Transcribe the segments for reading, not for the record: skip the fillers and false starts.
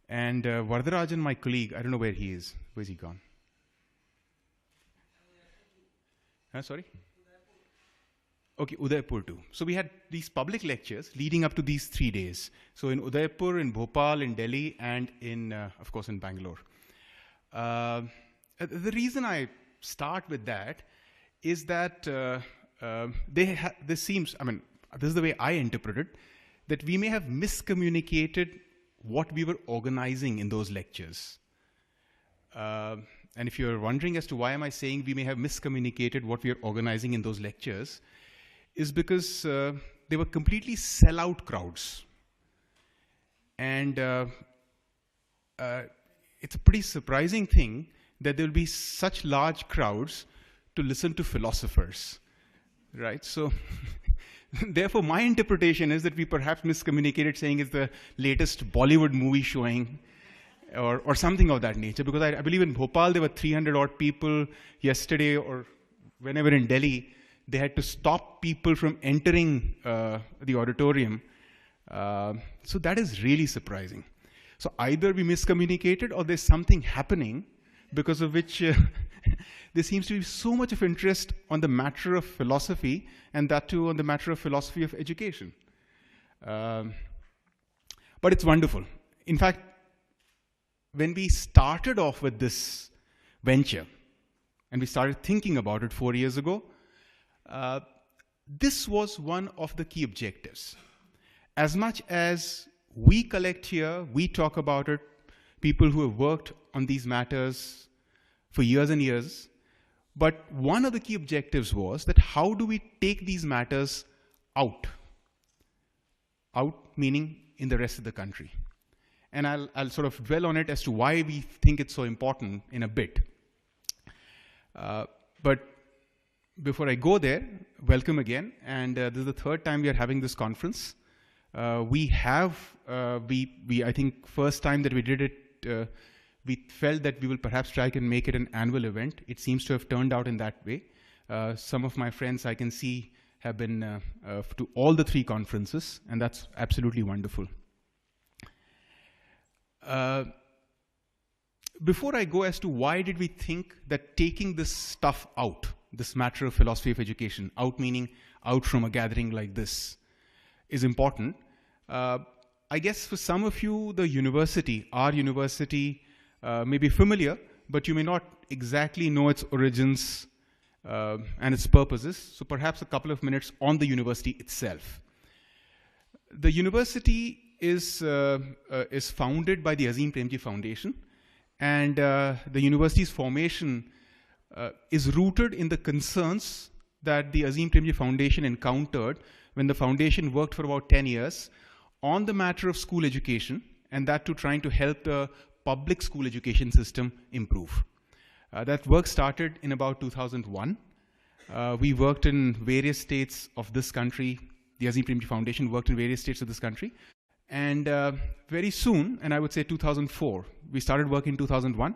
And Vardarajan, my colleague, I don't know where he is. Where's he gone? Sorry? Okay, Udaipur too. So we had these public lectures leading up to these 3 days. So in Udaipur, in Bhopal, in Delhi, and in, of course, in Bangalore. The reason I start with that is that this seems, I mean, this is the way I interpret it, that we may have miscommunicated what we were organizing in those lectures. And if you're wondering as to why am I saying we may have miscommunicated what we are organizing in those lectures, is because they were completely sellout crowds. And it's a pretty surprising thing that there will be such large crowds to listen to philosophers, right? So therefore, my interpretation is that we perhaps miscommunicated, saying it's the latest Bollywood movie showing, or something of that nature. Because I believe in Bhopal, there were 300 odd people yesterday, or whenever in Delhi, they had to stop people from entering the auditorium. So that is really surprising. So either we miscommunicated, or there's something happening because of which there seems to be so much of interest on the matter of philosophy, and that too on the matter of philosophy of education. But it's wonderful. In fact, when we started off with this venture, and we started thinking about it 4 years ago, this was one of the key objectives. As much as we collect here, we talk about it, people who have worked on these matters for years and years, but one of the key objectives was that how do we take these matters out? Out meaning in the rest of the country. And I'll sort of dwell on it as to why we think it's so important in a bit. But before I go there, welcome again. And this is the third time we are having this conference. I think first time that we did it, we felt that we will perhaps try and make it an annual event. It seems to have turned out in that way. Some of my friends I can see have been to all the 3 conferences, and that's absolutely wonderful. Before I go as to why did we think that taking this stuff out, this matter of philosophy of education, out meaning out from a gathering like this, is important. I guess for some of you, the university, our university, may be familiar, but you may not exactly know its origins and its purposes. So perhaps a couple of minutes on the university itself. The university is founded by the Azim Premji Foundation, and the university's formation is rooted in the concerns that the Azim Premji Foundation encountered when the foundation worked for about 10 years on the matter of school education, and that too trying to help the public school education system improve. That work started in about 2001. We worked in various states of this country. The Azim Premji Foundation worked in various states of this country. And very soon, and I would say 2004, we started work in 2001.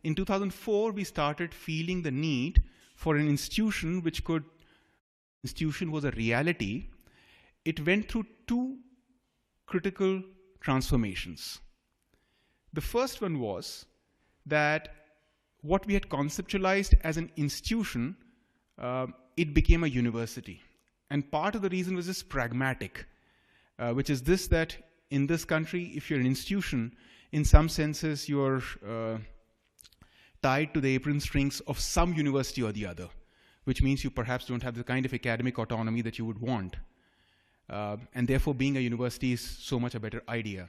In 2004, we started feeling the need for an institution which could, institution was a reality. It went through 2 critical transformations. The first one was that what we had conceptualized as an institution, it became a university. And part of the reason was just pragmatic, which is this, that in this country, if you're an institution, in some senses, you're tied to the apron strings of some university or the other, which means you perhaps don't have the kind of academic autonomy that you would want. And therefore, being a university is so much a better idea.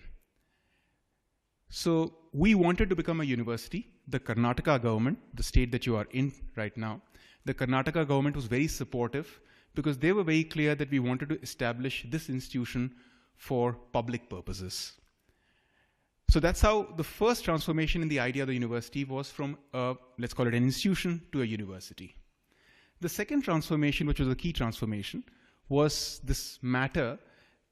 So we wanted to become a university. The Karnataka government, the state that you are in right now, the Karnataka government was very supportive because they were very clear that we wanted to establish this institution for public purposes. So that's how the first transformation in the idea of the university was from, let's call it an institution, to a university. The second transformation, which was a key transformation, was this matter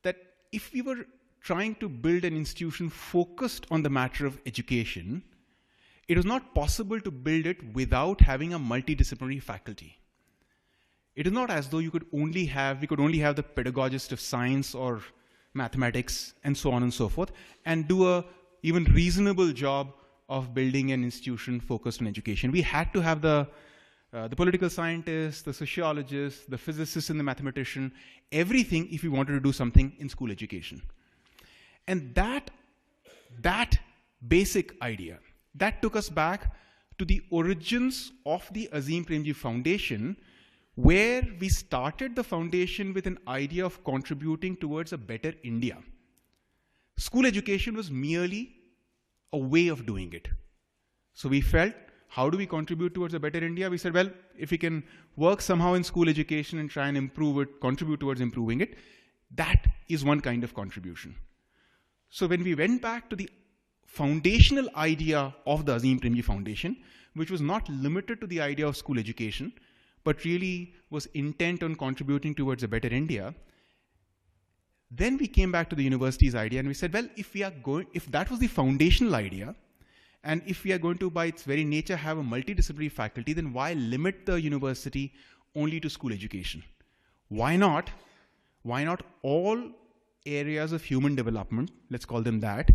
that if we were trying to build an institution focused on the matter of education, it was not possible to build it without having a multidisciplinary faculty. It is not as though we could only have the pedagogist of science or mathematics and so on and so forth, and do a even reasonable job of building an institution focused on education. We had to have the political scientists, the sociologists, the physicists and the mathematician, everything if we wanted to do something in school education. And that basic idea, that took us back to the origins of the Azim Premji Foundation, where we started the foundation with an idea of contributing towards a better India. School education was merely a way of doing it. So we felt, how do we contribute towards a better India? We said, well, if we can work somehow in school education and try and improve it, contribute towards improving it, that is one kind of contribution. So when we went back to the foundational idea of the Azim Premji Foundation, which was not limited to the idea of school education, but really was intent on contributing towards a better India, then we came back to the university's idea and we said, well, if that was the foundational idea, and if we are going to, by its very nature, have a multidisciplinary faculty, then why limit the university only to school education? Why not all areas of human development, let's call them that,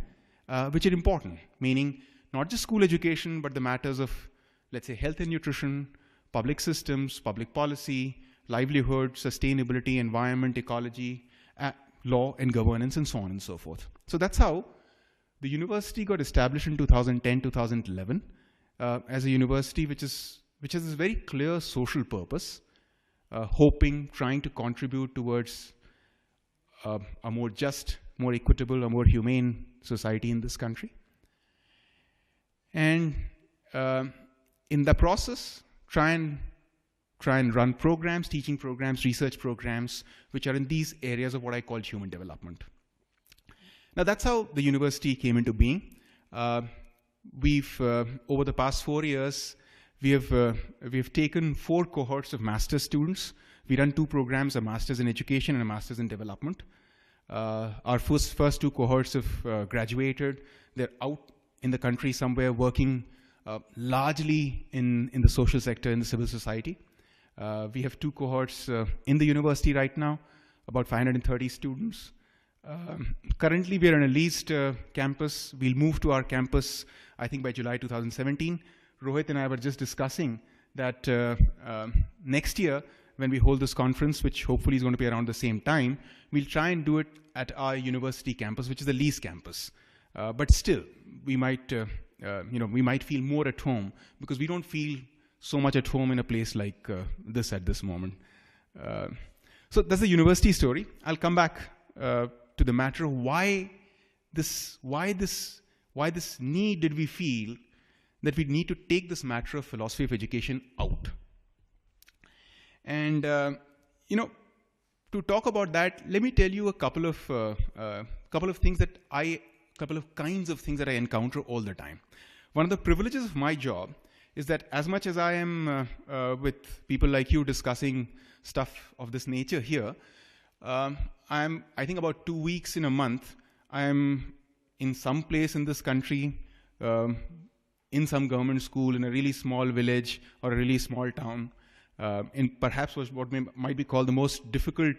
which are important, meaning not just school education, but the matters of, let's say, health and nutrition, public systems, public policy, livelihood, sustainability, environment, ecology, law and governance, and so on and so forth. So that's how the university got established in 2010, 2011 as a university which has this very clear social purpose, trying to contribute towards a more just, more equitable, a more humane society in this country. And in the process, try and run programs, teaching programs, research programs, which are in these areas of what I call human development. Now that's how the university came into being. We've, over the past 4 years, we have taken 4 cohorts of master's students. We run 2 programs, a master's in education and a master's in development. Our first 2 cohorts have graduated. They're out in the country somewhere working largely in the social sector, in the civil society. We have 2 cohorts in the university right now, about 530 students. Currently, we are on a leased campus. We'll move to our campus, I think, by July 2017. Rohit and I were just discussing that next year, when we hold this conference, which hopefully is going to be around the same time, we'll try and do it at our university campus, which is the leased campus. But still, we might feel more at home because we don't feel so much at home in a place like this at this moment. So that's the university story. I'll come back to the matter of why this need did we feel that we need to take this matter of philosophy of education out. And to talk about that, let me tell you a couple of kinds of things that I encounter all the time. One of the privileges of my job is that as much as I am with people like you discussing stuff of this nature here, I think about 2 weeks in a month, I'm in some place in this country, in some government school, in a really small village or a really small town, in perhaps what might be called the most difficult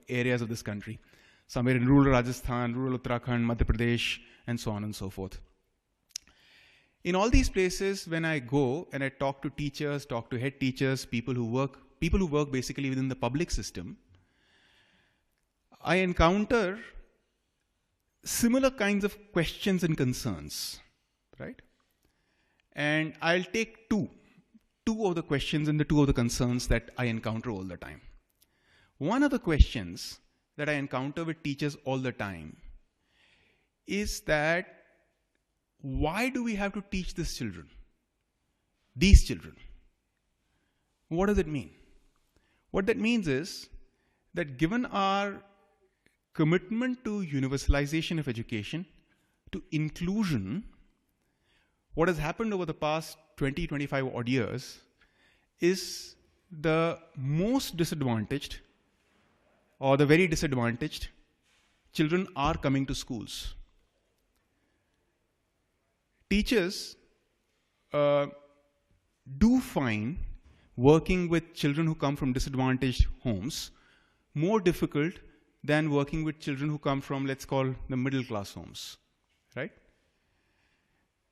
areas of this country, somewhere in rural Rajasthan, rural Uttarakhand, Madhya Pradesh, and so on and so forth. In all these places, when I go and I talk to teachers, talk to head teachers, people who work basically within the public system, I encounter similar kinds of questions and concerns, right? And I'll take two of the questions and the 2 of the concerns that I encounter all the time. One of the questions that I encounter with teachers all the time is that, why do we have to teach these children? What does it mean? What that means is that given our commitment to universalization of education, to inclusion, what has happened over the past 20, 25 odd years is the most disadvantaged or the very disadvantaged children are coming to schools. Teachers do find working with children who come from disadvantaged homes more difficult than working with children who come from, let's call, the middle class homes, right?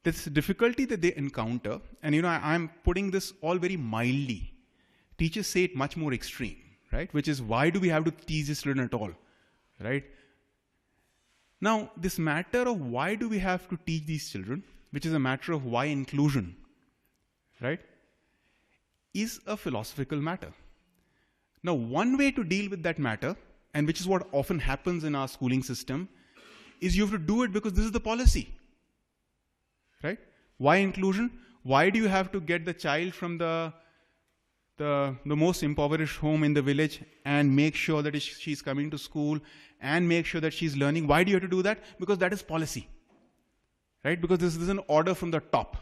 this difficulty that they encounter, and I'm putting this all very mildly. Teachers say it much more extreme, right? Which is, why do we have to teach this children at all, right? Now, this matter of why do we have to teach these children, which is a matter of why inclusion, right, is a philosophical matter. Now, one way to deal with that matter, and which is what often happens in our schooling system, is you have to do it because this is the policy, right? Why inclusion? Why do you have to get the child from the most impoverished home in the village and make sure that she's coming to school and make sure that she's learning? Why do you have to do that? Because that is policy, right? Because this is an order from the top,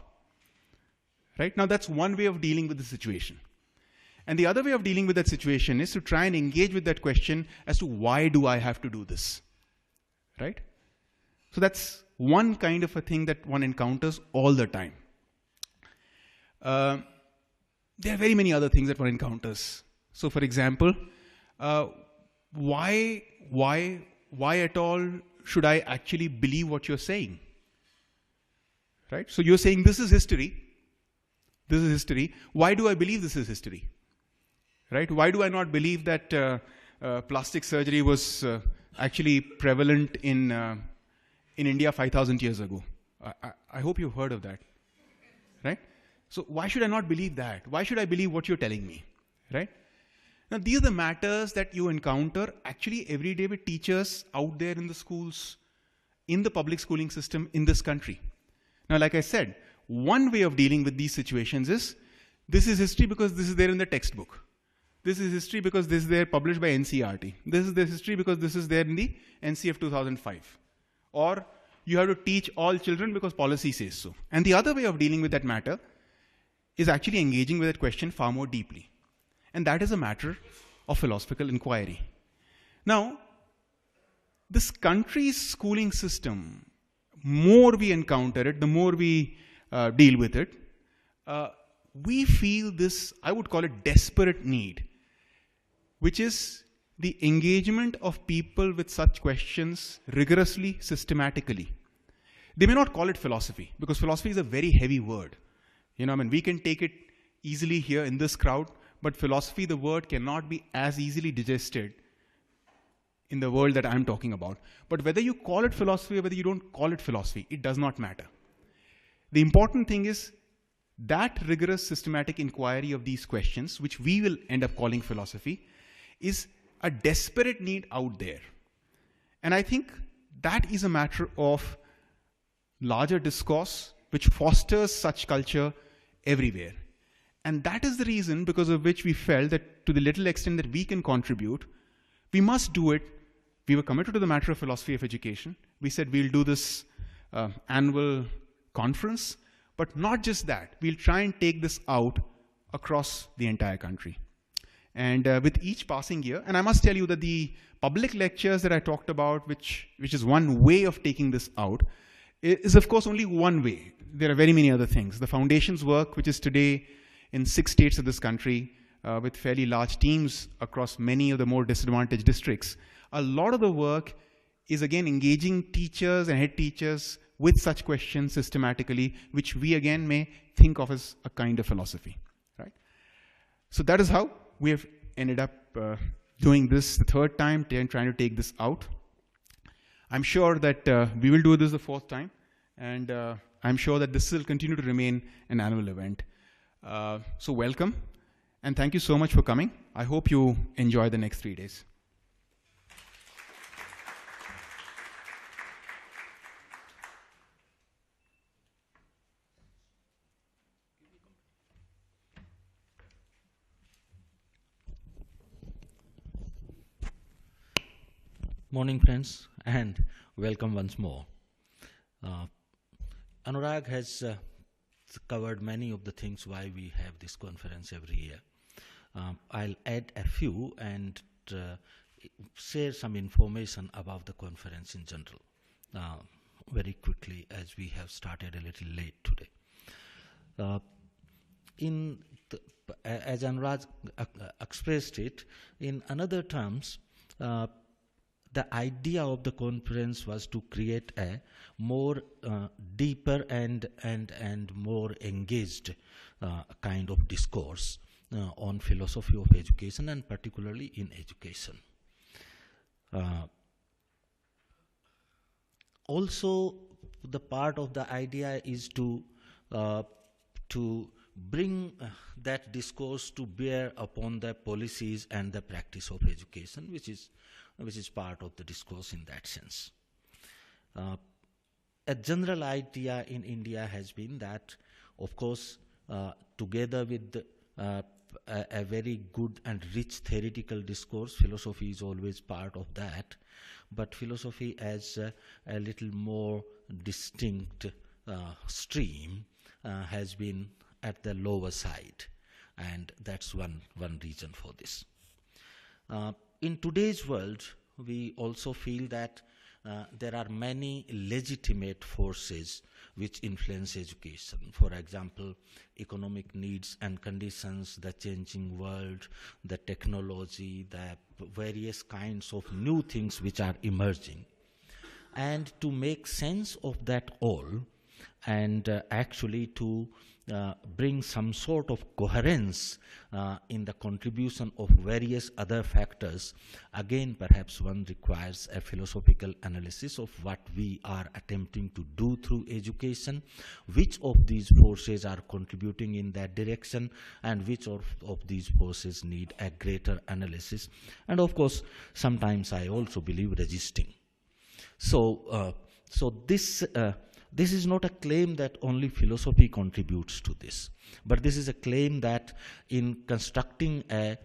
right? Now, that's one way of dealing with the situation. And the other way of dealing with that situation is to try and engage with that question as to why do I have to do this, right? So that's one kind of a thing that one encounters all the time. There are very many other things that one encounters. So, for example, why at all should I actually believe what you're saying? Right? So you're saying this is history. This is history. Why do I believe this is history? Right? Why do I not believe that plastic surgery was actually prevalent in India 5,000 years ago? I hope you've heard of that. Right? So why should I not believe that? Why should I believe what you're telling me? Right? Now, these are the matters that you encounter actually every day with teachers out there in the schools, in the public schooling system in this country. Now, like I said, one way of dealing with these situations is, this is history because this is there in the textbook. This is history because this is there published by NCERT. This is the history because this is there in the NCF 2005. Or you have to teach all children because policy says so. And the other way of dealing with that matter is actually engaging with that question far more deeply. And that is a matter of philosophical inquiry. Now, this country's schooling system, more we encounter it, the more we deal with it, we feel this, I would call it desperate need, which is the engagement of people with such questions rigorously, systematically. They may not call it philosophy, because philosophy is a very heavy word. We can take it easily here in this crowd, but philosophy, the word, cannot be as easily digested in the world that I'm talking about. But whether you call it philosophy or whether you don't call it philosophy, it does not matter. The important thing is that rigorous systematic inquiry of these questions, which we will end up calling philosophy, is a desperate need out there. And I think that is a matter of larger discourse, which fosters such culture everywhere. And that is the reason because of which we felt that to the little extent that we can contribute, we must do it. We were committed to the matter of philosophy of education. We said we'll do this annual conference, but not just that. We'll try and take this out across the entire country. And with each passing year, and I must tell you that the public lectures that I talked about, which is one way of taking this out, is of course only one way. There are very many other things. The foundation's work, which is today in 6 states of this country, with fairly large teams across many of the more disadvantaged districts, a lot of the work is again engaging teachers and head teachers with such questions systematically, which we again may think of as a kind of philosophy, right? So that is how we have ended up doing this the third time, trying to take this out. I'm sure that we will do this the fourth time, and I'm sure that this will continue to remain an annual event. So welcome, and thank you so much for coming. I hope you enjoy the next 3 days. Morning, friends, and welcome once more. Anurag has covered many of the things why we have this conference every year. I'll add a few and share some information about the conference in general very quickly, as we have started a little late today. As Anurag expressed it, in another terms, the idea of the conference was to create a more deeper and more engaged kind of discourse on philosophy of education, and particularly in education. Also, the part of the idea is to bring that discourse to bear upon the policies and the practice of education, which is part of the discourse in that sense. A general idea in India has been that, of course, together with a very good and rich theoretical discourse, philosophy is always part of that, but philosophy as a little more distinct stream has been at the lower side, and that's one reason for this. In today's world, we also feel that there are many legitimate forces which influence education. For example, economic needs and conditions, the changing world, the technology, the various kinds of new things which are emerging. And to make sense of that all, and actually to bring some sort of coherence in the contribution of various other factors, again perhaps one requires a philosophical analysis of what we are attempting to do through education, which of these forces are contributing in that direction, and which of these forces need a greater analysis, and of course sometimes I also believe resisting. So this is not a claim that only philosophy contributes to this, but this is a claim that in constructing a,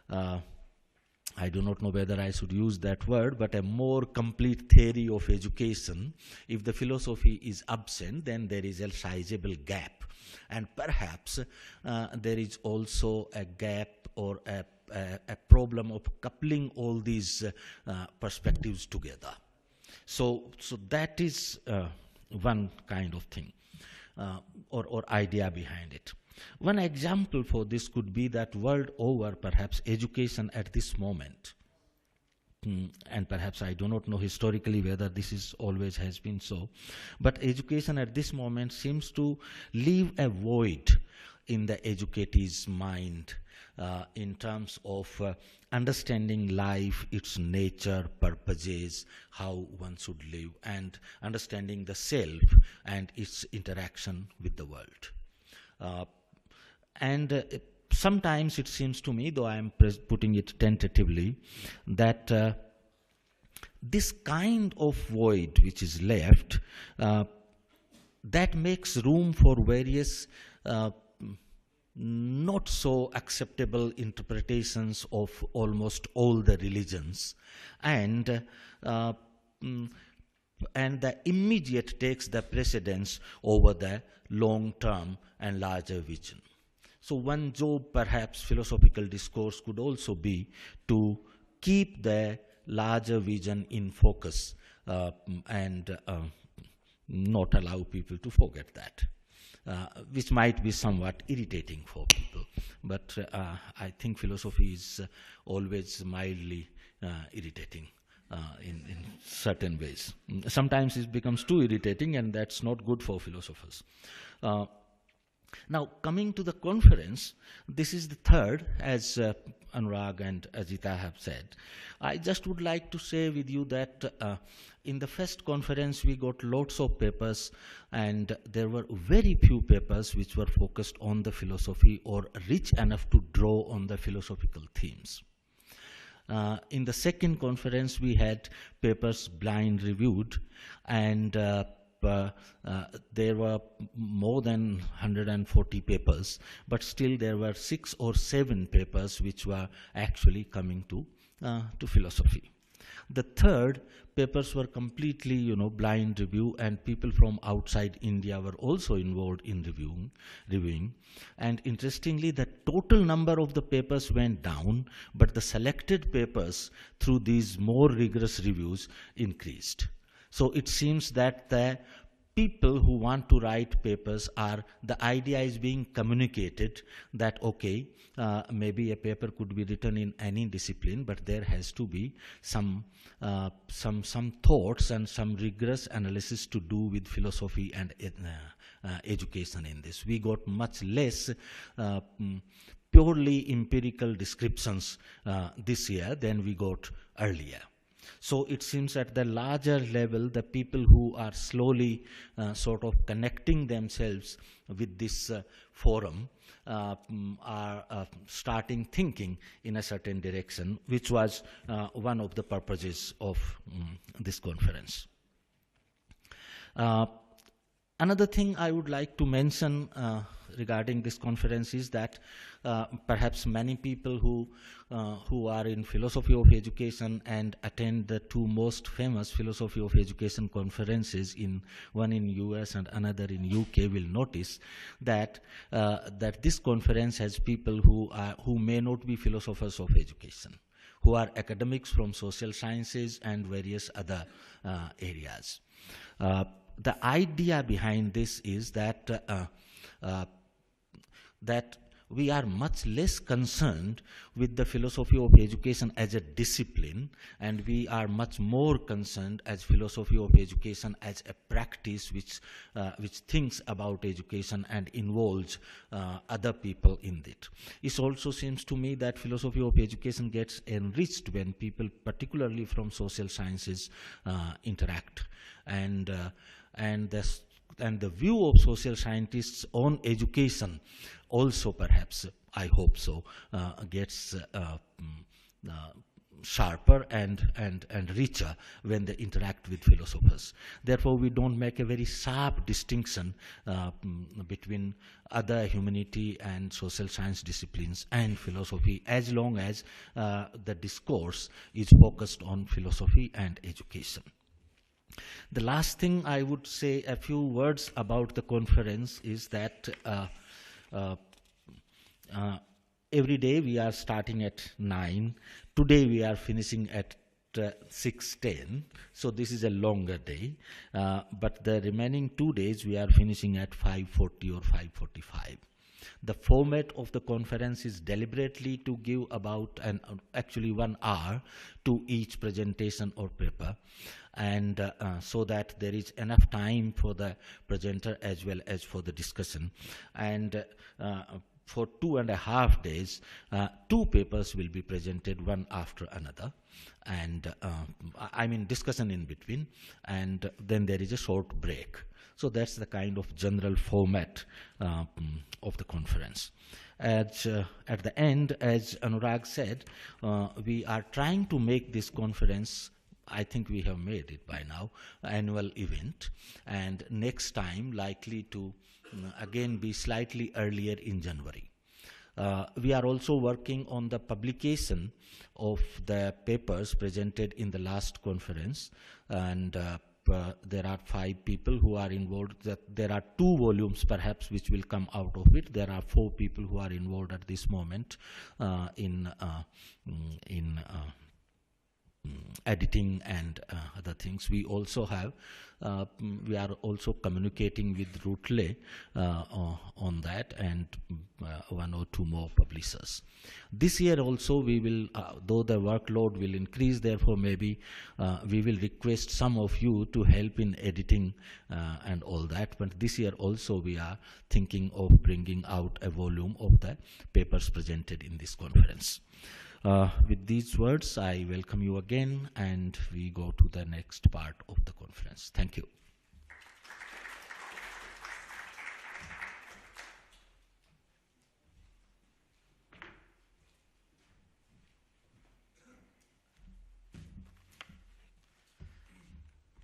I do not know whether I should use that word, but a more complete theory of education, if the philosophy is absent, then there is a sizable gap. And perhaps there is also a gap or a problem of coupling all these perspectives together. So that is one kind of thing or idea behind it. One example for this could be that world over, perhaps education at this moment, and perhaps I do not know historically whether this is always has been so, but education at this moment seems to leave a void in the educatee's mind in terms of understanding life, its nature, purposes, how one should live, and understanding the self and its interaction with the world. Sometimes it seems to me, though I am putting it tentatively, that this kind of void which is left, that makes room for various not so acceptable interpretations of almost all the religions, and the immediate takes the precedence over the long-term and larger vision. So one job, perhaps, philosophical discourse could also be to keep the larger vision in focus and not allow people to forget that, which might be somewhat irritating for people. But I think philosophy is always mildly irritating in certain ways. Sometimes it becomes too irritating, and that's not good for philosophers. Now, coming to the conference, this is the third, as Anurag and Ajita have said. I just would like to say with you that in the first conference we got lots of papers, and there were very few papers which were focused on the philosophy or rich enough to draw on the philosophical themes. In the second conference we had papers blind reviewed, and there were more than 140 papers, but still there were 6 or 7 papers which were actually coming to philosophy. The third, papers were completely, blind review, and people from outside India were also involved in reviewing. And interestingly, the total number of the papers went down, but the selected papers through these more rigorous reviews increased. So it seems that the people who want to write papers the idea is being communicated that, okay, maybe a paper could be written in any discipline, but there has to be some thoughts and some rigorous analysis to do with philosophy and education in this. We got much less purely empirical descriptions this year than we got earlier. So it seems at the larger level, the people who are slowly sort of connecting themselves with this forum are starting thinking in a certain direction, which was one of the purposes of this conference. Another thing I would like to mention regarding this conference is that perhaps many people who are in philosophy of education and attend the two most famous philosophy of education conferences, one in US and another in UK, will notice that this conference has people who may not be philosophers of education, who are academics from social sciences and various other areas. The idea behind this is that we are much less concerned with the philosophy of education as a discipline, and we are much more concerned as philosophy of education as a practice which thinks about education and involves other people in it. It also seems to me that philosophy of education gets enriched when people, particularly from social sciences, interact. And the view of social scientists on education also, perhaps, I hope so, gets sharper and richer when they interact with philosophers. Therefore, we don't make a very sharp distinction between other humanity and social science disciplines and philosophy, as long as the discourse is focused on philosophy and education. The last thing I would say a few words about the conference is that every day we are starting at 9. Today we are finishing at 6:10. So this is a longer day. But the remaining 2 days we are finishing at 5:40 or 5:45. The format of the conference is deliberately to give about actually 1 hour to each presentation or paper, and so that there is enough time for the presenter as well as for the discussion. And for 2.5 days, 2 papers will be presented, one after another, and I mean discussion in between, and then there is a short break. So that's the kind of general format of the conference. At the end, as Anurag said, we are trying to make this conference, I think we have made it by now, annual event, and next time likely to again be slightly earlier in January. We are also working on the publication of the papers presented in the last conference, and there are 5 people who are involved. There are 2 volumes perhaps which will come out of it. There are 4 people who are involved at this moment in editing and other things. We also have, we are also communicating with Rootley on that, and 1 or 2 more publishers. This year also we will, though the workload will increase, therefore maybe we will request some of you to help in editing and all that. But this year also we are thinking of bringing out a volume of the papers presented in this conference. With these words, I welcome you again, and we go to the next part of the conference. Thank you.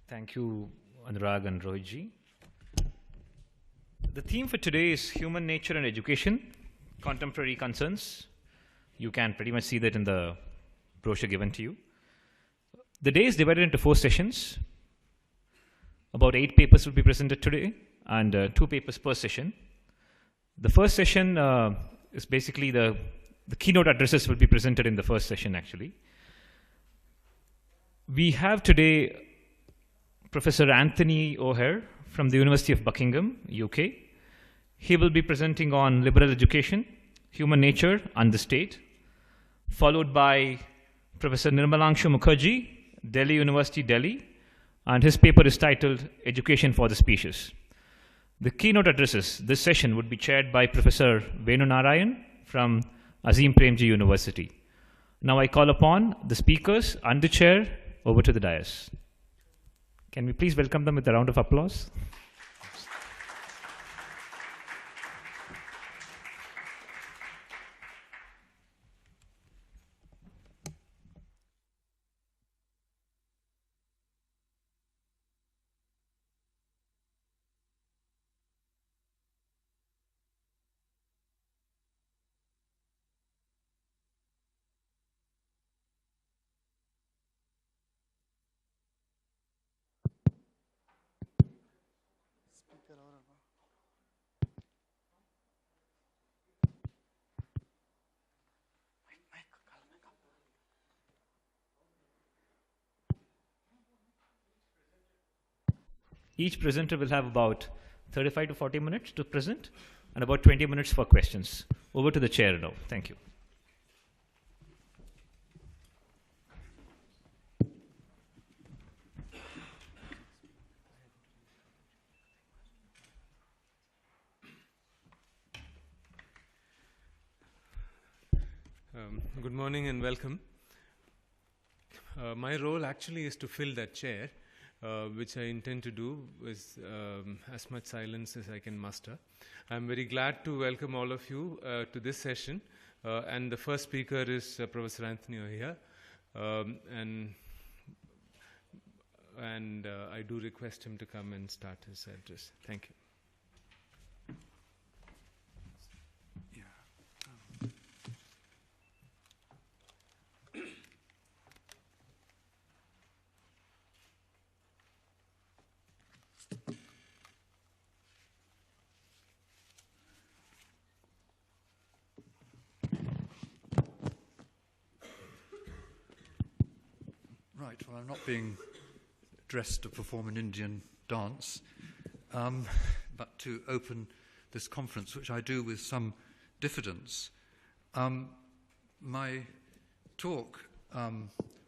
Thank you, Anurag and Rohitji. The theme for today is Human Nature and Education, Contemporary Concerns. You can pretty much see that in the brochure given to you. The day is divided into 4 sessions. About 8 papers will be presented today, and 2 papers per session. The first session is basically the keynote addresses will be presented in the first session, actually. We have today Professor Anthony O'Hare from the University of Buckingham, UK. He will be presenting on liberal education, human nature and the state, followed by Professor Nirmalangshu Mukherjee, Delhi University, Delhi, and his paper is titled Education for the Species. The keynote addresses this session would be chaired by Professor Venu Narayan from Azim Premji University. Now I call upon the speakers and the chair over to the dais. Can we please welcome them with a round of applause? Each presenter will have about 35 to 40 minutes to present and about 20 minutes for questions. Over to the chair now. Thank you. Good morning and welcome. My role actually is to fill that chair, which I intend to do with as much silence as I can muster. I'm very glad to welcome all of you to this session. And the first speaker is Professor Anthony Ohia. And I do request him to come and start his address. Thank you. Right, well, I'm not being dressed to perform an Indian dance, but to open this conference, which I do with some diffidence. My talk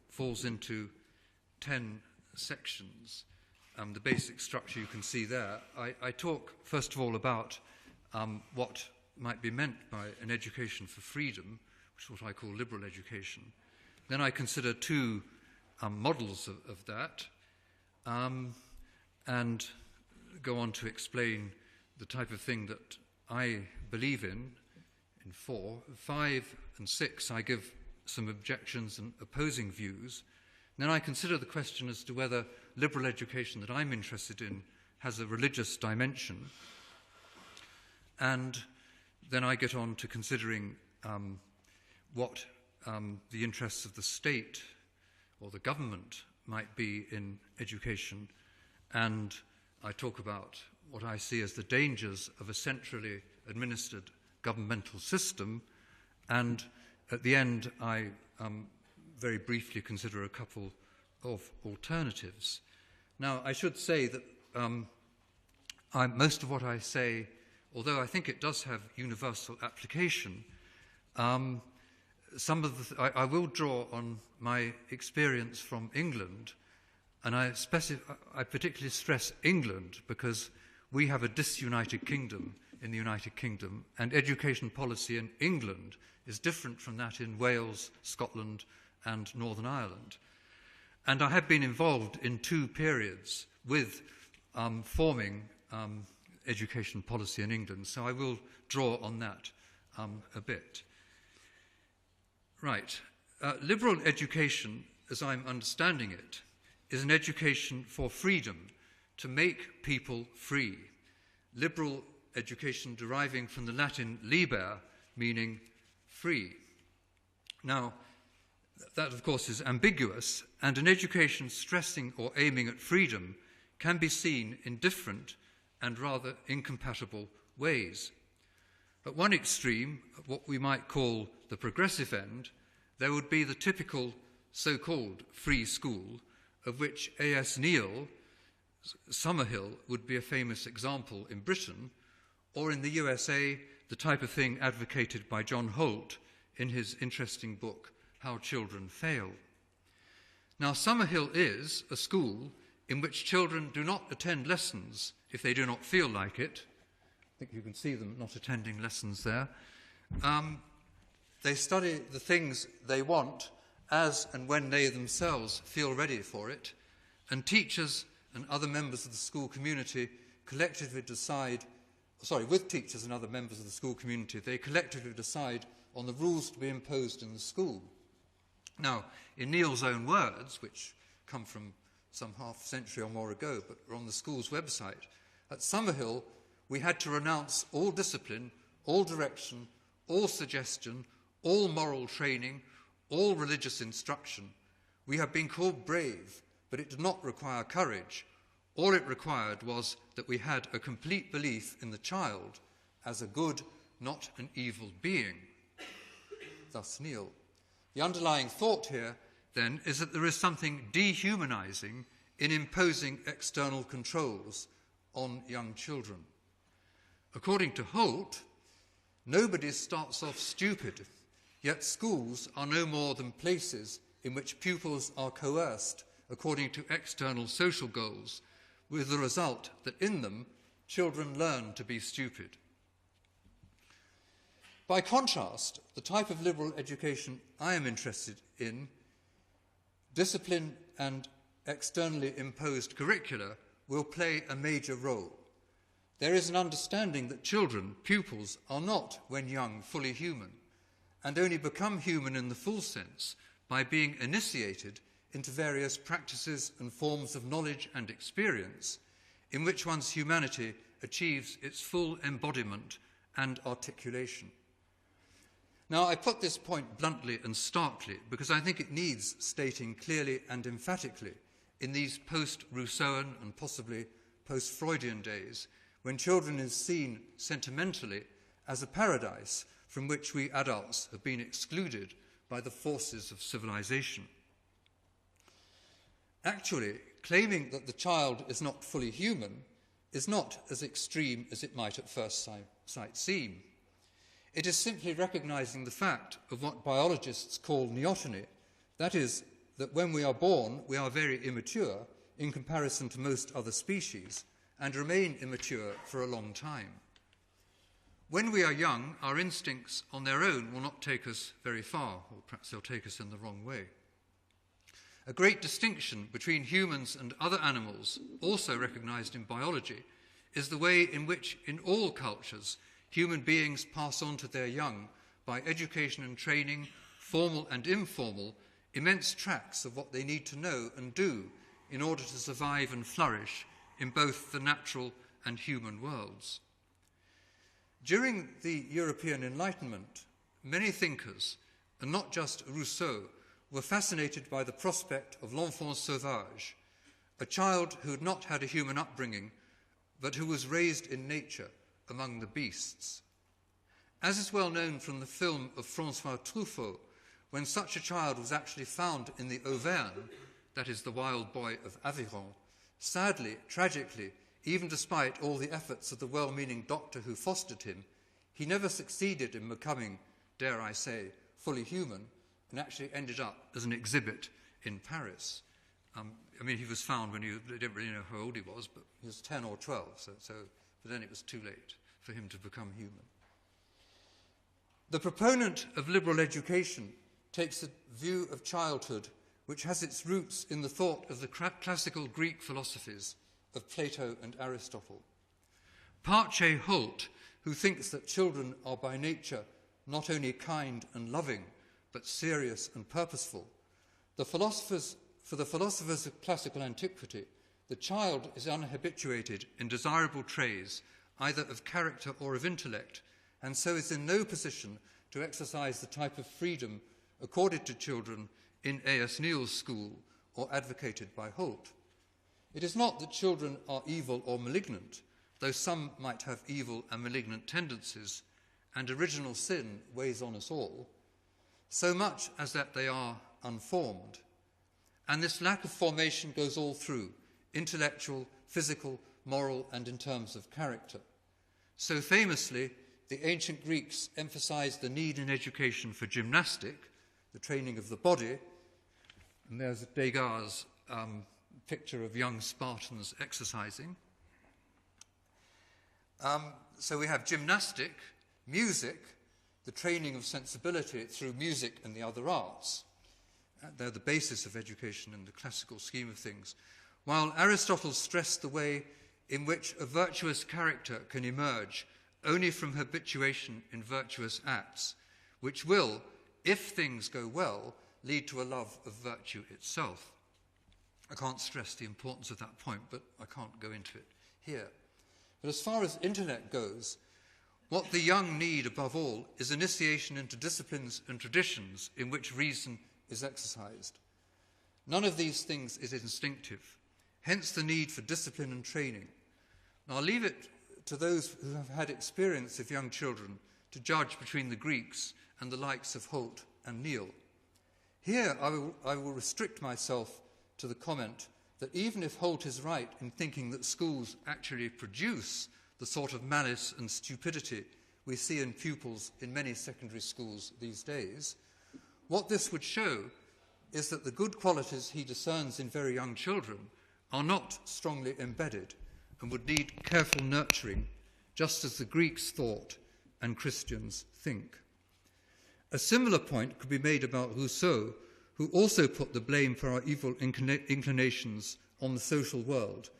falls into 10 sections. The basic structure you can see there. I talk, first of all, about what might be meant by an education for freedom, which is what I call liberal education. Then I consider two models of that, and go on to explain the type of thing that I believe in 4. 5 and 6, I give some objections and opposing views. And then I consider the question as to whether liberal education that I'm interested in has a religious dimension. And then I get on to considering what the interests of the state or the government might be in education, and I talk about what I see as the dangers of a centrally administered governmental system, and at the end I very briefly consider a couple of alternatives. Now, I should say that most of what I say, although I think it does have universal application, I will draw on my experience from England, and I particularly stress England because we have a disunited kingdom in the United Kingdom, and education policy in England is different from that in Wales, Scotland, and Northern Ireland. And I have been involved in 2 periods with forming education policy in England, so I will draw on that a bit. Right. Liberal education, as I'm understanding it, is an education for freedom, to make people free. Liberal education deriving from the Latin liber, meaning free. Now, that of course is ambiguous, and an education stressing or aiming at freedom can be seen in different and rather incompatible ways. At one extreme, what we might call the progressive end, there would be the typical so-called free school, of which A.S. Neil Summerhill would be a famous example in Britain, or in the USA, the type of thing advocated by John Holt in his interesting book, How Children Fail. Now, Summerhill is a school in which children do not attend lessons if they do not feel like it. I think you can see them not attending lessons there. They study the things they want as and when they themselves feel ready for it, and teachers and other members of the school community collectively decide, with teachers and other members of the school community, they collectively decide on the rules to be imposed in the school. Now, in Neil's own words, which come from some half century or more ago, but are on the school's website, at Summerhill we had to renounce all discipline, all direction, all suggestion, all moral training, all religious instruction. We have been called brave, but it did not require courage. All it required was that we had a complete belief in the child as a good, not an evil being. Thus Neil. The underlying thought here, then, is that there is something dehumanizing in imposing external controls on young children. According to Holt, nobody starts off stupid, yet schools are no more than places in which pupils are coerced according to external social goals, with the result that in them children learn to be stupid. By contrast, the type of liberal education I am interested in, discipline and externally imposed curricula, will play a major role. There is an understanding that children, pupils, are not, when young, fully human, and only become human in the full sense by being initiated into various practices and forms of knowledge and experience in which one's humanity achieves its full embodiment and articulation. Now, I put this point bluntly and starkly because I think it needs stating clearly and emphatically in these post-Rousseauan and possibly post-Freudian days, when children is seen sentimentally as a paradise from which we adults have been excluded by the forces of civilization. Actually, claiming that the child is not fully human is not as extreme as it might at first sight seem. It is simply recognizing the fact of what biologists call neoteny, that is, that when we are born, we are very immature in comparison to most other species and remain immature for a long time. When we are young, our instincts on their own will not take us very far, or perhaps they'll take us in the wrong way. A great distinction between humans and other animals, also recognized in biology, is the way in which, in all cultures, human beings pass on to their young, by education and training, formal and informal, immense tracts of what they need to know and do in order to survive and flourish in both the natural and human worlds. During the European Enlightenment, many thinkers, and not just Rousseau, were fascinated by the prospect of l'enfant sauvage, a child who had not had a human upbringing, but who was raised in nature among the beasts. As is well known from the film of François Truffaut, when such a child was actually found in the Auvergne, that is the wild boy of Aveyron, sadly, tragically, even despite all the efforts of the well-meaning doctor who fostered him, he never succeeded in becoming, dare I say, fully human, and actually ended up as an exhibit in Paris. He was found when they didn't really know how old he was, but he was 10 or 12, but then it was too late for him to become human. The proponent of liberal education takes a view of childhood which has its roots in the thought of the classical Greek philosophies of Plato and Aristotle. Parche Holt, who thinks that children are by nature not only kind and loving, but serious and purposeful, for the philosophers of classical antiquity, the child is unhabituated in desirable traits, either of character or of intellect, and so is in no position to exercise the type of freedom accorded to children in A.S. Neil's school or advocated by Holt. It is not that children are evil or malignant, though some might have evil and malignant tendencies, and original sin weighs on us all, so much as that they are unformed. And this lack of formation goes all through, intellectual, physical, moral, and in terms of character. So famously, the ancient Greeks emphasized the need in education for gymnastic, the training of the body, and there's Degas' picture of young Spartans exercising. So we have gymnastic, music, the training of sensibility through music and the other arts. They're the basis of education in the classical scheme of things. While Aristotle stressed the way in which a virtuous character can emerge only from habituation in virtuous acts, which will, if things go well, lead to a love of virtue itself. I can't stress the importance of that point, but I can't go into it here. But as far as intellect goes, what the young need above all is initiation into disciplines and traditions in which reason is exercised. None of these things is instinctive, hence the need for discipline and training. Now, I'll leave it to those who have had experience of young children to judge between the Greeks and the likes of Holt and Neal. Here I will restrict myself to the comment that even if Holt is right in thinking that schools actually produce the sort of malice and stupidity we see in pupils in many secondary schools these days, what this would show is that the good qualities he discerns in very young children are not strongly embedded and would need careful nurturing, just as the Greeks thought and Christians think. A similar point could be made about Rousseau, who also put the blame for our evil inclinations on the social world,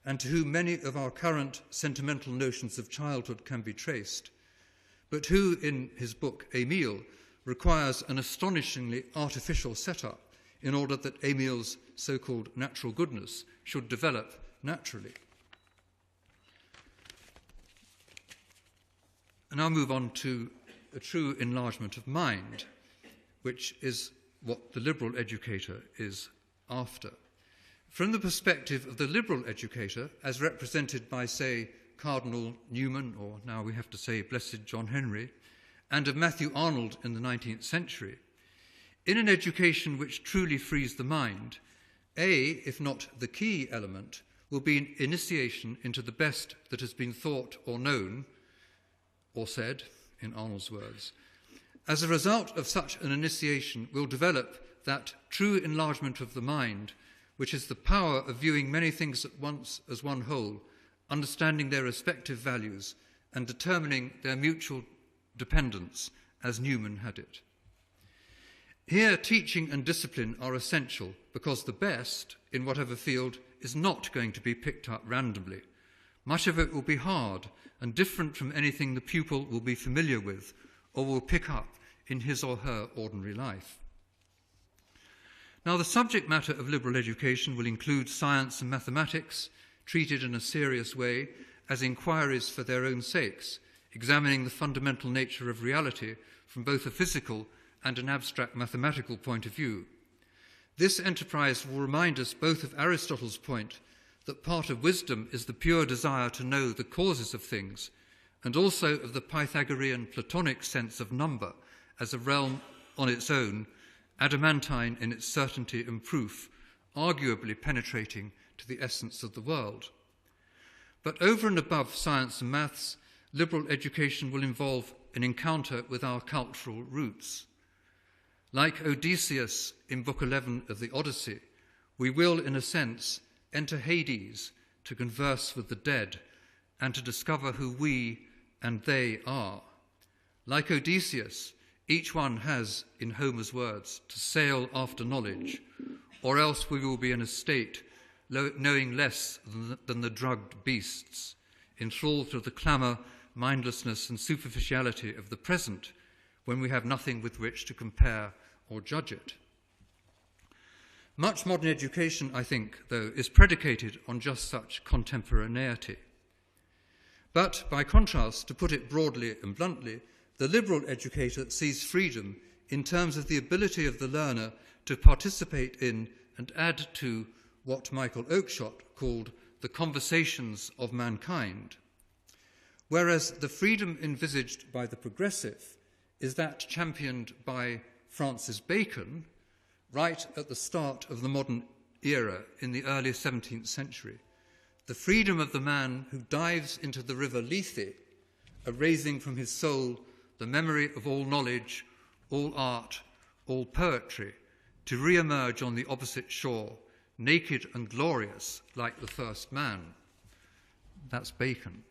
and to whom many of our current sentimental notions of childhood can be traced, but who, in his book Émile, requires an astonishingly artificial setup in order that Émile's so-called natural goodness should develop naturally. And I'll move on to a true enlargement of mind, which is what the liberal educator is after. From the perspective of the liberal educator, as represented by, say, Cardinal Newman, or now we have to say Blessed John Henry, and of Matthew Arnold in the 19th century, in an education which truly frees the mind, if not the key element, will be an initiation into the best that has been thought or known, or said, in Arnold's words. As a result of such an initiation will develop that true enlargement of the mind, which is the power of viewing many things at once as one whole, understanding their respective values, and determining their mutual dependence, as Newman had it. Here, teaching and discipline are essential because the best, in whatever field, is not going to be picked up randomly. Much of it will be hard and different from anything the pupil will be familiar with or will pick up in his or her ordinary life. Now, the subject matter of liberal education will include science and mathematics, treated in a serious way as inquiries for their own sakes, examining the fundamental nature of reality from both a physical and an abstract mathematical point of view. This enterprise will remind us both of Aristotle's point that part of wisdom is the pure desire to know the causes of things, and also of the Pythagorean Platonic sense of number as a realm on its own, adamantine in its certainty and proof, arguably penetrating to the essence of the world. But over and above science and maths, liberal education will involve an encounter with our cultural roots. Like Odysseus in Book 11 of the Odyssey, we will, in a sense, enter Hades to converse with the dead and to discover who we and they are. Like Odysseus, each one has, in Homer's words, to sail after knowledge, or else we will be in a state knowing less than the drugged beasts, enthralled to the clamour, mindlessness and superficiality of the present, when we have nothing with which to compare or judge it. Much modern education, I think, though, is predicated on just such contemporaneity. But, by contrast, to put it broadly and bluntly, the liberal educator sees freedom in terms of the ability of the learner to participate in and add to what Michael Oakeshott called the conversations of mankind, whereas the freedom envisaged by the progressive is that championed by Francis Bacon right at the start of the modern era in the early 17th century, the freedom of the man who dives into the river Lethe, erasing from his soul the memory of all knowledge, all art, all poetry, to re-emerge on the opposite shore, naked and glorious like the first man. That's Bacon.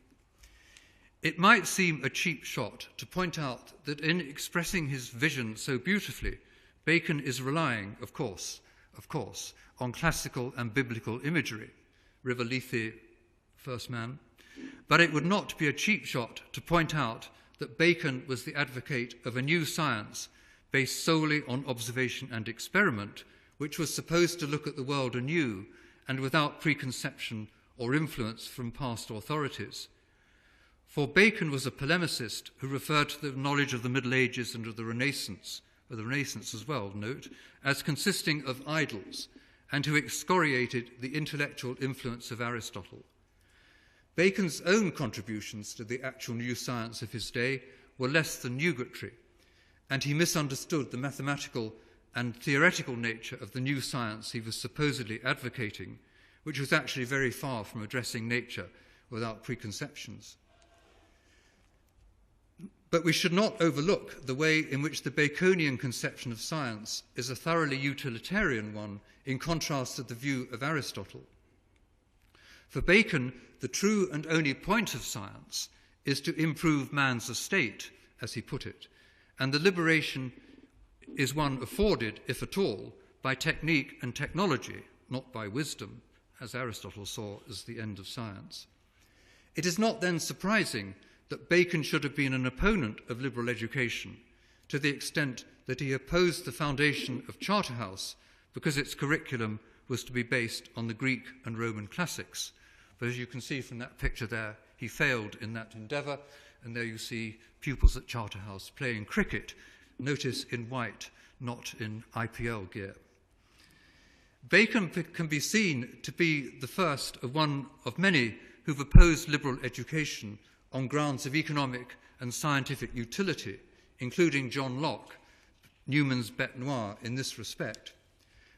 It might seem a cheap shot to point out that in expressing his vision so beautifully, Bacon is relying, of course, on classical and biblical imagery, River Lethe, first man. But it would not be a cheap shot to point out that Bacon was the advocate of a new science based solely on observation and experiment, which was supposed to look at the world anew and without preconception or influence from past authorities. For Bacon was a polemicist who referred to the knowledge of the Middle Ages and of the Renaissance as well, note, as consisting of idols, and who excoriated the intellectual influence of Aristotle. Bacon's own contributions to the actual new science of his day were less than nugatory, and he misunderstood the mathematical and theoretical nature of the new science he was supposedly advocating, which was actually very far from addressing nature without preconceptions. But we should not overlook the way in which the Baconian conception of science is a thoroughly utilitarian one in contrast to the view of Aristotle. For Bacon, the true and only point of science is to improve man's estate, as he put it, and the liberation is one afforded, if at all, by technique and technology, not by wisdom, as Aristotle saw as the end of science. It is not then surprising that Bacon should have been an opponent of liberal education, to the extent that he opposed the foundation of Charterhouse because its curriculum was to be based on the Greek and Roman classics. But as you can see from that picture there, he failed in that endeavour, and there you see pupils at Charterhouse playing cricket, notice in white, not in IPL gear. Bacon can be seen to be the first of one of many who've opposed liberal education on grounds of economic and scientific utility, including John Locke, Newman's bête noire in this respect.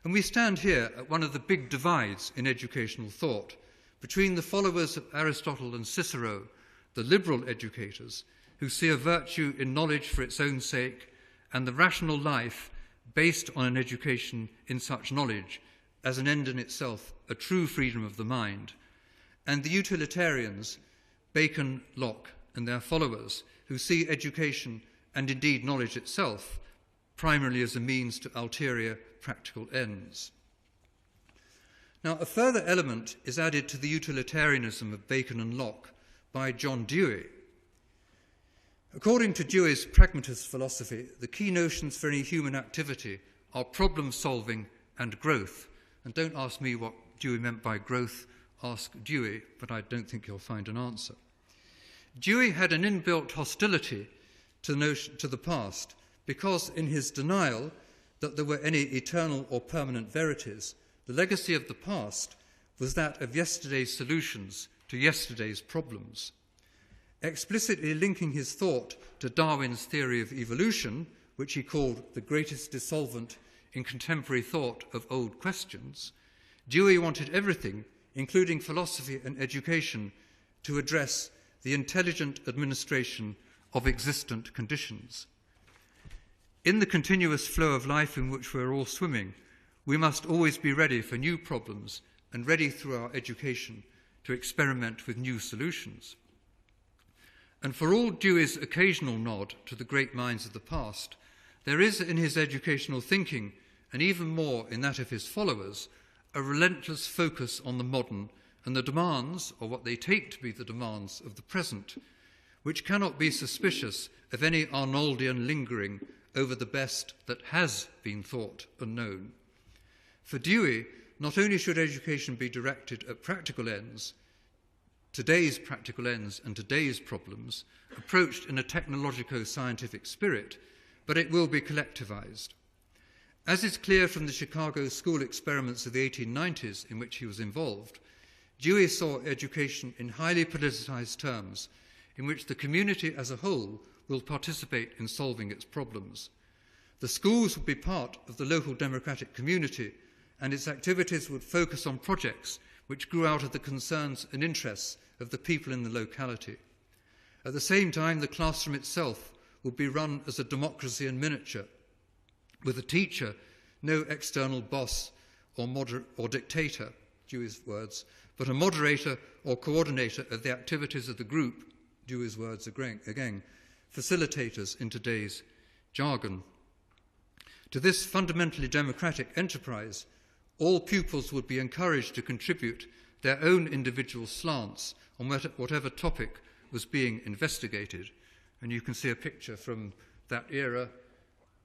And we stand here at one of the big divides in educational thought between the followers of Aristotle and Cicero, the liberal educators, who see a virtue in knowledge for its own sake, and the rational life based on an education in such knowledge as an end in itself, a true freedom of the mind, and the utilitarians, Bacon, Locke, and their followers, who see education, and indeed knowledge itself, primarily as a means to ulterior practical ends. Now, a further element is added to the utilitarianism of Bacon and Locke by John Dewey. According to Dewey's pragmatist philosophy, the key notions for any human activity are problem-solving and growth. And don't ask me what Dewey meant by growth, ask Dewey, but I don't think you'll find an answer. Dewey had an inbuilt hostility to the past because, in his denial that there were any eternal or permanent verities, the legacy of the past was that of yesterday's solutions to yesterday's problems. Explicitly linking his thought to Darwin's theory of evolution, which he called the greatest dissolvent in contemporary thought of old questions, Dewey wanted everything, including philosophy and education, to address the intelligent administration of existent conditions. In the continuous flow of life in which we're all swimming, we must always be ready for new problems and ready through our education to experiment with new solutions. And for all Dewey's occasional nod to the great minds of the past, there is in his educational thinking, and even more in that of his followers, a relentless focus on the modern and the demands, or what they take to be the demands, of the present, which cannot be suspicious of any Arnoldian lingering over the best that has been thought and known. For Dewey, not only should education be directed at practical ends, today's practical ends and today's problems, approached in a technologico-scientific spirit, but it will be collectivized. As is clear from the Chicago school experiments of the 1890s in which he was involved, Dewey saw education in highly politicized terms, in which the community as a whole will participate in solving its problems. The schools would be part of the local democratic community, and its activities would focus on projects which grew out of the concerns and interests of the people in the locality. At the same time, the classroom itself would be run as a democracy in miniature, with a teacher, no external boss or dictator, Dewey's words, but a moderator or coordinator of the activities of the group, Dewey's words again, facilitators in today's jargon. To this fundamentally democratic enterprise, all pupils would be encouraged to contribute their own individual slants on whatever topic was being investigated. And you can see a picture from that era,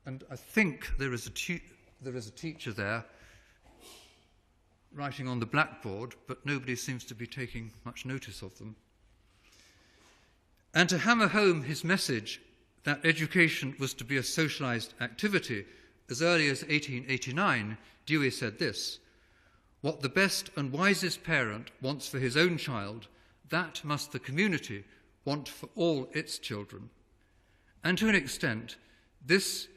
and I think there is a teacher there writing on the blackboard, but nobody seems to be taking much notice of them. And to hammer home his message that education was to be a socialized activity, as early as 1889, Dewey said this: "What the best and wisest parent wants for his own child, that must the community want for all its children." And to an extent, this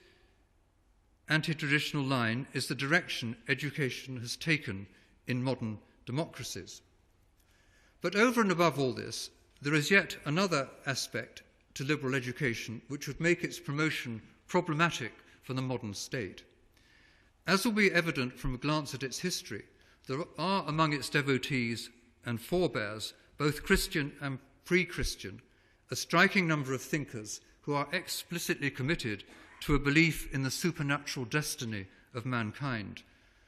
anti-traditional line is the direction education has taken in modern democracies. But over and above all this, there is yet another aspect to liberal education which would make its promotion problematic for the modern state. As will be evident from a glance at its history, there are among its devotees and forebears, both Christian and pre-Christian, a striking number of thinkers who are explicitly committed to a belief in the supernatural destiny of mankind,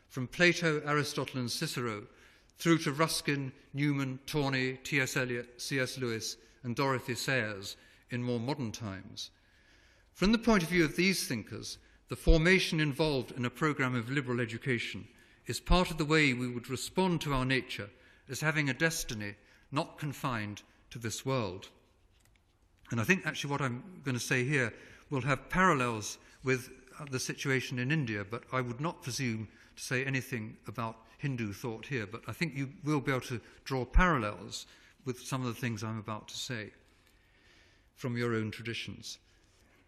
from Plato, Aristotle and Cicero, through to Ruskin, Newman, Tawney, T.S. Eliot, C.S. Lewis and Dorothy Sayers in more modern times. From the point of view of these thinkers, the formation involved in a program of liberal education is part of the way we would respond to our nature as having a destiny not confined to this world. And I think actually what I'm going to say here will have parallels with the situation in India, but I would not presume to say anything about Hindu thought here, but I think you will be able to draw parallels with some of the things I'm about to say from your own traditions.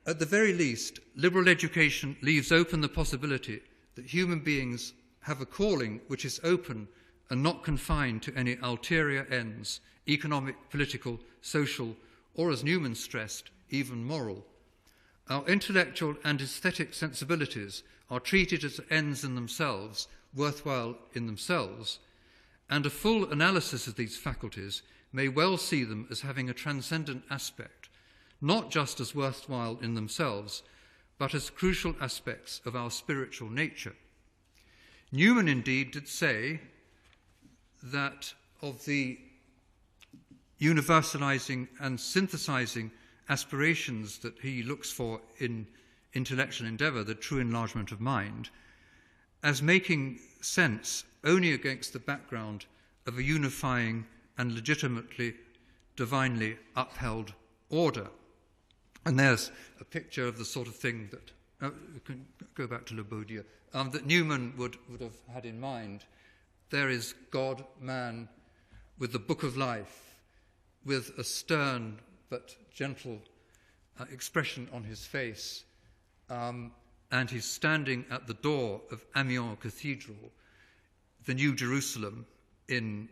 At the very least, liberal education leaves open the possibility that human beings have a calling which is open and not confined to any ulterior ends, economic, political, social, or, as Newman stressed, even moral. Our intellectual and aesthetic sensibilities are treated as ends in themselves, worthwhile in themselves, and a full analysis of these faculties may well see them as having a transcendent aspect, not just as worthwhile in themselves, but as crucial aspects of our spiritual nature. Newman indeed did say that of the universalizing and synthesizing aspirations that he looks for in intellectual endeavor, the true enlargement of mind, as making sense only against the background of a unifying and legitimately divinely upheld order. And there's a picture of the sort of thing that, we can go back to Le Baudieu, that Newman would have had in mind. There is God, man, with the book of life, with a stern but gentle expression on his face, and he's standing at the door of Amiens Cathedral, the New Jerusalem in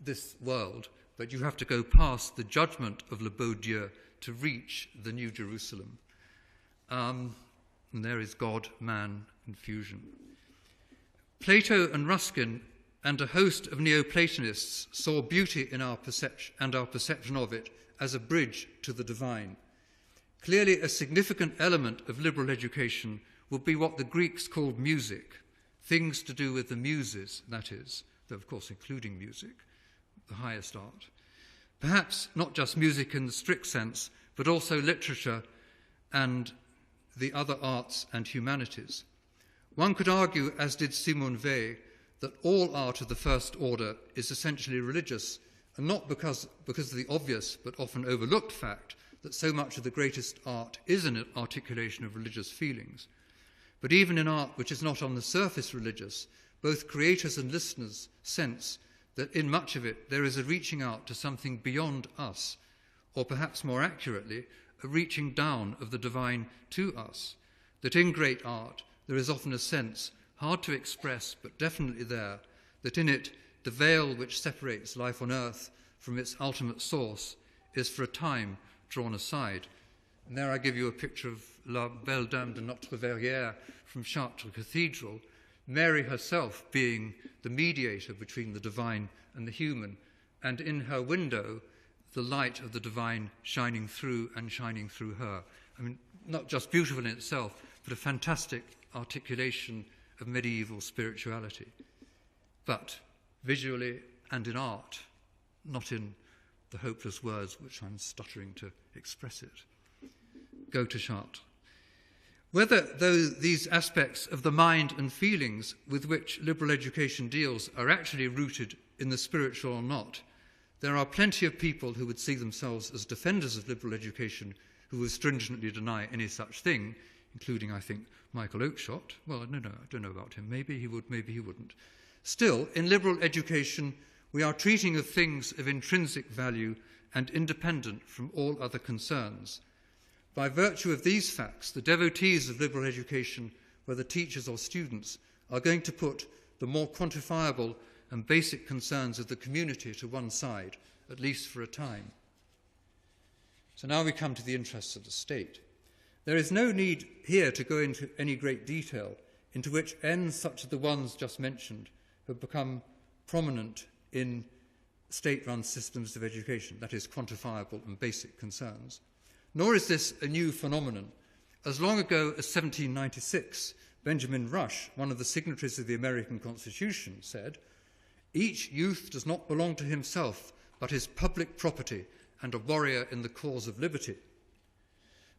this world, but you have to go past the judgment of Le Baudieu to reach the New Jerusalem. And there is God, man, and fusion. Plato and Ruskin and a host of Neoplatonists saw beauty in our perception and our perception of it as a bridge to the divine. Clearly, a significant element of liberal education would be what the Greeks called music, things to do with the muses, that is, though of course including music, the highest art. Perhaps not just music in the strict sense, but also literature and the other arts and humanities. One could argue, as did Simone Weil, that all art of the first order is essentially religious, and not because of the obvious but often overlooked fact that so much of the greatest art is an articulation of religious feelings. But even in art which is not on the surface religious, both creators and listeners sense that in much of it there is a reaching out to something beyond us, or perhaps more accurately, a reaching down of the divine to us, that in great art there is often a sense, hard to express but definitely there, that in it the veil which separates life on earth from its ultimate source is for a time drawn aside. And there I give you a picture of La Belle Dame de Notre Verrières from Chartres Cathedral, Mary herself being the mediator between the divine and the human, and in her window, the light of the divine shining through and shining through her. I mean, not just beautiful in itself, but a fantastic articulation of medieval spirituality. But visually and in art, not in the hopeless words which I'm stuttering to express it. Go to Chartres. Whether, though, these aspects of the mind and feelings with which liberal education deals are actually rooted in the spiritual or not, there are plenty of people who would see themselves as defenders of liberal education who would stringently deny any such thing, including, I think, Michael Oakeshott. Well, no, I don't know about him. Maybe he would, maybe he wouldn't. Still, in liberal education, we are treating of things of intrinsic value and independent from all other concerns. By virtue of these facts, the devotees of liberal education, whether teachers or students, are going to put the more quantifiable and basic concerns of the community to one side, at least for a time. So now we come to the interests of the state. There is no need here to go into any great detail into which ends such as the ones just mentioned have become prominent in state-run systems of education, that is, quantifiable and basic concerns. Nor is this a new phenomenon. As long ago as 1796, Benjamin Rush, one of the signatories of the American Constitution, said, "Each youth does not belong to himself, but is public property and a warrior in the cause of liberty."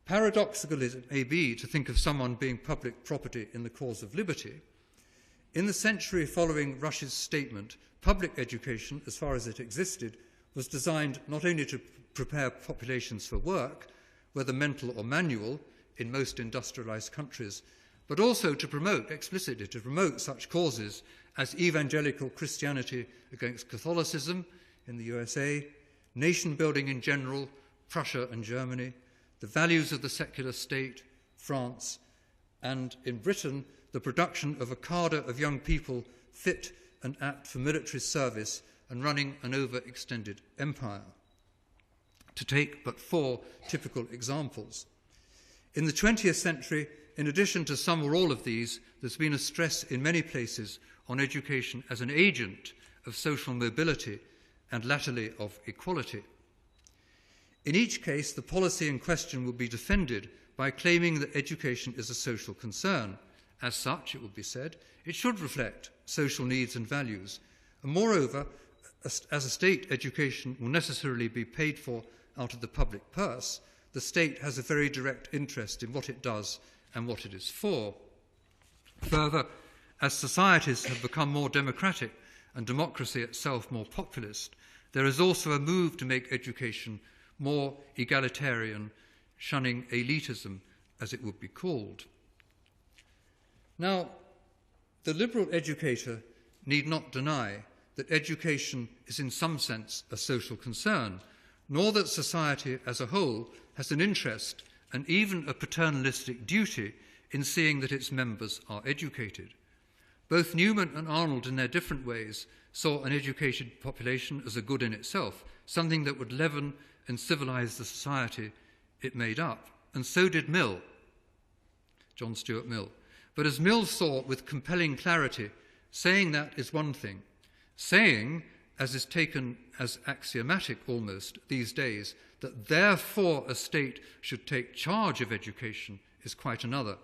Paradoxical as it may be to think of someone being public property in the cause of liberty, in the century following Rush's statement, public education, as far as it existed, was designed not only to prepare populations for work, whether mental or manual, in most industrialized countries, but also to promote, explicitly, to promote such causes as evangelical Christianity against Catholicism in the USA, nation building in general, Prussia and Germany, the values of the secular state, France, and in Britain, the production of a cadre of young people fit and apt for military service and running an overextended empire. To take but 4 typical examples. In the 20th century, in addition to some or all of these, there's been a stress in many places on education as an agent of social mobility and latterly of equality. In each case, the policy in question will be defended by claiming that education is a social concern. As such, it will be said, it should reflect social needs and values. And moreover, as a state education will necessarily be paid for out of the public purse, the state has a very direct interest in what it does and what it is for. Further, as societies have become more democratic and democracy itself more populist, there is also a move to make education more egalitarian, shunning elitism, as it would be called. Now, the liberal educator need not deny that education is in some sense a social concern, nor that society as a whole has an interest and even a paternalistic duty in seeing that its members are educated. Both Newman and Arnold, in their different ways, saw an educated population as a good in itself, something that would leaven and civilize the society it made up. And so did Mill, John Stuart Mill. But as Mill saw with compelling clarity, saying that is one thing. Saying, as is taken as axiomatic almost these days, that therefore a state should take charge of education is quite another.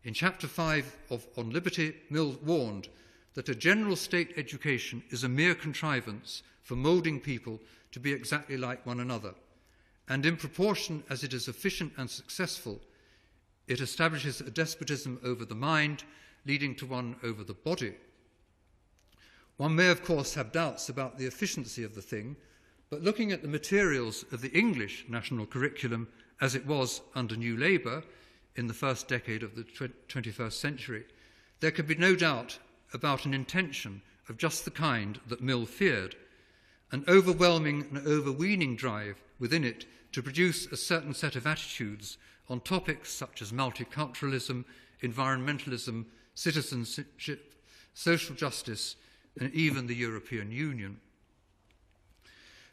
In Chapter 5 On Liberty, Mill warned that a general state education is a mere contrivance for moulding people to be exactly like one another, and in proportion as it is efficient and successful, it establishes a despotism over the mind, leading to one over the body. One may, of course, have doubts about the efficiency of the thing, but looking at the materials of the English national curriculum as it was under New Labour in the first decade of the 21st century, there could be no doubt about an intention of just the kind that Mill feared, an overwhelming and overweening drive within it to produce a certain set of attitudes on topics such as multiculturalism, environmentalism, citizenship, social justice, and even the European Union.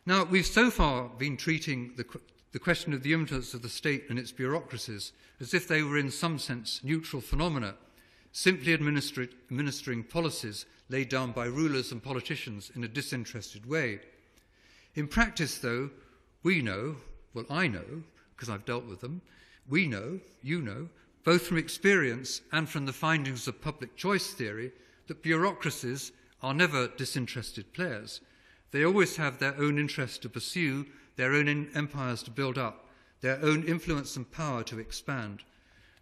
Now, we've so far been treating the question of the influence of the state and its bureaucracies as if they were in some sense neutral phenomena, simply administering policies laid down by rulers and politicians in a disinterested way. In practice, though, we know, well, I know, because I've dealt with them, we know, you know, both from experience and from the findings of public choice theory, that bureaucracies are never disinterested players. They always have their own interests to pursue, their own empires to build up, their own influence and power to expand.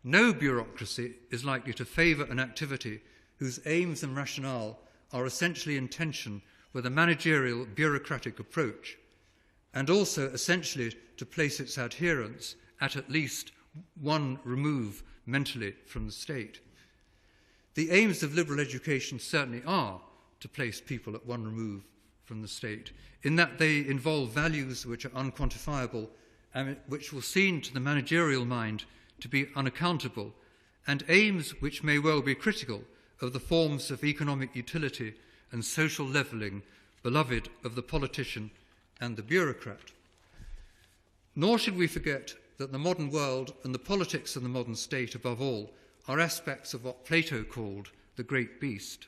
No bureaucracy is likely to favour an activity whose aims and rationale are essentially in tension with a managerial bureaucratic approach, and also essentially to place its adherents at least one remove mentally from the state. The aims of liberal education certainly are to place people at one remove from the state, in that they involve values which are unquantifiable and which will seem to the managerial mind to be unaccountable, and aims which may well be critical of the forms of economic utility and social levelling beloved of the politician and the bureaucrat. Nor should we forget that the modern world and the politics of the modern state, above all, are aspects of what Plato called the great beast.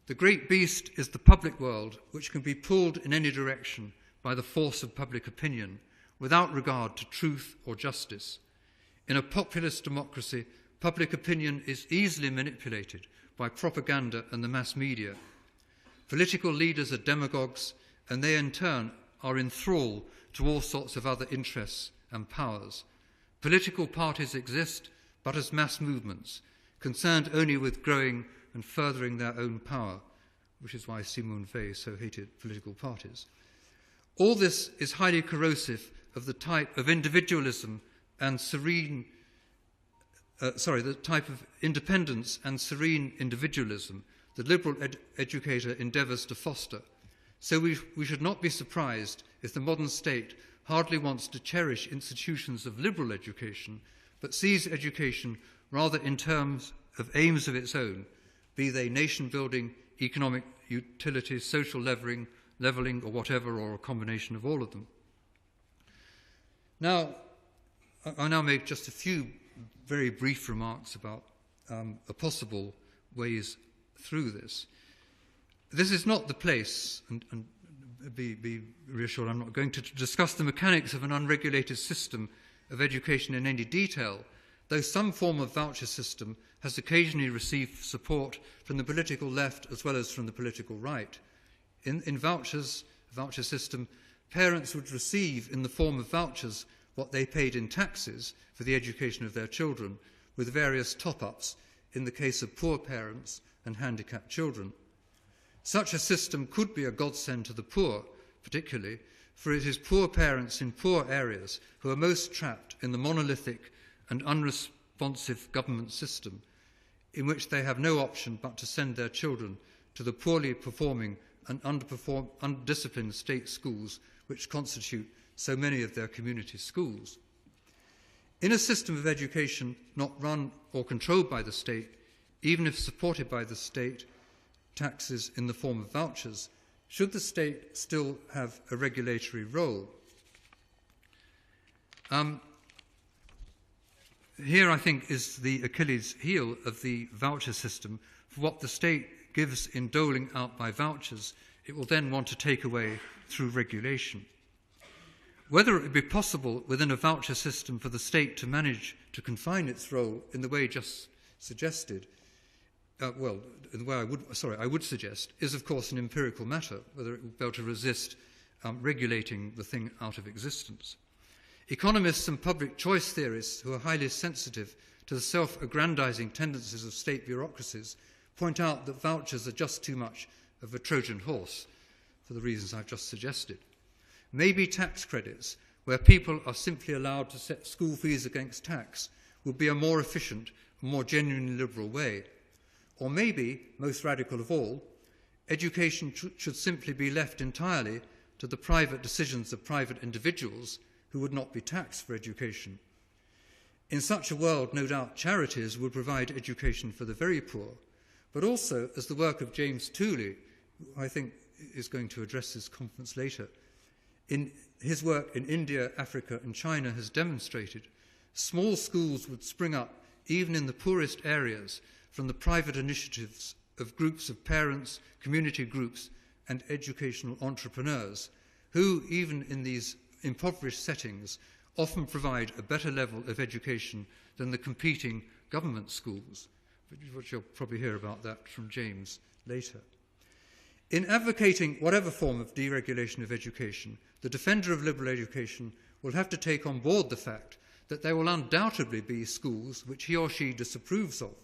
The great beast is the public world, which can be pulled in any direction by the force of public opinion, without regard to truth or justice. In a populist democracy, public opinion is easily manipulated by propaganda and the mass media. Political leaders are demagogues, and they in turn are in thrall to all sorts of other interests and powers. Political parties exist, but as mass movements, concerned only with growing and furthering their own power, which is why Simone Weil so hated political parties. All this is highly corrosive of the type of individualism and the type of independence and serene individualism the liberal educator endeavours to foster. So we should not be surprised if the modern state hardly wants to cherish institutions of liberal education, but sees education rather in terms of aims of its own, be they nation-building, economic utility, social levelling, or whatever, or a combination of all of them. Now, I now make just a few very brief remarks about the possible ways through this. This is not the place, and be reassured, I'm not going to discuss the mechanics of an unregulated system of education in any detail, though some form of voucher system has occasionally received support from the political left as well as from the political right. In voucher system, parents would receive in the form of vouchers what they paid in taxes for the education of their children, with various top-ups in the case of poor parents and handicapped children. Such a system could be a godsend to the poor, particularly, for it is poor parents in poor areas who are most trapped in the monolithic and unresponsive government system, in which they have no option but to send their children to the poorly performing and undisciplined state schools which constitute so many of their community schools. In a system of education not run or controlled by the state, even if supported by the state, taxes in the form of vouchers, should the state still have a regulatory role? Here, I think, is the Achilles heel of the voucher system. For what the state gives in doling out by vouchers, it will then want to take away through regulation. Whether it would be possible within a voucher system for the state to manage to confine its role in the way just suggested, in the way I would suggest, is of course an empirical matter, whether it would be able to resist regulating the thing out of existence. Economists and public choice theorists who are highly sensitive to the self-aggrandizing tendencies of state bureaucracies point out that vouchers are just too much of a Trojan horse for the reasons I've just suggested. Maybe tax credits, where people are simply allowed to set school fees against tax, would be a more efficient, more genuinely liberal way. Or maybe, most radical of all, education should simply be left entirely to the private decisions of private individuals who would not be taxed for education. In such a world, no doubt, charities would provide education for the very poor, but also, as the work of James Tooley who I think is going to address this conference later, in his work in India, Africa and China has demonstrated small schools would spring up even in the poorest areas from the private initiatives of groups of parents, community groups and educational entrepreneurs who, even in these impoverished settings, often provide a better level of education than the competing government schools, which you'll probably hear about that from James later. In advocating whatever form of deregulation of education, the defender of liberal education will have to take on board the fact that there will undoubtedly be schools which he or she disapproves of.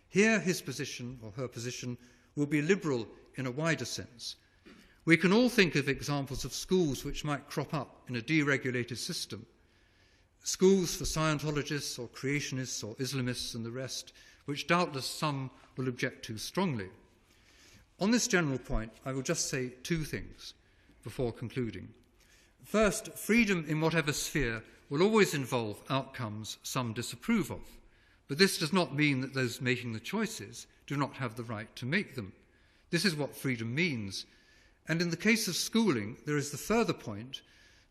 Here his position or her position will be liberal in a wider sense. We can all think of examples of schools which might crop up in a deregulated system. Schools for Scientologists or creationists or Islamists and the rest, which doubtless some will object to strongly. On this general point, I will just say two things before concluding. First, freedom in whatever sphere will always involve outcomes some disapprove of, but this does not mean that those making the choices do not have the right to make them. This is what freedom means. And in the case of schooling, there is the further point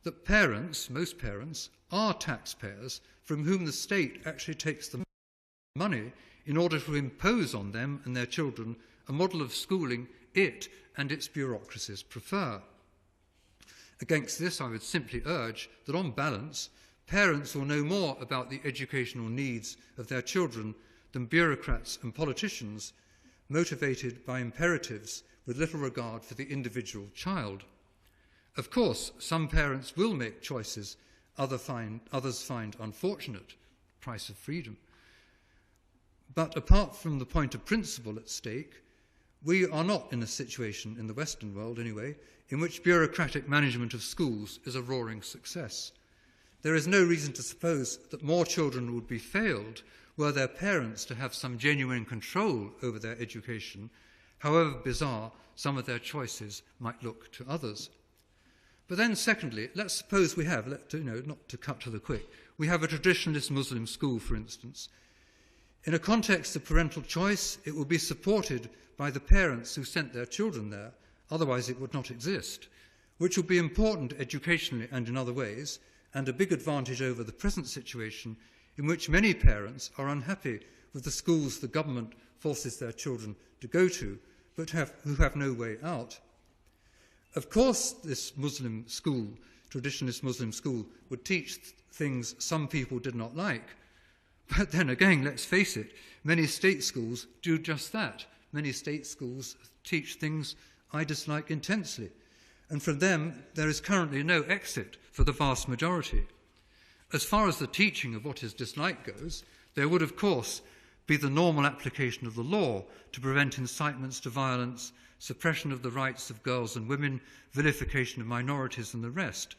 that parents, most parents, are taxpayers from whom the state actually takes the money in order to impose on them and their children a model of schooling it and its bureaucracies prefer. Against this, I would simply urge that on balance, parents will know more about the educational needs of their children than bureaucrats and politicians motivated by imperatives with little regard for the individual child. Of course, some parents will make choices others find unfortunate, price of freedom. But apart from the point of principle at stake, we are not in a situation, in the Western world anyway, in which bureaucratic management of schools is a roaring success. There is no reason to suppose that more children would be failed were their parents to have some genuine control over their education, however bizarre some of their choices might look to others. But then secondly, let's suppose we have, not to cut to the quick, we have a traditionalist Muslim school, for instance. In a context of parental choice, it will be supported by the parents who sent their children there, otherwise it would not exist, which will be important educationally and in other ways, and a big advantage over the present situation in which many parents are unhappy with the schools the government forces their children to go to, but who have no way out. Of course, this Muslim school, traditionalist Muslim school, would teach things some people did not like. But then again, let's face it, many state schools do just that. Many state schools teach things I dislike intensely. And from them, there is currently no exit for the vast majority. As far as the teaching of what is disliked goes, there would, of course, be the normal application of the law to prevent incitements to violence, suppression of the rights of girls and women, vilification of minorities and the rest.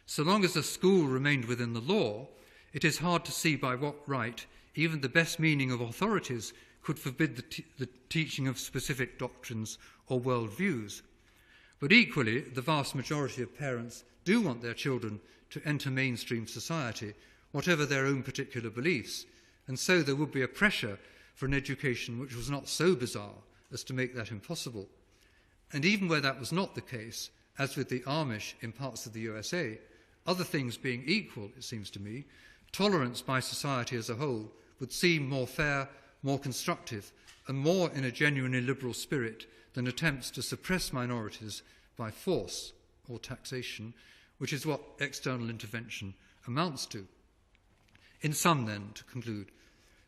So long as the school remained within the law, it is hard to see by what right even the best meaning of authorities could forbid the teaching of specific doctrines or worldviews. But equally, the vast majority of parents do want their children to enter mainstream society, whatever their own particular beliefs, and so there would be a pressure for an education which was not so bizarre as to make that impossible. And even where that was not the case, as with the Amish in parts of the USA, other things being equal, it seems to me, tolerance by society as a whole would seem more fair, more constructive, and more in a genuinely liberal spirit than attempts to suppress minorities by force or taxation, which is what external intervention amounts to. In sum, then, to conclude,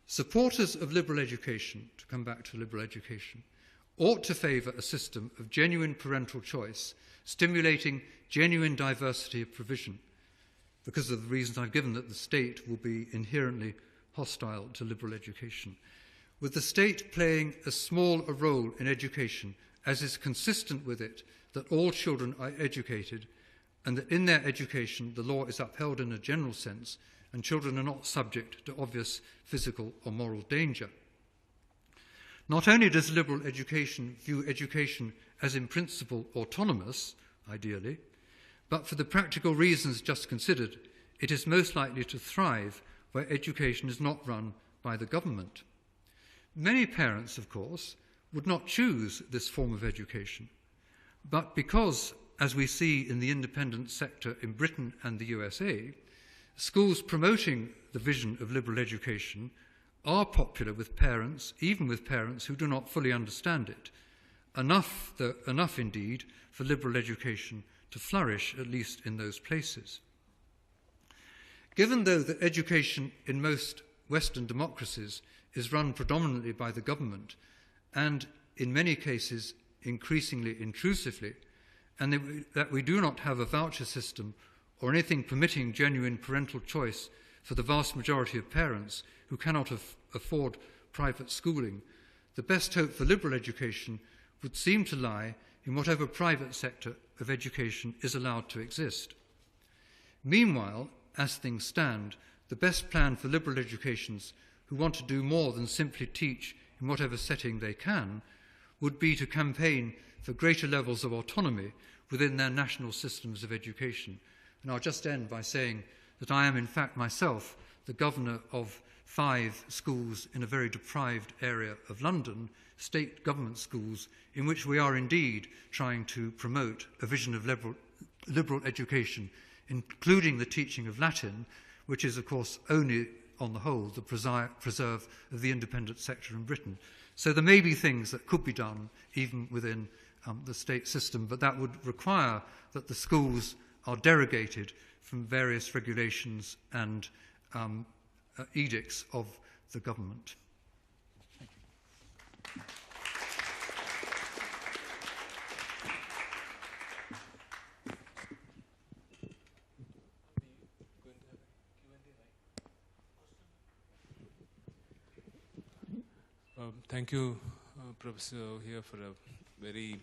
supporters of liberal education, to come back to liberal education, ought to favour a system of genuine parental choice, stimulating genuine diversity of provision, because of the reasons I've given that the state will be inherently hostile to liberal education, with the state playing as small a role in education as is consistent with it that all children are educated and that in their education the law is upheld in a general sense and children are not subject to obvious physical or moral danger. Not only does liberal education view education as in principle autonomous, ideally, but for the practical reasons just considered, it is most likely to thrive where education is not run by the government. Many parents, of course, would not choose this form of education. But because, as we see in the independent sector in Britain and the USA, schools promoting the vision of liberal education are popular with parents, even with parents who do not fully understand it, enough indeed for liberal education to flourish, at least in those places. Given, though, that education in most Western democracies is run predominantly by the government, and in many cases increasingly intrusively, and that we do not have a voucher system or anything permitting genuine parental choice for the vast majority of parents who cannot afford private schooling, the best hope for liberal education would seem to lie in whatever private sector of education is allowed to exist. Meanwhile, as things stand, the best plan for liberal educations who want to do more than simply teach in whatever setting they can would be to campaign for greater levels of autonomy within their national systems of education. And I'll just end by saying that I am in fact myself the governor of 5 schools in a very deprived area of London, state government schools, in which we are indeed trying to promote a vision of liberal education, including the teaching of Latin, which is of course only on the whole the preserve of the independent sector in Britain. So there may be things that could be done even within the state system, but that would require that the schools are derogated from various regulations and edicts of the government. Thank you. Thank you, Professor here, for a very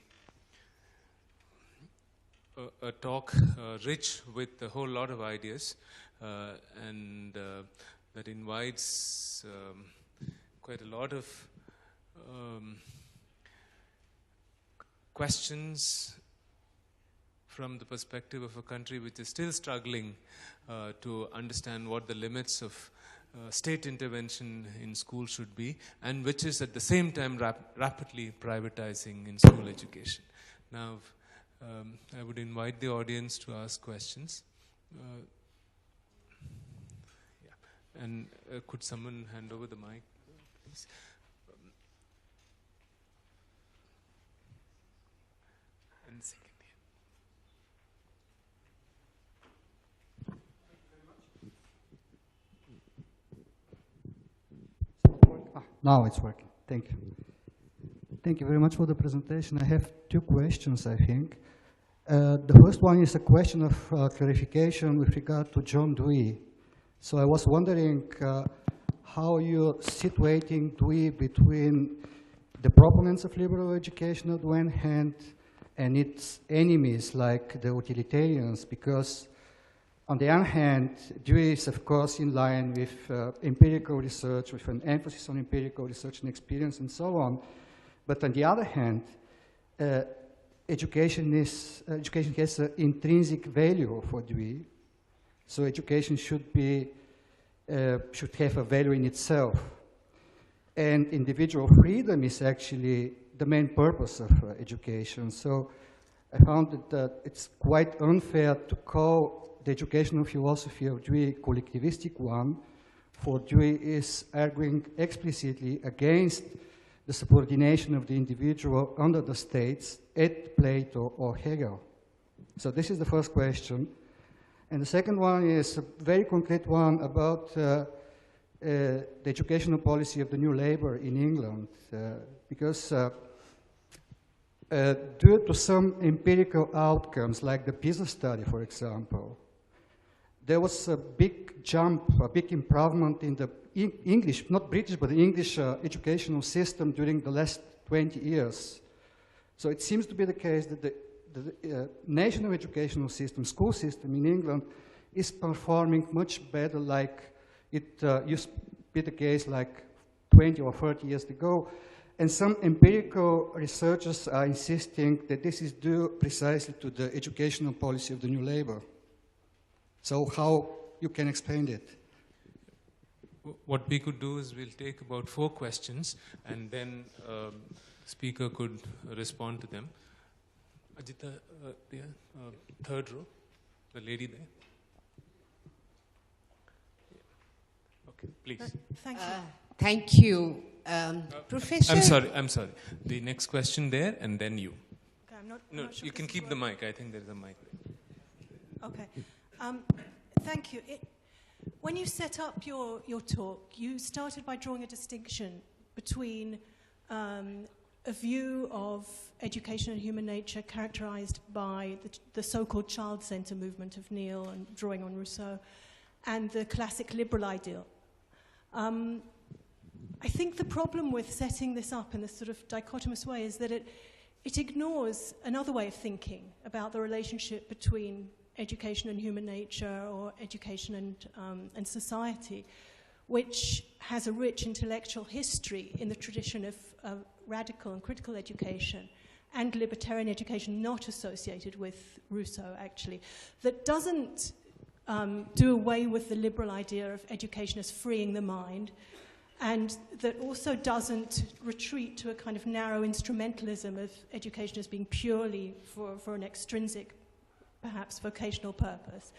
a talk rich with a whole lot of ideas, and that invites quite a lot of questions from the perspective of a country which is still struggling to understand what the limits of state intervention in school should be, and which is at the same time rapidly privatizing in school education. Now, I would invite the audience to ask questions. Yeah. And could someone hand over the mic, please? And second. Now it's working. Thank you. Thank you very much for the presentation. I have 2 questions, I think. The first one is a question of clarification with regard to John Dewey. So I was wondering how you're situating Dewey between the proponents of liberal education on the one hand and its enemies like the utilitarians, because on the other hand, Dewey is, of course, in line with empirical research, with an emphasis on empirical research and experience and so on. But on the other hand, education has an intrinsic value for Dewey. So education should have a value in itself. And individual freedom is actually the main purpose of education. So I found that it's quite unfair to call the educational philosophy of Dewey collectivistic one, for Dewey is arguing explicitly against the subordination of the individual under the states at Plato or Hegel. So this is the first question. And the second one is a very concrete one about the educational policy of the New Labour in England, because due to some empirical outcomes, like the PISA study, for example, there was a big jump, a big improvement in the English, not British, but the English educational system during the last 20 years. So it seems to be the case that the national educational system, school system in England, is performing much better like it used to be the case like 20 or 30 years ago. And some empirical researchers are insisting that this is due precisely to the educational policy of the New Labour. So how you can explain it? What we could do is we'll take about 4 questions and then speaker could respond to them. Ajita, third row, the lady there. Okay, please. Thank you. Thank you. Professor... I'm sorry. The next question there, and then you. Okay, I'm not sure you can keep the mic. I think there's a mic there. Okay. Thank you. When you set up your talk, you started by drawing a distinction between a view of education and human nature characterized by the so-called child center movement of Neil and drawing on Rousseau, and the classic liberal ideal. I think the problem with setting this up in this sort of dichotomous way is that it ignores another way of thinking about the relationship between education and human nature, or education and society, which has a rich intellectual history in the tradition of radical and critical education and libertarian education not associated with Rousseau, actually, that doesn't do away with the liberal idea of education as freeing the mind, and that also doesn't retreat to a kind of narrow instrumentalism of education as being purely for an extrinsic, perhaps vocational purpose.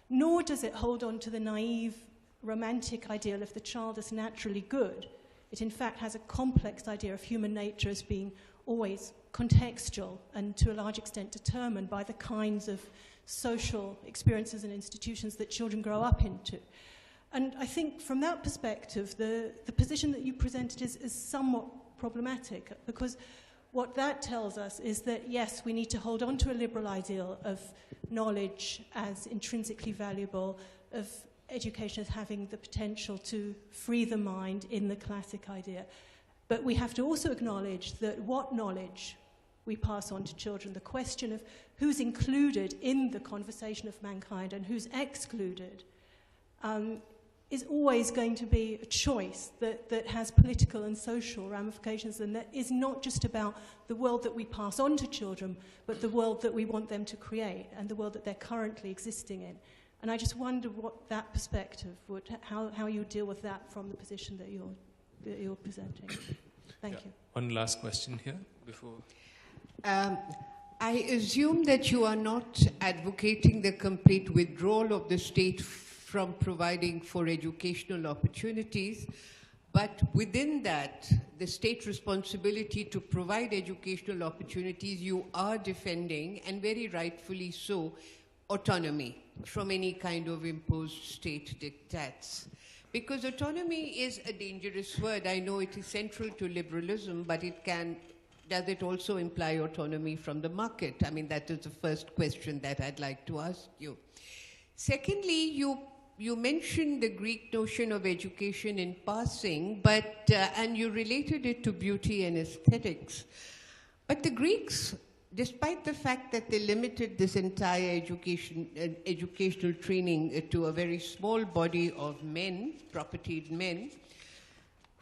Nor does it hold on to the naive, romantic ideal of the child as naturally good. It in fact has a complex idea of human nature as being always contextual and to a large extent determined by the kinds of social experiences and institutions that children grow up into. And I think from that perspective, the position that you presented is somewhat problematic, because what that tells us is that, yes, we need to hold on to a liberal ideal of knowledge as intrinsically valuable, of education as having the potential to free the mind in the classic idea. But we have to also acknowledge that what knowledge we pass on to children, the question of who's included in the conversation of mankind and who's excluded, is always going to be a choice that has political and social ramifications, and that is not just about the world that we pass on to children, but the world that we want them to create and the world that they're currently existing in. And I just wonder what that perspective would, how you deal with that from the position that you're presenting. Thank you. One last question here before. I assume that you are not advocating the complete withdrawal of the state from providing for educational opportunities, but within that, the state responsibility to provide educational opportunities, you are defending, and very rightfully so, autonomy from any kind of imposed state diktats. Because autonomy is a dangerous word. I know it is central to liberalism, but does it also imply autonomy from the market? I mean, that is the first question that I'd like to ask you. Secondly, you mentioned the Greek notion of education in passing, but and you related it to beauty and aesthetics. But the Greeks, despite the fact that they limited this entire educational training to a very small body of men, propertied men,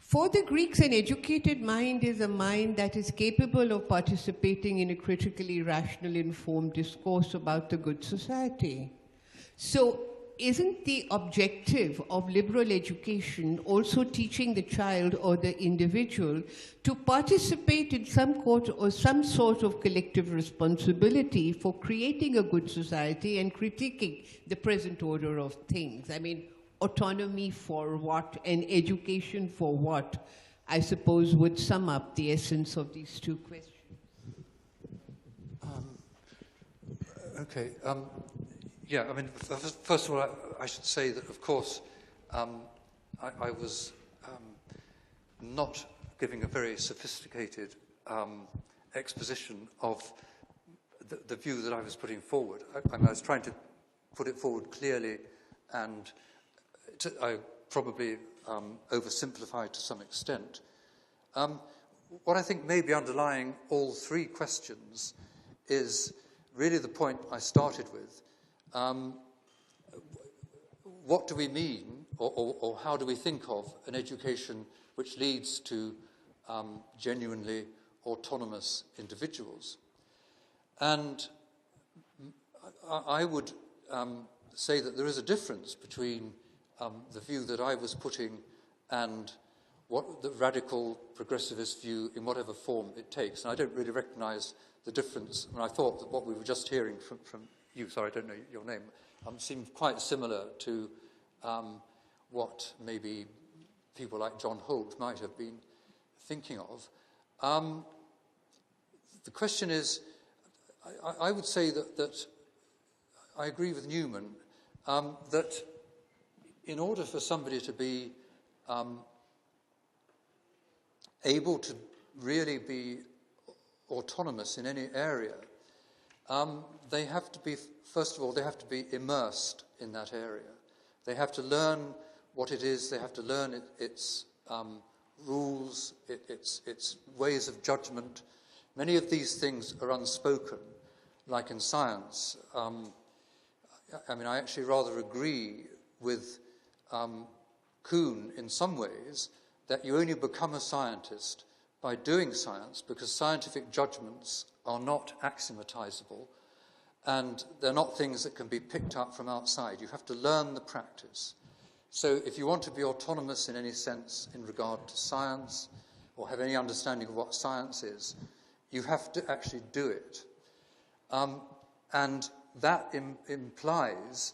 for the Greeks, an educated mind is a mind that is capable of participating in a critically rational, informed discourse about the good society. So, isn't the objective of liberal education also teaching the child or the individual to participate in some sort of collective responsibility for creating a good society and critiquing the present order of things? I mean, autonomy for what and education for what, I suppose, would sum up the essence of these two questions. Okay. Yeah, I mean, first of all, I should say that, of course, I was not giving a very sophisticated exposition of the view that I was putting forward. I was trying to put it forward clearly, and I probably oversimplified to some extent. What I think may be underlying all three questions is really the point I started with. What do we mean, or how do we think of an education which leads to genuinely autonomous individuals? And I would say that there is a difference between the view that I was putting and what the radical progressivist view in whatever form it takes. And I don't really recognize the difference. And I thought that what we were just hearing from you, sorry, I don't know your name, seemed quite similar to what maybe people like John Holt might have been thinking of. The question is, I would say that I agree with Newman, that in order for somebody to be able to really be autonomous in any area, they have to be, first of all, they have to be immersed in that area. They have to learn what it is, they have to learn its rules, its ways of judgment. Many of these things are unspoken, like in science. I actually rather agree with Kuhn in some ways that you only become a scientist by doing science, because scientific judgments are not axiomatizable and they're not things that can be picked up from outside. You have to learn the practice. So if you want to be autonomous in any sense in regard to science or have any understanding of what science is, you have to actually do it. And that implies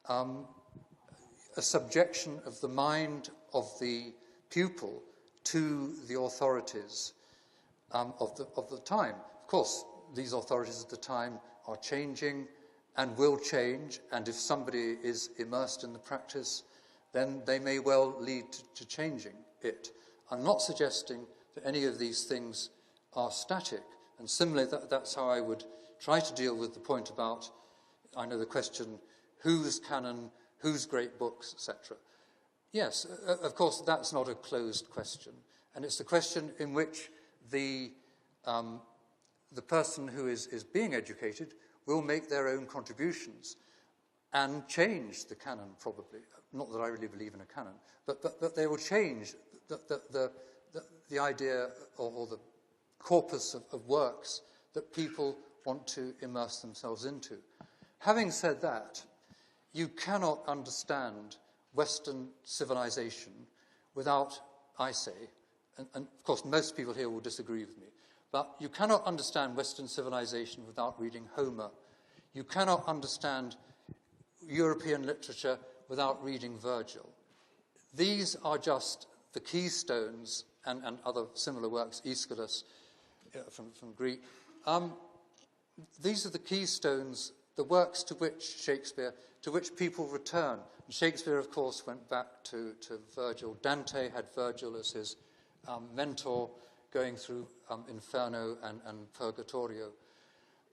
a subjection of the mind of the pupil to the authorities of the time. Of course, these authorities at the time are changing and will change, and if somebody is immersed in the practice, then they may well lead to changing it. I'm not suggesting that any of these things are static, and similarly, that's how I would try to deal with the point about, I know the question, whose canon, whose great books, etc. Yes, of course, that's not a closed question, and it's the question in which the person who is being educated will make their own contributions and change the canon, probably. Not that I really believe in a canon, but they will change the idea or the corpus of works that people want to immerse themselves into. Having said that, you cannot understand Western civilization without, I say, and of course most people here will disagree with me, but you cannot understand Western civilization without reading Homer. You cannot understand European literature without reading Virgil. These are just the keystones, and other similar works, Aeschylus from Greek. These are the keystones, the works to which people return. And Shakespeare, of course, went back to Virgil. Dante had Virgil as his mentor, going through Inferno and Purgatorio.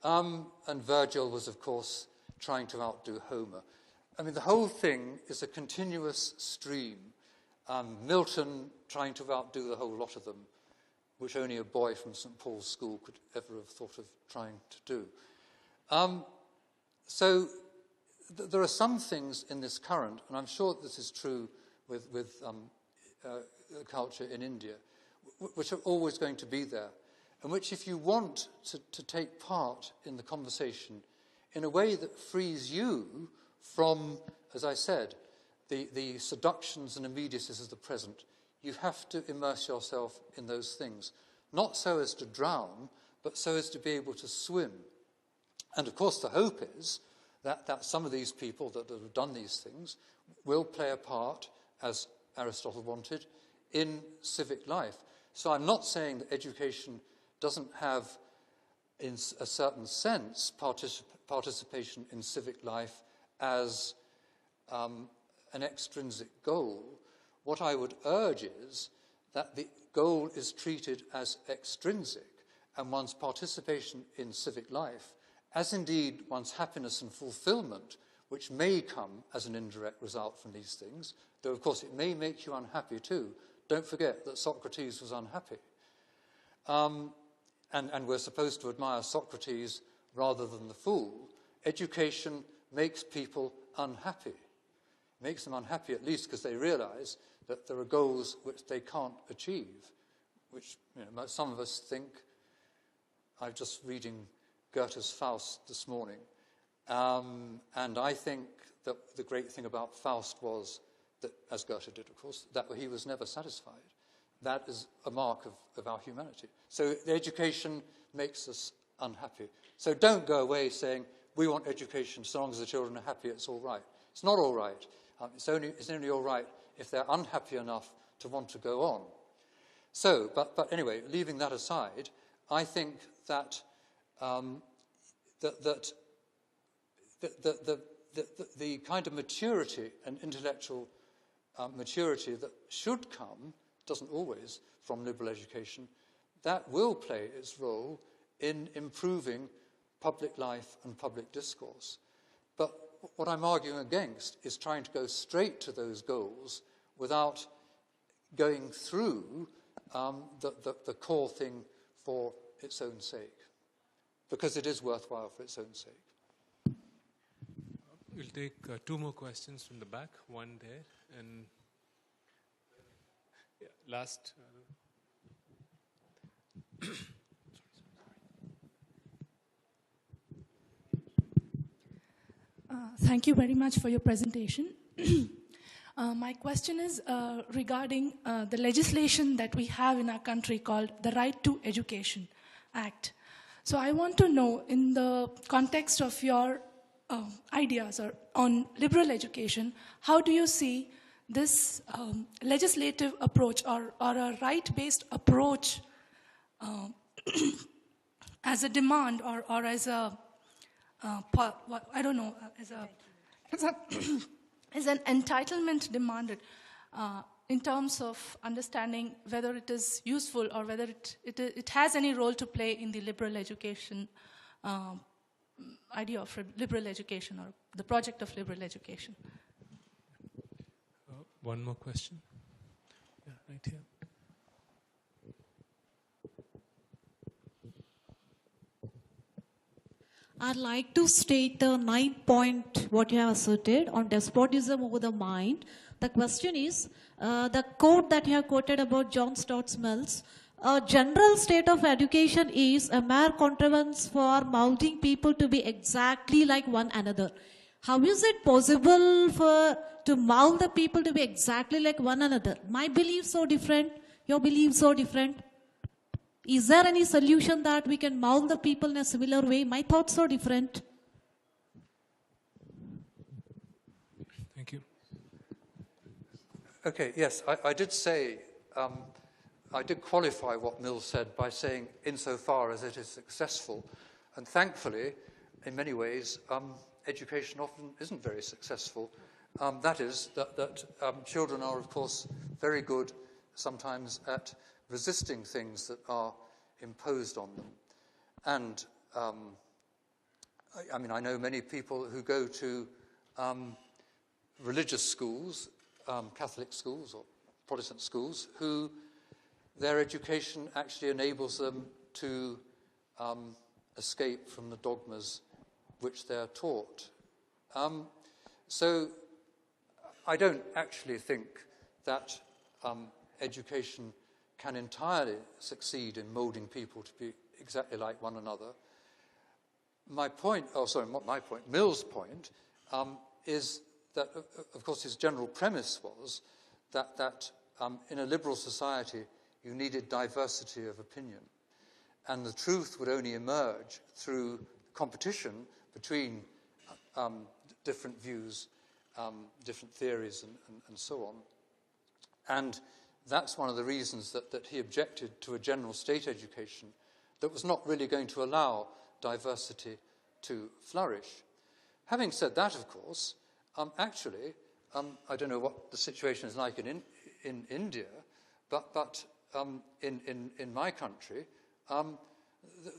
And Virgil was, of course, trying to outdo Homer. I mean, the whole thing is a continuous stream. Milton trying to outdo the whole lot of them, which only a boy from St. Paul's School could ever have thought of trying to do. So there are some things in this current, and I'm sure this is true with culture in India, which are always going to be there, and which, if you want to take part in the conversation in a way that frees you from, as I said, the seductions and immediacies of the present, you have to immerse yourself in those things, not so as to drown, but so as to be able to swim. And of course the hope is that some of these people that have done these things will play a part, as Aristotle wanted, in civic life. So I'm not saying that education doesn't have, in a certain sense, participation in civic life as an extrinsic goal. What I would urge is that the goal is treated as extrinsic, and one's participation in civic life, as indeed one's happiness and fulfillment, which may come as an indirect result from these things, though of course it may make you unhappy too. Don't forget that Socrates was unhappy. And we're supposed to admire Socrates rather than the fool. Education makes people unhappy. It makes them unhappy at least because they realize that there are goals which they can't achieve, which some of us think. I'm just reading Goethe's Faust this morning, and I think that the great thing about Faust was that, as Goethe did, of course, that he was never satisfied. that is a mark of our humanity. So the education makes us unhappy. So don't go away saying, we want education, so long as the children are happy, it's all right. It's not all right. It's only all right if they're unhappy enough to want to go on. So, but anyway, leaving that aside, I think that the kind of maturity and intellectual maturity that should come, doesn't always, from liberal education, that will play its role in improving public life and public discourse. But what I'm arguing against is trying to go straight to those goals without going through the core thing for its own sake, because it is worthwhile for its own sake. We'll take 2 more questions from the back, one there, and yeah, last. Thank you very much for your presentation. My question is regarding the legislation that we have in our country called the Right to Education Act. So I want to know, in the context of your ideas on liberal education, how do you see this legislative approach or a right-based approach as a demand or as a I don't know, as an entitlement demanded in terms of understanding whether it is useful or whether it has any role to play in the liberal education idea of liberal education or the project of liberal education. One more question. Yeah, right here. I'd like to state the 9th point, what you have asserted on despotism over the mind. The question is, the quote that you have quoted about John Stuart Mills, a general state of education is a mere contrivance for moulding people to be exactly like one another. How is it possible to mould the people to be exactly like one another? My beliefs so different, your beliefs so different. Is there any solution that we can mold the people in a similar way? My thoughts are different. Thank you. Okay, yes, I did say, I did qualify what Mill said by saying insofar as it is successful. And thankfully, in many ways, education often isn't very successful. That is, that children are, of course, very good sometimes at resisting things that are imposed on them. And I mean, I know many people who go to religious schools, Catholic schools or Protestant schools, who their education actually enables them to escape from the dogmas which they're taught. So I don't actually think that education can entirely succeed in moulding people to be exactly like one another. My point, not my point, Mill's point, is that, of course, his general premise was that in a liberal society you needed diversity of opinion. And the truth would only emerge through competition between different views, different theories, and so on. And that's one of the reasons that he objected to a general state education that was not really going to allow diversity to flourish. Having said that, of course, actually, I don't know what the situation is like in India, but in my country,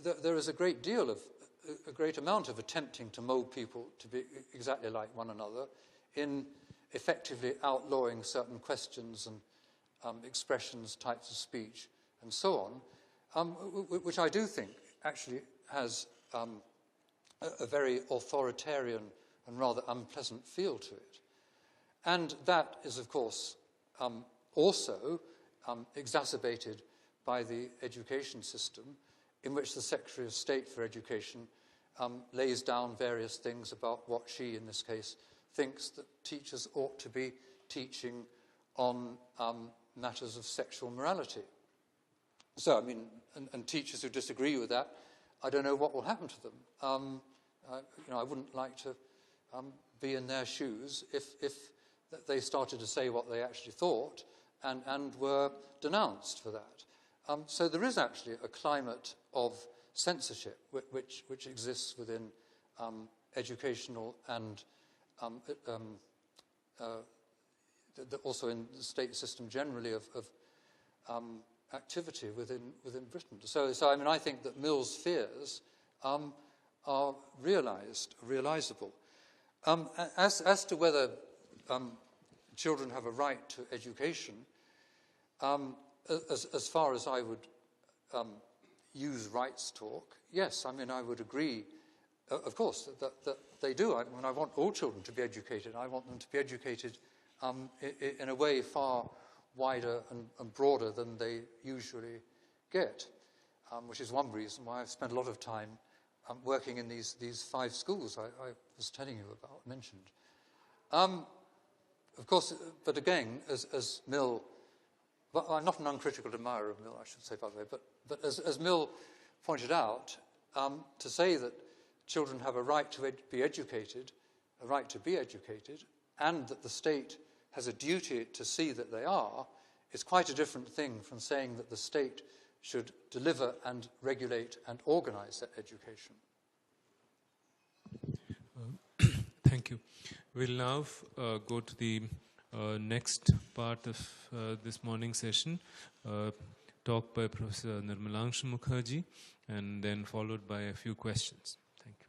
there is a great amount of attempting to mould people to be exactly like one another in effectively outlawing certain questions and expressions, types of speech, and so on, which I do think actually has a very authoritarian and rather unpleasant feel to it. And that is, of course, also exacerbated by the education system, in which the Secretary of State for Education lays down various things about what she, in this case, thinks that teachers ought to be teaching on matters of sexual morality. So, I mean, and teachers who disagree with that, I don't know what will happen to them. I wouldn't like to be in their shoes if they started to say what they actually thought and were denounced for that. So there is actually a climate of censorship which exists within educational and also in the state system generally of activity within Britain. So I mean, I think that Mill's fears are realizable. As to whether children have a right to education, as far as I would use rights talk, yes, I mean, I would agree, of course, that they do. I want all children to be educated. I want them to be educated in a way far wider and broader than they usually get, which is one reason why I've spent a lot of time working in these 5 schools I was telling you about, mentioned. Of course, but again, as Mill, well, I'm not an uncritical admirer of Mill, I should say, by the way, but as Mill pointed out, to say that children have a right to be educated, and that the state has a duty to see that they are, is quite a different thing from saying that the state should deliver and regulate and organize that education. Thank you. We'll now go to the next part of this morning's session, talk by Professor Nirmalangshu Mukherjee, and then followed by a few questions. Thank you.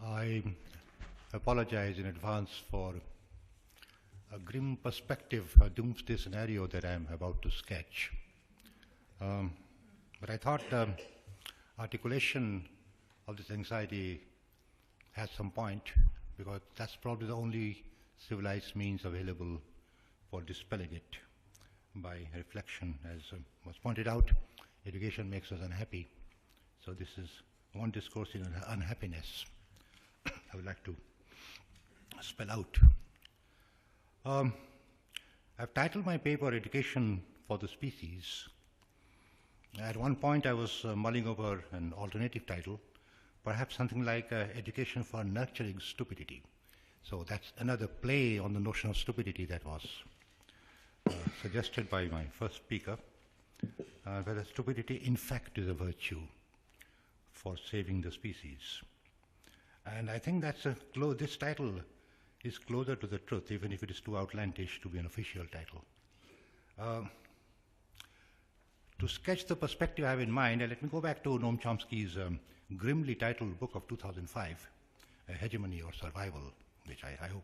I apologize in advance for a grim perspective, a doomsday scenario that I'm about to sketch. But I thought articulation of this anxiety has some point, because that's probably the only civilized means available for dispelling it by reflection. As was pointed out, education makes us unhappy. So this is one discourse in unhappiness I would like to spell out. I've titled my paper Education for the Species. At one point I was mulling over an alternative title, perhaps something like Education for Nurturing Stupidity. So that's another play on the notion of stupidity that was suggested by my first speaker, whether stupidity in fact is a virtue for saving the species. And I think that's this title is closer to the truth, even if it is too outlandish to be an official title. To sketch the perspective I have in mind, let me go back to Noam Chomsky's grimly titled book of 2005, Hegemony or Survival, which I hope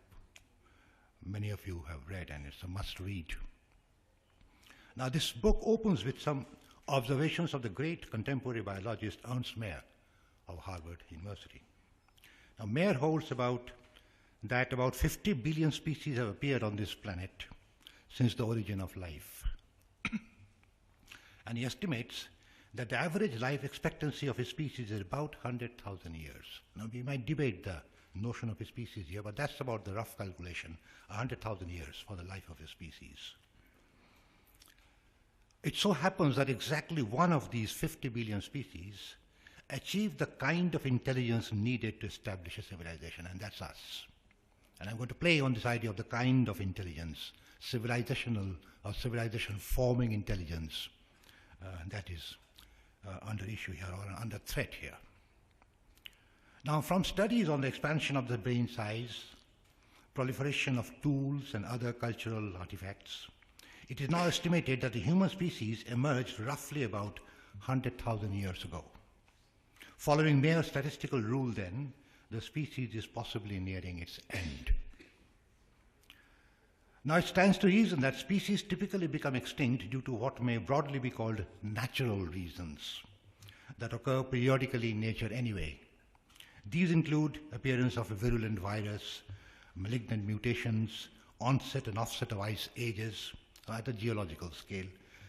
many of you have read, and it's a must-read. Now, this book opens with some observations of the great contemporary biologist Ernst Mayr of Harvard University. Now, Mayr holds that about 50 billion species have appeared on this planet since the origin of life. And he estimates that the average life expectancy of a species is about 100,000 years. Now, we might debate the notion of a species here, but that's about the rough calculation, 100,000 years for the life of a species. It so happens that exactly one of these 50 billion species achieve the kind of intelligence needed to establish a civilization, and that's us. And I'm going to play on this idea of the kind of intelligence, civilizational or civilization-forming intelligence that is under issue here, or under threat here. Now, from studies on the expansion of the brain size, proliferation of tools and other cultural artifacts, it is now estimated that the human species emerged roughly about 100,000 years ago. Following Mayer's statistical rule then, the species is possibly nearing its end. Now, it stands to reason that species typically become extinct due to what may broadly be called natural reasons that occur periodically in nature anyway. These include appearance of a virulent virus, malignant mutations, onset and offset of ice ages at a geological scale,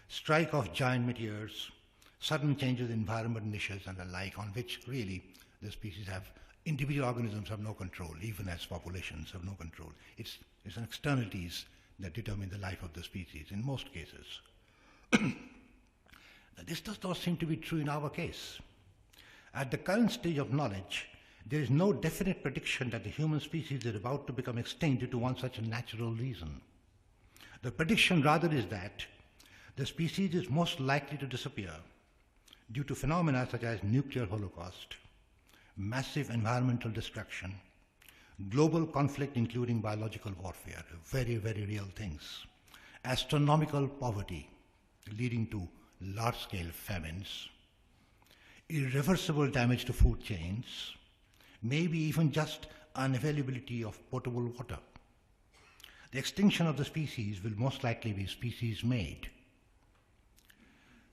strike of giant meteors, sudden changes in environment niches and the like, on which really the species have, individual organisms have no control, even as populations have no control. It's externalities that determine the life of the species in most cases. This does not seem to be true in our case. At the current stage of knowledge, there is no definite prediction that the human species is about to become extinct due to one such a natural reason. The prediction rather is that the species is most likely to disappear due to phenomena such as nuclear holocaust, massive environmental destruction, global conflict including biological warfare, very, very real things, astronomical poverty leading to large-scale famines, irreversible damage to food chains, maybe even just unavailability of potable water. The extinction of the species will most likely be species-made.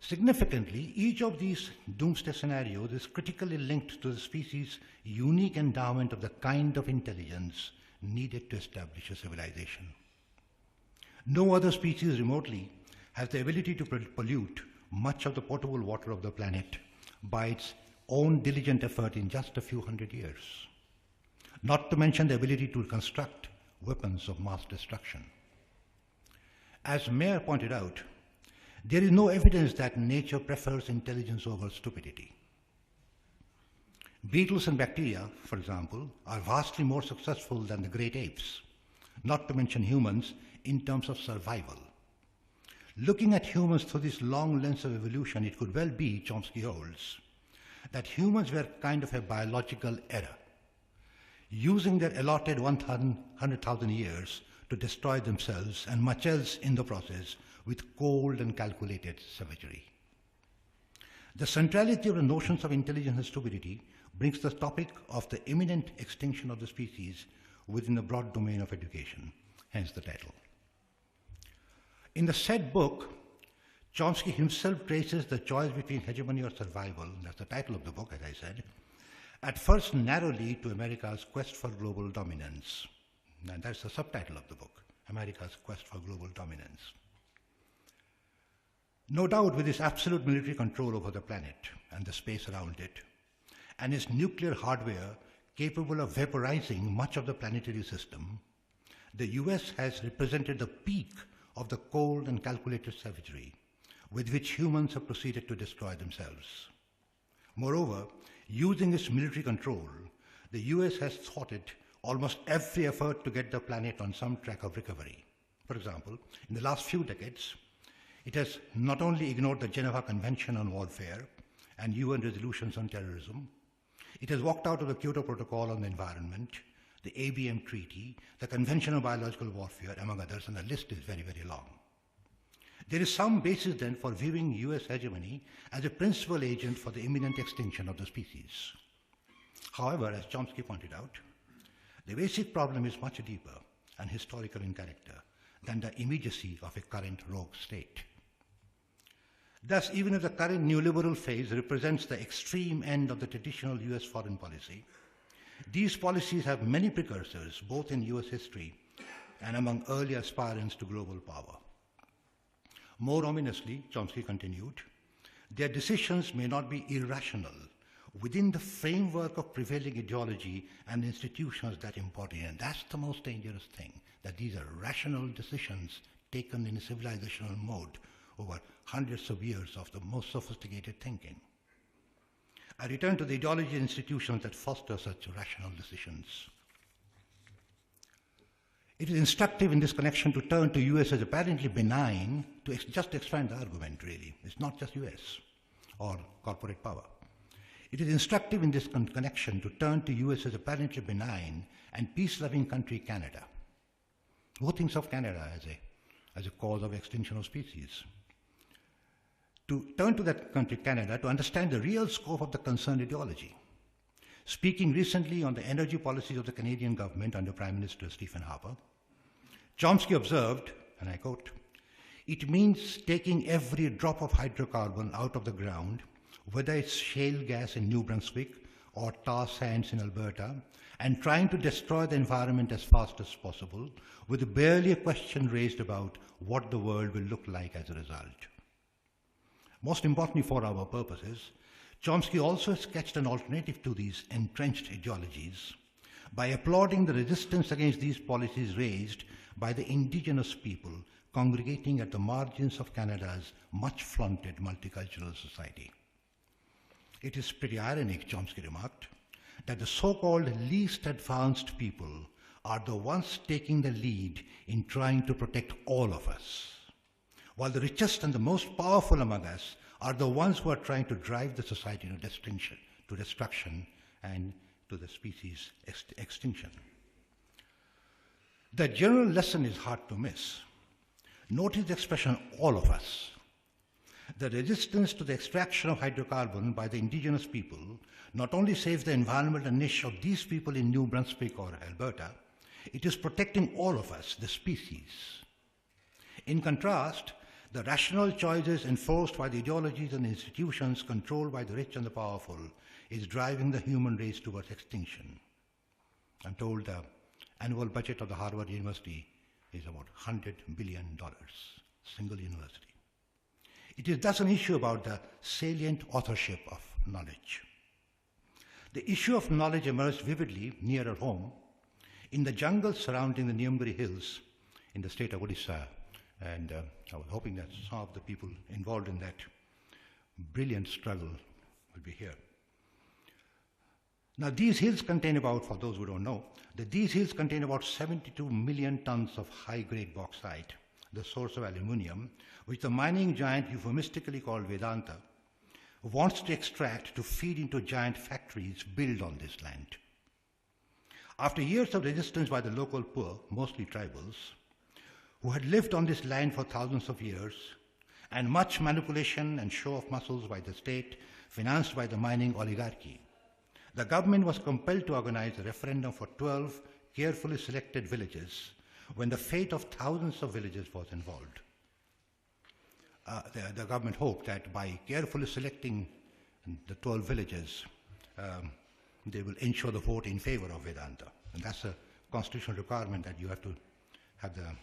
Significantly, each of these doomsday scenarios is critically linked to the species' unique endowment of the kind of intelligence needed to establish a civilization. No other species remotely has the ability to pollute much of the potable water of the planet by its own diligent effort in just a few hundred years, not to mention the ability to construct weapons of mass destruction. As Mayer pointed out, there is no evidence that nature prefers intelligence over stupidity. Beetles and bacteria, for example, are vastly more successful than the great apes, not to mention humans, in terms of survival. Looking at humans through this long lens of evolution, it could well be, Chomsky holds, that humans were kind of a biological error, using their allotted 100,000 years to destroy themselves and much else in the process with cold and calculated savagery. The centrality of the notions of intelligence and stupidity brings the topic of the imminent extinction of the species within the broad domain of education, hence the title. In the said book, Chomsky himself traces the choice between hegemony or survival, that's the title of the book, as I said, at first narrowly to America's quest for global dominance. And that's the subtitle of the book, America's quest for global dominance. No doubt with its absolute military control over the planet and the space around it, and its nuclear hardware capable of vaporizing much of the planetary system, the US has represented the peak of the cold and calculated savagery with which humans have proceeded to destroy themselves. Moreover, using its military control, the US has thwarted almost every effort to get the planet on some track of recovery. For example, in the last few decades, it has not only ignored the Geneva Convention on Warfare and UN resolutions on terrorism, it has walked out of the Kyoto Protocol on the Environment, the ABM Treaty, the Convention on Biological Warfare, among others, and the list is very, very long. There is some basis then for viewing US hegemony as a principal agent for the imminent extinction of the species. However, as Chomsky pointed out, the basic problem is much deeper and historical in character than the immediacy of a current rogue state. Thus, even if the current neoliberal phase represents the extreme end of the traditional US foreign policy, these policies have many precursors, both in US history and among early aspirants to global power. More ominously, Chomsky continued, their decisions may not be irrational within the framework of prevailing ideology and institutions that embody it. And that's the most dangerous thing, that these are rational decisions taken in a civilizational mode over hundreds of years of the most sophisticated thinking. I return to the ideology and institutions that foster such rational decisions. It is instructive in this connection to turn to US as apparently benign, to just expand the argument really. It's not just US or corporate power. It is instructive in this connection to turn to US as apparently benign and peace-loving country Canada. Who thinks of Canada as a cause of extinction of species? To turn to that country Canada to understand the real scope of the concerned ideology. speaking recently on the energy policies of the Canadian government under Prime Minister Stephen Harper, Chomsky observed, and I quote, "It means taking every drop of hydrocarbon out of the ground, whether it's shale gas in New Brunswick or tar sands in Alberta, and trying to destroy the environment as fast as possible, with barely a question raised about what the world will look like as a result." Most importantly for our purposes, Chomsky also sketched an alternative to these entrenched ideologies by applauding the resistance against these policies raised by the indigenous people congregating at the margins of Canada's much flaunted multicultural society. It is pretty ironic, Chomsky remarked, that the so-called least advanced people are the ones taking the lead in trying to protect all of us, while the richest and the most powerful among us are the ones who are trying to drive the society to destruction and to the species extinction. The general lesson is hard to miss. Notice the expression, all of us. The resistance to the extraction of hydrocarbon by the indigenous people not only saves the environmental niche of these people in New Brunswick or Alberta, it is protecting all of us, the species. In contrast, the rational choices enforced by the ideologies and institutions controlled by the rich and the powerful is driving the human race towards extinction. I'm told the annual budget of the Harvard University is about $100 billion, single university. It is thus an issue about the salient authorship of knowledge. The issue of knowledge emerged vividly nearer home in the jungles surrounding the Nyamgiri Hills in the state of Odisha. And I was hoping that some of the people involved in that brilliant struggle will be here. Now, these hills contain about, for those who don't know, these hills contain about 72 million tons of high-grade bauxite, the source of aluminium, which the mining giant euphemistically called Vedanta wants to extract to feed into giant factories built on this land. After years of resistance by the local poor, mostly tribals, who had lived on this land for thousands of years, and much manipulation and show of muscles by the state, financed by the mining oligarchy, the government was compelled to organize a referendum for 12 carefully selected villages when the fate of thousands of villages was involved. The government hoped that by carefully selecting the 12 villages, they will ensure the vote in favor of Vedanta. And that's a constitutional requirement that you have to have the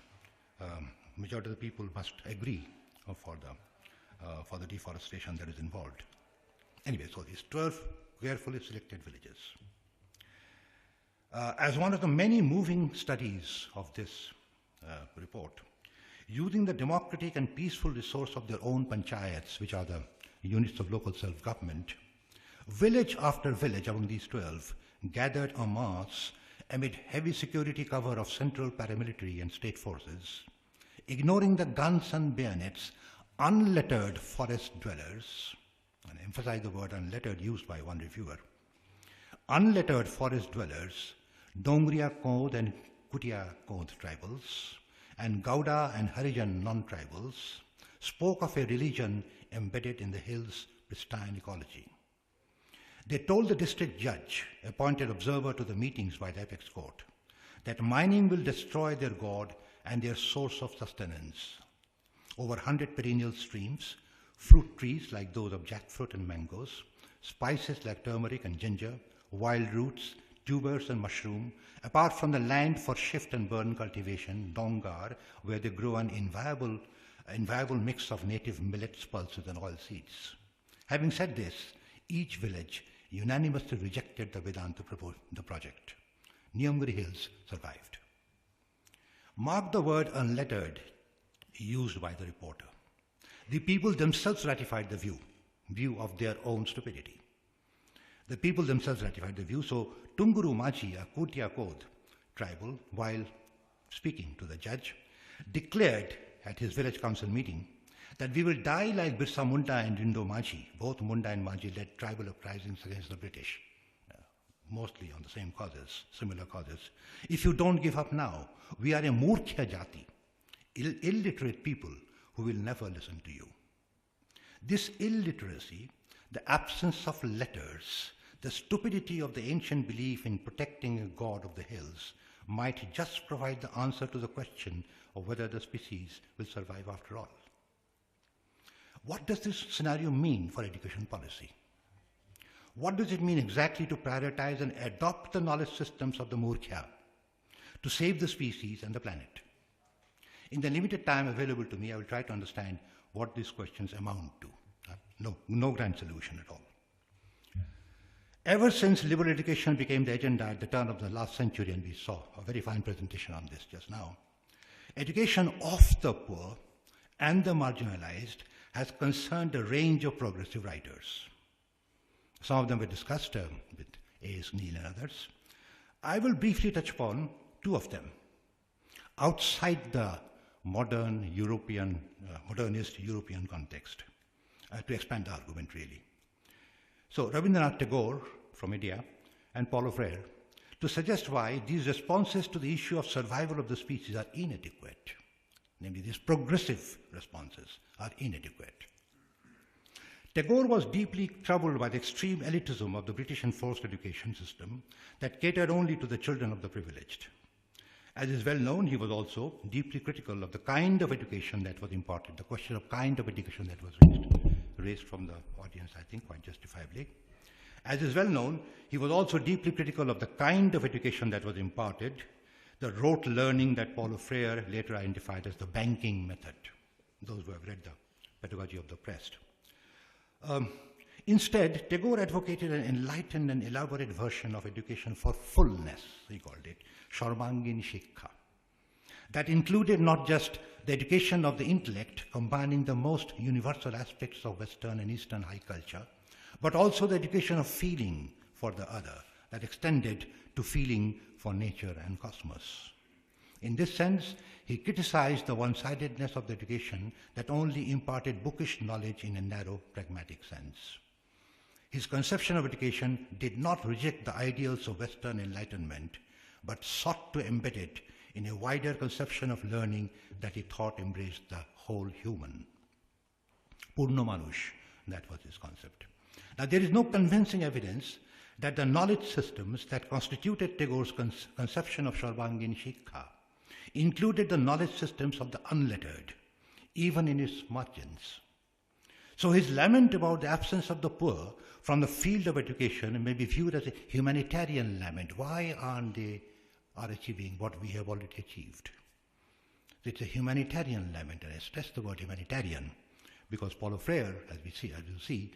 majority of the people must agree for the deforestation that is involved. Anyway, so these 12 carefully selected villages. As one of the many moving studies of this report, using the democratic and peaceful resource of their own panchayats, which are the units of local self-government, village after village among these 12 gathered en masse amid heavy security cover of central paramilitary and state forces, ignoring the guns and bayonets, unlettered forest dwellers, and I emphasize the word unlettered used by one reviewer, unlettered forest dwellers, Dongriya Kond and Kutia Kond tribals, and Gauda and Harijan non-tribals, spoke of a religion embedded in the hill's pristine ecology. They told the district judge, appointed observer to the meetings by the apex court, that mining will destroy their god and their source of sustenance. Over 100 perennial streams, fruit trees like those of jackfruit and mangoes, spices like turmeric and ginger, wild roots, tubers and mushroom, apart from the land for shift and burn cultivation, dongar, where they grow an inviable mix of native millets, pulses and oil seeds. Having said this, each village unanimously rejected the Vedanta project. Nyamgiri Hills survived. Mark the word unlettered used by the reporter. The people themselves ratified the view of their own stupidity. The people themselves ratified the view, so Tunguru Maji, a Kutia Kond tribal, while speaking to the judge, declared at his village council meeting that we will die like Birsa Munda and Rindo Maji. Both Munda and Maji led tribal uprisings against the British, mostly on the same causes, similar causes. If you don't give up now, we are a Murkhya Jati, illiterate people who will never listen to you. This illiteracy, the absence of letters, the stupidity of the ancient belief in protecting a god of the hills might just provide the answer to the question of whether the species will survive after all. What does this scenario mean for education policy? What does it mean exactly to prioritize and adopt the knowledge systems of the Murkhya to save the species and the planet? In the limited time available to me, I will try to understand what these questions amount to. No grand solution at all. Ever since liberal education became the agenda at the turn of the last century, and we saw a very fine presentation on this just now, education of the poor and the marginalized has concerned a range of progressive writers. Some of them were discussed with A.S. Neil and others. I will briefly touch upon two of them outside the modern European, modernist European context to expand the argument really. So Rabindranath Tagore from India and Paulo Freire to suggest why these responses to the issue of survival of the species are inadequate. Namely, these progressive responses are inadequate. Tagore was deeply troubled by the extreme elitism of the British enforced education system that catered only to the children of the privileged. As is well known, he was also deeply critical of the kind of education that was imparted, the question of kind of education that was raised from the audience, I think, quite justifiably. As is well known, he was also deeply critical of the kind of education that was imparted, the rote learning that Paulo Freire later identified as the banking method, those who have read the Pedagogy of the Oppressed. Instead, Tagore advocated an enlightened and elaborate version of education for fullness, he called it, Sarvangin Shiksha, that included not just the education of the intellect, combining the most universal aspects of Western and Eastern high culture, but also the education of feeling for the other, that extended to feeling for nature and cosmos. In this sense, he criticized the one-sidedness of the education that only imparted bookish knowledge in a narrow, pragmatic sense. His conception of education did not reject the ideals of Western enlightenment, but sought to embed it in a wider conception of learning that he thought embraced the whole human. Purno Manush, that was his concept. Now, there is no convincing evidence that the knowledge systems that constituted Tagore's conception of Sarvangin Shiksha included the knowledge systems of the unlettered, even in its margins. So his lament about the absence of the poor from the field of education may be viewed as a humanitarian lament. Why aren't they achieving what we have already achieved? It's a humanitarian lament, and I stress the word humanitarian because Paulo Freire, as you see,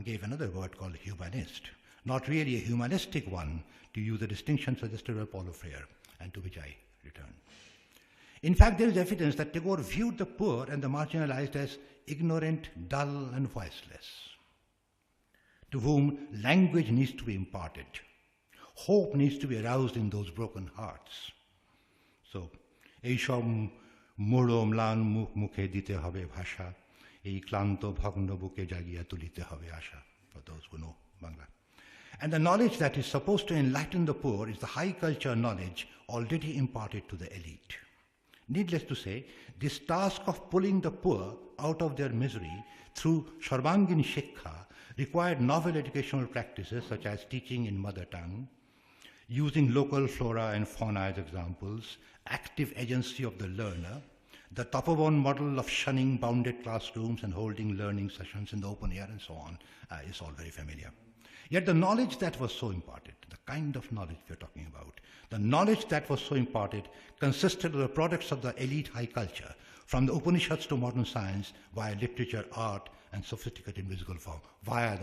gave another word called humanist. Not really a humanistic one, to use the distinction suggested by Paulo Freire, and to which I return. In fact, there is evidence that Tagore viewed the poor and the marginalized as ignorant, dull, and voiceless, to whom language needs to be imparted. Hope needs to be aroused in those broken hearts. So, Eishom muro mlan mukhe dite habe bhasha, ei klanto bhagno buke jagiya tulite habe asha, for those who know Bangla. And the knowledge that is supposed to enlighten the poor is the high culture knowledge already imparted to the elite. Needless to say, this task of pulling the poor out of their misery through Sarvangin Shiksha required novel educational practices such as teaching in mother tongue, using local flora and fauna as examples, active agency of the learner, the Tapovan model of shunning bounded classrooms and holding learning sessions in the open air and so on is all very familiar. Yet the knowledge that was so imparted, the kind of knowledge we're talking about, the knowledge that was so imparted consisted of the products of the elite high culture, from the Upanishads to modern science, via literature, art, and sophisticated musical form, via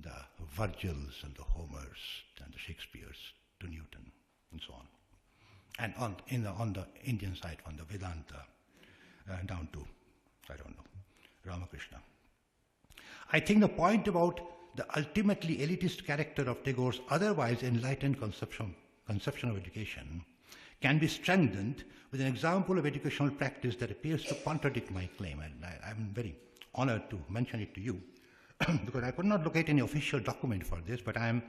the Virgils and the Homers and the Shakespeares to Newton and so on. And on the Indian side, on the Vedanta, down to, I don't know, Ramakrishna. I think the point about the ultimately elitist character of Tagore's otherwise enlightened conception of education can be strengthened with an example of educational practice that appears to contradict my claim. And I'm very honored to mention it to you because I could not locate any official document for this, but I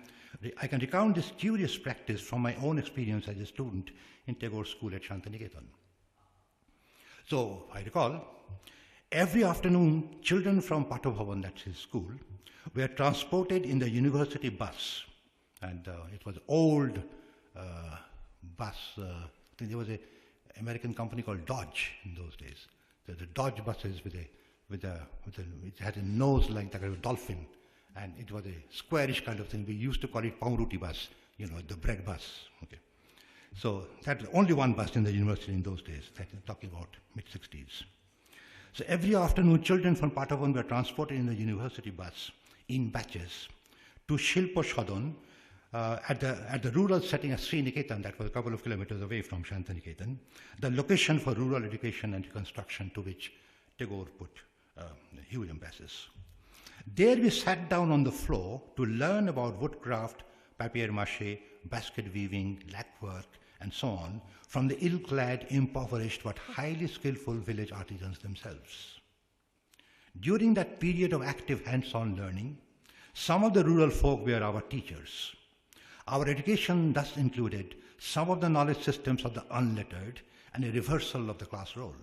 can recount this curious practice from my own experience as a student in Tagore School at Shantiniketan. So I recall, Every afternoon, children from Pattabhavan, that's his school, were transported in the university bus. And it was it was an American company called Dodge in those days. The Dodge buses it had a nose like that of a dolphin, and it was a squarish kind of thing. We used to call it Paunruti bus, the bread bus. Okay. So that was only one bus in the university in those days. That is talking about mid-60s. So every afternoon, children from Pattabhavan were transported in the university bus in batches to Shilpa Sadhan at the rural setting of Sriniketan, that was a couple of kilometers away from Shantiniketan, the location for rural education and reconstruction, to which Tagore put huge emphasis. There we sat down on the floor to learn about woodcraft, papier-mâché, basket weaving, lacquerwork, and so on, from the ill-clad, impoverished, but highly skillful village artisans themselves. During that period of active hands-on learning, some of the rural folk were our teachers. Our education thus included some of the knowledge systems of the unlettered and a reversal of the class role.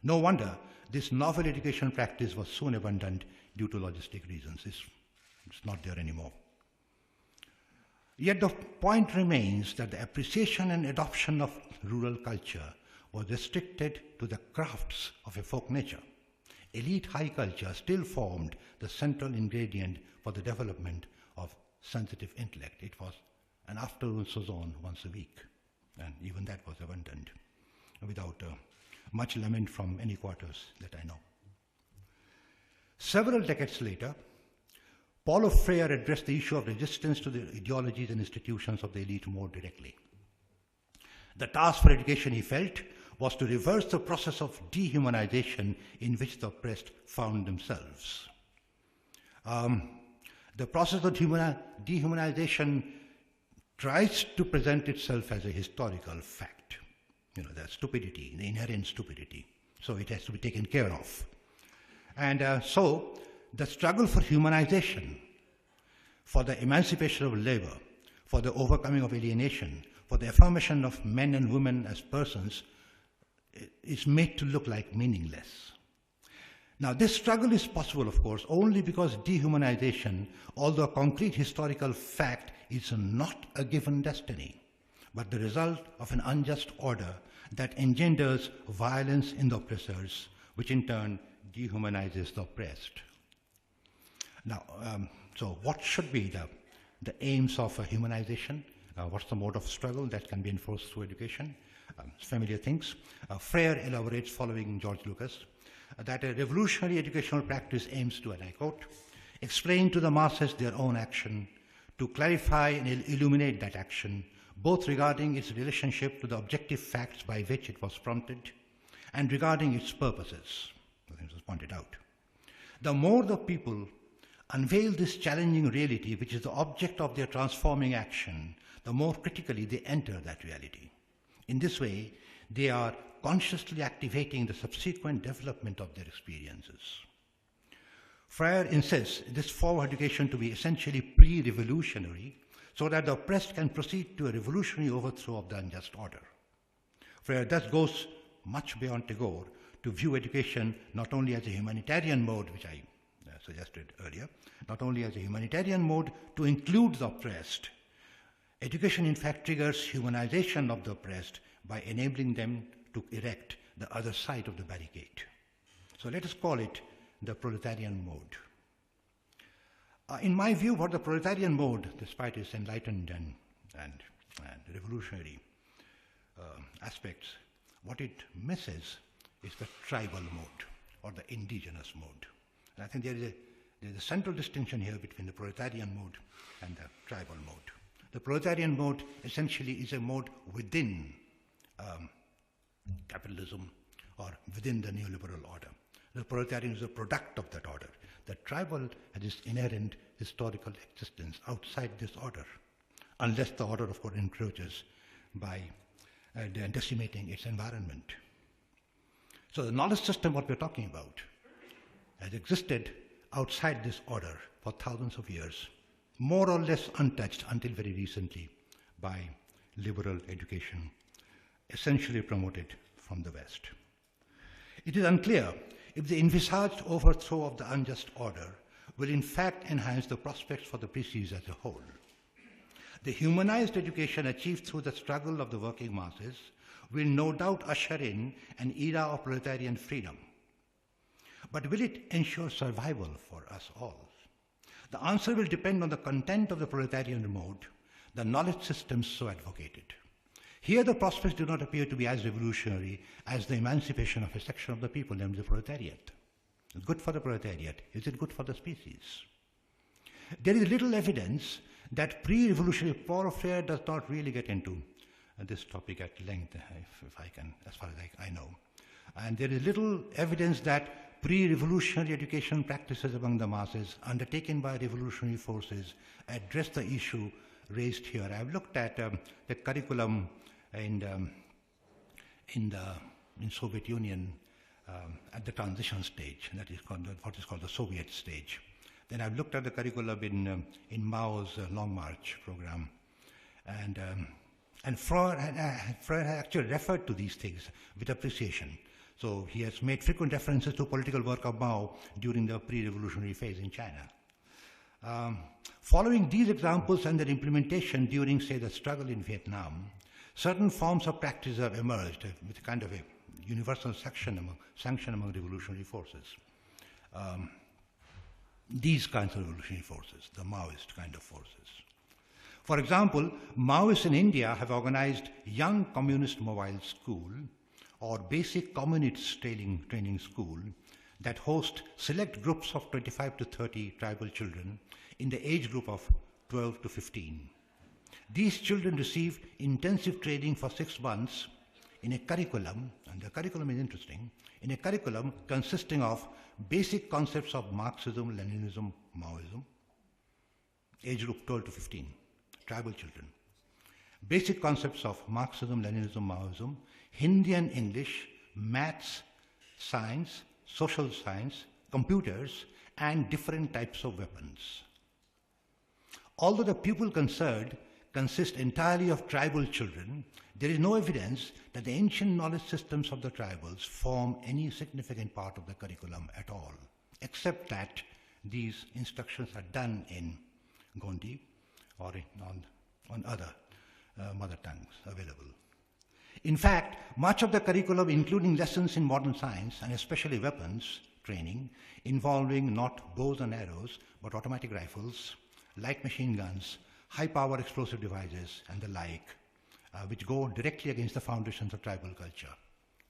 No wonder this novel education practice was soon abandoned due to logistic reasons. It's not there anymore. Yet the point remains that the appreciation and adoption of rural culture was restricted to the crafts of a folk nature. Elite high culture still formed the central ingredient for the development of sensitive intellect. It was an afternoon sojourn once a week, and even that was abandoned without much lament from any quarters that I know. Several decades later, Paulo Freire addressed the issue of resistance to the ideologies and institutions of the elite more directly. The task for education, he felt, was to reverse the process of dehumanization in which the oppressed found themselves. The process of dehumanization tries to present itself as a historical fact. The stupidity, the inherent stupidity. So it has to be taken care of. And so the struggle for humanization, for the emancipation of labor, for the overcoming of alienation, for the affirmation of men and women as persons, is made to look like meaningless. Now, this struggle is possible, of course, only because dehumanization, although a concrete historical fact, is not a given destiny, but the result of an unjust order that engenders violence in the oppressors, which in turn dehumanizes the oppressed. Now, so what should be the aims of humanization? What's the mode of struggle that can be enforced through education? Familiar things. Freire elaborates following George Lucas, that a revolutionary educational practice aims to, and I quote, explain to the masses their own action, to clarify and illuminate that action, both regarding its relationship to the objective facts by which it was prompted and regarding its purposes, as was pointed out. The more the people unveil this challenging reality, which is the object of their transforming action, the more critically they enter that reality. In this way, they are consciously activating the subsequent development of their experiences. Freire insists this form of education to be essentially pre-revolutionary, so that the oppressed can proceed to a revolutionary overthrow of the unjust order. Freire thus goes much beyond Tagore to view education not only as a humanitarian mode, which I suggested earlier, not only as a humanitarian mode to include the oppressed. Education, in fact, triggers humanization of the oppressed by enabling them to erect the other side of the barricade. So let us call it the proletarian mode. In my view, what the proletarian mode, despite its enlightened and revolutionary aspects, what it misses is the tribal mode or the indigenous mode. And I think there is a central distinction here between the proletarian mode and the tribal mode. The proletarian mode essentially is a mode within capitalism or within the neoliberal order. The proletarian is a product of that order. The tribal has its inherent historical existence outside this order, unless the order, of course, encroaches by decimating its environment. So the knowledge system, what we're talking about, has existed outside this order for thousands of years, more or less untouched until very recently by liberal education, essentially promoted from the West. It is unclear if the envisaged overthrow of the unjust order will in fact enhance the prospects for the species as a whole. The humanized education achieved through the struggle of the working masses will no doubt usher in an era of proletarian freedom. But will it ensure survival for us all? The answer will depend on the content of the proletarian mode, the knowledge systems so advocated. Here the prospects do not appear to be as revolutionary as the emancipation of a section of the people, namely the proletariat. It's good for the proletariat. Is it good for the species? There is little evidence that pre-revolutionary Paul Freire does not really get into this topic at length, if I can, as far as I know. And there is little evidence that pre-revolutionary education practices among the masses undertaken by revolutionary forces address the issue raised here. I've looked at the curriculum in Soviet Union at the transition stage, that is called what is called the Soviet stage. Then I've looked at the curriculum in Mao's Long March program, and Freire actually referred to these things with appreciation. So he has made frequent references to political work of Mao during the pre-revolutionary phase in China. Following these examples and their implementation during, say, the struggle in Vietnam, certain forms of practice have emerged with kind of a universal sanction among revolutionary forces. These kinds of revolutionary forces, the Maoist kind of forces. For example, Maoists in India have organized Young Communist Mobile School or Basic Communist Training School that host select groups of 25 to 30 tribal children in the age group of 12 to 15. These children receive intensive training for 6 months in a curriculum, and the curriculum is interesting, in a curriculum consisting of basic concepts of Marxism, Leninism, Maoism, age group 12 to 15, tribal children. Basic concepts of Marxism, Leninism, Maoism, Hindi and English, maths, science, social science, computers, and different types of weapons. Although the pupil concerned consist entirely of tribal children, there is no evidence that the ancient knowledge systems of the tribals form any significant part of the curriculum at all, except that these instructions are done in Gondi or on other mother tongues available. In fact, much of the curriculum, including lessons in modern science and especially weapons training, involving not bows and arrows, but automatic rifles, light machine guns, high-power explosive devices, and the like, which go directly against the foundations of tribal culture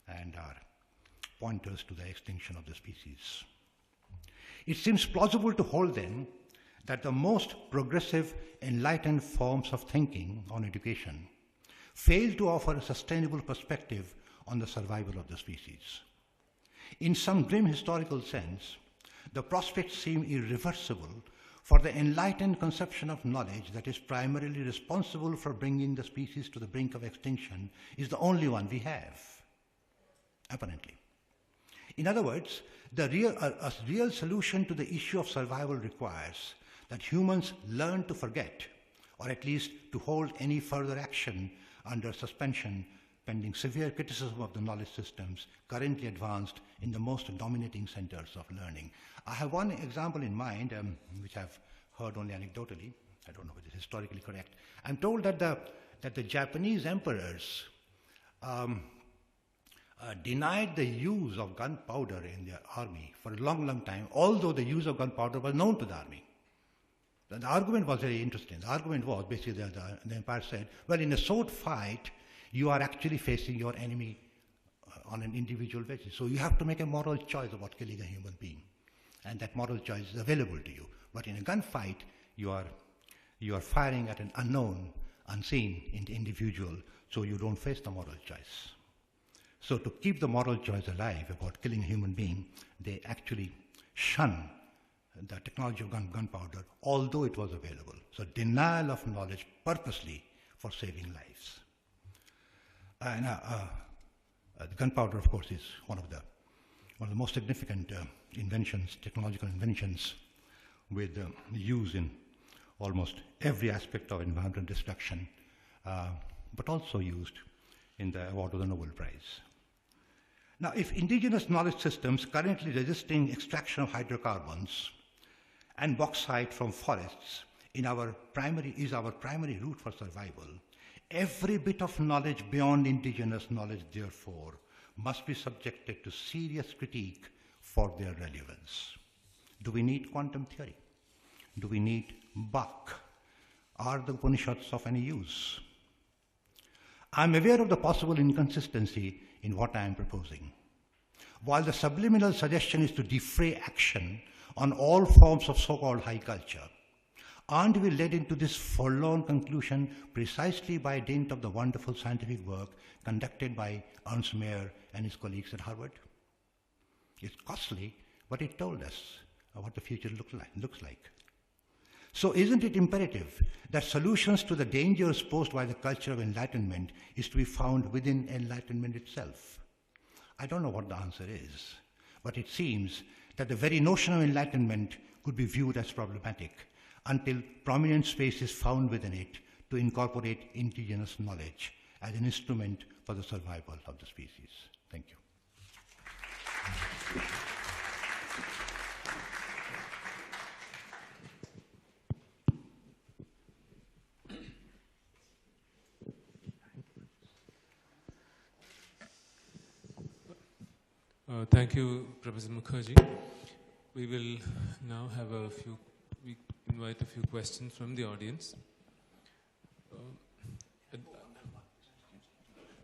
and are pointers to the extinction of the species. It seems plausible to hold then that the most progressive, enlightened forms of thinking on education fail to offer a sustainable perspective on the survival of the species. In some grim historical sense, the prospects seem irreversible, for the enlightened conception of knowledge that is primarily responsible for bringing the species to the brink of extinction is the only one we have, apparently. In other words, a real solution to the issue of survival requires that humans learn to forget, or at least to hold any further action under suspension pending severe criticism of the knowledge systems currently advanced in the most dominating centers of learning. I have one example in mind, which I've heard only anecdotally. I don't know if it is historically correct. I'm told that the Japanese emperors denied the use of gunpowder in their army for a long, long time, although the use of gunpowder was known to the army. The argument was very interesting. The argument was basically the empire said, well, in a sword fight, you are actually facing your enemy on an individual basis. So you have to make a moral choice about killing a human being. And that moral choice is available to you. But in a gunfight, you are firing at an unknown, unseen individual, so you don't face the moral choice. So to keep the moral choice alive about killing a human being, they actually shun the technology of gunpowder, although it was available. So denial of knowledge purposely for saving lives. The gunpowder, of course, is one of the most significant inventions, technological inventions, with use in almost every aspect of environmental destruction, but also used in the award of the Nobel Prize. Now, if indigenous knowledge systems currently resisting extraction of hydrocarbons and bauxite from forests is our primary route for survival, every bit of knowledge beyond indigenous knowledge, therefore, must be subjected to serious critique for their relevance. Do we need quantum theory? Do we need Bach? Are the Upanishads of any use? I'm aware of the possible inconsistency in what I am proposing. While the subliminal suggestion is to defray action on all forms of so-called high culture, aren't we led into this forlorn conclusion precisely by dint of the wonderful scientific work conducted by Ernst Mayr and his colleagues at Harvard? It's costly, but it told us what the future looks like. So isn't it imperative that solutions to the dangers posed by the culture of enlightenment is to be found within enlightenment itself? I don't know what the answer is, but it seems that the very notion of enlightenment could be viewed as problematic until prominent space is found within it to incorporate indigenous knowledge as an instrument for the survival of the species. Thank you. Thank you, Professor Mukherjee. We will now have we invite a few questions from the audience.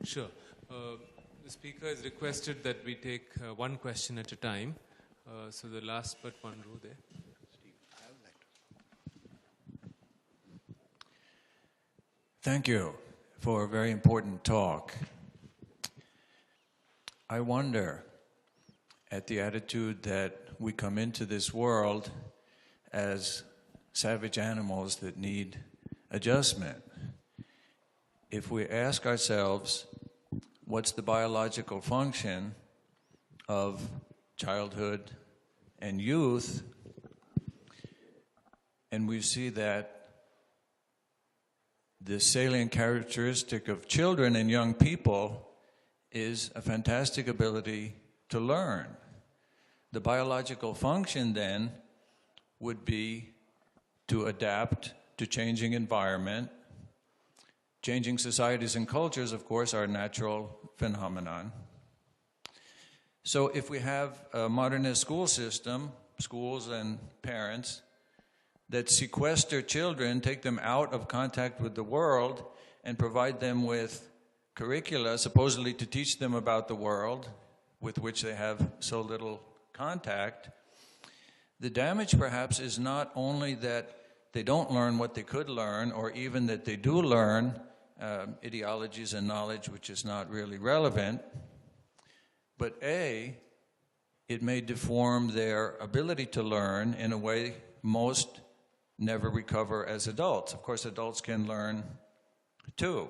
Sure. The speaker has requested that we take one question at a time. So the last but one row there. Thank you for a very important talk. I wonder at the attitude that we come into this world as savage animals that need adjustment. If we ask ourselves, what's the biological function of childhood and youth, and we see that the salient characteristic of children and young people is a fantastic ability to learn. The biological function then would be to adapt to changing environment. Changing societies and cultures, of course, are a natural phenomenon. So if we have a modernist school system, schools and parents, that sequester children, take them out of contact with the world, and provide them with curricula supposedly to teach them about the world with which they have so little contact, the damage perhaps is not only that they don't learn what they could learn, or even that they do learn ideologies and knowledge which is not really relevant, but A, it may deform their ability to learn in a way most never recover as adults. Of course, adults can learn too.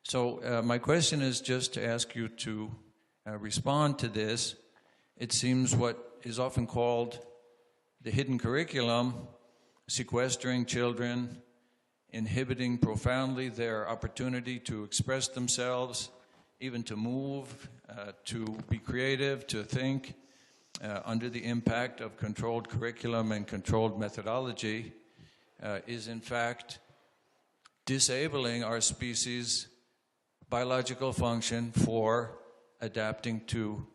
So my question is just to ask you to respond to this. It seems what is often called the hidden curriculum, sequestering children, inhibiting profoundly their opportunity to express themselves, even to move, to be creative, to think, under the impact of controlled curriculum and controlled methodology, is in fact disabling our species' biological function for adapting to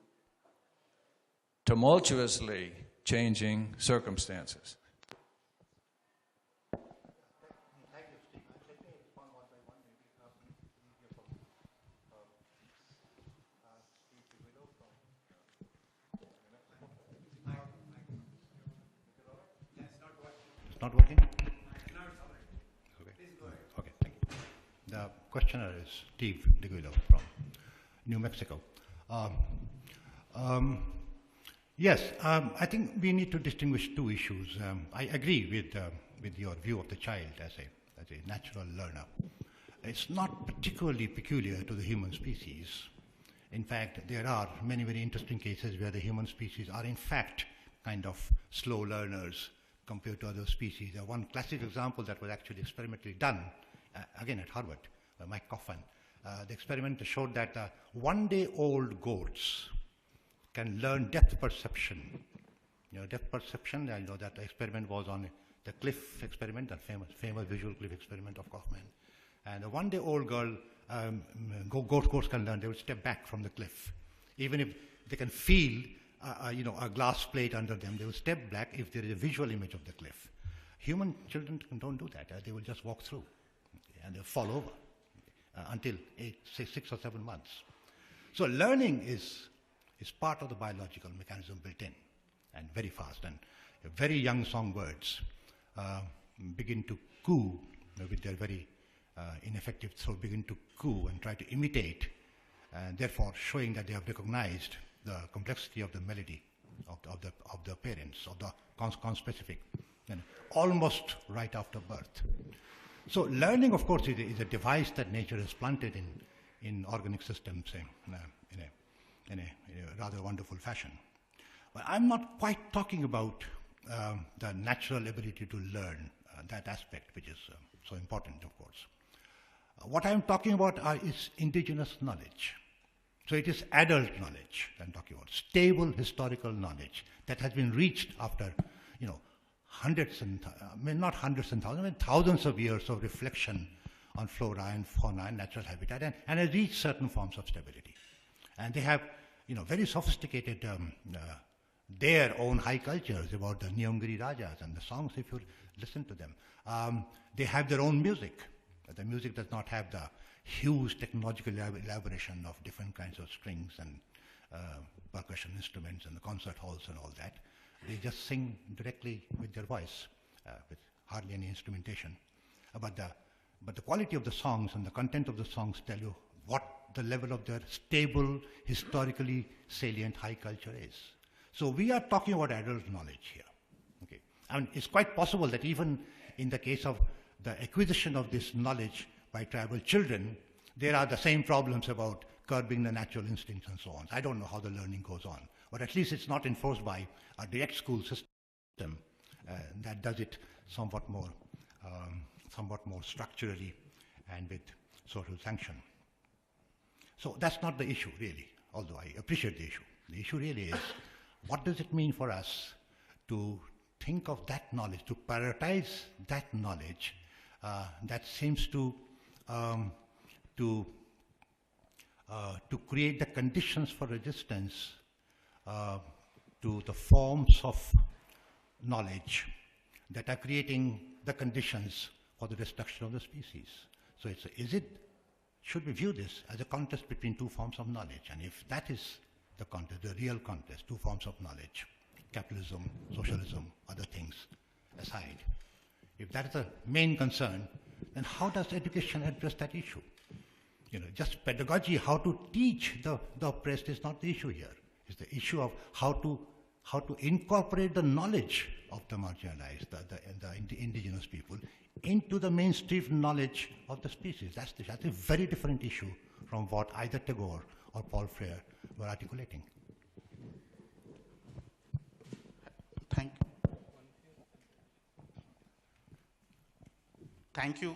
tumultuously changing circumstances. It's not working? Okay, thank you. The questioner is Steve DeGuido from New Mexico. Yes, I think we need to distinguish two issues. I agree with your view of the child as a natural learner. It's not particularly peculiar to the human species. In fact, there are many very interesting cases where the human species are in fact kind of slow learners compared to other species. One classic example that was actually experimentally done, again at Harvard, by Mike Coffin, the experiment showed that one-day-old goats can learn depth perception. You know, depth perception, I know that experiment was on the cliff experiment, the famous visual cliff experiment of Kaufman. And a one-day-old goats can learn. They will step back from the cliff. Even if they can feel a glass plate under them, they will step back if there is a visual image of the cliff. Human children don't do that. They will just walk through, and they'll fall over until 6 or 7 months. So learning is part of the biological mechanism built in, and very fast. And very young songbirds begin to coo with their very ineffective throat, begin to coo and try to imitate, and therefore showing that they have recognized the complexity of the melody of the parents, of the conspecific, and almost right after birth. So learning, of course, is a device that nature has planted in organic systems in a rather wonderful fashion. But I'm not quite talking about the natural ability to learn, that aspect, which is so important, of course. What I'm talking about is indigenous knowledge. So it is adult knowledge that I'm talking about, stable historical knowledge that has been reached after, hundreds and, not hundreds and thousands, thousands of years of reflection on flora and fauna and natural habitat, and has reached certain forms of stability. And they have, very sophisticated, their own high cultures about the Niyamgiri Rajas and the songs, if you listen to them. They have their own music. The music does not have the huge technological elaboration of different kinds of strings and percussion instruments and the concert halls and all that. They just sing directly with their voice, with hardly any instrumentation. But the quality of the songs and the content of the songs tell you what the level of their stable, historically salient high culture is. So we are talking about adult knowledge here. Okay. I mean, it's quite possible that even in the case of the acquisition of this knowledge by tribal children, there are the same problems about curbing the natural instincts and so on. I don't know how the learning goes on, but at least it's not enforced by a direct school system that does it somewhat more structurally and with social sanction. So that's not the issue, really, although I appreciate the issue. The issue really is, what does it mean for us to think of that knowledge, to prioritize that knowledge that seems to create the conditions for resistance to the forms of knowledge that are creating the conditions for the destruction of the species. So should we view this as a contest between two forms of knowledge? And if that is the contest, the real contest, two forms of knowledge, capitalism, socialism, other things aside, if that is the main concern, then how does education address that issue? Just pedagogy, how to teach the oppressed is not the issue here. It's the issue of how to incorporate the knowledge of the marginalized, the indigenous people, into the mainstream knowledge of the species. That's a very different issue from what either Tagore or Paul Freire were articulating. Thank you.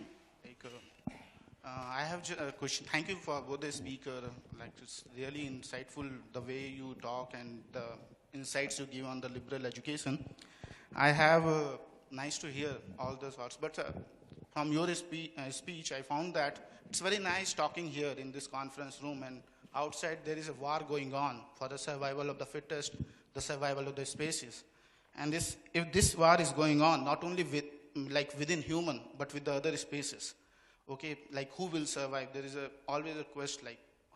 I have a question. Thank you for both the speaker. It's really insightful the way you talk and the insights you give on the liberal education. I have nice to hear all those thoughts. But from your speech, I found that it's very nice talking here in this conference room, and outside there is a war going on for the survival of the fittest, the survival of the species. And if this war is going on, not only within human, but with the other species, okay, who will survive? There is always a quest,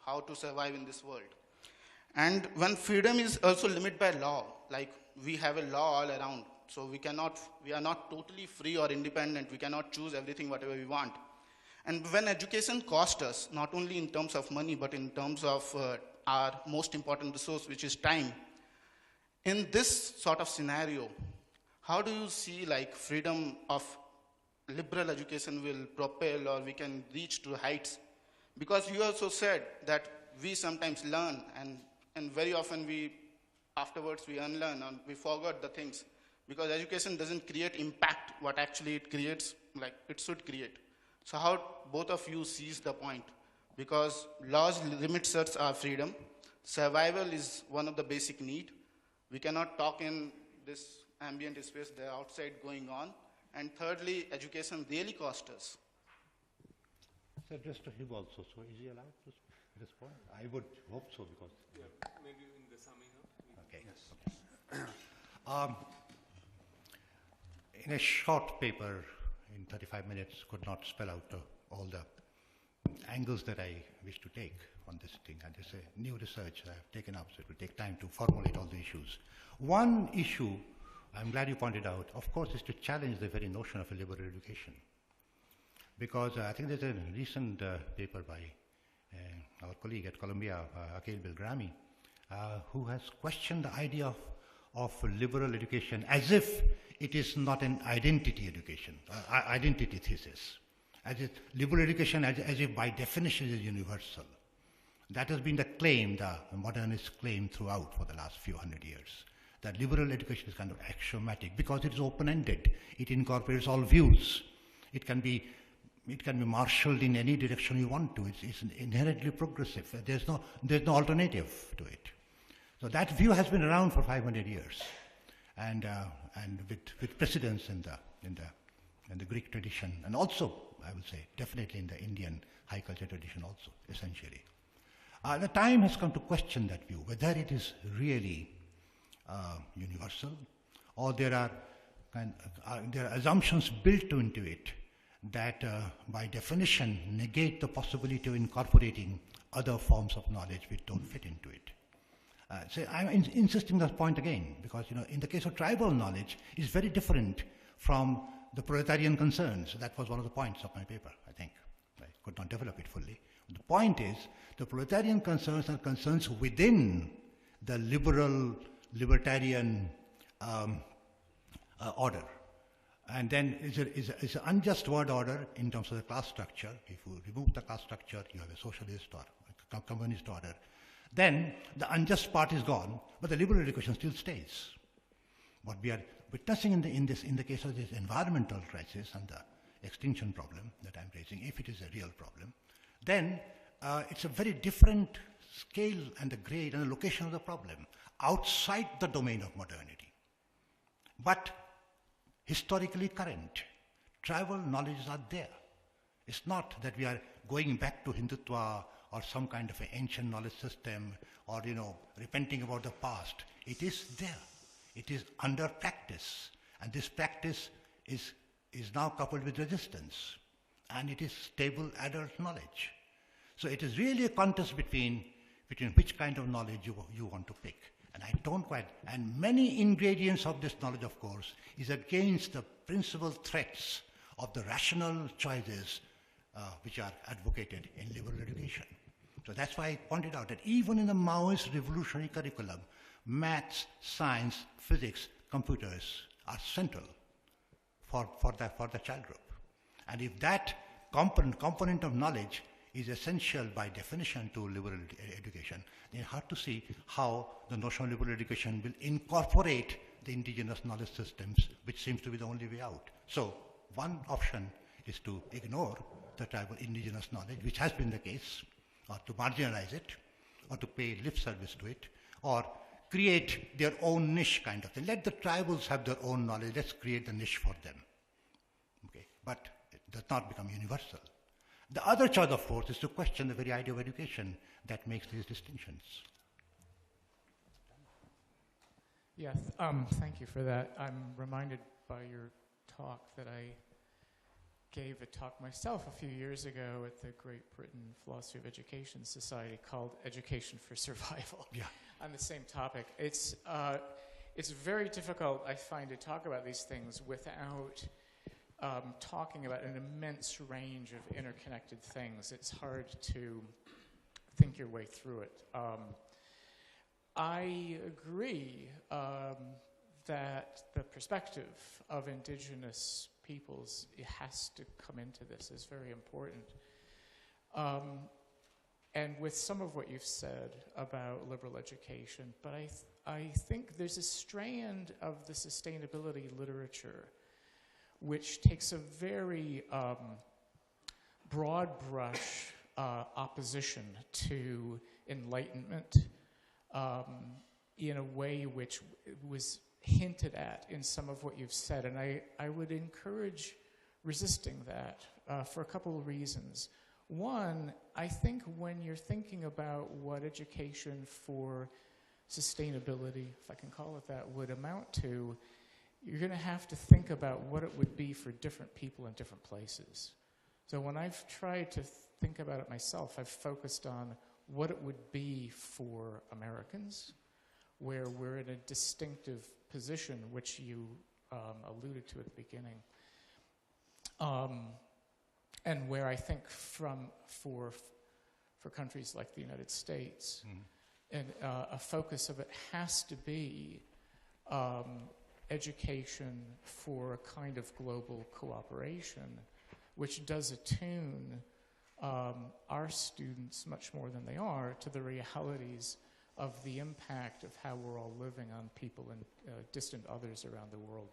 how to survive in this world. And when freedom is also limited by law, we have a law all around, so we are not totally free or independent. We cannot choose everything whatever we want. And when education costs us, not only in terms of money, but in terms of our most important resource, which is time, in this sort of scenario, how do you see freedom of liberal education will propel, or we can reach to heights? Because you also said that we sometimes learn, and very often afterwards we unlearn, and we forgot the things, because education doesn't create impact what actually it creates, it should create. So how both of you sees the point because laws limit our freedom. Survival is one of the basic needs. We cannot talk in this ambient space, the outside going on. And thirdly, education really costs us. It's addressed to him also, so is he allowed to respond? I would hope so, because... Yeah, maybe in the summing up. Okay. Yes. In a short paper, in 35 minutes, could not spell out all the angles that I wish to take on this thing. And it's a new research that I've taken up, so it will take time to formulate all the issues. One issue, I'm glad you pointed out, of course, is to challenge the very notion of a liberal education. Because I think there's a recent paper by our colleague at Columbia, Akhil Bilgrami, who has questioned the idea of liberal education as if it is not an identity education, identity thesis. As if liberal education, as if by definition is universal. That has been the claim, the modernist claim throughout for the last few hundred years. That liberal education is kind of axiomatic because it is open-ended. It incorporates all views. It can be marshaled in any direction you want to. It's inherently progressive. There's no alternative to it. So that view has been around for 500 years, and with precedence in the Greek tradition, and also I would say definitely in the Indian high culture tradition also, essentially. The time has come to question that view, whether it is really universal, or there are assumptions built into it that by definition negate the possibility of incorporating other forms of knowledge which don't fit into it. So I'm insisting on that point again, because in the case of tribal knowledge, it's very different from the proletarian concerns. That was one of the points of my paper, I think. I could not develop it fully. The point is, the proletarian concerns are concerns within the libertarian order. And then it's an unjust word order in terms of the class structure. If you remove the class structure, you have a socialist or a communist order. Then the unjust part is gone, but the liberal education still stays. What we are witnessing in the case of this environmental crisis and the extinction problem that I'm raising, if it is a real problem, then it's a very different scale and the grade and the location of the problem outside the domain of modernity, but historically current. Tribal knowledges are there. It's not that we are going back to Hindutva or some kind of an ancient knowledge system, or repenting about the past. It is there. It is under practice, and this practice is now coupled with resistance, and it is stable adult knowledge. So it is really a contest between which kind of knowledge you want to pick. And I don't quite, and many ingredients of this knowledge, of course, is against the principal threats of the rational choices which are advocated in liberal education. So that's why I pointed out that even in the Maoist revolutionary curriculum, maths, science, physics, computers are central for the child group. And if that component of knowledge is essential by definition to liberal education, then hard to see how the notion of liberal education will incorporate the indigenous knowledge systems, which seems to be the only way out. So one option is to ignore the tribal indigenous knowledge, which has been the case, or to marginalize it, or to pay lip service to it, or create their own niche kind of thing. Let the tribals have their own knowledge. Let's create the niche for them. Okay, but it does not become universal. The other choice, of course, is to question the very idea of education that makes these distinctions. Yes, thank you for that. I'm reminded by your talk that I gave a talk myself a few years ago at the Great Britain Philosophy of Education Society called Education for Survival. Yeah. On the same topic. It's very difficult, I find, to talk about these things without talking about an immense range of interconnected things. It's hard to think your way through it. I agree that the perspective of indigenous peoples, it has to come into this, is very important. And with some of what you've said about liberal education, but I think there's a strand of the sustainability literature which takes a very broad brush opposition to enlightenment in a way which was hinted at in some of what you've said. And I would encourage resisting that for a couple of reasons. One, I think when you're thinking about what education for sustainability, if I can call it that, would amount to, you're going to have to think about what it would be for different people in different places. So when I've tried to think about it myself, I've focused on what it would be for Americans, where we're in a distinctive position, which you alluded to at the beginning. And where I think for countries like the United States, and a focus of it has to be education for a kind of global cooperation, which does attune our students much more than they are to the realities of the impact of how we're all living on people and distant others around the world.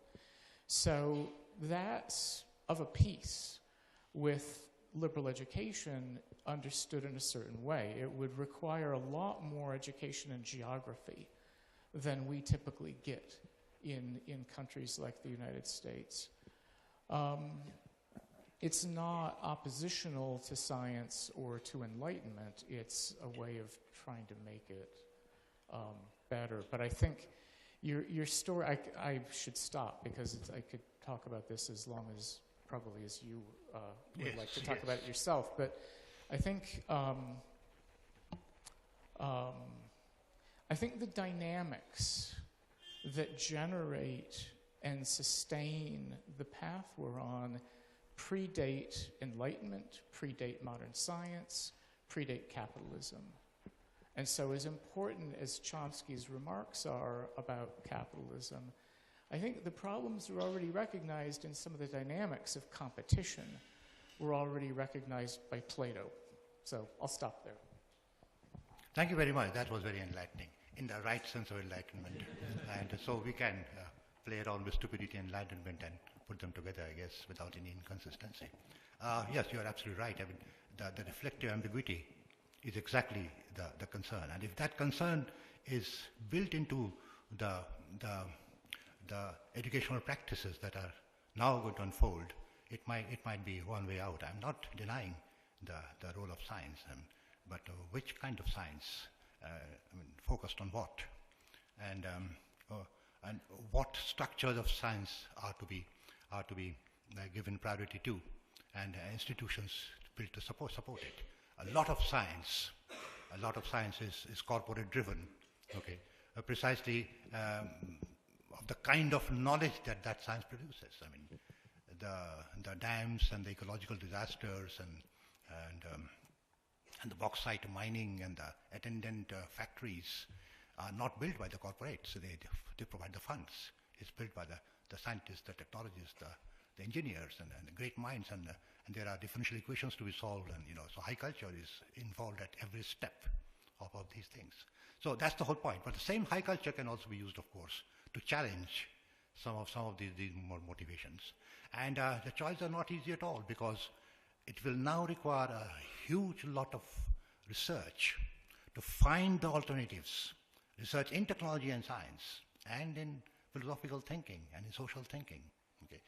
So that's of a piece with liberal education understood in a certain way. It would require a lot more education in geography than we typically get in countries like the United States. It's not oppositional to science or to enlightenment. It's a way of trying to make it better. But I think your story, I should stop because I could talk about this as long as probably as you would like to talk about it yourself. But I think the dynamics that generate and sustain the path we're on predate enlightenment, predate modern science, predate capitalism. And so as important as Chomsky's remarks are about capitalism, I think the problems are already recognized in some of the dynamics of competition were already recognized by Plato. So I'll stop there. Thank you very much. That was very enlightening, in the right sense of enlightenment. And so we can play around with stupidity and enlightenment and put them together, I guess, without any inconsistency. Yes, you're absolutely right. I mean, the reflective ambiguity is exactly the concern. And if that concern is built into the educational practices that are now going to unfold, it might be one way out. I'm not denying the role of science, but which kind of science? Focused on what? And what structures of science are to be given priority to, and institutions built to support it. A lot of science is corporate driven, okay, precisely of the kind of knowledge that science produces. I mean, the dams and the ecological disasters and the bauxite mining and the attendant factories are not built by the corporates. They provide the funds. It's built by the scientists, the technologists, the engineers, and the great minds, and there are differential equations to be solved, and so high culture is involved at every step of these things. So that's the whole point. But the same high culture can also be used, of course, to challenge some of these more motivations. And the choices are not easy at all, because it will now require a huge lot of research to find the alternatives, research in technology and science, and in philosophical thinking and in social thinking. Okay,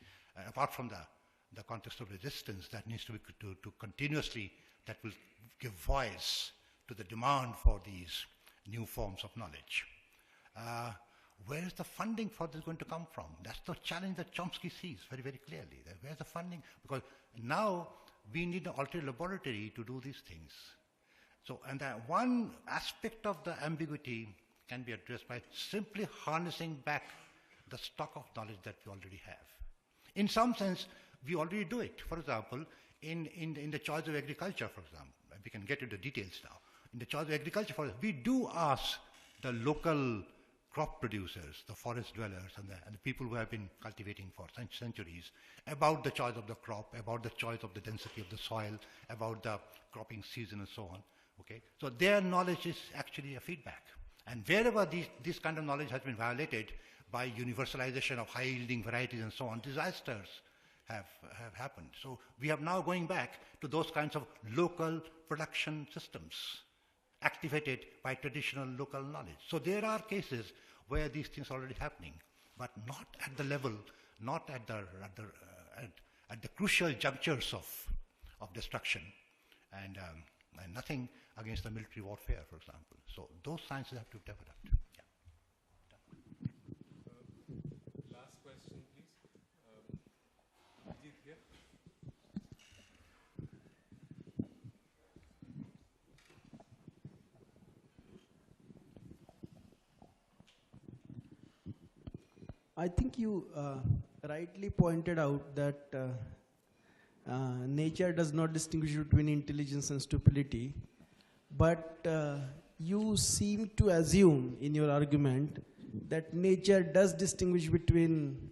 apart from the context of resistance that needs to be to continuously, that will give voice to the demand for these new forms of knowledge. Where is the funding for this going to come from? That's the challenge that Chomsky sees very, very clearly. Where's the funding? Because now we need an alternate laboratory to do these things. So, and one aspect of the ambiguity can be addressed by simply harnessing back the stock of knowledge that we already have. In some sense, we already do it. For example, in the choice of agriculture, for example, we can get into the details now. In the choice of agriculture, for example, we do ask the local crop producers, the forest dwellers, and the people who have been cultivating for centuries about the choice of the crop, about the choice of the density of the soil, about the cropping season, and so on. Okay, so their knowledge is actually a feedback. And wherever this kind of knowledge has been violated by universalization of high-yielding varieties and so on, disasters have happened. So we are now going back to those kinds of local production systems activated by traditional local knowledge. So there are cases where these things are already happening, but not at the level, not at the crucial junctures of destruction, and nothing against the military warfare, for example. So those sciences have to be developed. Last question, please. Ajit here. I think you rightly pointed out that nature does not distinguish between intelligence and stupidity, but you seem to assume in your argument that nature does distinguish between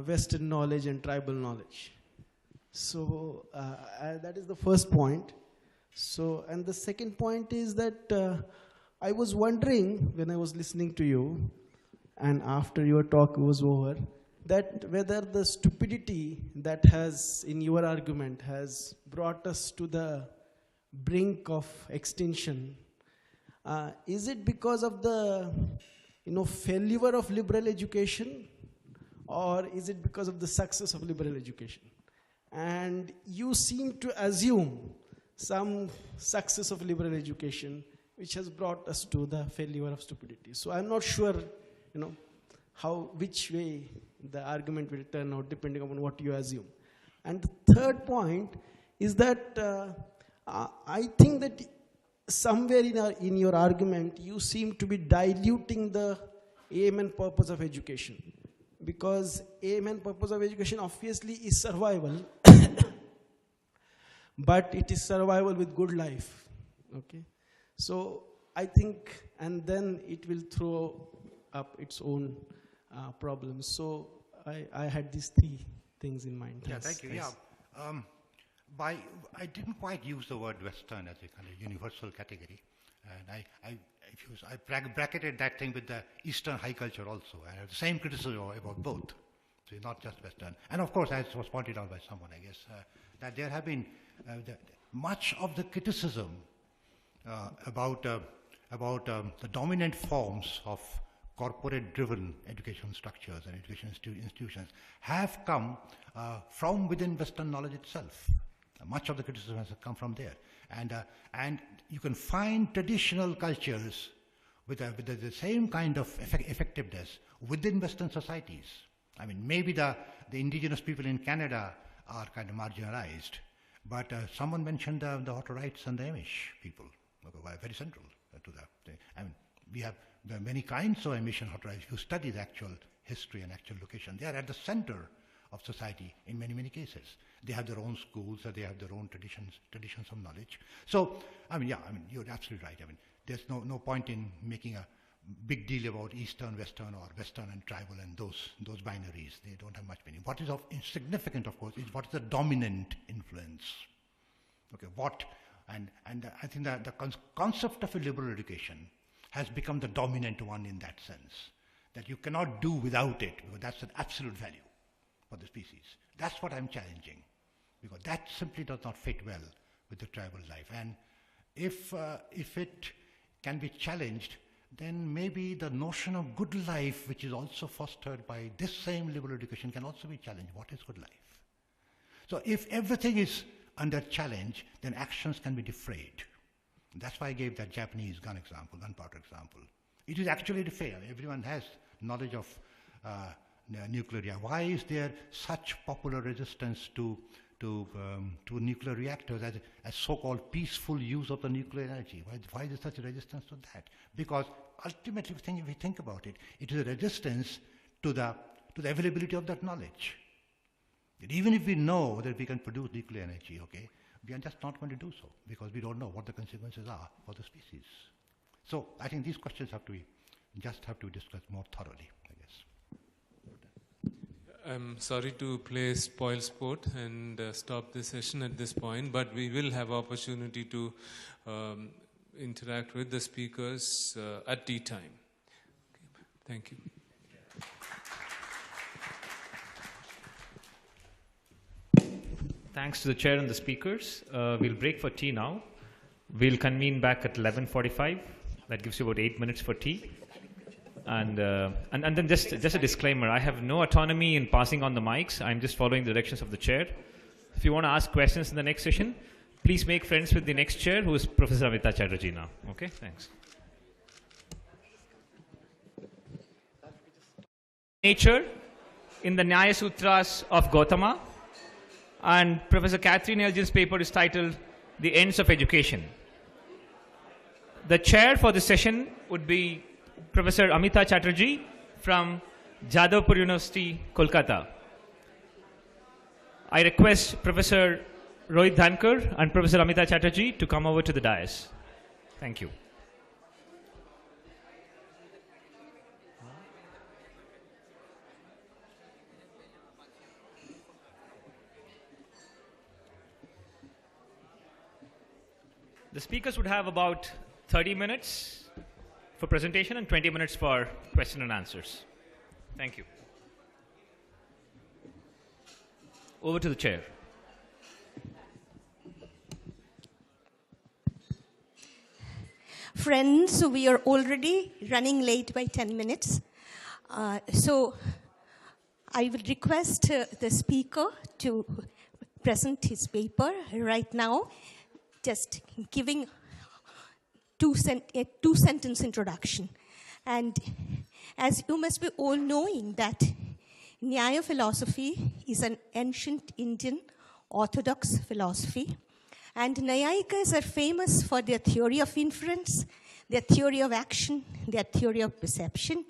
Western knowledge and tribal knowledge. So that is the first point. So, and the second point is that I was wondering when I was listening to you, and after your talk was over, that whether the stupidity that has, in your argument, has brought us to the brink of extinction, is it because of the failure of liberal education, or is it because of the success of liberal education? And you seem to assume some success of liberal education which has brought us to the failure of stupidity. So I'm not sure which way the argument will turn out depending upon what you assume. And the third point is that I think that somewhere in your argument you seem to be diluting the aim and purpose of education, because aim and purpose of education obviously is survival, but it is survival with good life. Okay, so I think, and then it will throw up its own problems. So I had these three things in mind. Yeah, thank you. Yes. Yeah, I didn't quite use the word Western as a kind of universal category, and I bracketed that thing with the Eastern high culture also, and I have the same criticism about both. So it's not just Western. And of course, as was pointed out by someone, I guess, that there have been much of the criticism about the dominant forms of corporate-driven education structures and education institutions have come from within Western knowledge itself. Much of the criticism has come from there. And you can find traditional cultures with the same kind of effectiveness within Western societies. I mean, maybe the indigenous people in Canada are kind of marginalized, but someone mentioned the Hutterites and the Amish people, very central to that. I mean, we have many kinds of Amish and Hutterites. If you study the actual history and actual location, they are at the center of society in many, many cases. They have their own schools, they have their own traditions of knowledge. So, you're absolutely right. I mean, there's no point in making a big deal about Eastern, Western, or Western and tribal and those binaries. They don't have much meaning. What is significant, of course, is what is the dominant influence. Okay, and I think that the concept of a liberal education has become the dominant one in that sense, that you cannot do without it, because that's an absolute value for the species. That's what I'm challenging, because that simply does not fit well with the tribal life. And if it can be challenged, then maybe the notion of good life, which is also fostered by this same liberal education, can also be challenged. What is good life? So if everything is under challenge, then actions can be defrayed. That's why I gave that Japanese gunpowder example. It is actually fair. Everyone has knowledge of nuclear. Why is there such popular resistance to nuclear reactors as so-called peaceful use of the nuclear energy? Why is there such a resistance to that? Because ultimately, if we think about it, it is a resistance to the availability of that knowledge. That even if we know that we can produce nuclear energy, okay, we are just not going to do so because we don't know what the consequences are for the species. So I think these questions have to be discussed more thoroughly, I guess. I'm sorry to play spoil sport and stop the session at this point, but we will have opportunity to interact with the speakers at tea time. Okay. Thank you. Thanks to the chair and the speakers. We'll break for tea now. We'll convene back at 11:45. That gives you about 8 minutes for tea. And then just a disclaimer, I have no autonomy in passing on the mics. I'm just following the directions of the chair. If you want to ask questions in the next session, please make friends with the next chair, who is Professor Amita Chatterjee now. Okay, thanks. Nature in the Nyaya Sutras of Gautama, and Professor Catherine Elgin's paper is titled The Ends of Education. The chair for this session would be Professor Amita Chatterjee from Jadavpur University, Kolkata. I request Professor Rohit Dhankar and Professor Amita Chatterjee to come over to the dais. Thank you. The speakers would have about 30 minutes for presentation and 20 minutes for question and answers. Thank you. Over to the chair. Friends, we are already running late by 10 minutes. So I will request the speaker to present his paper right now, just giving a two-sentence introduction. And as you must be all knowing that Nyaya philosophy is an ancient Indian orthodox philosophy. And Nyayikas are famous for their theory of inference, their theory of action, their theory of perception.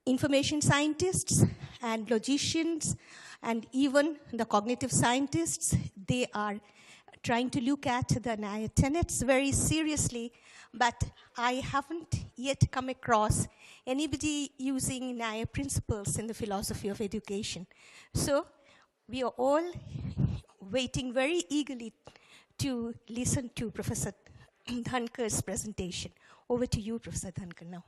Information scientists and logicians and even the cognitive scientists, they are trying to look at the Nyaya tenets very seriously, but I haven't yet come across anybody using Nyaya principles in the philosophy of education. So we are all waiting very eagerly to listen to Professor Dhankar's presentation. Over to you, Professor Dhankar, now.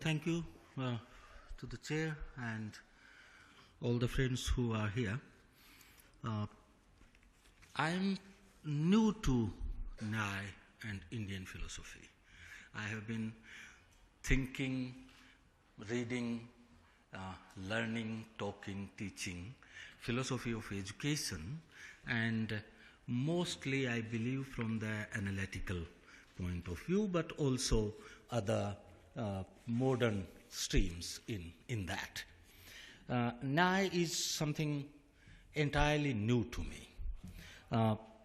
Thank you to the chair and all the friends who are here. I am new to Nyaya and Indian philosophy. I have been thinking, reading, learning, talking, teaching philosophy of education, and mostly I believe from the analytical point of view, but also other modern streams in that. Nyaya is something entirely new to me.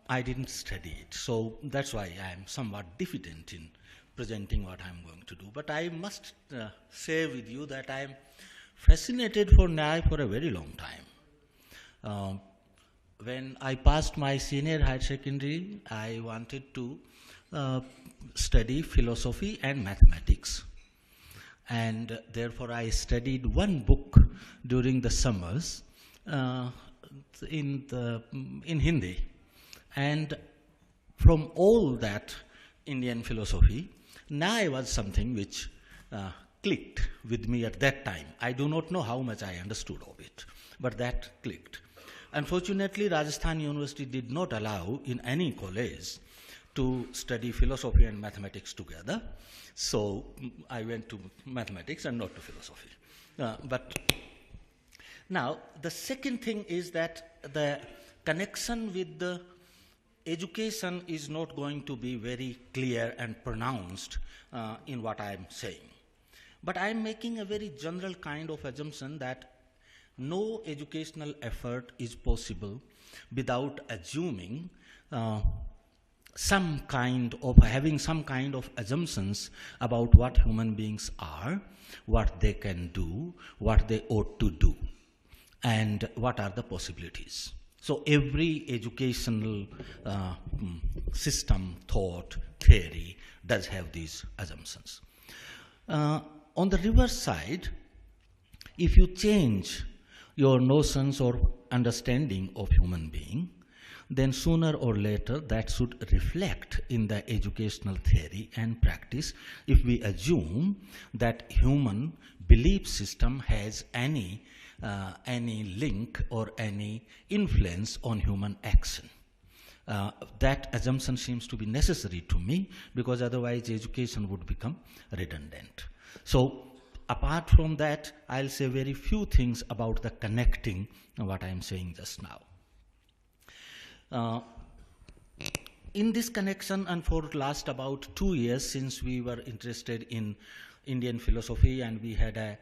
I didn't study it, so that's why I am somewhat diffident in presenting what I'm going to do. But I must say with you that I am fascinated for Nyaya for a very long time. When I passed my senior higher secondary, I wanted to study philosophy and mathematics. And therefore I studied one book during the summers in Hindi. And from all that Indian philosophy, Nyaya was something which clicked with me at that time. I do not know how much I understood of it, but that clicked. Unfortunately, Rajasthan University did not allow in any college to study philosophy and mathematics together. So I went to mathematics and not to philosophy. But now, the second thing is that the connection with the education is not going to be very clear and pronounced in what I am saying. But I am making a very general kind of assumption that no educational effort is possible without assuming having some kind of assumptions about what human beings are, what they can do, what they ought to do, and what are the possibilities. So every educational system, thought, theory does have these assumptions. On the reverse side, if you change your notions or understanding of human being, then sooner or later that should reflect in the educational theory and practice if we assume that human belief system has any link or any influence on human action. That assumption seems to be necessary to me, because otherwise education would become redundant. So apart from that, I'll say very few things about the connecting what I'm saying just now. In this connection, and for last about 2 years since we were interested in Indian philosophy, and we had a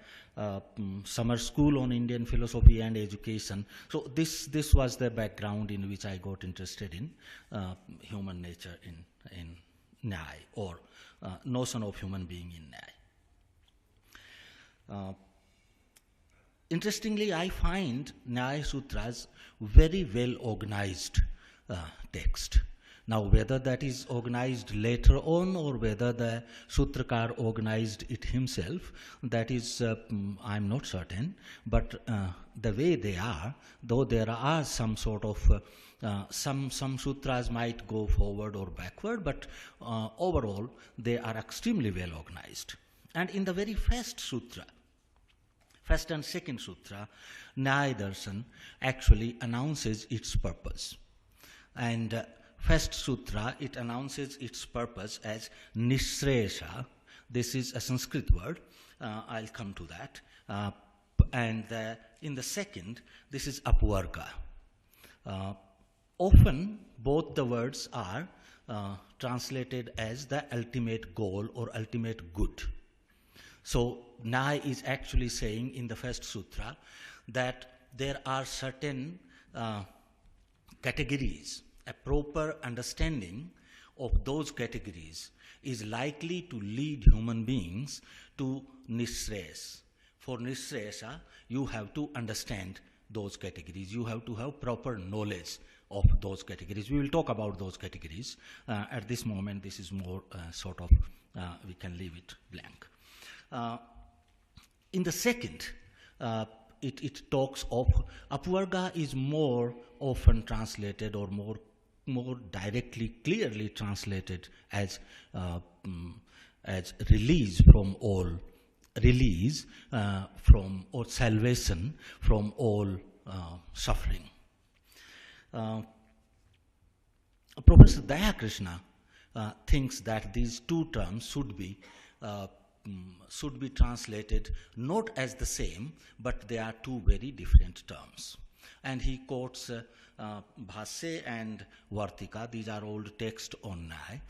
summer school on Indian philosophy and education. So this was the background in which I got interested in human nature in Nyaya, or notion of human being in Nyaya. Interestingly, I find Nyaya Sutras very well organized text. Now, whether that is organized later on or whether the Sutrakar organized it himself, that is, I'm not certain, but the way they are, though there are some sort of, some sutras might go forward or backward, but overall, they are extremely well organized. And in the very first sutra, first and second sutra, Nyaya Darshan actually announces its purpose. And first sutra, it announces its purpose as Nisresha. This is a Sanskrit word. I'll come to that. And in the second, this is Apvarga. Often, both the words are translated as the ultimate goal or ultimate good. So, Nyaya is actually saying in the first sutra that there are certain categories. A proper understanding of those categories is likely to lead human beings to Nisres. For Nisresha, you have to understand those categories. You have to have proper knowledge of those categories. We will talk about those categories. At this moment, this is more sort of, we can leave it blank. In the second, it talks of, Apvarga is more often translated or more directly, clearly translated as release from all, or salvation from all suffering. Professor Dayakrishna thinks that these two terms should be translated not as the same, but they are two very different terms. And he quotes Bhasya and Vartika. These are old texts on Nyaya,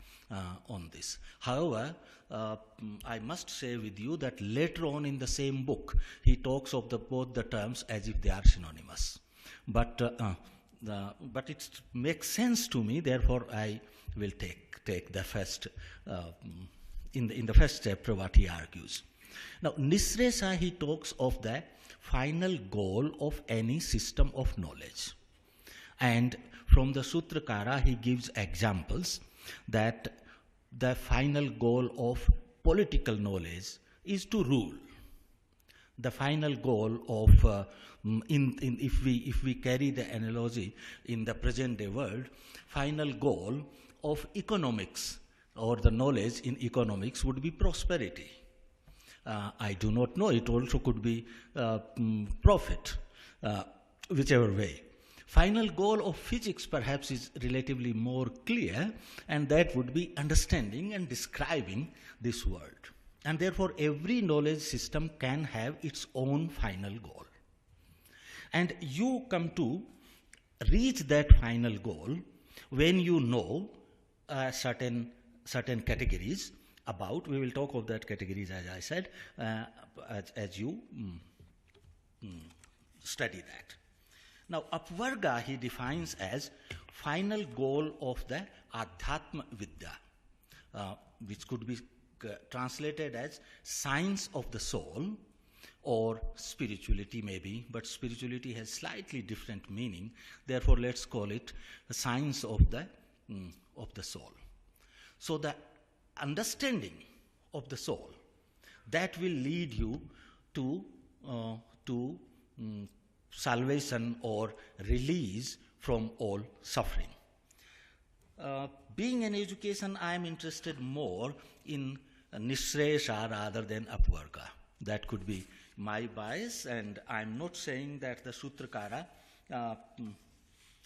on this. However, I must say with you that later on in the same book, he talks of both the terms as if they are synonymous. But it makes sense to me, therefore I will take the first, in the first chapter what he argues. Now, Nisresha, he talks of the final goal of any system of knowledge. And from the Sutrakara, he gives examples that the final goal of political knowledge is to rule. The final goal of, if we carry the analogy in the present day world, final goal of economics or the knowledge in economics would be prosperity. I do not know, it also could be profit, whichever way. Final goal of physics perhaps is relatively more clear, and that would be understanding and describing this world. And therefore, every knowledge system can have its own final goal. And you come to reach that final goal when you know certain categories about, we will talk of that categories as I said, as you study that. Now, Apvarga he defines as final goal of the Adhyatma Vidya, which could be translated as science of the soul or spirituality maybe, but spirituality has slightly different meaning. Therefore, let's call it the science of the soul. So the understanding of the soul, that will lead you to salvation or release from all suffering. Being in education, I am interested more in Nisresha rather than Apvarga. That could be my bias, and I'm not saying that the Sutrakara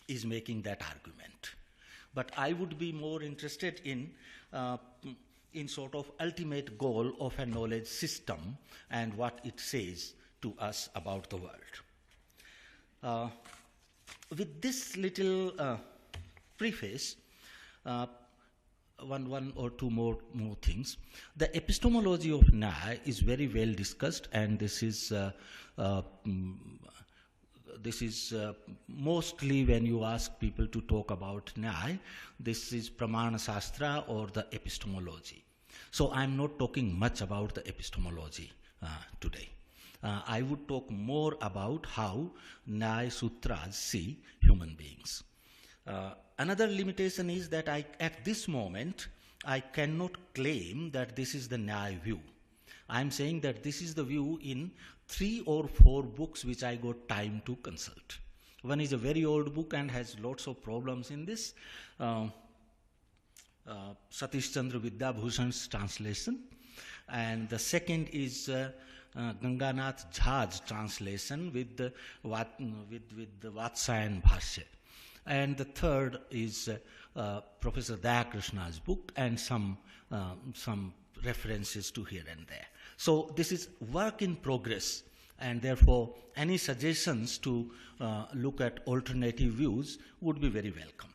is making that argument. But I would be more interested in sort of ultimate goal of a knowledge system and what it says to us about the world. With this little preface, one or two more things. The epistemology of Nyaya is very well discussed, and this is mostly when you ask people to talk about Nyaya, this is Pramana Shastra or the epistemology. So I'm not talking much about the epistemology today. I would talk more about how Nyaya Sutras see human beings. Another limitation is that at this moment, I cannot claim that this is the Nyaya view. I'm saying that this is the view in 3 or 4 books which I got time to consult. One is a very old book and has lots of problems in this, Satish Chandra Vidyabhushan's translation. And the second is Ganganath Jha's translation with the Vatsayan Bhashya. And the third is Professor Dayakrishna's book and some references to here and there. So this is work in progress, and therefore any suggestions to look at alternative views would be very welcome.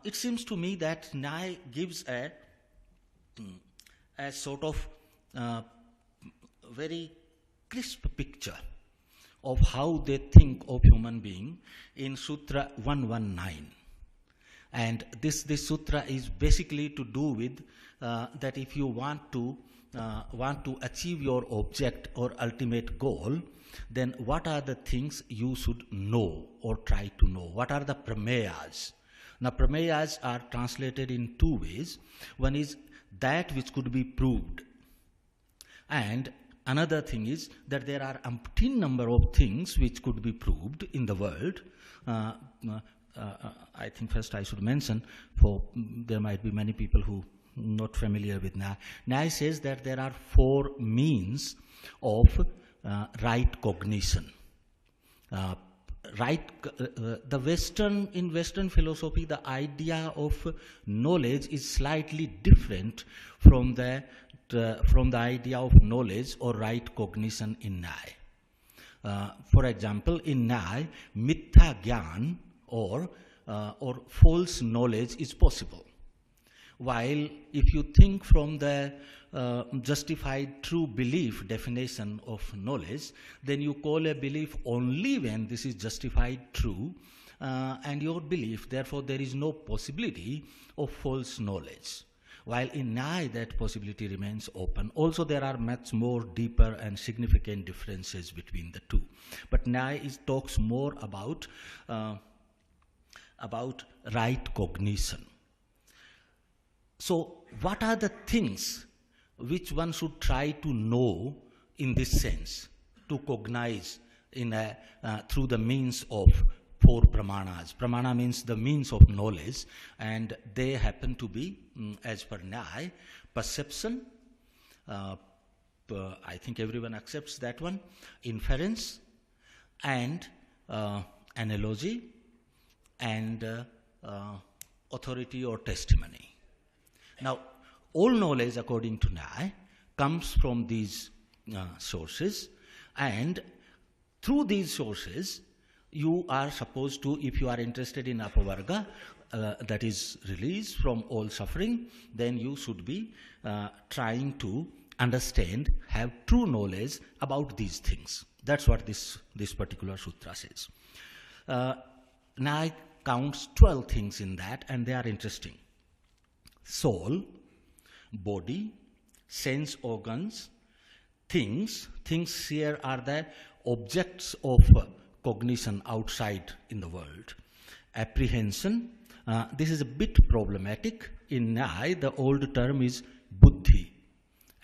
It seems to me that Nyaya gives a sort of very crisp picture of how they think of human being in Sutra 119. And this sutra is basically to do with that if you want to achieve your object or ultimate goal, then what are the things you should know or try to know? What are the prameyas? Now, prameyas are translated in 2 ways. One is that which could be proved, and another thing is that there are umpteen number of things which could be proved in the world. I think first I should mention, for there might be many people who not familiar with Nyaya. Nyaya says that there are 4 means of right cognition. In Western philosophy, the idea of knowledge is slightly different from the idea of knowledge or right cognition in Nyaya. For example, in Nyaya, mithya gyan or false knowledge is possible. While if you think from the justified true belief definition of knowledge, then you call a belief only when this is justified true and your belief, therefore there is no possibility of false knowledge. While in Nyaya that possibility remains open. Also there are much more deeper and significant differences between the two. But Nyaya talks more about right cognition. So what are the things which one should try to know in this sense, to cognize through the means of 4 pramanas? Pramana means the means of knowledge, and they happen to be, as per Nyaya, perception, I think everyone accepts that one, inference, and analogy, and authority or testimony. Now, all knowledge, according to Nyaya, comes from these sources, and through these sources, you are supposed to, if you are interested in Apavarga, that is release from all suffering, then you should be trying to understand, have true knowledge about these things. That's what this particular sutra says. Nyaya counts 12 things in that, and they are interesting. Soul, body, sense organs, things. Things here are the objects of cognition outside in the world. Apprehension, this is a bit problematic. In Nyaya, the old term is buddhi,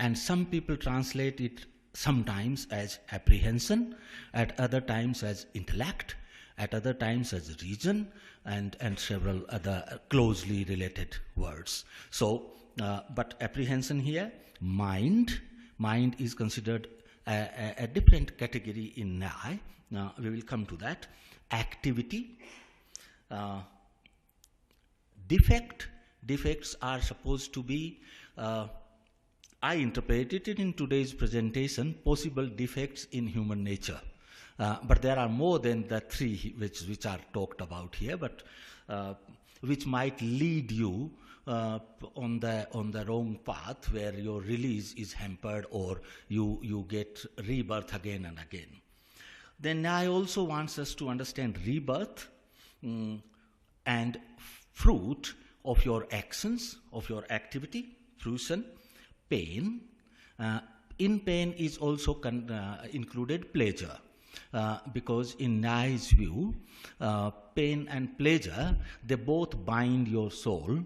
And some people translate it sometimes as apprehension, at other times as intellect, at other times as reason, and several other closely related words. So, but apprehension here, mind is considered a different category in Nyaya. Now, we will come to that. Activity, defects are supposed to be, I interpreted it in today's presentation, possible defects in human nature. But there are more than the three which are talked about here, but which might lead you on the wrong path where your release is hampered or you get rebirth again and again. Then I also want us to understand rebirth and fruit of your actions, of your activity, fruition, pain. In pain is also included pleasure. Because in Nyaya's view, pain and pleasure, they both bind your soul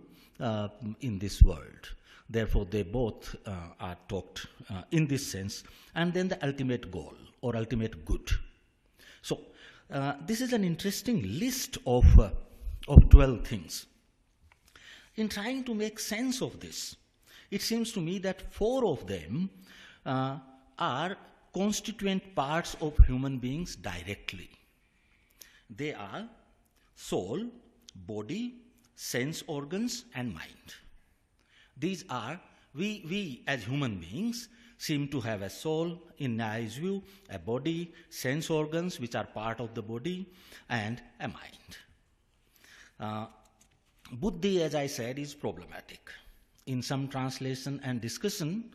in this world. Therefore, they both are talked in this sense. And then the ultimate goal or ultimate good. So, this is an interesting list of 12 things. In trying to make sense of this, it seems to me that 4 of them are constituent parts of human beings directly. They are soul, body, sense organs, and mind. These are, we as human beings seem to have a soul, in Nyaya's view, a body, sense organs which are part of the body, and a mind. Buddhi, as I said, is problematic. In some translation and discussion,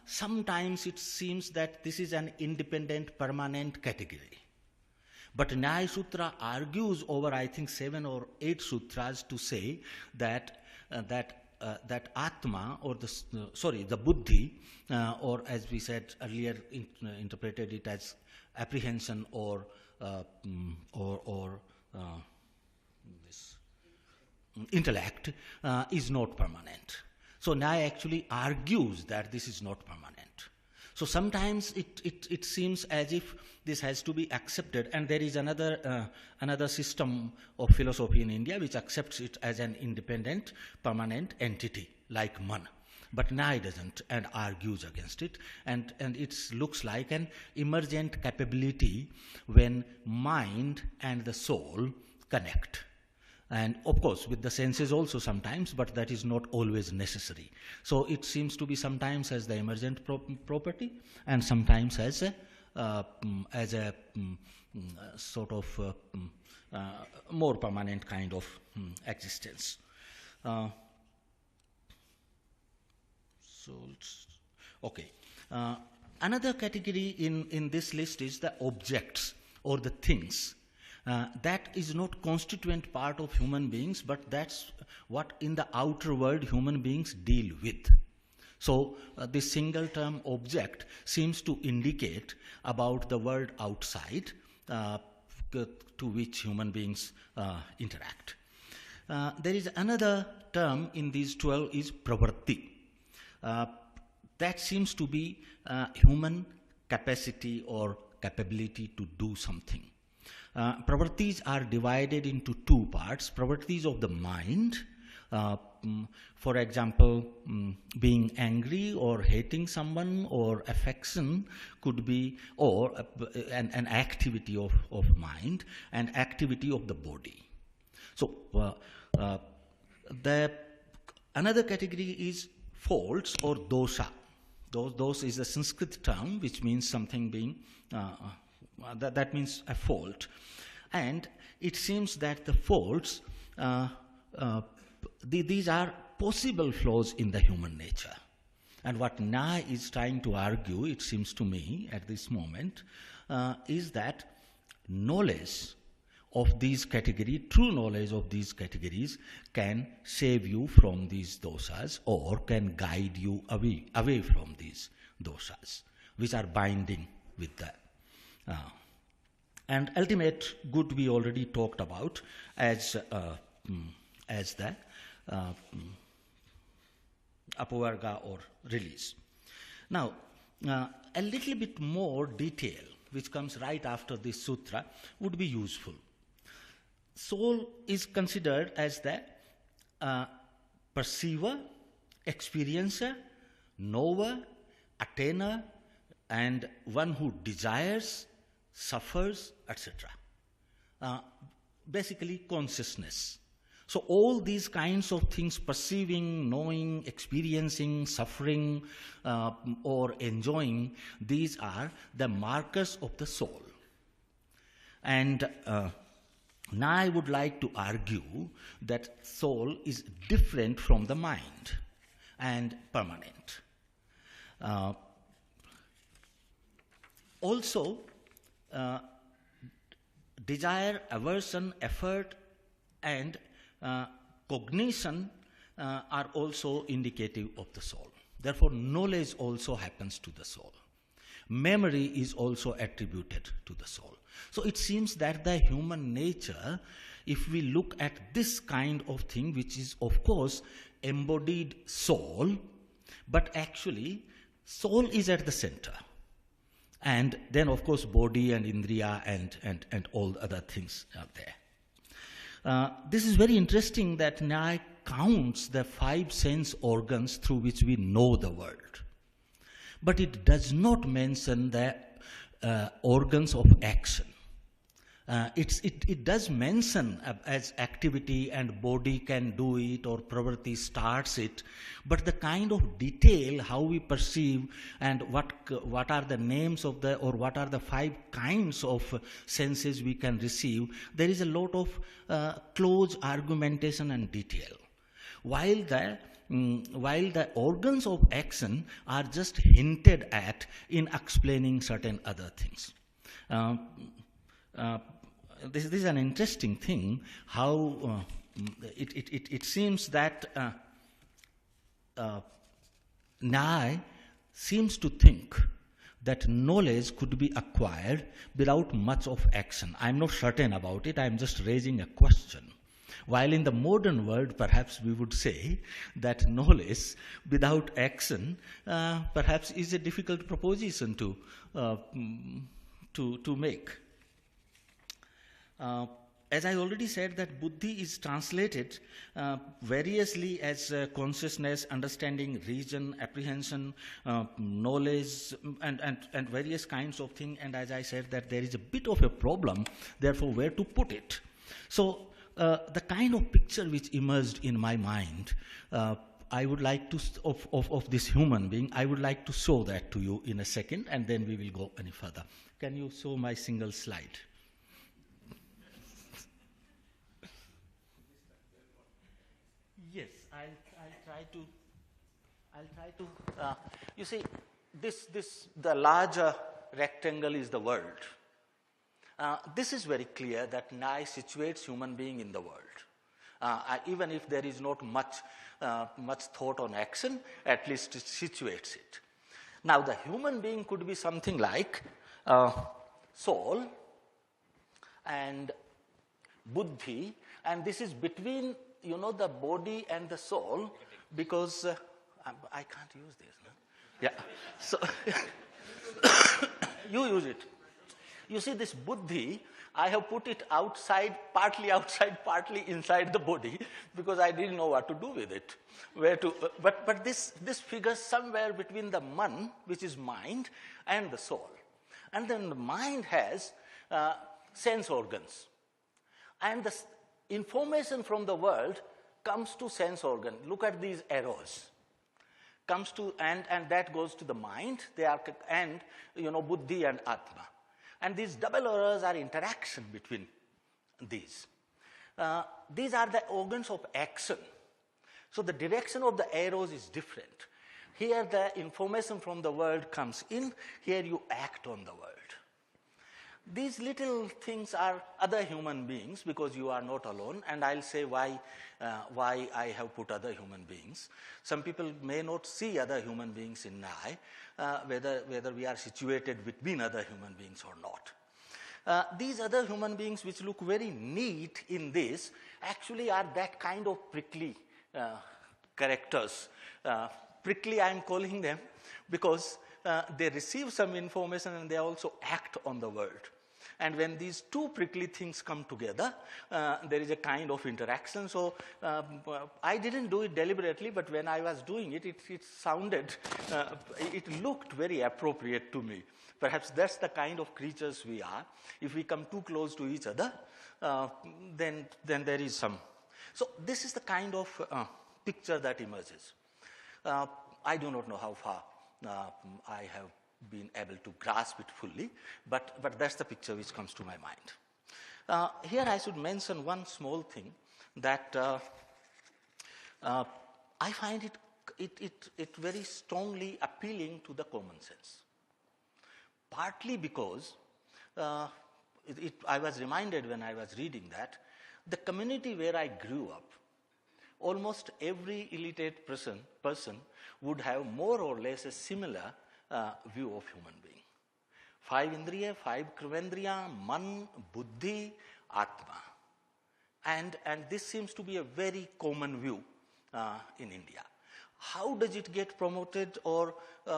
sometimes it seems that this is an independent, permanent category. But Nyaya Sutra argues over, I think, 7 or 8 sutras to say that that Atma, or the Buddhi, or as we said earlier, interpreted it as apprehension or this intellect, is not permanent. So Nyaya actually argues that this is not permanent. So sometimes it seems as if this has to be accepted, and there is another system of philosophy in India which accepts it as an independent, permanent entity like Man. But Nyaya doesn't and argues against it, and it looks like an emergent capability when mind and the soul connect. And of course with the senses also sometimes, but that is not always necessary. So it seems to be sometimes as the emergent property and sometimes as a sort of more permanent kind of existence. Another category in this list is the objects or the things. That is not constituent part of human beings, but that's what in the outer world human beings deal with. So this single term object seems to indicate about the world outside to which human beings interact. There is another term in these 12 is pravritti. That seems to be human capacity or capability to do something. Pravrittis are divided into 2 parts. Pravrittis of the mind, for example, being angry or hating someone, or affection could be, or an activity of mind and activity of the body. So another category is faults or dosha. Dosha is a Sanskrit term which means something being that means a fault. And it seems that the faults, these are possible flaws in the human nature. And what Nyaya is trying to argue, it seems to me at this moment, is that knowledge of these categories, true knowledge of these categories, can save you from these doshas or can guide you away from these doshas, which are binding with the and ultimate good we already talked about as the apavarga or release. Now, a little bit more detail, which comes right after this sutra, would be useful. Soul is considered as the perceiver, experiencer, knower, attainer, and one who desires, suffers, etc. Basically, consciousness. So all these kinds of things, perceiving, knowing, experiencing, suffering, or enjoying, these are the markers of the soul. And now I would like to argue that soul is different from the mind and permanent. Also, desire, aversion, effort, and cognition are also indicative of the soul. Therefore, knowledge also happens to the soul. Memory is also attributed to the soul. So it seems that the human nature, if we look at this kind of thing, which is of course embodied soul, but actually soul is at the center. And then of course body and indriya and all the other things are there. This is very interesting that Nyaya counts the 5 sense organs through which we know the world. But it does not mention the organs of action. It does mention as activity and body can do it or pravrti starts it, but the kind of detail how we perceive and what are the names of the or what are the 5 kinds of senses we can receive, there is a lot of close argumentation and detail. While the organs of action are just hinted at in explaining certain other things. This is an interesting thing, how it seems that Nyaya seems to think that knowledge could be acquired without much of action. I'm not certain about it, I'm just raising a question. While in the modern world, perhaps we would say that knowledge without action perhaps is a difficult proposition to make. As I already said, that buddhi is translated variously as consciousness, understanding, reason, apprehension, knowledge, and various kinds of things. And as I said, that there is a bit of a problem, therefore, where to put it. So the kind of picture which emerged in my mind, I would like to, of this human being, I would like to show that to you in a second, and then we will go any further. Can you show my single slide? Yes, I'll try to. You see, the larger rectangle is the world. This is very clear that Nyaya situates human being in the world. Even if there is not much thought on action, at least it situates it. Now, the human being could be something like soul and buddhi, and this is between, you know, the body and the soul, because I can't use this. No? Yeah. So you use it. You see, this buddhi, I have put it outside, partly inside the body, because I didn't know what to do with it. But this figures somewhere between the man, which is mind, and the soul. And then the mind has sense organs. And the information from the world comes to sense organ. Look at these arrows. Comes to, and that goes to the mind. They are, and, you know, buddhi and atma. And these double arrows are interaction between these. These are the organs of action. So the direction of the arrows is different. Here the information from the world comes in. Here you act on the world. These little things are other human beings, because you are not alone, and I'll say why I have put other human beings. Some people may not see other human beings in Nyaya, whether we are situated between other human beings or not. These other human beings which look very neat in this actually are that kind of prickly characters prickly I am calling them because they receive some information and they also act on the world. And when these two prickly things come together, there is a kind of interaction. So I didn't do it deliberately, but when I was doing it, it sounded, it looked very appropriate to me. Perhaps that's the kind of creatures we are. If we come too close to each other, then there is some. So this is the kind of picture that emerges. I do not know how far I have been able to grasp it fully, but that's the picture which comes to my mind. Here I should mention one small thing that I find it very strongly appealing to the common sense. Partly because I was reminded when I was reading that the community where I grew up, almost every illiterate person would have more or less a similar view of human being. 5 indriya, 5 krivendriya, man, buddhi, atma. And this seems to be a very common view in India. How does it get promoted or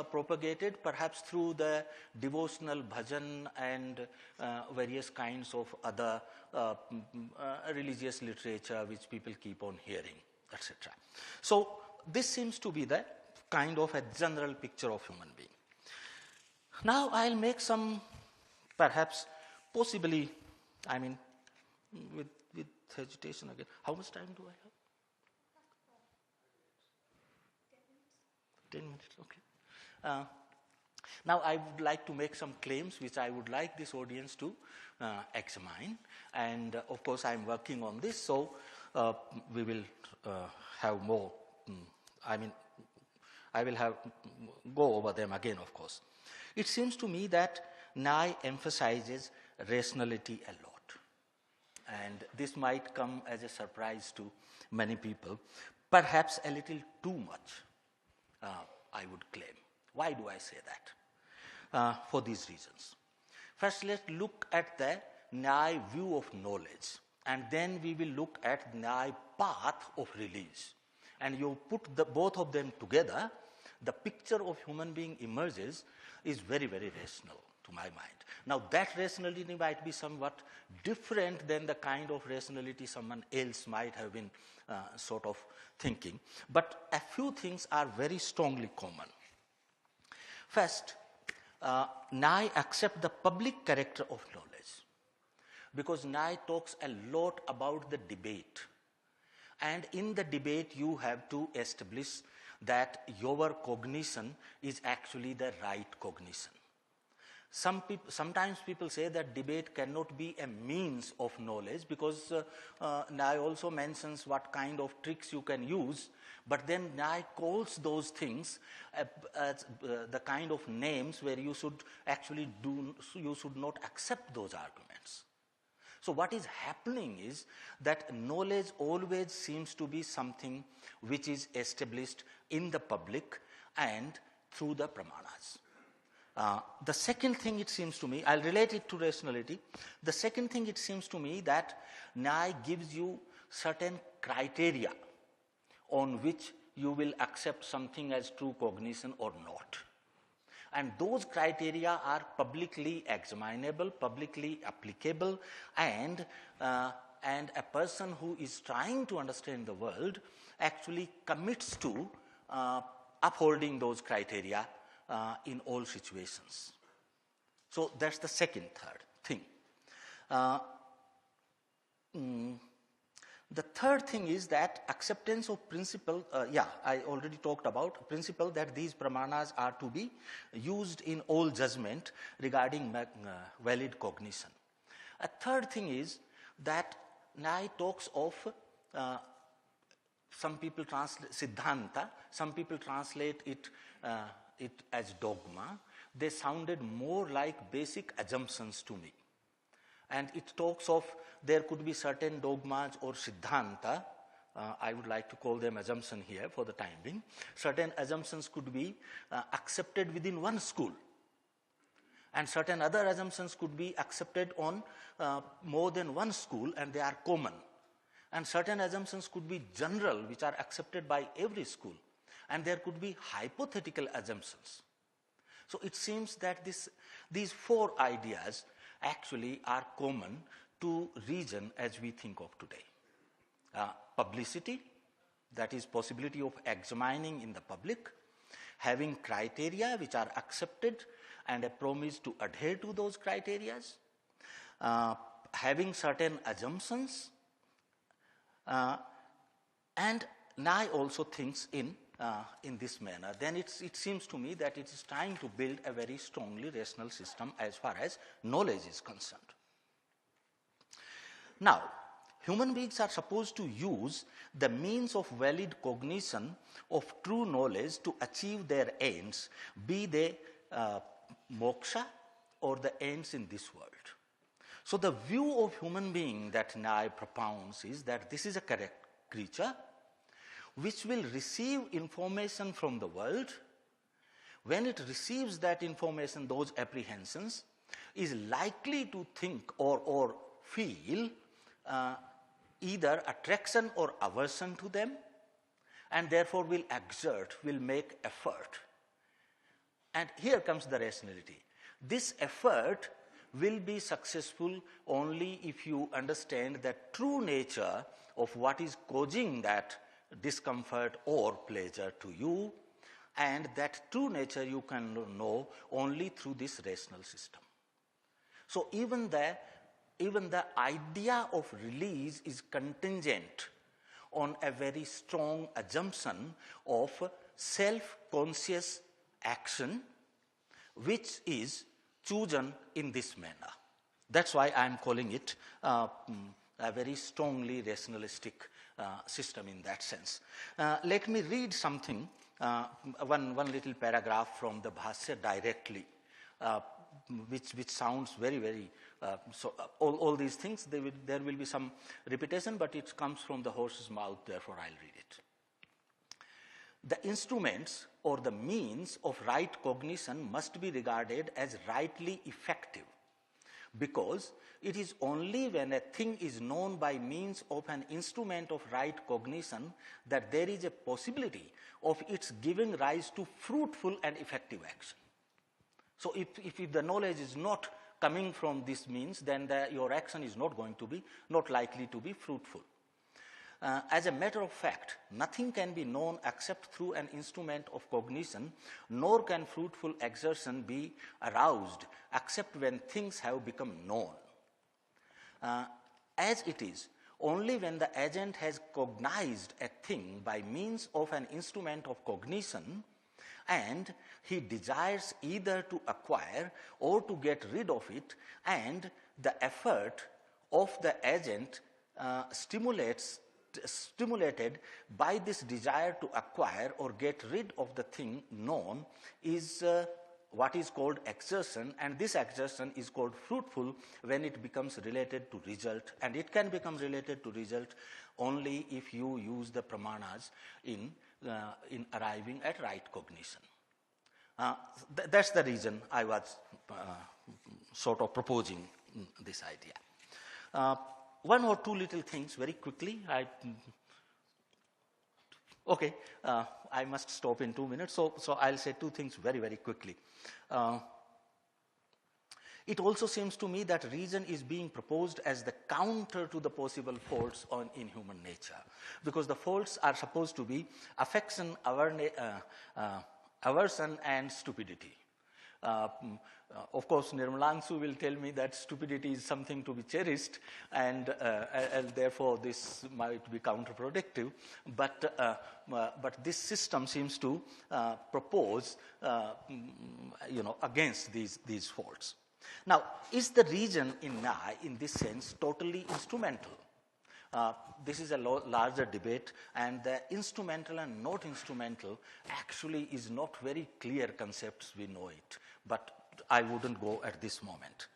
propagated? Perhaps through the devotional bhajan and various kinds of other religious literature which people keep on hearing, etc. So this seems to be the kind of a general picture of human being. Now I'll make some, perhaps, possibly, I mean, with hesitation again. How much time do I have? 10 minutes, okay. Now I would like to make some claims which I would like this audience to examine. And of course I'm working on this, so we will have more, I will go over them again, of course. It seems to me that Nye emphasizes rationality a lot. And this might come as a surprise to many people, perhaps a little too much, I would claim. Why do I say that? For these reasons. First, let's look at the Nye view of knowledge, and then we will look at Nye path of release. And you put both of them together, the picture of human being emerges is very, very rational to my mind. Now that rationality might be somewhat different than the kind of rationality someone else might have been sort of thinking, but a few things are very strongly common. First, Nye accept the public character of knowledge, because Nye talks a lot about the debate. And in the debate, you have to establish that your cognition is actually the right cognition. Sometimes people say that debate cannot be a means of knowledge, because Nye also mentions what kind of tricks you can use, but then Nye calls those things as the kind of names where you should actually you should not accept those arguments. So what is happening is that knowledge always seems to be something which is established in the public and through the pramanas. The second thing it seems to me, I'll relate it to rationality. The second thing it seems to me that Nye gives you certain criteria on which you will accept something as true cognition or not. And those criteria are publicly examinable, publicly applicable, and a person who is trying to understand the world actually commits to upholding those criteria in all situations. So that's the third thing. The third thing is that acceptance of principle, I already talked about principle that these pramanas are to be used in all judgment regarding valid cognition. A third thing is that Nye talks of, some people translate Siddhanta, some people translate it as dogma. They sounded more like basic assumptions to me. And it talks of there could be certain dogmas or siddhanta, I would like to call them assumption here for the time being. Certain assumptions could be accepted within one school, and certain other assumptions could be accepted on more than one school and they are common. And certain assumptions could be general, which are accepted by every school. and there could be hypothetical assumptions. So it seems that these four ideas actually are common to reason as we think of today. Publicity, that is possibility of examining in the public, having criteria which are accepted and a promise to adhere to those criteria, having certain assumptions, and Nye also thinks in this manner. Then it seems to me that it is trying to build a very strongly rational system as far as knowledge is concerned. Now, human beings are supposed to use the means of valid cognition of true knowledge to achieve their ends, be they moksha or the ends in this world. So the view of human being that Nye propounds is that this is a correct creature which will receive information from the world. When it receives that information, those apprehensions, is likely to think or feel either attraction or aversion to them, and therefore will make effort. And here comes the rationality. This effort will be successful only if you understand the true nature of what is causing that discomfort or pleasure to you, and that true nature you can know only through this rational system. So even the idea of release is contingent on a very strong assumption of self-conscious action, which is chosen in this manner. That's why I am calling it a very strongly rationalistic system in that sense. Let me read something, one little paragraph from the Bhashya directly, which sounds very, very, all these things, there will be some repetition, but it comes from the horse's mouth, therefore I'll read it. The instruments or the means of right cognition must be regarded as rightly effective, because it is only when a thing is known by means of an instrument of right cognition that there is a possibility of its giving rise to fruitful and effective action. So if the knowledge is not coming from this means, then your action is not likely to be fruitful. As a matter of fact, nothing can be known except through an instrument of cognition, nor can fruitful exertion be aroused except when things have become known. As it is, only when the agent has cognized a thing by means of an instrument of cognition, and he desires either to acquire or to get rid of it, and the effort of the agent stimulated by this desire to acquire or get rid of the thing known is what is called exertion, and this exertion is called fruitful when it becomes related to result, and it can become related to result only if you use the pramanas in arriving at right cognition. That's the reason I was sort of proposing this idea. One or two little things very quickly. I must stop in 2 minutes, so I'll say two things very, very quickly. It also seems to me that reason is being proposed as the counter to the possible faults in human nature, because the faults are supposed to be affection, aversion, and stupidity. Of course, Nirmalanshu will tell me that stupidity is something to be cherished, and therefore this might be counterproductive. But this system seems to propose, against these faults. Now, is the reason in Nye, in this sense, totally instrumental? This is a larger debate, and the instrumental and not instrumental actually is not very clear concepts, we know it, but I wouldn't go at this moment.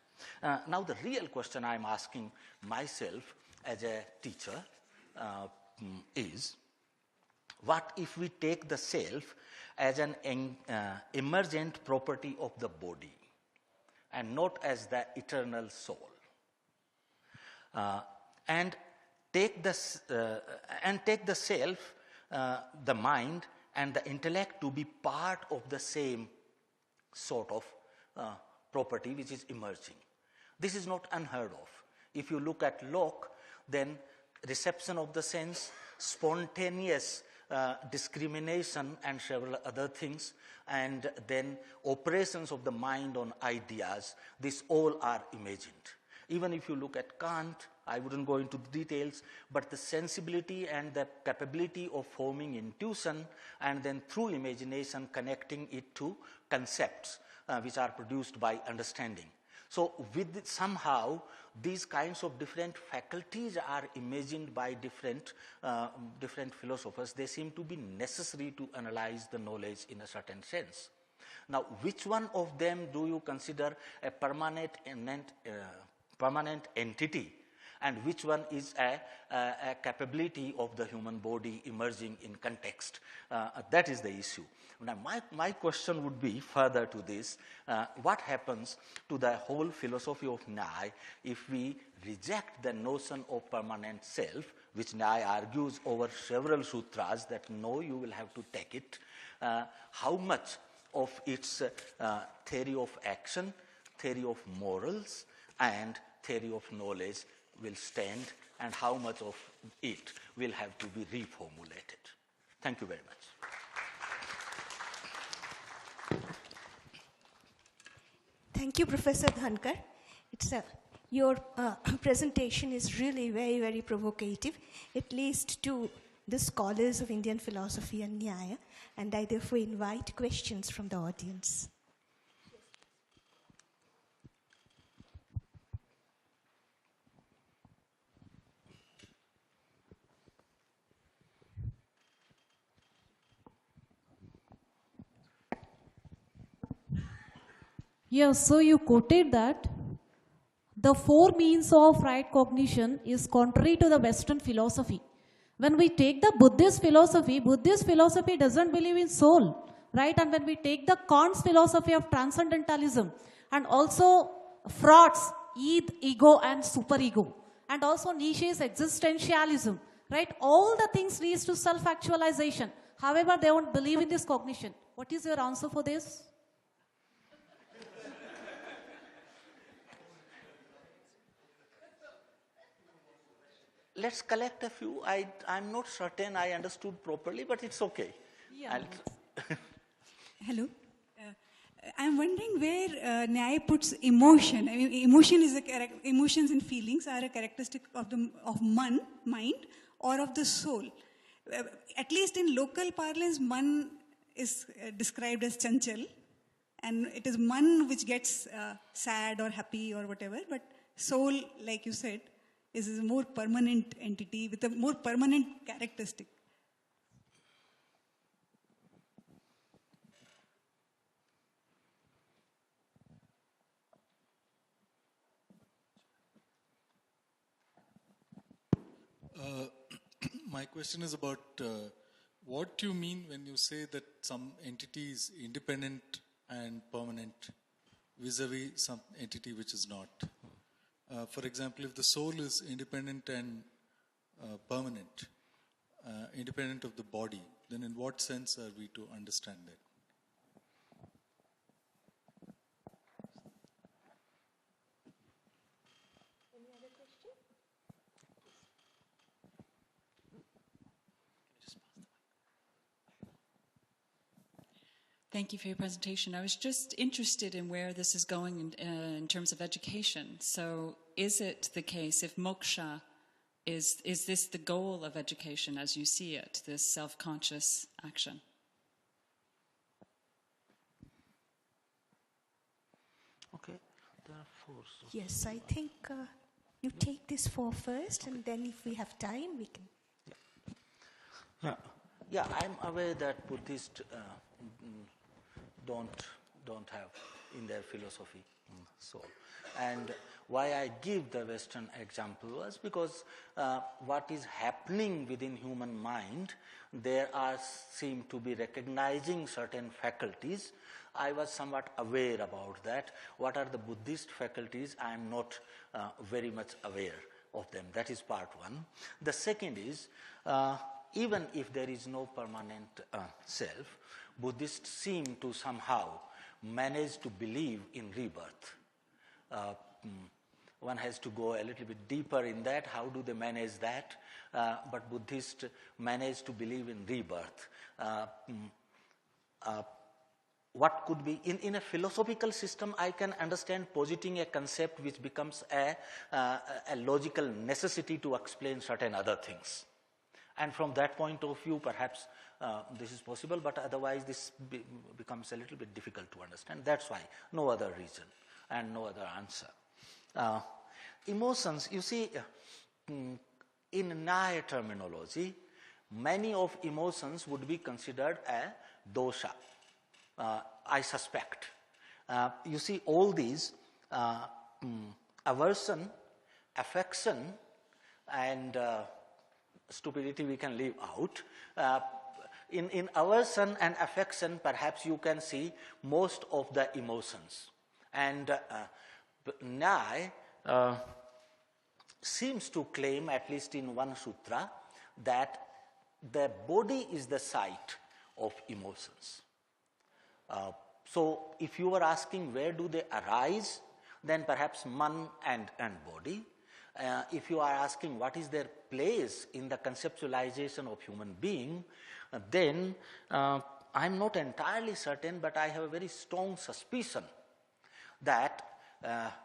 Now the real question I'm asking myself as a teacher is, what if we take the self as an emergent property of the body and not as the eternal soul? And take the self, the mind, and the intellect to be part of the same sort of property which is emerging. This is not unheard of. If you look at Locke, then reception of the sense, spontaneous discrimination and several other things, and then operations of the mind on ideas, these all are imagined. Even if you look at Kant, I wouldn't go into the details, but the sensibility and the capability of forming intuition and then through imagination connecting it to concepts which are produced by understanding. So with somehow these kinds of different faculties are imagined by different philosophers. They seem to be necessary to analyze the knowledge in a certain sense. Now, which one of them do you consider a permanent entity, and which one is a capability of the human body emerging in context? That is the issue. Now, my question would be further to this, what happens to the whole philosophy of Nyaya if we reject the notion of permanent self, which Nyaya argues over several sutras that no, you will have to take it? How much of its theory of action, theory of morals, and theory of knowledge will stand, and how much of it will have to be reformulated? Thank you very much. Thank you, Professor Dhankar. Your presentation is really very, very provocative, at least to the scholars of Indian philosophy and Nyaya, and I therefore invite questions from the audience. Yes, so you quoted that the four means of right cognition is contrary to the Western philosophy. When we take the Buddhist philosophy doesn't believe in soul, right? And when we take the Kant's philosophy of transcendentalism, and also Freud's ego and superego, and also Nietzsche's existentialism, right? All the things leads to self-actualization. However, they don't believe in this cognition. What is your answer for this? Let's collect a few. I'm not certain I understood properly, but it's okay. Yeah. Hello. I'm wondering where Nyaya puts emotion. I mean, emotions and feelings are a characteristic of mind or of the soul. At least in local parlance, man is described as chanchal, and it is man which gets sad or happy or whatever. But soul, like you said, is a more permanent entity with a more permanent characteristic. My question is about what do you mean when you say that some entity is independent and permanent vis-a-vis some entity which is not? For example, if the soul is independent and permanent, independent of the body, then in what sense are we to understand that? Any other question? Thank you for your presentation. I was just interested in where this is going in terms of education. So is it the case, if moksha, is this the goal of education as you see it, this self-conscious action? Okay, there are four. So Yes, I think you take this four first, and then if we have time, we can. Yeah, I'm aware that Buddhists don't have in their philosophy soul. And why I give the Western example was because what is happening within human mind, there seem to be recognizing certain faculties. I was somewhat aware about that. What are the Buddhist faculties? I am not very much aware of them. That is part one. The second is even if there is no permanent self, Buddhists seem to somehow manage to believe in rebirth. One has to go a little bit deeper in that. How do they manage that? But Buddhists manage to believe in rebirth. What could be, in a philosophical system, I can understand positing a concept which becomes a logical necessity to explain certain other things. And from that point of view, perhaps this is possible, but otherwise this becomes a little bit difficult to understand. That's why, no other reason and no other answer. Emotions, you see, in Nyaya terminology, many of emotions would be considered a dosha, I suspect. You see, all these aversion, affection, and stupidity we can leave out. In aversion and affection, perhaps you can see most of the emotions. And Nyaya seems to claim, at least in one sutra, that the body is the site of emotions. So if you were asking where do they arise, then perhaps man and body. If you are asking what is their place in the conceptualization of human being, then I'm not entirely certain, but I have a very strong suspicion that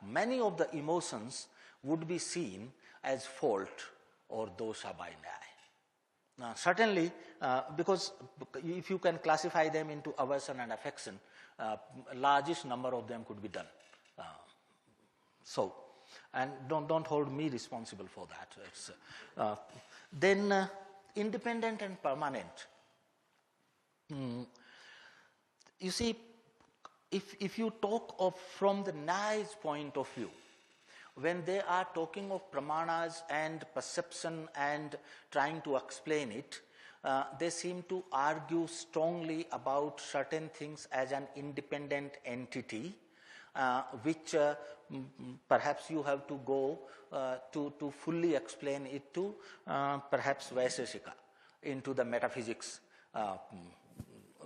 many of the emotions would be seen as fault or dosha by Nyaya. Certainly, because if you can classify them into aversion and affection, largest number of them could be done. And don't hold me responsible for that. Then independent and permanent. You see, if you talk of from the Nyaya's point of view, when they are talking of pramanas and perception and trying to explain it, they seem to argue strongly about certain things as an independent entity, which perhaps you have to go to fully explain it to perhaps Vaiseshika, into the metaphysics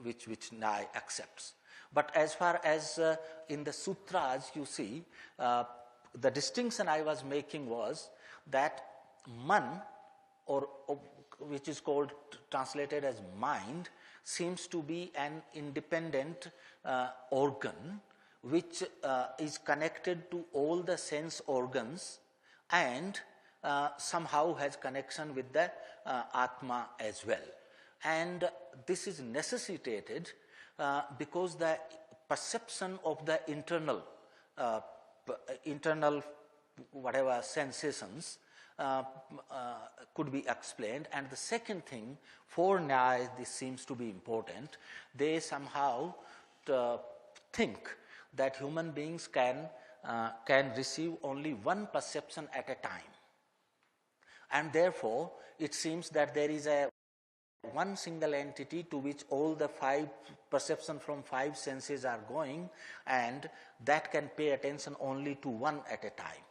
which Nyaya accepts. But as far as in the sutras, you see, the distinction I was making was that man, or which is called, translated as mind, seems to be an independent organ which is connected to all the sense organs and somehow has connection with the Atma as well. And this is necessitated because the perception of the internal whatever sensations could be explained. And the second thing, for Nyaya, this seems to be important. They somehow think that human beings can receive only one perception at a time. And therefore, it seems that there is a one single entity to which all the five perception from five senses are going, and that can pay attention only to one at a time.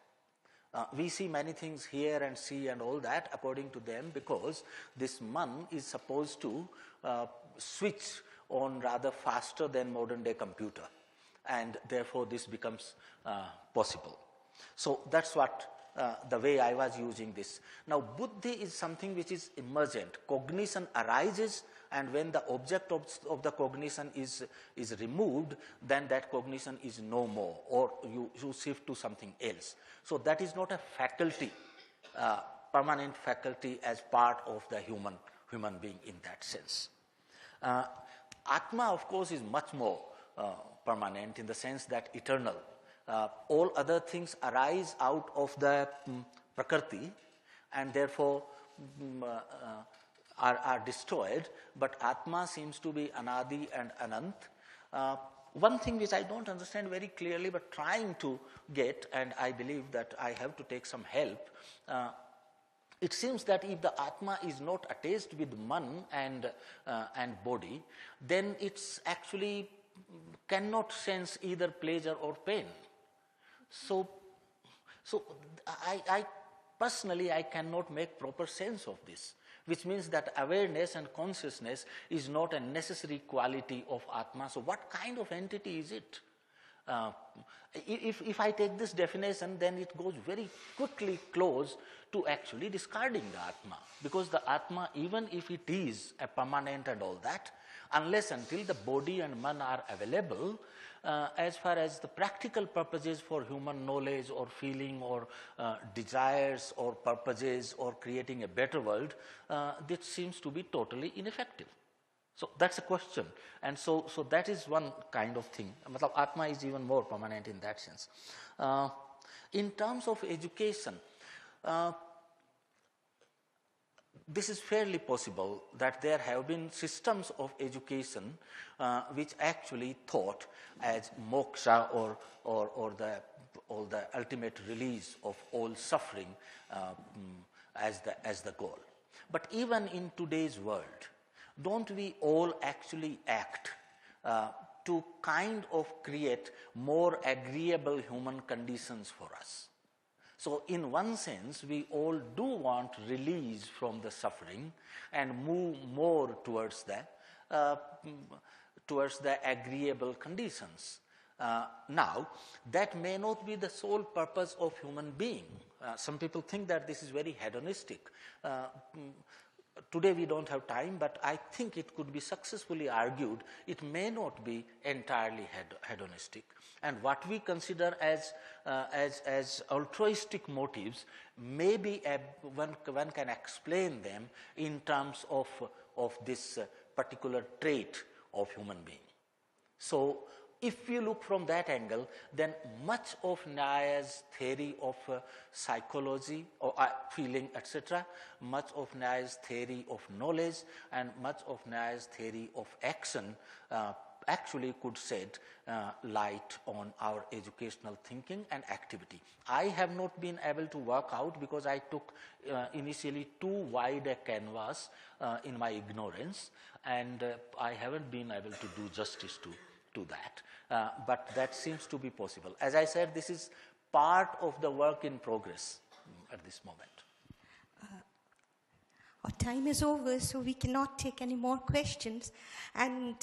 We see many things, hear and see and all that according to them, because this man is supposed to switch on rather faster than modern day computer, and therefore this becomes possible. So that's what the way I was using this. Now, buddhi is something which is emergent. Cognition arises, and when the object of the cognition is removed, then that cognition is no more, or you shift to something else. So that is not a faculty, permanent faculty as part of the human being in that sense. Atma, of course, is much more permanent in the sense that eternal. All other things arise out of the prakriti and therefore are destroyed, but Atma seems to be Anadi and Anant. One thing which I don't understand very clearly but trying to get, and I believe that I have to take some help, it seems that if the Atma is not attached with man and body, then it's actually cannot sense either pleasure or pain. So I personally I cannot make proper sense of this, which means that awareness and consciousness is not a necessary quality of Atma. So what kind of entity is it? If I take this definition, then it goes very quickly close to actually discarding the Atma, because the Atma, even if it is a permanent and all that, unless until the body and man are available, as far as the practical purposes for human knowledge or feeling or desires or purposes or creating a better world, this seems to be totally ineffective. So that's a question, and so that is one kind of thing. Atma is even more permanent in that sense. In terms of education, this is fairly possible that there have been systems of education which actually thought as moksha or the ultimate release of all suffering as the goal. But even in today's world, don't we all actually act to kind of create more agreeable human conditions for us? So in one sense, we all do want release from the suffering and move more towards the agreeable conditions. Now, that may not be the sole purpose of human being. Some people think that this is very hedonistic. Today we don't have time, but I think it could be successfully argued it may not be entirely hedonistic. And what we consider as altruistic motives, maybe one can explain them in terms of this particular trait of human being. So if you look from that angle, then much of Nyaya's theory of psychology or feeling, etc., much of Nyaya's theory of knowledge and much of Nyaya's theory of action actually could shed light on our educational thinking and activity. I have not been able to work out because I took initially too wide a canvas in my ignorance, and I haven't been able to do justice to that. But that seems to be possible. As I said, this is part of the work in progress at this moment. Our time is over, so we cannot take any more questions. And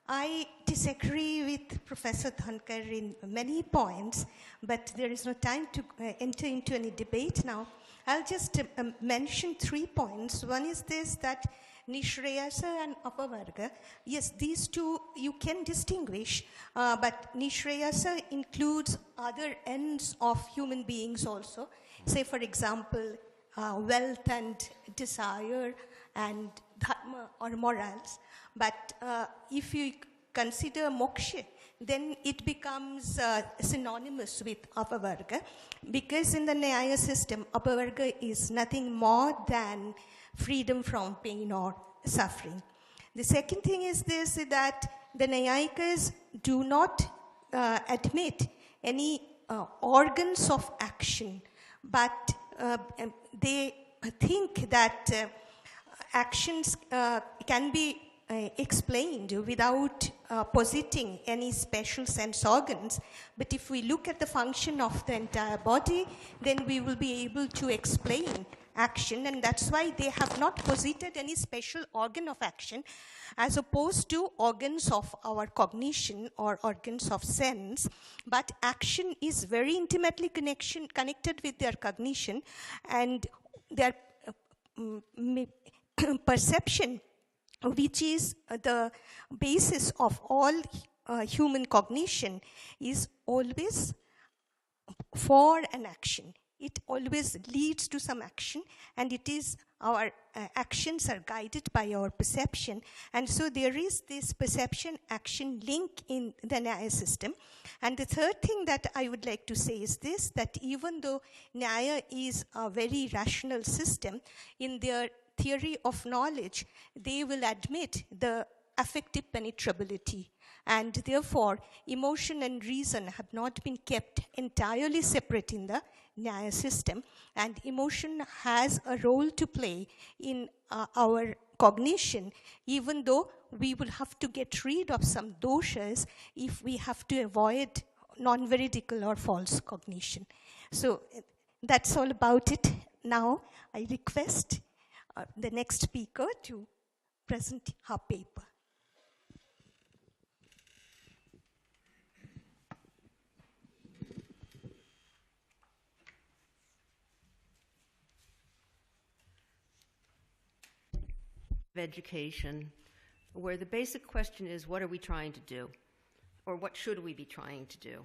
I disagree with Professor Dhankar in many points, but there is no time to enter into any debate now. I'll just mention 3 points. One is this, that Nishreyasa and Apavarga, yes, these two you can distinguish, but Nishreyasa includes other ends of human beings also. Say, for example, wealth and desire and dharma or morals. But if you consider moksha, then it becomes synonymous with Apavarga, because in the Nyaya system, Apavarga is nothing more than freedom from pain or suffering. The second thing is this, that the Nyayikas do not admit any organs of action, but they think that actions can be explained without positing any special sense organs. But if we look at the function of the entire body, then we will be able to explain action, and that's why they have not posited any special organ of action as opposed to organs of our cognition or organs of sense. But action is very intimately connected with their cognition, and their perception, which is the basis of all human cognition, is always for an action. It always leads to some action, and it is our actions are guided by our perception. And so there is this perception-action link in the Nyaya system. And the third thing that I would like to say is this, that even though Nyaya is a very rational system, in their theory of knowledge, they will admit the affective penetrability. And therefore, emotion and reason have not been kept entirely separate in the Nyaya system. And emotion has a role to play in our cognition, even though we will have to get rid of some doshas if we have to avoid non-veridical or false cognition. So that's all about it. now I request the next speaker to present her paper. Education, where the basic question is, what are we trying to do? Or what should we be trying to do?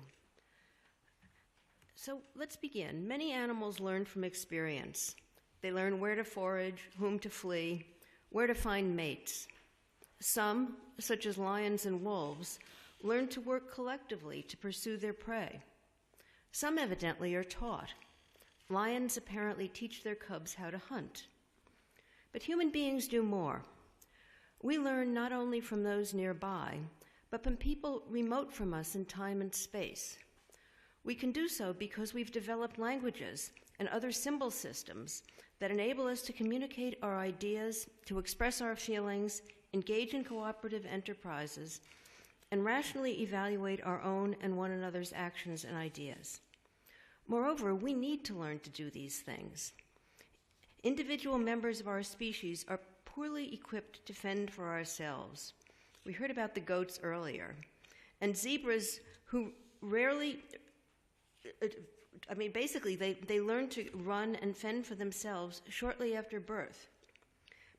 So let's begin. Many animals learn from experience. They learn where to forage, whom to flee, where to find mates. Some, such as lions and wolves, learn to work collectively to pursue their prey. Some evidently are taught. Lions apparently teach their cubs how to hunt. But human beings do more. We learn not only from those nearby, but from people remote from us in time and space. We can do so because we've developed languages and other symbol systems that enable us to communicate our ideas, to express our feelings, engage in cooperative enterprises, and rationally evaluate our own and one another's actions and ideas. Moreover, we need to learn to do these things. Individual members of our species are poorly equipped to fend for ourselves. We heard about the goats earlier. And zebras who rarely, basically they learn to run and fend for themselves shortly after birth.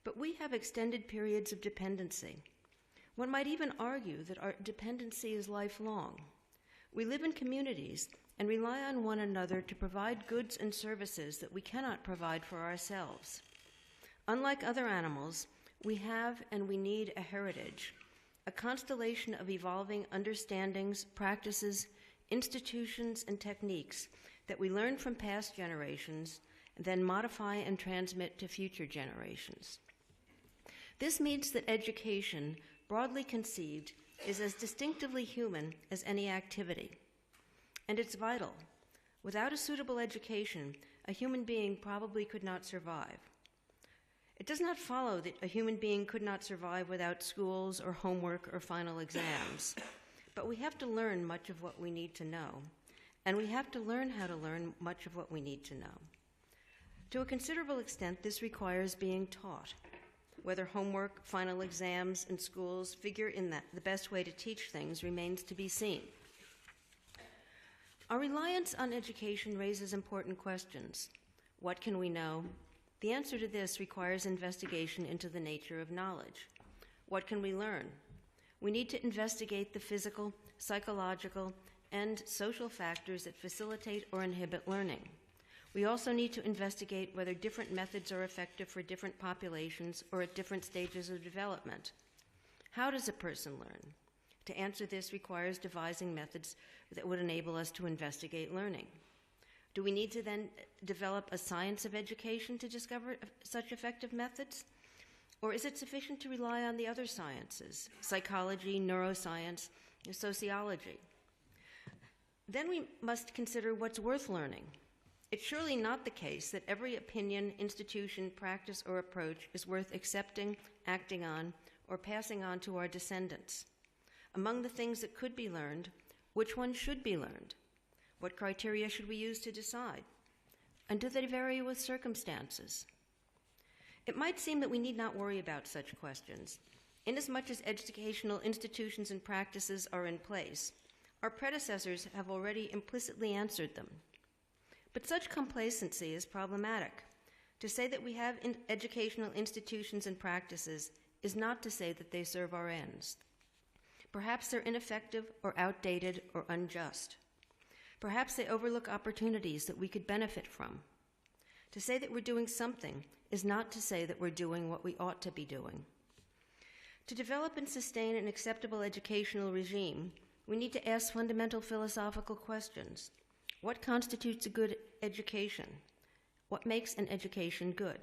But we have extended periods of dependency. One might even argue that our dependency is lifelong. We live in communities and rely on one another to provide goods and services that we cannot provide for ourselves. Unlike other animals, we have and we need a heritage, a constellation of evolving understandings, practices, institutions, and techniques that we learn from past generations and then modify and transmit to future generations. This means that education, broadly conceived, is as distinctively human as any activity. And it's vital. Without a suitable education, a human being probably could not survive. It does not follow that a human being could not survive without schools or homework or final exams. But we have to learn much of what we need to know, and we have to learn how to learn much of what we need to know. To a considerable extent, this requires being taught. Whether homework, final exams, and schools figure in that, the best way to teach things remains to be seen. Our reliance on education raises important questions. What can we know? The answer to this requires investigation into the nature of knowledge. What can we learn? We need to investigate the physical, psychological, and social factors that facilitate or inhibit learning. We also need to investigate whether different methods are effective for different populations or at different stages of development. How does a person learn? To answer this requires devising methods that would enable us to investigate learning. Do we need to then develop a science of education to discover such effective methods? Or is it sufficient to rely on the other sciences, psychology, neuroscience, sociology? Then we must consider what's worth learning. It's surely not the case that every opinion, institution, practice, or approach is worth accepting, acting on, or passing on to our descendants. Among the things that could be learned, which ones should be learned? What criteria should we use to decide? And do they vary with circumstances? It might seem that we need not worry about such questions. Inasmuch as educational institutions and practices are in place, our predecessors have already implicitly answered them. But such complacency is problematic. To say that we have educational institutions and practices is not to say that they serve our ends. Perhaps they're ineffective or outdated or unjust. Perhaps they overlook opportunities that we could benefit from. To say that we're doing something is not to say that we're doing what we ought to be doing. To develop and sustain an acceptable educational regime, we need to ask fundamental philosophical questions. What constitutes a good education? What makes an education good?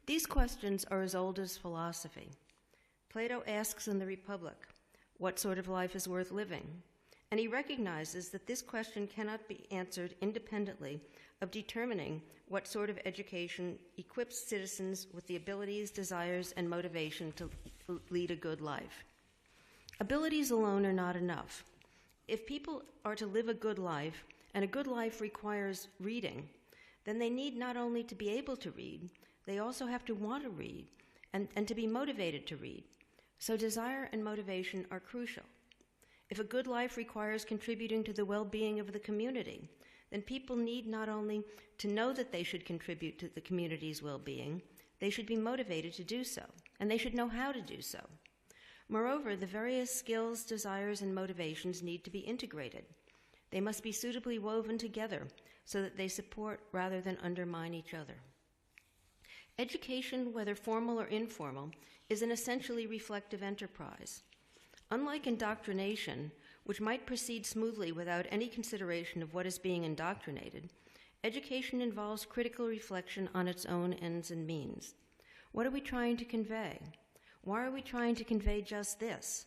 These questions are as old as philosophy. Plato asks in the Republic, what sort of life is worth living? And he recognizes that this question cannot be answered independently of determining what sort of education equips citizens with the abilities, desires, and motivation to lead a good life. Abilities alone are not enough. If people are to live a good life, and a good life requires reading, then they need not only to be able to read, they also have to want to read and to be motivated to read. So desire and motivation are crucial. If a good life requires contributing to the well-being of the community, then people need not only to know that they should contribute to the community's well-being, they should be motivated to do so, and they should know how to do so. Moreover, the various skills, desires, and motivations need to be integrated. They must be suitably woven together so that they support rather than undermine each other. Education, whether formal or informal, is an essentially reflective enterprise. Unlike indoctrination, which might proceed smoothly without any consideration of what is being indoctrinated, education involves critical reflection on its own ends and means. What are we trying to convey? Why are we trying to convey just this?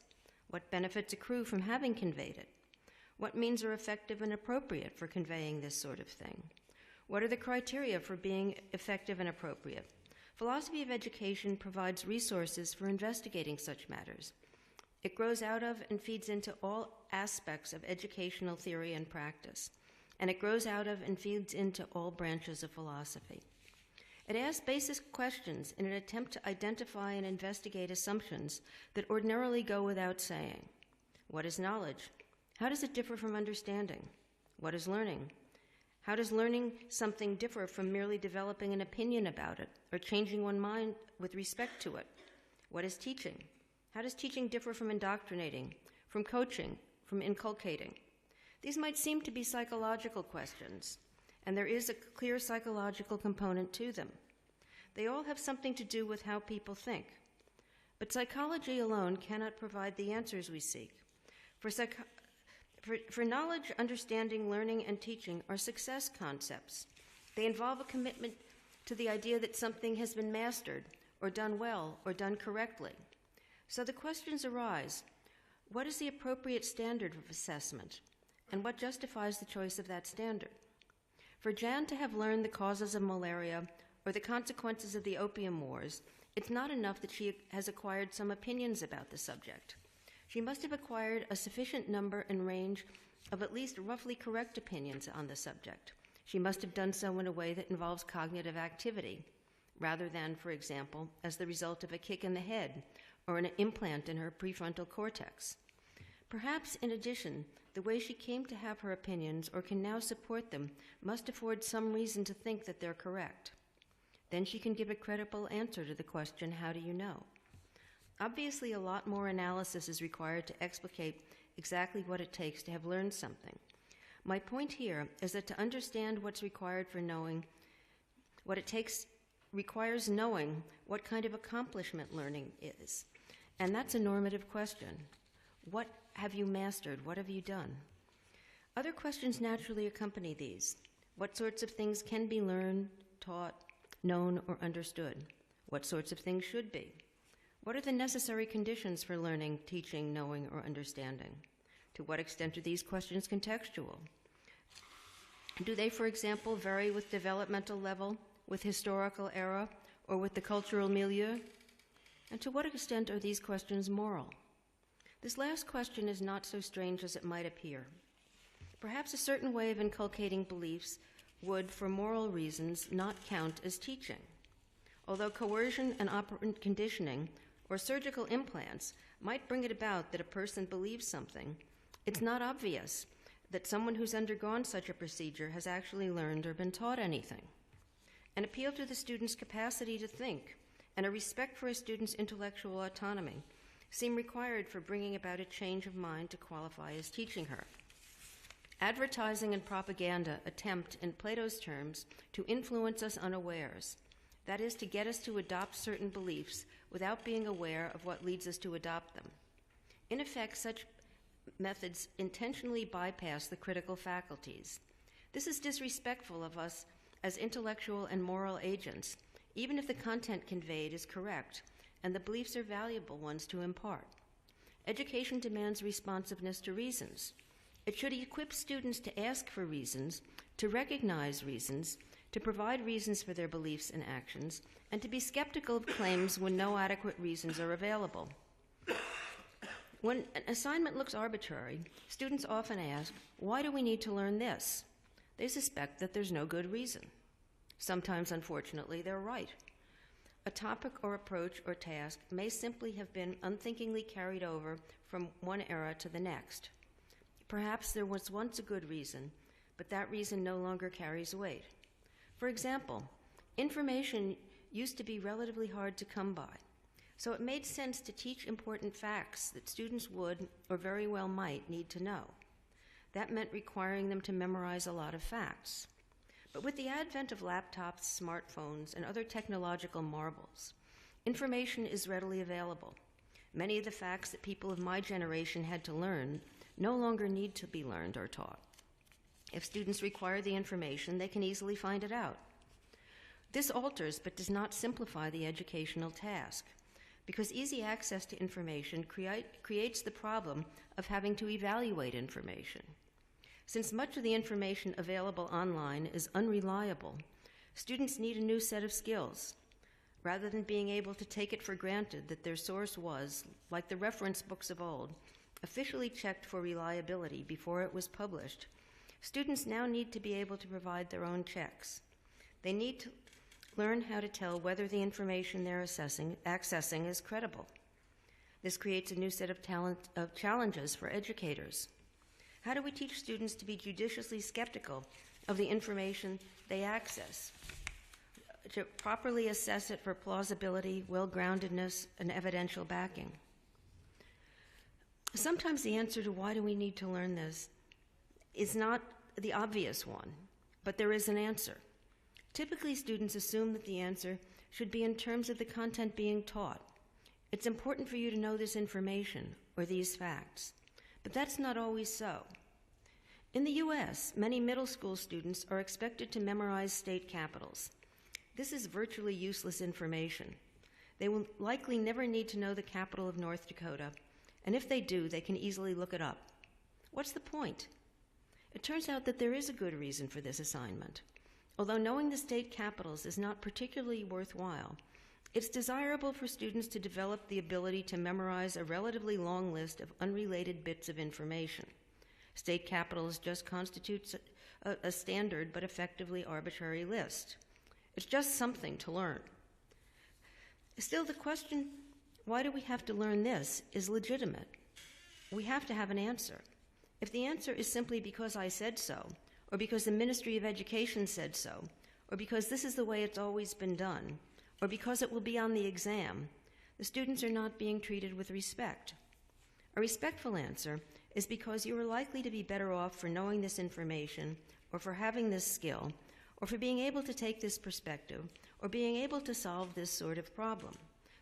What benefits accrue from having conveyed it? What means are effective and appropriate for conveying this sort of thing? What are the criteria for being effective and appropriate? Philosophy of education provides resources for investigating such matters. It grows out of and feeds into all aspects of educational theory and practice, and it grows out of and feeds into all branches of philosophy. It asks basic questions in an attempt to identify and investigate assumptions that ordinarily go without saying. What is knowledge? How does it differ from understanding? What is learning? How does learning something differ from merely developing an opinion about it or changing one's mind with respect to it? What is teaching? How does teaching differ from indoctrinating, from coaching, from inculcating? These might seem to be psychological questions, and there is a clear psychological component to them. They all have something to do with how people think. But psychology alone cannot provide the answers we seek. For knowledge, understanding, learning, and teaching are success concepts. They involve a commitment to the idea that something has been mastered, or done well, or done correctly. So the questions arise: what is the appropriate standard of assessment, and what justifies the choice of that standard? For Jan to have learned the causes of malaria or the consequences of the opium wars, it's not enough that she has acquired some opinions about the subject. She must have acquired a sufficient number and range of at least roughly correct opinions on the subject. She must have done so in a way that involves cognitive activity, rather than, for example, as the result of a kick in the head or an implant in her prefrontal cortex. Perhaps, in addition, the way she came to have her opinions or can now support them must afford some reason to think that they're correct. Then she can give a credible answer to the question, how do you know? Obviously, a lot more analysis is required to explicate exactly what it takes to have learned something. My point here is that to understand what's required for knowing what it takes requires knowing what kind of accomplishment learning is. And that's a normative question. What have you mastered? What have you done? Other questions naturally accompany these. What sorts of things can be learned, taught, known, or understood? What sorts of things should be? What are the necessary conditions for learning, teaching, knowing, or understanding? To what extent are these questions contextual? Do they, for example, vary with developmental level, with historical era, or with the cultural milieu? And to what extent are these questions moral? This last question is not so strange as it might appear. Perhaps a certain way of inculcating beliefs would, for moral reasons, not count as teaching. Although coercion and operant conditioning or surgical implants might bring it about that a person believes something, it's not obvious that someone who's undergone such a procedure has actually learned or been taught anything. An appeal to the student's capacity to think and a respect for a student's intellectual autonomy seem required for bringing about a change of mind to qualify as teaching her. Advertising and propaganda attempt, in Plato's terms, to influence us unawares. That is, to get us to adopt certain beliefs without being aware of what leads us to adopt them. In effect, such methods intentionally bypass the critical faculties. This is disrespectful of us as intellectual and moral agents, even if the content conveyed is correct and the beliefs are valuable ones to impart. Education demands responsiveness to reasons. It should equip students to ask for reasons, to recognize reasons, to provide reasons for their beliefs and actions, and to be skeptical of claims when no adequate reasons are available. When an assignment looks arbitrary, students often ask, why do we need to learn this? They suspect that there's no good reason. Sometimes, unfortunately, they're right. A topic or approach or task may simply have been unthinkingly carried over from one era to the next. Perhaps there was once a good reason, but that reason no longer carries weight. For example, information used to be relatively hard to come by, so it made sense to teach important facts that students would, or very well might, need to know. That meant requiring them to memorize a lot of facts. But with the advent of laptops, smartphones, and other technological marvels, information is readily available. Many of the facts that people of my generation had to learn no longer need to be learned or taught. If students require the information, they can easily find it out. This alters but does not simplify the educational task, because easy access to information creates the problem of having to evaluate information. Since much of the information available online is unreliable, students need a new set of skills. Rather than being able to take it for granted that their source was, like the reference books of old, officially checked for reliability before it was published, students now need to be able to provide their own checks. They need to learn how to tell whether the information they're accessing is credible. This creates a new set of challenges for educators. How do we teach students to be judiciously skeptical of the information they access, to properly assess it for plausibility, well-groundedness, and evidential backing? Sometimes the answer to why do we need to learn this is not the obvious one, but there is an answer. Typically, students assume that the answer should be in terms of the content being taught. It's important for you to know this information or these facts, but that's not always so. In the US, many middle school students are expected to memorize state capitals. This is virtually useless information. They will likely never need to know the capital of North Dakota, and if they do, they can easily look it up. What's the point? It turns out that there is a good reason for this assignment. Although knowing the state capitals is not particularly worthwhile, it's desirable for students to develop the ability to memorize a relatively long list of unrelated bits of information. State capitals just constitutes a standard but effectively arbitrary list. It's just something to learn. Still, the question, why do we have to learn this, is legitimate. We have to have an answer. If the answer is simply because I said so, or because the Ministry of Education said so, or because this is the way it's always been done, or because it will be on the exam, the students are not being treated with respect. A respectful answer is because you are likely to be better off for knowing this information, or for having this skill, or for being able to take this perspective, or being able to solve this sort of problem,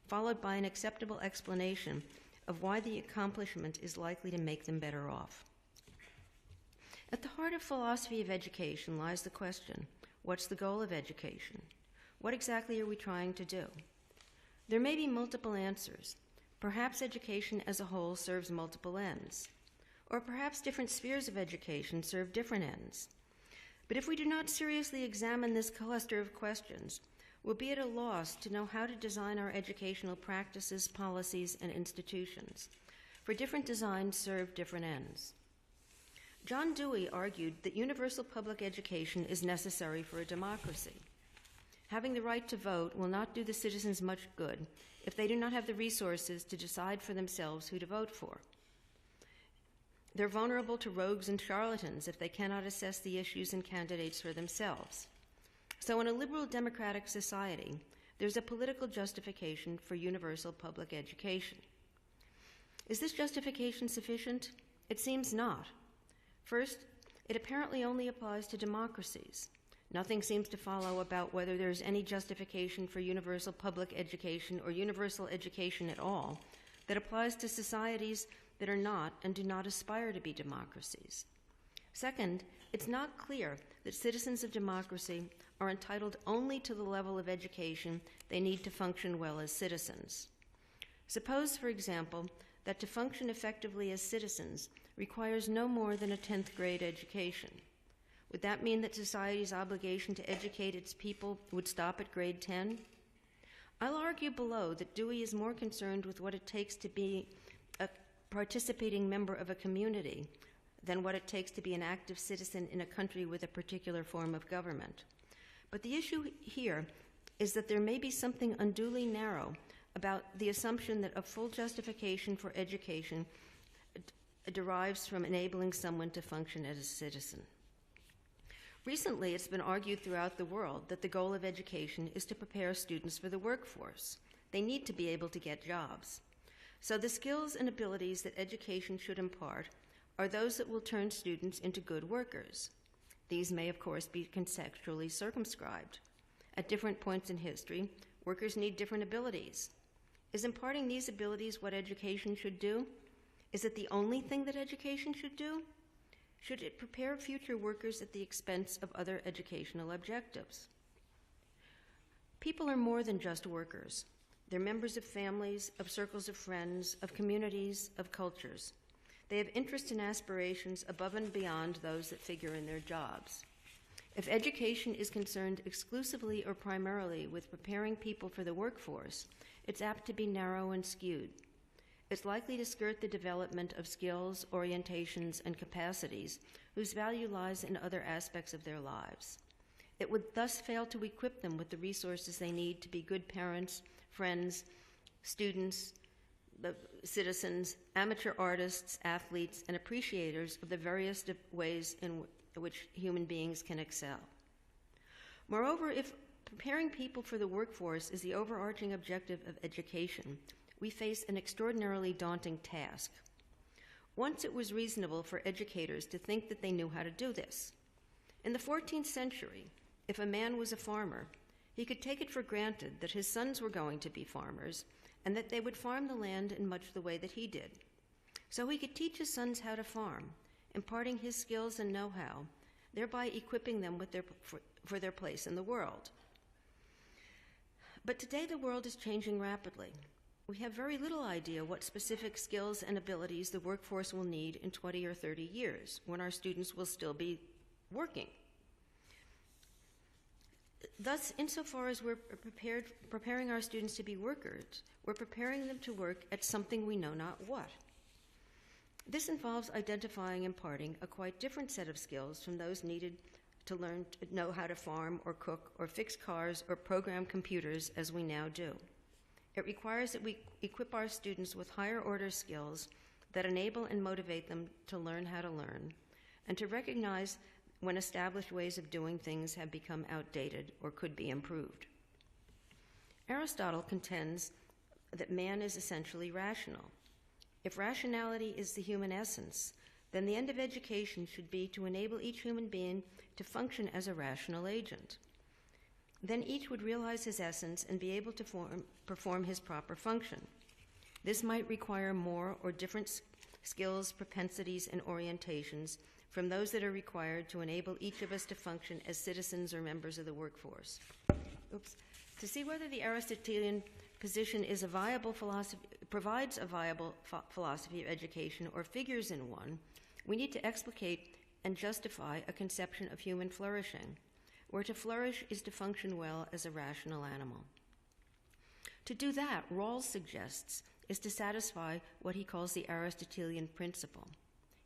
followed by an acceptable explanation of why the accomplishment is likely to make them better off. At the heart of philosophy of education lies the question, what's the goal of education? What exactly are we trying to do? There may be multiple answers. Perhaps education as a whole serves multiple ends, or perhaps different spheres of education serve different ends. But if we do not seriously examine this cluster of questions, we'll be at a loss to know how to design our educational practices, policies, and institutions, for different designs serve different ends. John Dewey argued that universal public education is necessary for a democracy. Having the right to vote will not do the citizens much good if they do not have the resources to decide for themselves who to vote for. They're vulnerable to rogues and charlatans if they cannot assess the issues and candidates for themselves. So in a liberal democratic society, there's a political justification for universal public education. Is this justification sufficient? It seems not. First, it apparently only applies to democracies. Nothing seems to follow about whether there's any justification for universal public education or universal education at all that applies to societies that are not and do not aspire to be democracies. Second, it's not clear that citizens of democracy are entitled only to the level of education they need to function well as citizens. Suppose, for example, that to function effectively as citizens requires no more than a 10th grade education. Would that mean that society's obligation to educate its people would stop at grade 10? I'll argue below that Dewey is more concerned with what it takes to be a participating member of a community than what it takes to be an active citizen in a country with a particular form of government. But the issue here is that there may be something unduly narrow about the assumption that a full justification for education derives from enabling someone to function as a citizen. Recently, it's been argued throughout the world that the goal of education is to prepare students for the workforce. They need to be able to get jobs. So the skills and abilities that education should impart are those that will turn students into good workers. These may, of course, be contextually circumscribed. At different points in history, workers need different abilities. Is imparting these abilities what education should do? Is it the only thing that education should do? Should it prepare future workers at the expense of other educational objectives? People are more than just workers. They're members of families, of circles of friends, of communities, of cultures. They have interests and aspirations above and beyond those that figure in their jobs. If education is concerned exclusively or primarily with preparing people for the workforce, it's apt to be narrow and skewed. It's likely to skirt the development of skills, orientations, and capacities whose value lies in other aspects of their lives. It would thus fail to equip them with the resources they need to be good parents, friends, students, citizens, amateur artists, athletes, and appreciators of the various ways in which human beings can excel. Moreover, if preparing people for the workforce is the overarching objective of education, we face an extraordinarily daunting task. Once it was reasonable for educators to think that they knew how to do this. In the 14th century, if a man was a farmer, he could take it for granted that his sons were going to be farmers and that they would farm the land in much the way that he did. So he could teach his sons how to farm, imparting his skills and know-how, thereby equipping them with for their place in the world. But today the world is changing rapidly. We have very little idea what specific skills and abilities the workforce will need in 20 or 30 years, when our students will still be working. Thus, insofar as we're preparing our students to be workers, we're preparing them to work at something we know not what. This involves identifying and imparting a quite different set of skills from those needed to learn to know how to farm or cook or fix cars or program computers as we now do. It requires that we equip our students with higher order skills that enable and motivate them to learn how to learn, and to recognize when established ways of doing things have become outdated or could be improved. Aristotle contends that man is essentially rational. If rationality is the human essence, then the end of education should be to enable each human being to function as a rational agent. Then each would realize his essence and be able to perform his proper function. This might require more or different skills, propensities, and orientations from those that are required to enable each of us to function as citizens or members of the workforce. To see whether the Aristotelian position is a viable philosophy, provides a viable philosophy of education or figures in one, we need to explicate and justify a conception of human flourishing, where to flourish is to function well as a rational animal. To do that, Rawls suggests, is to satisfy what he calls the Aristotelian principle.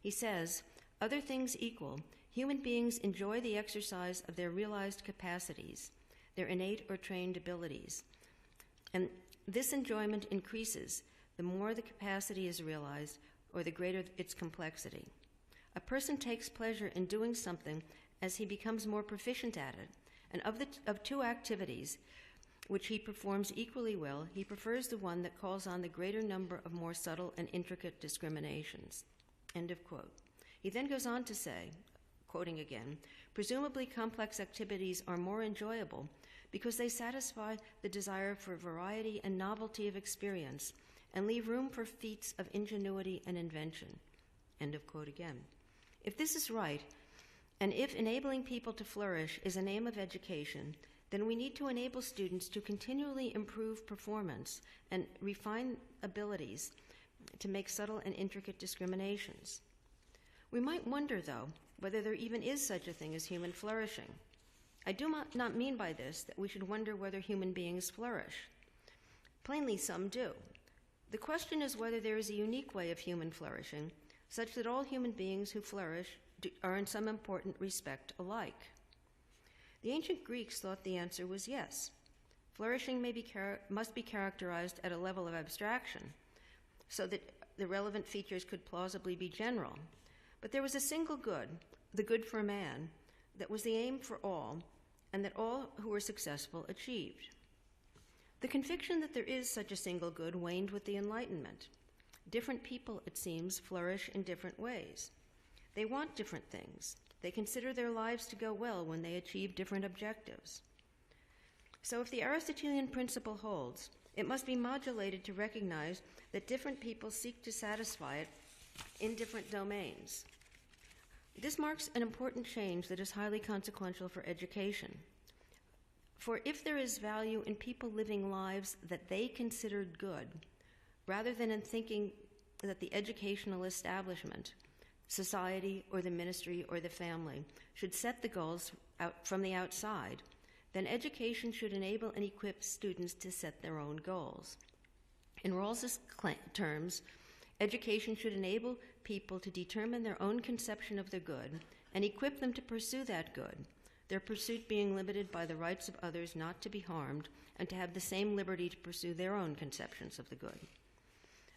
He says, other things equal, human beings enjoy the exercise of their realized capacities, their innate or trained abilities. And this enjoyment increases the more the capacity is realized or the greater its complexity. A person takes pleasure in doing something as he becomes more proficient at it, and of two activities which he performs equally well, he prefers the one that calls on the greater number of more subtle and intricate discriminations. End of quote. He then goes on to say, quoting again, presumably complex activities are more enjoyable because they satisfy the desire for variety and novelty of experience and leave room for feats of ingenuity and invention. End of quote again. If this is right, and if enabling people to flourish is an aim of education, then we need to enable students to continually improve performance and refine abilities to make subtle and intricate discriminations. We might wonder, though, whether there even is such a thing as human flourishing. I do not mean by this that we should wonder whether human beings flourish. Plainly, some do. The question is whether there is a unique way of human flourishing, such that all human beings who flourish are in some important respect alike. The ancient Greeks thought the answer was yes. Flourishing must be characterized at a level of abstraction so that the relevant features could plausibly be general. But there was a single good, the good for man, that was the aim for all, and that all who were successful achieved. The conviction that there is such a single good waned with the Enlightenment. Different people, it seems, flourish in different ways. They want different things. They consider their lives to go well when they achieve different objectives. So if the Aristotelian principle holds, it must be modulated to recognize that different people seek to satisfy it in different domains. This marks an important change that is highly consequential for education. For if there is value in people living lives that they considered good, rather than in thinking that the educational establishment, society or the ministry or the family, should set the goals out from the outside, then education should enable and equip students to set their own goals. In Rawls's terms, education should enable people to determine their own conception of the good and equip them to pursue that good, their pursuit being limited by the rights of others not to be harmed and to have the same liberty to pursue their own conceptions of the good.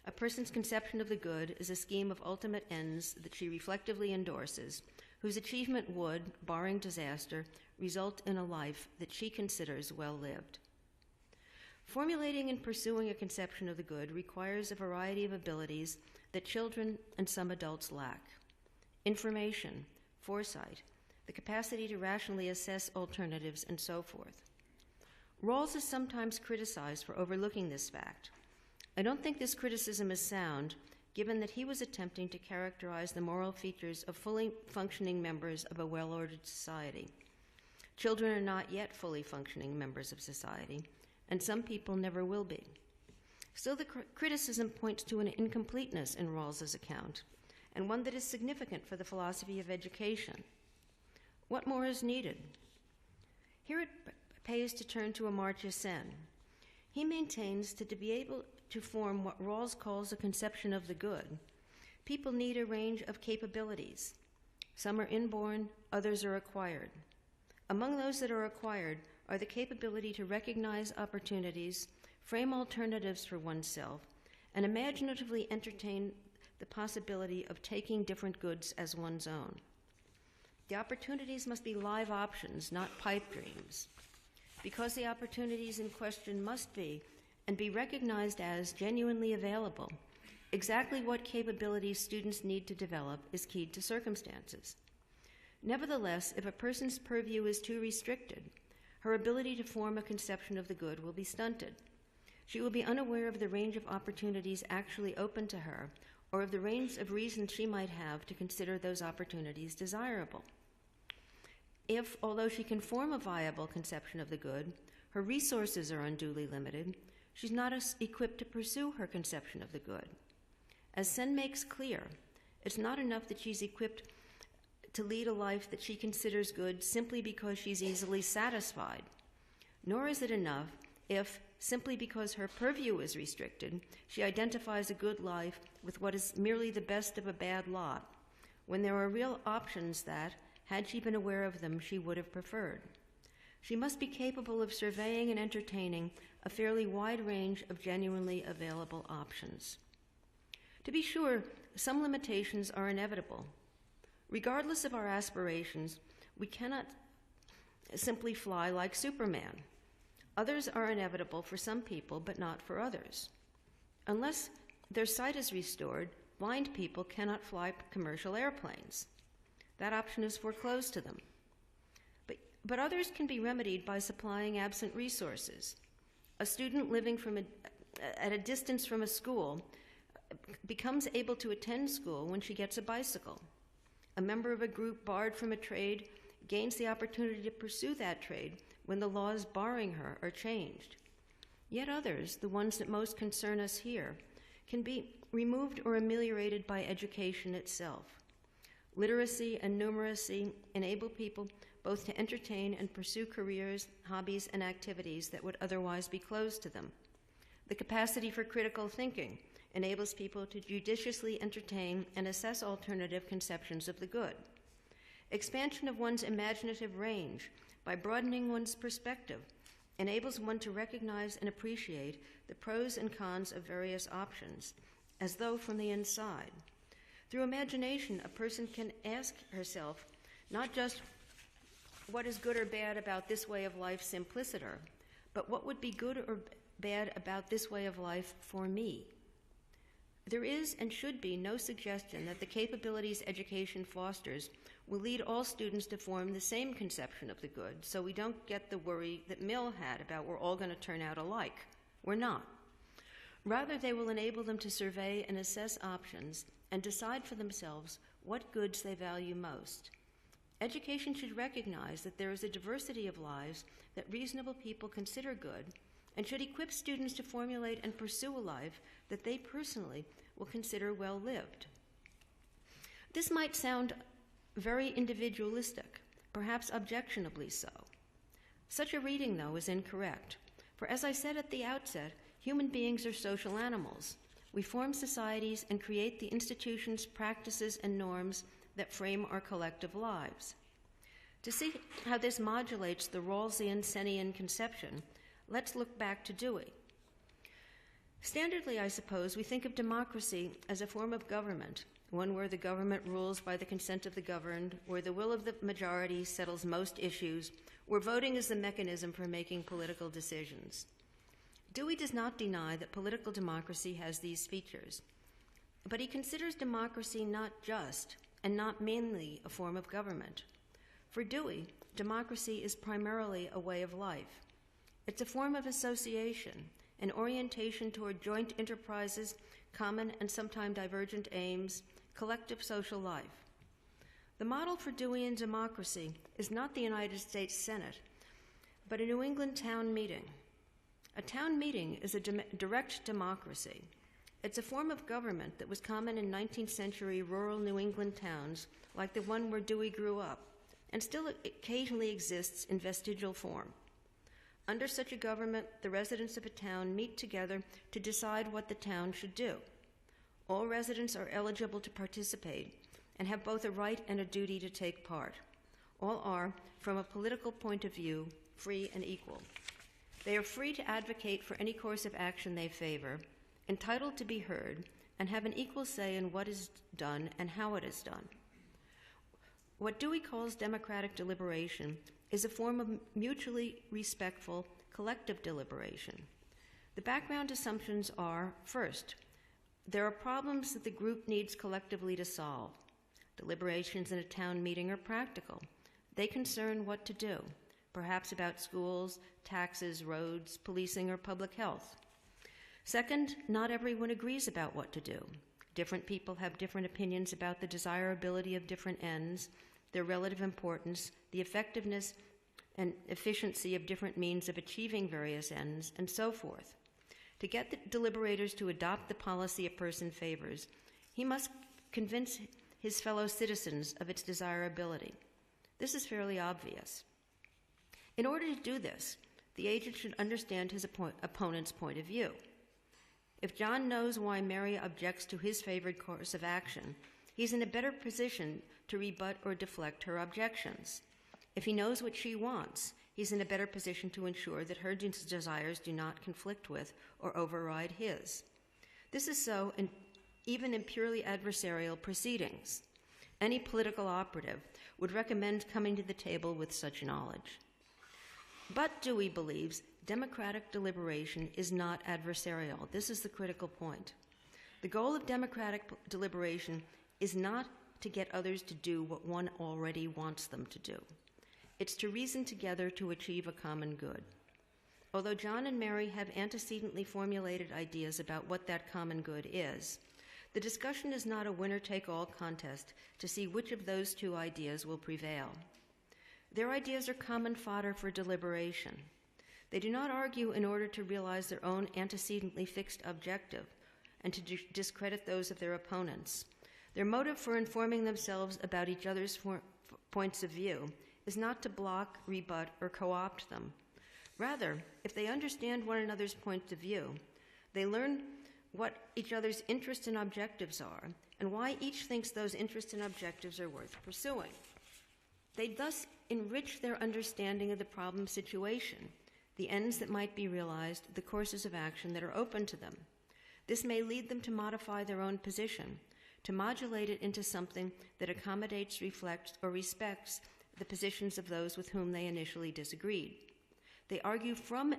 A person's conception of the good is a scheme of ultimate ends that she reflectively endorses, whose achievement would, barring disaster, result in a life that she considers well lived. Formulating and pursuing a conception of the good requires a variety of abilities that children and some adults lack: information, foresight, the capacity to rationally assess alternatives, and so forth. Rawls is sometimes criticized for overlooking this fact. I don't think this criticism is sound, given that he was attempting to characterize the moral features of fully functioning members of a well-ordered society. Children are not yet fully functioning members of society, and some people never will be. Still, the criticism points to an incompleteness in Rawls's account, and one that is significant for the philosophy of education. What more is needed? Here it pays to turn to Amartya Sen. He maintains that to be able to form what Rawls calls a conception of the good, people need a range of capabilities. Some are inborn, others are acquired. Among those that are acquired are the capability to recognize opportunities, frame alternatives for oneself, and imaginatively entertain the possibility of taking different goods as one's own. The opportunities must be live options, not pipe dreams. Because the opportunities in question must be, and be recognized as, genuinely available, exactly what capabilities students need to develop is keyed to circumstances. Nevertheless, if a person's purview is too restricted, her ability to form a conception of the good will be stunted. She will be unaware of the range of opportunities actually open to her, or of the range of reasons she might have to consider those opportunities desirable. If, although she can form a viable conception of the good, her resources are unduly limited, she's not equipped to pursue her conception of the good. As Sen makes clear, it's not enough that she's equipped to lead a life that she considers good simply because she's easily satisfied, nor is it enough if, simply because her purview is restricted, she identifies a good life with what is merely the best of a bad lot, when there are real options that, had she been aware of them, she would have preferred. She must be capable of surveying and entertaining a fairly wide range of genuinely available options. To be sure, some limitations are inevitable. Regardless of our aspirations, we cannot simply fly like Superman. Others are inevitable for some people, but not for others. Unless their sight is restored, blind people cannot fly commercial airplanes. That option is foreclosed to them. But others can be remedied by supplying absent resources. A student living at a distance from a school becomes able to attend school when she gets a bicycle. A member of a group barred from a trade gains the opportunity to pursue that trade when the laws barring her are changed. Yet others, the ones that most concern us here, can be removed or ameliorated by education itself. Literacy and numeracy enable people both to entertain and pursue careers, hobbies, and activities that would otherwise be closed to them. The capacity for critical thinking enables people to judiciously entertain and assess alternative conceptions of the good. Expansion of one's imaginative range by broadening one's perspective, enables one to recognize and appreciate the pros and cons of various options, as though from the inside. Through imagination, a person can ask herself not just what is good or bad about this way of life simpliciter, but what would be good or bad about this way of life for me? There is and should be no suggestion that the capabilities education fosters will lead all students to form the same conception of the good, so we don't get the worry that Mill had about we're all going to turn out alike. We're not. Rather, they will enable them to survey and assess options and decide for themselves what goods they value most. Education should recognize that there is a diversity of lives that reasonable people consider good, and should equip students to formulate and pursue a life that they personally will consider well-lived. This might sound very individualistic, perhaps objectionably so. Such a reading, though, is incorrect, for as I said at the outset, human beings are social animals. We form societies and create the institutions, practices, and norms that frame our collective lives. To see how this modulates the Rawlsian Senian conception, let's look back to Dewey. Standardly, I suppose, we think of democracy as a form of government, one where the government rules by the consent of the governed, where the will of the majority settles most issues, where voting is the mechanism for making political decisions. Dewey does not deny that political democracy has these features, but he considers democracy not just and not mainly a form of government. For Dewey, democracy is primarily a way of life. It's a form of association, an orientation toward joint enterprises, common and sometimes divergent aims, collective social life. The model for Deweyan democracy is not the United States Senate, but a New England town meeting. A town meeting is a direct democracy. It's a form of government that was common in 19th century rural New England towns like the one where Dewey grew up, and still occasionally exists in vestigial form. Under such a government, the residents of a town meet together to decide what the town should do. All residents are eligible to participate and have both a right and a duty to take part. All are, from a political point of view, free and equal. They are free to advocate for any course of action they favor, entitled to be heard, and have an equal say in what is done and how it is done. What Dewey calls democratic deliberation is a form of mutually respectful collective deliberation. The background assumptions are, first, there are problems that the group needs collectively to solve. Deliberations in a town meeting are practical. They concern what to do, perhaps about schools, taxes, roads, policing, or public health. Second, not everyone agrees about what to do. Different people have different opinions about the desirability of different ends, their relative importance, the effectiveness and efficiency of different means of achieving various ends, and so forth. To get the deliberators to adopt the policy a person favors, he must convince his fellow citizens of its desirability. This is fairly obvious. In order to do this, the agent should understand his opponent's point of view. If John knows why Mary objects to his favored course of action, he's in a better position to rebut or deflect her objections. If he knows what she wants, he's in a better position to ensure that her desires do not conflict with or override his. This is so even in purely adversarial proceedings. Any political operative would recommend coming to the table with such knowledge. But Dewey believes democratic deliberation is not adversarial. This is the critical point. The goal of democratic deliberation is not to get others to do what one already wants them to do. It's to reason together to achieve a common good. Although John and Mary have antecedently formulated ideas about what that common good is, the discussion is not a winner-take-all contest to see which of those two ideas will prevail. Their ideas are common fodder for deliberation. They do not argue in order to realize their own antecedently fixed objective and to discredit those of their opponents. Their motive for informing themselves about each other's points of view is not to block, rebut, or co-opt them. Rather, if they understand one another's points of view, they learn what each other's interests and objectives are and why each thinks those interests and objectives are worth pursuing. They thus enrich their understanding of the problem situation, the ends that might be realized, the courses of action that are open to them. This may lead them to modify their own position, to modulate it into something that accommodates, reflects, or respects the positions of those with whom they initially disagreed. They argue from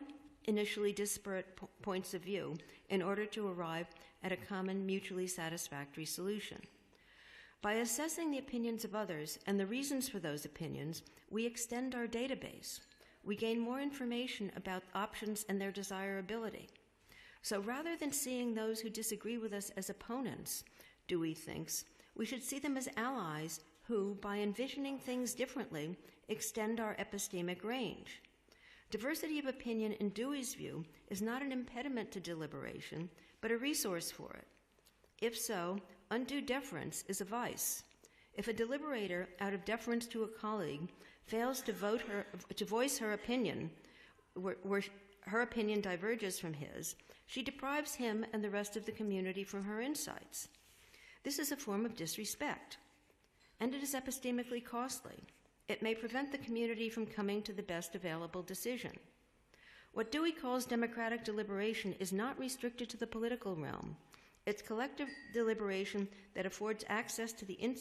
initially disparate points of view in order to arrive at a common, mutually satisfactory solution. By assessing the opinions of others and the reasons for those opinions, we extend our database. We gain more information about options and their desirability. So rather than seeing those who disagree with us as opponents, Dewey thinks, we should see them as allies who, by envisioning things differently, extend our epistemic range. Diversity of opinion, in Dewey's view, is not an impediment to deliberation, but a resource for it. If so, undue deference is a vice. If a deliberator, out of deference to a colleague, fails to voice her opinion, where her opinion diverges from his, she deprives him and the rest of the community from her insights. This is a form of disrespect, and it is epistemically costly. It may prevent the community from coming to the best available decision. What Dewey calls democratic deliberation is not restricted to the political realm. It's collective deliberation that affords access to the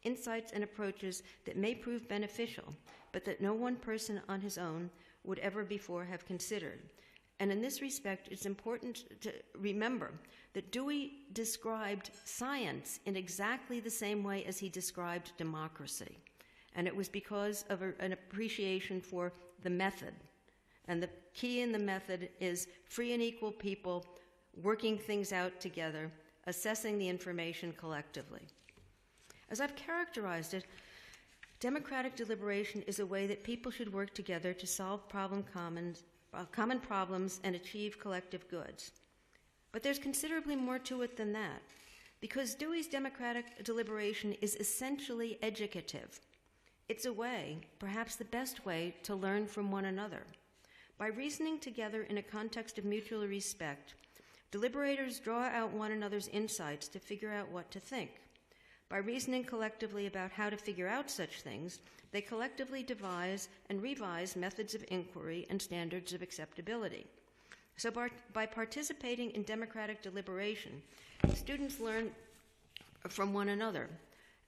insights and approaches that may prove beneficial, but that no one person on his own would ever before have considered. And in this respect, it's important to remember that Dewey described science in exactly the same way as he described democracy. And it was because of an appreciation for the method. And the key in the method is free and equal people working things out together, assessing the information collectively. As I've characterized it, democratic deliberation is a way that people should work together to solve common problems and achieve collective goods. But there's considerably more to it than that, because Dewey's democratic deliberation is essentially educative. It's a way, perhaps the best way, to learn from one another. By reasoning together in a context of mutual respect, deliberators draw out one another's insights to figure out what to think. By reasoning collectively about how to figure out such things, they collectively devise and revise methods of inquiry and standards of acceptability. So by participating in democratic deliberation, students learn from one another.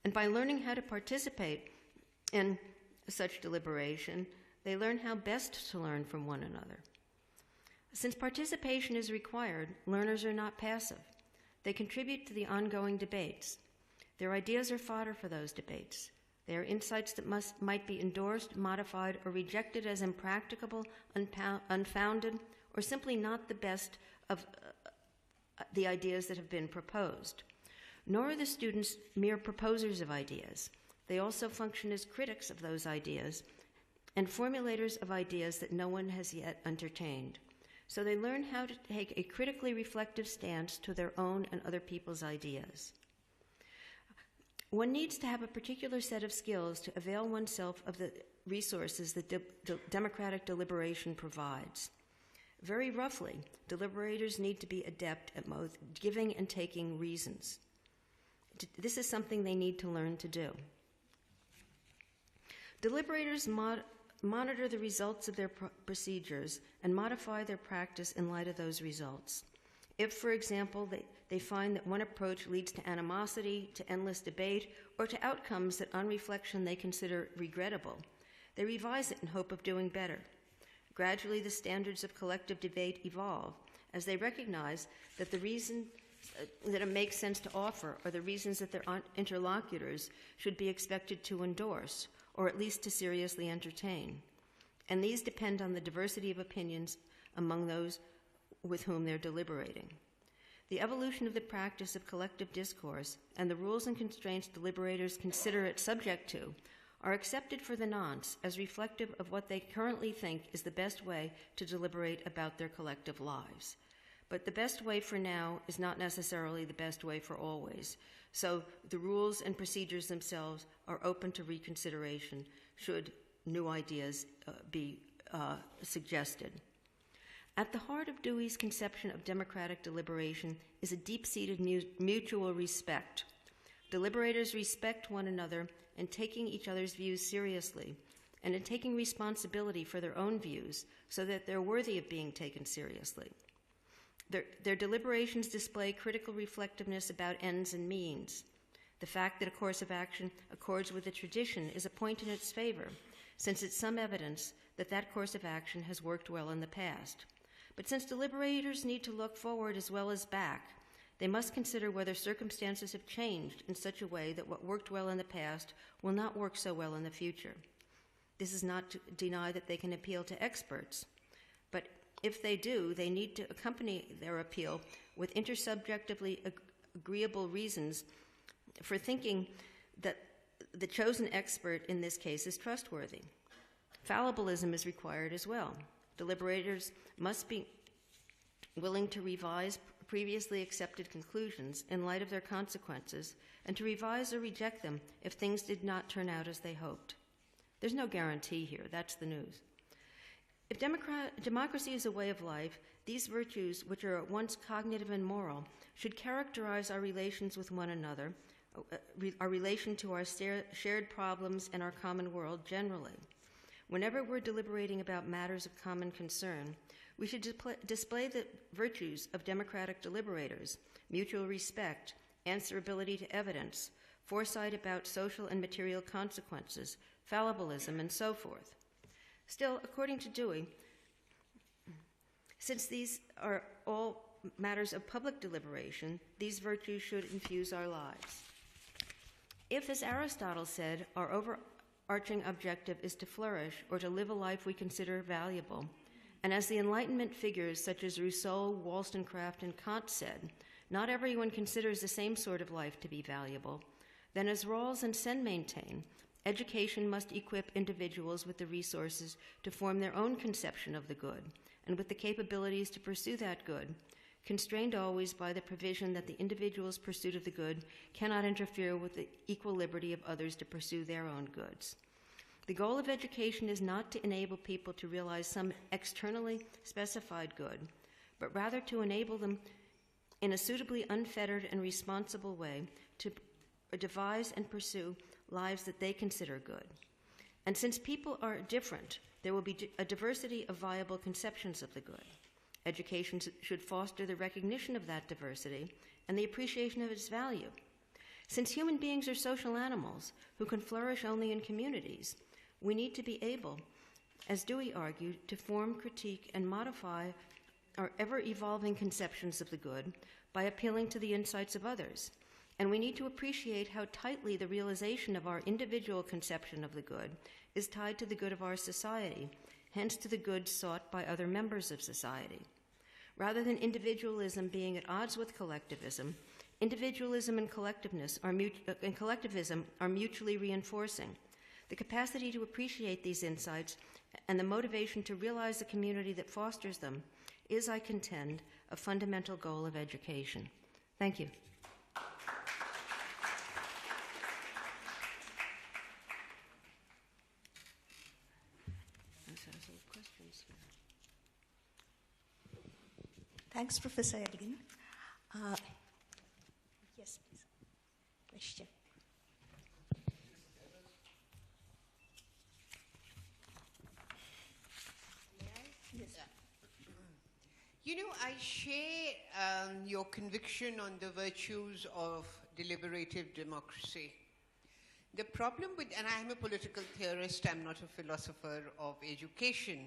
And by learning how to participate in such deliberation, they learn how best to learn from one another. Since participation is required, learners are not passive. They contribute to the ongoing debates. Their ideas are fodder for those debates. They are insights that might be endorsed, modified, or rejected as impracticable, unfounded, or simply not the best of the ideas that have been proposed. Nor are the students mere proposers of ideas. They also function as critics of those ideas and formulators of ideas that no one has yet entertained. So they learn how to take a critically reflective stance to their own and other people's ideas. One needs to have a particular set of skills to avail oneself of the resources that democratic deliberation provides. Very roughly, deliberators need to be adept at both giving and taking reasons. This is something they need to learn to do. Deliberators monitor the results of their procedures and modify their practice in light of those results. If, for example, they find that one approach leads to animosity, to endless debate, or to outcomes that on reflection they consider regrettable, they revise it in hope of doing better. Gradually, the standards of collective debate evolve as they recognize that the reason that it makes sense to offer are the reasons that their interlocutors should be expected to endorse, or at least to seriously entertain. And these depend on the diversity of opinions among those with whom they're deliberating. The evolution of the practice of collective discourse and the rules and constraints deliberators consider it subject to are accepted for the nonce as reflective of what they currently think is the best way to deliberate about their collective lives. But the best way for now is not necessarily the best way for always. So the rules and procedures themselves are open to reconsideration should new ideas be suggested. At the heart of Dewey's conception of democratic deliberation is a deep-seated mutual respect. Deliberators respect one another in taking each other's views seriously and in taking responsibility for their own views so that they're worthy of being taken seriously. Their deliberations display critical reflectiveness about ends and means. The fact that a course of action accords with the tradition is a point in its favor, since it's some evidence that that course of action has worked well in the past. But since deliberators need to look forward as well as back, they must consider whether circumstances have changed in such a way that what worked well in the past will not work so well in the future. This is not to deny that they can appeal to experts, but if they do, they need to accompany their appeal with intersubjectively agreeable reasons for thinking that the chosen expert in this case is trustworthy. Fallibilism is required as well. Deliberators must be willing to revise previously accepted conclusions in light of their consequences and to revise or reject them if things did not turn out as they hoped. There's no guarantee here. That's the news. If democracy is a way of life, these virtues, which are at once cognitive and moral, should characterize our relations with one another, our relation to our shared problems and our common world generally. Whenever we're deliberating about matters of common concern, we should display the virtues of democratic deliberators: mutual respect, answerability to evidence, foresight about social and material consequences, fallibilism, and so forth. Still, according to Dewey, since these are all matters of public deliberation, these virtues should infuse our lives. If, as Aristotle said, our overarching objective is to flourish or to live a life we consider valuable, and as the Enlightenment figures such as Rousseau, Wollstonecraft, and Kant said, not everyone considers the same sort of life to be valuable, then as Rawls and Sen maintain, education must equip individuals with the resources to form their own conception of the good and with the capabilities to pursue that good, constrained always by the provision that the individual's pursuit of the good cannot interfere with the equal liberty of others to pursue their own goods. The goal of education is not to enable people to realize some externally specified good, but rather to enable them in a suitably unfettered and responsible way to devise and pursue lives that they consider good. And since people are different, there will be a diversity of viable conceptions of the good. Education should foster the recognition of that diversity and the appreciation of its value. Since human beings are social animals who can flourish only in communities, we need to be able, as Dewey argued, to form, critique, and modify our ever-evolving conceptions of the good by appealing to the insights of others. And we need to appreciate how tightly the realization of our individual conception of the good is tied to the good of our society, hence to the good sought by other members of society. Rather than individualism being at odds with collectivism, individualism and collectivism are mutually reinforcing. The capacity to appreciate these insights and the motivation to realize the community that fosters them is, I contend, a fundamental goal of education. Thank you. Thanks, Professor Edgin. Yes, please. Question. Yes. You know, I share your conviction on the virtues of deliberative democracy. The problem with, and I'm a political theorist, I'm not a philosopher of education.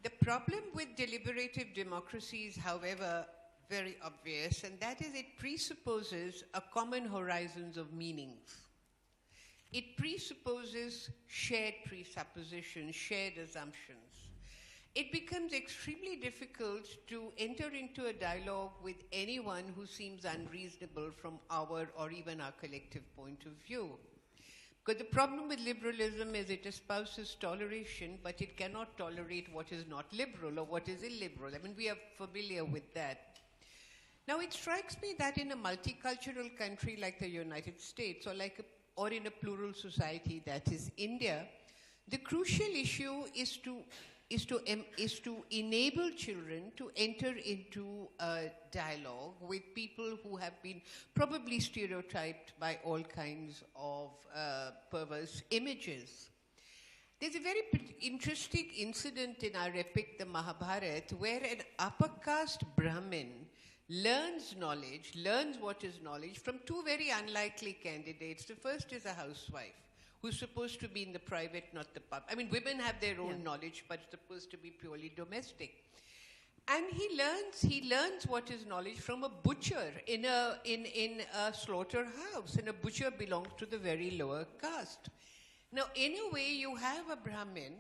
The problem with deliberative democracy is, however, very obvious, and that is it presupposes a common horizons of meanings. It presupposes shared presuppositions, shared assumptions. It becomes extremely difficult to enter into a dialogue with anyone who seems unreasonable from our or even our collective point of view. Because the problem with liberalism is it espouses toleration, but it cannot tolerate what is not liberal or what is illiberal. I mean, we are familiar with that. Now, it strikes me that in a multicultural country like the United States, or in a plural society that is India, the crucial issue is to is to enable children to enter into a dialogue with people who have been probably stereotyped by all kinds of perverse images. There's a very interesting incident in our epic, the Mahabharata, where an upper caste Brahmin learns what is knowledge from two very unlikely candidates. The first is a housewife, who's supposed to be in the private, not the public. I mean, women have their own knowledge, but it's supposed to be purely domestic. And he learns what is knowledge from a butcher in a slaughterhouse, and a butcher belongs to the very lower caste. Now, in a way, you have a Brahmin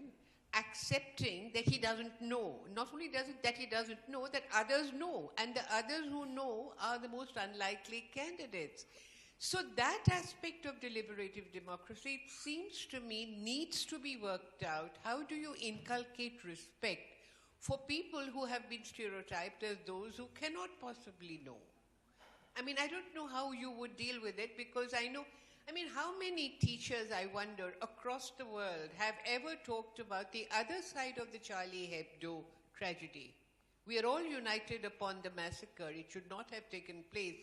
accepting that he doesn't know. Not only that he doesn't know, that others know, and the others who know are the most unlikely candidates. So that aspect of deliberative democracy, it seems to me, needs to be worked out. How do you inculcate respect for people who have been stereotyped as those who cannot possibly know? I mean, I don't know how you would deal with it, because how many teachers, I wonder, across the world have ever talked about the other side of the Charlie Hebdo tragedy? We are all united upon the massacre. It should not have taken place.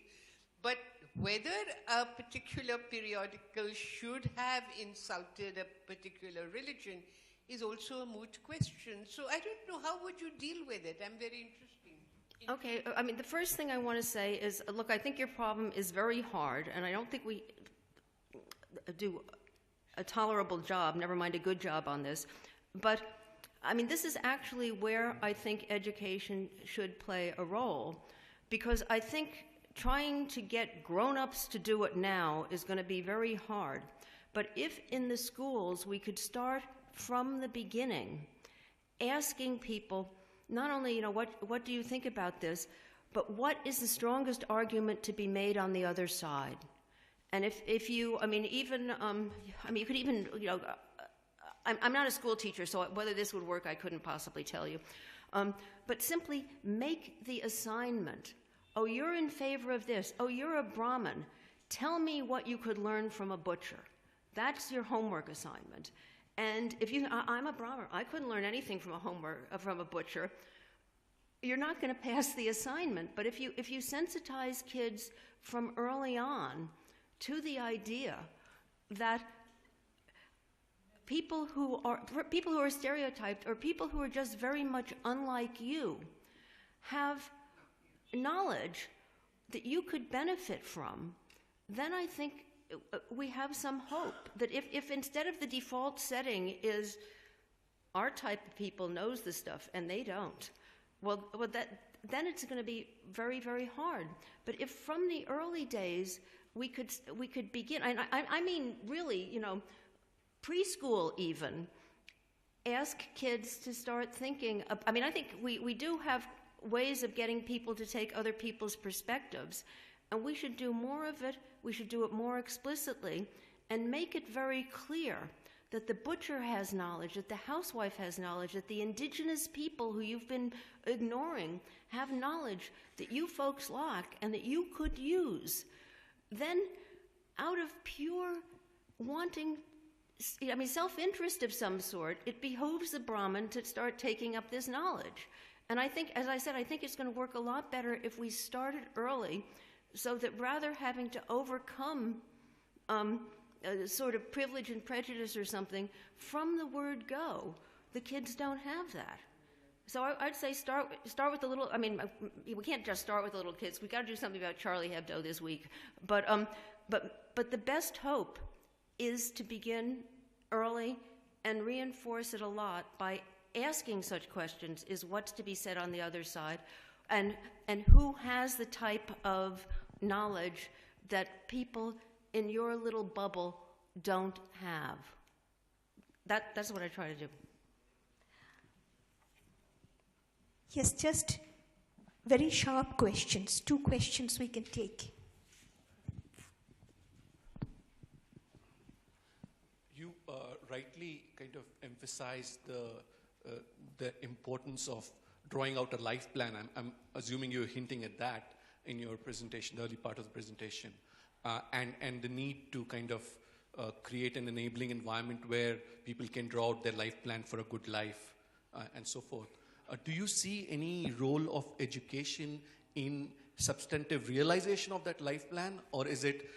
But whether a particular periodical should have insulted a particular religion is also a moot question. So I don't know, how would you deal with it? I'm very interested. Okay, I mean, the first thing I want to say is, look, I think your problem is very hard, and I don't think we do a tolerable job, never mind a good job on this. But, I mean, this is actually where I think education should play a role, because I think trying to get grown-ups to do it now is going to be very hard. But if in the schools we could start from the beginning, asking people not only, what do you think about this, but what is the strongest argument to be made on the other side? And if you, you could even, I'm not a school teacher, so whether this would work, I couldn't possibly tell you. But simply make the assignment. Oh, you're in favor of this. Oh, you're a Brahmin. Tell me what you could learn from a butcher. That's your homework assignment. And if I'm a Brahmin, I couldn't learn anything from a butcher. You're not going to pass the assignment. But if you sensitize kids from early on to the idea that people who are stereotyped, or people who are just very much unlike you, have knowledge that you could benefit from, then I think we have some hope that if instead of the default setting is our type of people knows this stuff and they don't, then it's going to be very, very hard. But if from the early days we could begin, I mean really, preschool even, ask kids to start thinking. I think we do have ways of getting people to take other people's perspectives, and we should do more of it. We should do it more explicitly and make it very clear that the butcher has knowledge, that the housewife has knowledge, that the indigenous people who you've been ignoring have knowledge that you folks lack and that you could use. Then, out of pure wanting, self-interest of some sort, it behooves the Brahmin to start taking up this knowledge. And I think, as I said, I think it's going to work a lot better if we started early, so that rather having to overcome a sort of privilege and prejudice or something from the word go, the kids don't have that. So I'd say start with the little. We can't just start with the little kids. We got to do something about Charlie Hebdo this week. But the best hope is to begin early and reinforce it a lot by asking such questions: is what's to be said on the other side, and who has the type of knowledge that people in your little bubble don't have. That's what I try to do. Yes, just very sharp questions. 2 questions we can take. You rightly kind of emphasized the importance of drawing out a life plan. I'm assuming you're hinting at that in your presentation, the early part of the presentation, and the need to kind of create an enabling environment where people can draw out their life plan for a good life and so forth. Do you see any role of education in substantive realization of that life plan, or is it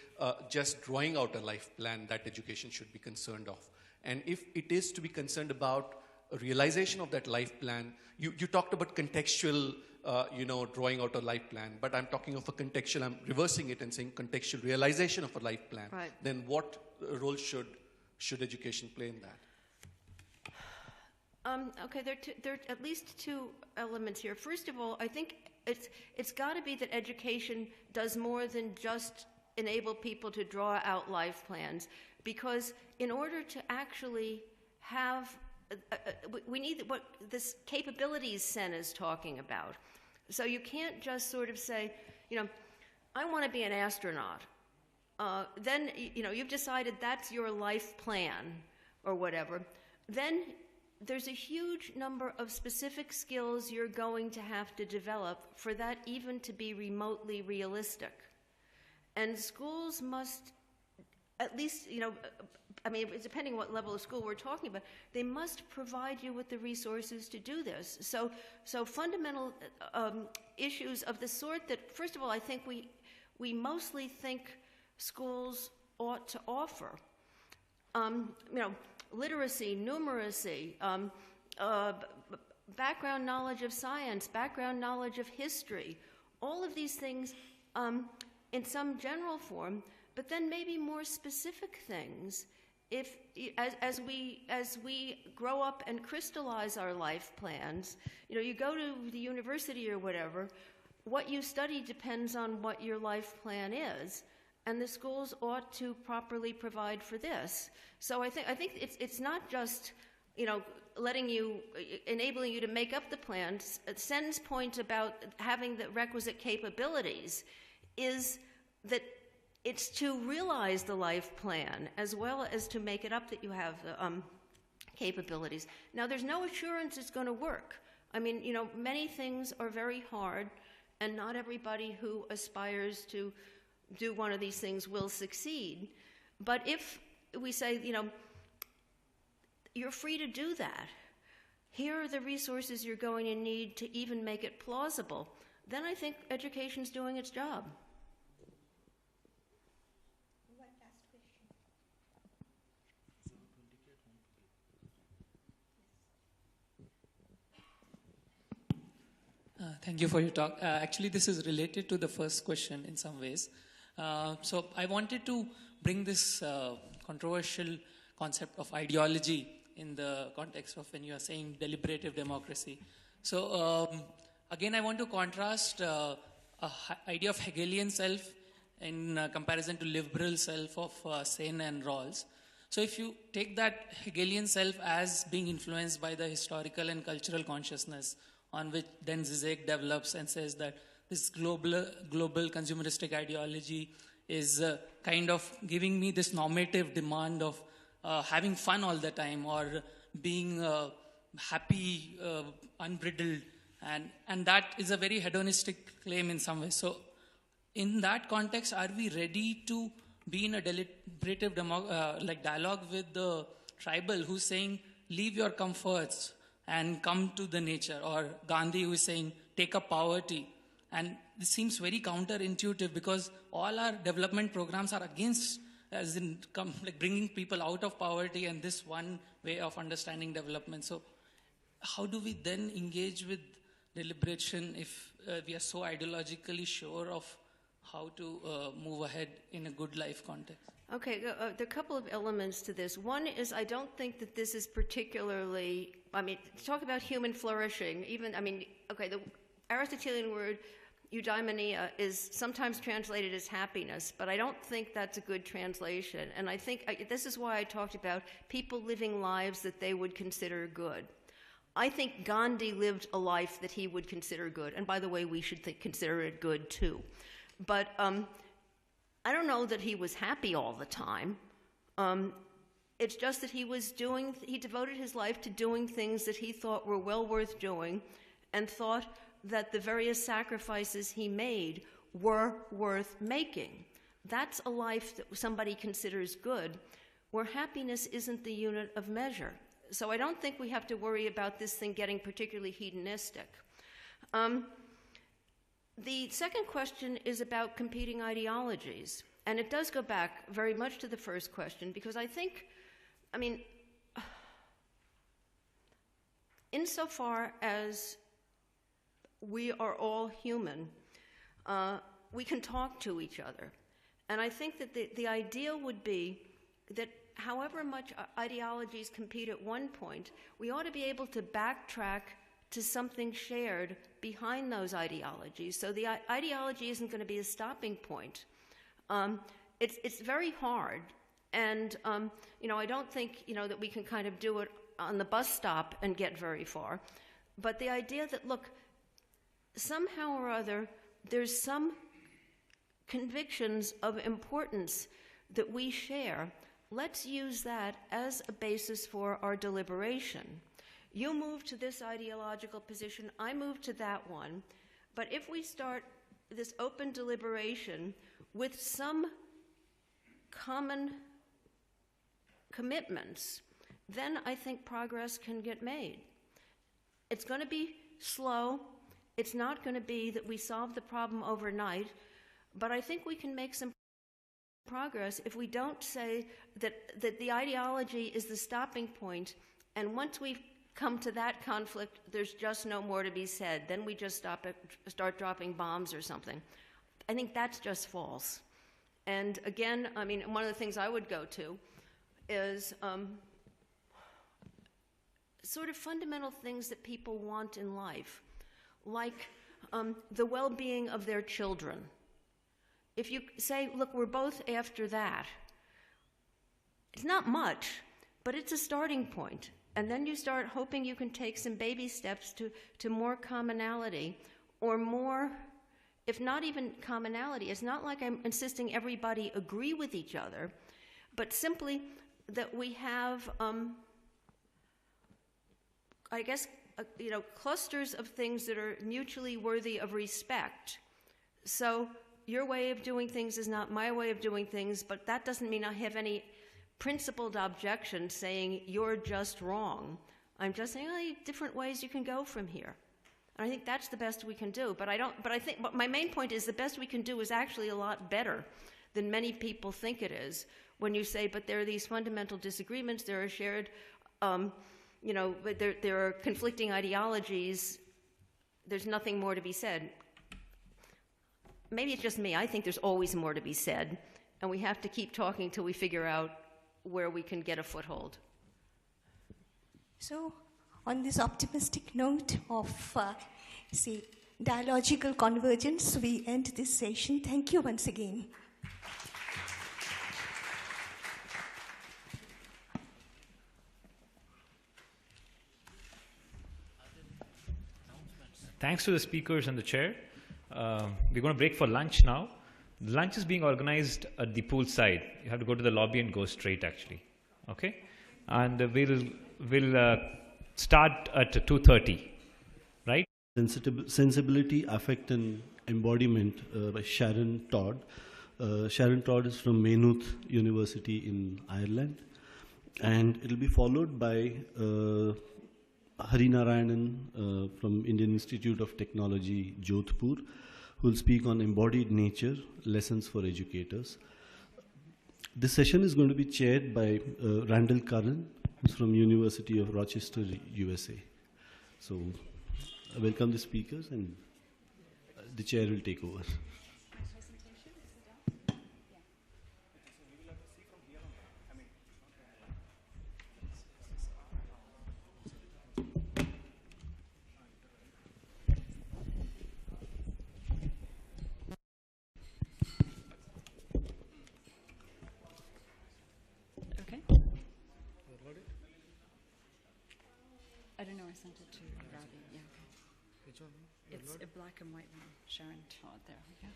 just drawing out a life plan that education should be concerned of? And if it is to be concerned about a realization of that life plan, you talked about contextual, drawing out a life plan, but I'm talking of a contextual, I'm reversing it and saying contextual realization of a life plan. Right. Then what role should education play in that? Okay, there are at least two elements here. First of all, I think it's got to be that education does more than just enable people to draw out life plans, because in order to actually have, we need what this capabilities Sen is talking about. So you can't just sort of say, I want to be an astronaut. Then, you've decided that's your life plan or whatever. Then there's a huge number of specific skills you're going to have to develop for that even to be remotely realistic. And schools must, at least, depending on what level of school we're talking about, they must provide you with the resources to do this. So fundamental issues of the sort that, first of all, I think we mostly think schools ought to offer. Literacy, numeracy, background knowledge of science, background knowledge of history, all of these things in some general form, but then maybe more specific things. As we grow up and crystallize our life plans, you go to the university or whatever, what you study depends on what your life plan is. And the schools ought to properly provide for this. So I think it's not just, enabling you to make up the plans. Sen's point about having the requisite capabilities is that it's to realize the life plan as well as to make it up that you have the capabilities. Now, there's no assurance it's going to work. Many things are very hard, and not everybody who aspires to do one of these things will succeed. But if we say, you're free to do that, here are the resources you're going to need to even make it plausible, then I think education's doing its job. Thank you for your talk. Actually, this is related to the first question in some ways. So I wanted to bring this controversial concept of ideology in the context of when you are saying deliberative democracy. So again, I want to contrast idea of Hegelian self in comparison to liberal self of Sen and Rawls. So if you take that Hegelian self as being influenced by the historical and cultural consciousness on which then Zizek develops and says that this global consumeristic ideology is kind of giving me this normative demand of having fun all the time or being happy, unbridled, and that is a very hedonistic claim in some way. So in that context, are we ready to be in a deliberative dialogue with the tribal who's saying, leave your comforts and come to the nature, or Gandhi who is saying, take up poverty? And this seems very counterintuitive because all our development programs are against, as in bringing people out of poverty and this one way of understanding development. So how do we then engage with deliberation if we are so ideologically sure of how to move ahead in a good life context? Okay, there are a couple of elements to this. One is I don't think that this is particularly, to talk about human flourishing, the Aristotelian word eudaimonia is sometimes translated as happiness, but I don't think that's a good translation. And I think this is why I talked about people living lives that they would consider good. I think Gandhi lived a life that he would consider good. And by the way, we should consider it good too. But I don't know that he was happy all the time. It's just that he devoted his life to doing things that he thought were well worth doing and thought that the various sacrifices he made were worth making. That's a life that somebody considers good, where happiness isn't the unit of measure. So I don't think we have to worry about this thing getting particularly hedonistic. The second question is about competing ideologies. And it does go back very much to the first question, because I think, I mean, insofar as we are all human, we can talk to each other. And I think that the ideal would be that however much ideologies compete at one point, we ought to be able to backtrack to something shared behind those ideologies. So the ideology isn't going to be a stopping point. It's very hard. And, I don't think, that we can kind of do it on the bus stop and get very far. But the idea that, look, somehow or other, there's some convictions of importance that we share. Let's use that as a basis for our deliberation. You move to this ideological position, I move to that one. But if we start this open deliberation with some common commitments, then I think progress can get made. It's going to be slow. It's not going to be that we solve the problem overnight, but I think we can make some progress if we don't say that the ideology is the stopping point, and once we've come to that conflict, there's just no more to be said. Then we just start dropping bombs or something. I think that's just false. And again, I mean, one of the things I would go to is sort of fundamental things that people want in life, like the well-being of their children. If you say, look, we're both after that, it's not much, but it's a starting point. And then you start hoping you can take some baby steps to more commonality, or more, if not even commonality. It's not like I'm insisting everybody agree with each other, but simply that we have, I guess, clusters of things that are mutually worthy of respect. So your way of doing things is not my way of doing things, but that doesn't mean I have any principled objection saying you're just wrong. I'm just saying, different ways you can go from here. And I think that's the best we can do. But my main point is the best we can do is actually a lot better than many people think it is. When you say, but there are these fundamental disagreements, there are shared, there are conflicting ideologies, there's nothing more to be said. Maybe it's just me. I think there's always more to be said. And we have to keep talking till we figure out where we can get a foothold. So, on this optimistic note of, dialogical convergence, we end this session. Thank you once again. Thanks to the speakers and the chair. We're going to break for lunch now. Lunch is being organized at the pool side. You have to go to the lobby and go straight, actually. Okay? And we'll start at 2:30, right? Sensibility, Affect and Embodiment by Sharon Todd. Sharon Todd is from Maynooth University in Ireland. And it'll be followed by Hari Narayanan from Indian Institute of Technology, Jodhpur, who will speak on embodied nature, lessons for educators. This session is going to be chaired by Randall Curran, who's from University of Rochester, USA. So I welcome the speakers, and the chair will take over. I don't know, I sent it to Ravi. Yeah, okay. Which one? It's a black and white one. Sharon Todd, there we go.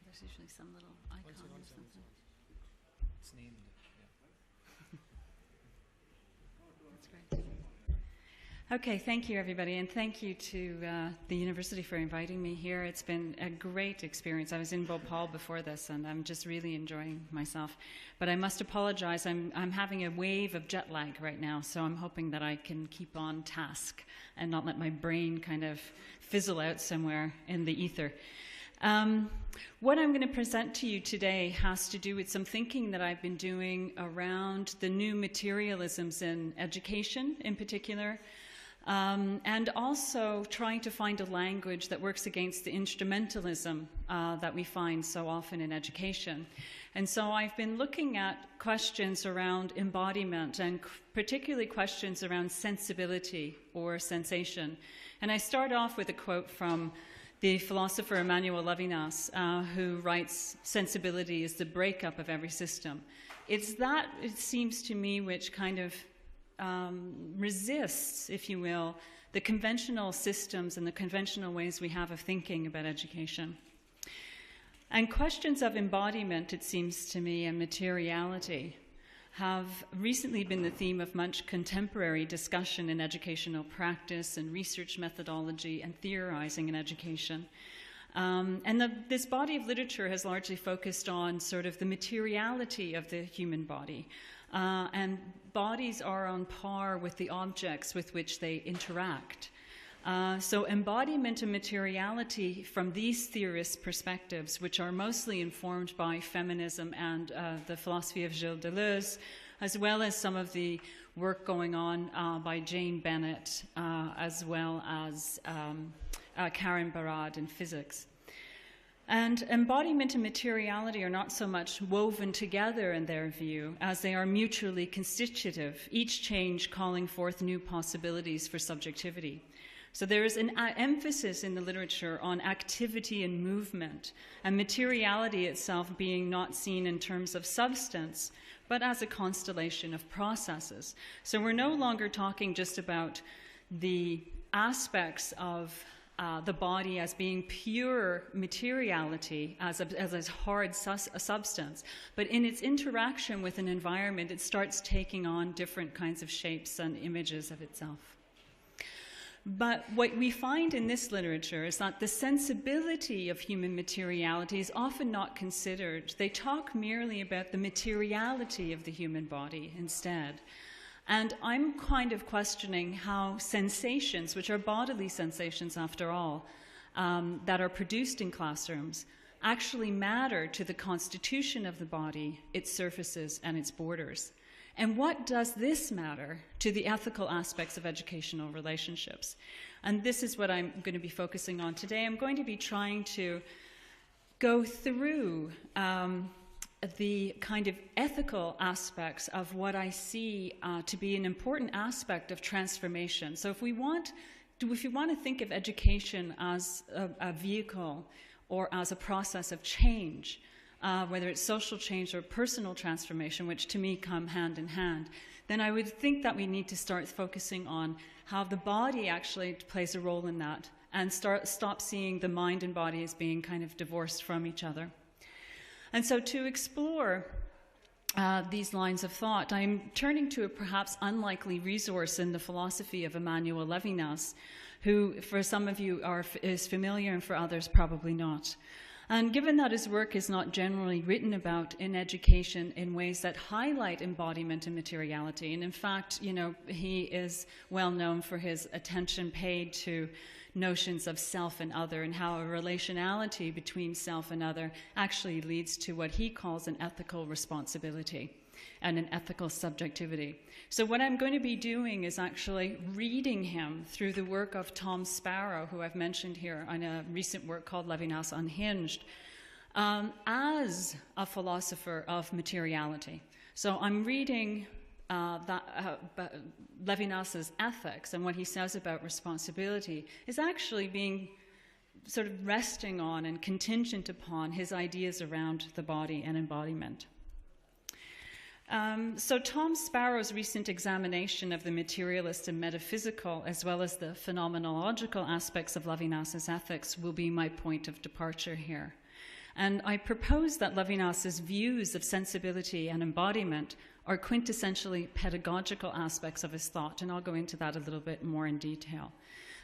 There's usually some little icon or something. It's named, That's great. Okay, thank you, everybody, and thank you to the university for inviting me here. It's been a great experience. I was in Bhopal before this, and I'm just really enjoying myself. But I must apologize. I'm having a wave of jet lag right now, so I'm hoping that I can keep on task and not let my brain kind of fizzle out somewhere in the ether. What I'm going to present to you today has to do with some thinking that I've been doing around the new materialisms in education in particular, and also trying to find a language that works against the instrumentalism that we find so often in education. And so I've been looking at questions around embodiment and particularly questions around sensibility or sensation. And I start off with a quote from the philosopher Emmanuel Levinas, who writes, "Sensibility is the breakup of every system." It's that, it seems to me, which kind of resists, if you will, the conventional systems and the conventional ways we have of thinking about education. And questions of embodiment, it seems to me, and materiality have recently been the theme of much contemporary discussion in educational practice and research methodology and theorizing in education. This body of literature has largely focused on sort of the materiality of the human body. And bodies are on par with the objects with which they interact. So embodiment and materiality from these theorists' perspectives, which are mostly informed by feminism and the philosophy of Gilles Deleuze, as well as some of the work going on by Jane Bennett, as well as Karen Barad in physics. And embodiment and materiality are not so much woven together in their view as they are mutually constitutive, each change calling forth new possibilities for subjectivity. So there is an emphasis in the literature on activity and movement, and materiality itself being not seen in terms of substance, but as a constellation of processes. So we're no longer talking just about the aspects of the body as being pure materiality, as a hard substance, but in its interaction with an environment, it starts taking on different kinds of shapes and images of itself. But what we find in this literature is that the sensibility of human materiality is often not considered. They talk merely about the materiality of the human body instead. And I'm kind of questioning how sensations, which are bodily sensations after all, that are produced in classrooms, actually matter to the constitution of the body, its surfaces, and its borders. And what does this matter to the ethical aspects of educational relationships? And this is what I'm going to be focusing on today. I'm going to be trying to go through the kind of ethical aspects of what I see to be an important aspect of transformation. So if you want to think of education as a vehicle or as a process of change, whether it's social change or personal transformation, which to me come hand in hand, then I would think that we need to start focusing on how the body actually plays a role in that and stop seeing the mind and body as being kind of divorced from each other. And so to explore these lines of thought, I'm turning to a perhaps unlikely resource in the philosophy of Emmanuel Levinas, who for some of you is familiar and for others probably not. And given that his work is not generally written about in education in ways that highlight embodiment and materiality, and in fact, he is well known for his attention paid to notions of self and other and how a relationality between self and other actually leads to what he calls an ethical responsibility and an ethical subjectivity. So what I'm going to be doing is actually reading him through the work of Tom Sparrow, who I've mentioned here on a recent work called Levinas Unhinged, as a philosopher of materiality. So I'm reading Levinas's ethics, and what he says about responsibility is actually being sort of resting on and contingent upon his ideas around the body and embodiment. So Tom Sparrow's recent examination of the materialist and metaphysical, as well as the phenomenological aspects of Levinas's ethics, will be my point of departure here. And I propose that Levinas's views of sensibility and embodiment are quintessentially pedagogical aspects of his thought, and I'll go into that a little bit more in detail.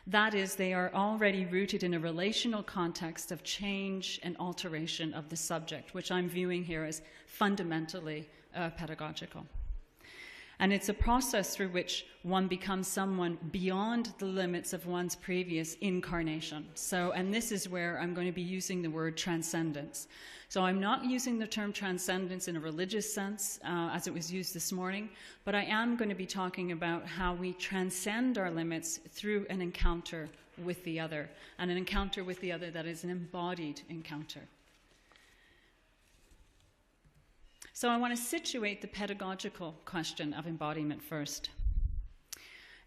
That is, they are already rooted in a relational context of change and alteration of the subject, which I'm viewing here as fundamentally pedagogical. And it's a process through which one becomes someone beyond the limits of one's previous incarnation. So, and this is where I'm going to be using the word transcendence. So I'm not using the term transcendence in a religious sense, as it was used this morning, but I am going to be talking about how we transcend our limits through an encounter with the other, and an encounter with the other that is an embodied encounter. So I want to situate the pedagogical question of embodiment first.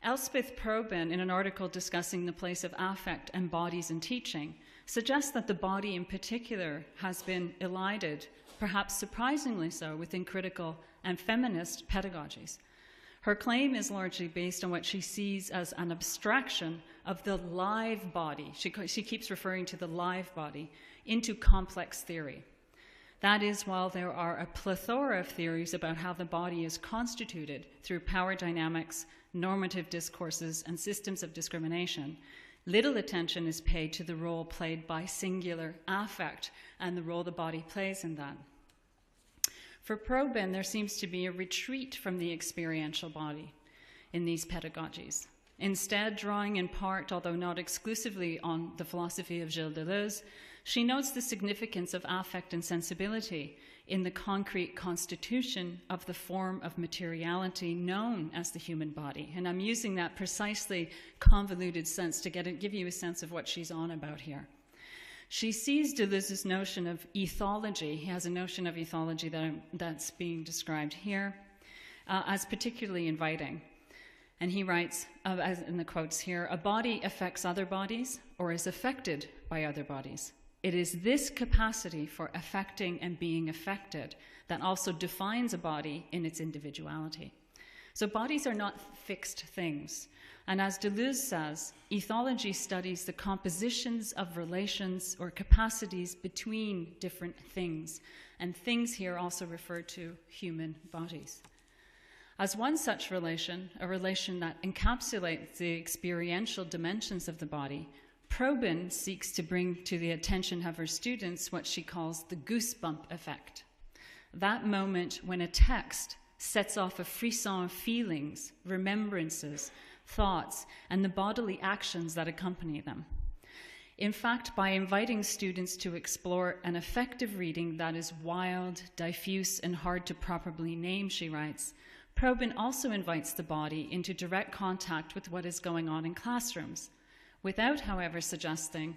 Elspeth Probyn, in an article discussing the place of affect and bodies in teaching, suggests that the body in particular has been elided, perhaps surprisingly so, within critical and feminist pedagogies. Her claim is largely based on what she sees as an abstraction of the live body. She keeps referring to the live body into complex theory. That is, while there are a plethora of theories about how the body is constituted through power dynamics, normative discourses, and systems of discrimination, little attention is paid to the role played by singular affect and the role the body plays in that. For Probyn, there seems to be a retreat from the experiential body in these pedagogies. Instead, drawing in part, although not exclusively, on the philosophy of Gilles Deleuze, she notes the significance of affect and sensibility in the concrete constitution of the form of materiality known as the human body. And I'm using that precisely convoluted sense to give you a sense of what she's on about here. She sees Deleuze's notion of ethology. He has a notion of ethology that's being described here as particularly inviting. And he writes, as in the quotes here, "A body affects other bodies or is affected by other bodies. It is this capacity for affecting and being affected that also defines a body in its individuality." So bodies are not fixed things. And as Deleuze says, ethology studies the compositions of relations or capacities between different things. And things here also refer to human bodies. As one such relation, a relation that encapsulates the experiential dimensions of the body, Probyn seeks to bring to the attention of her students what she calls the goosebump effect. That moment when a text sets off a frisson of feelings, remembrances, thoughts, and the bodily actions that accompany them. In fact, by inviting students to explore an effective reading that is wild, diffuse, and hard to properly name, she writes, Probyn also invites the body into direct contact with what is going on in classrooms, without, however, suggesting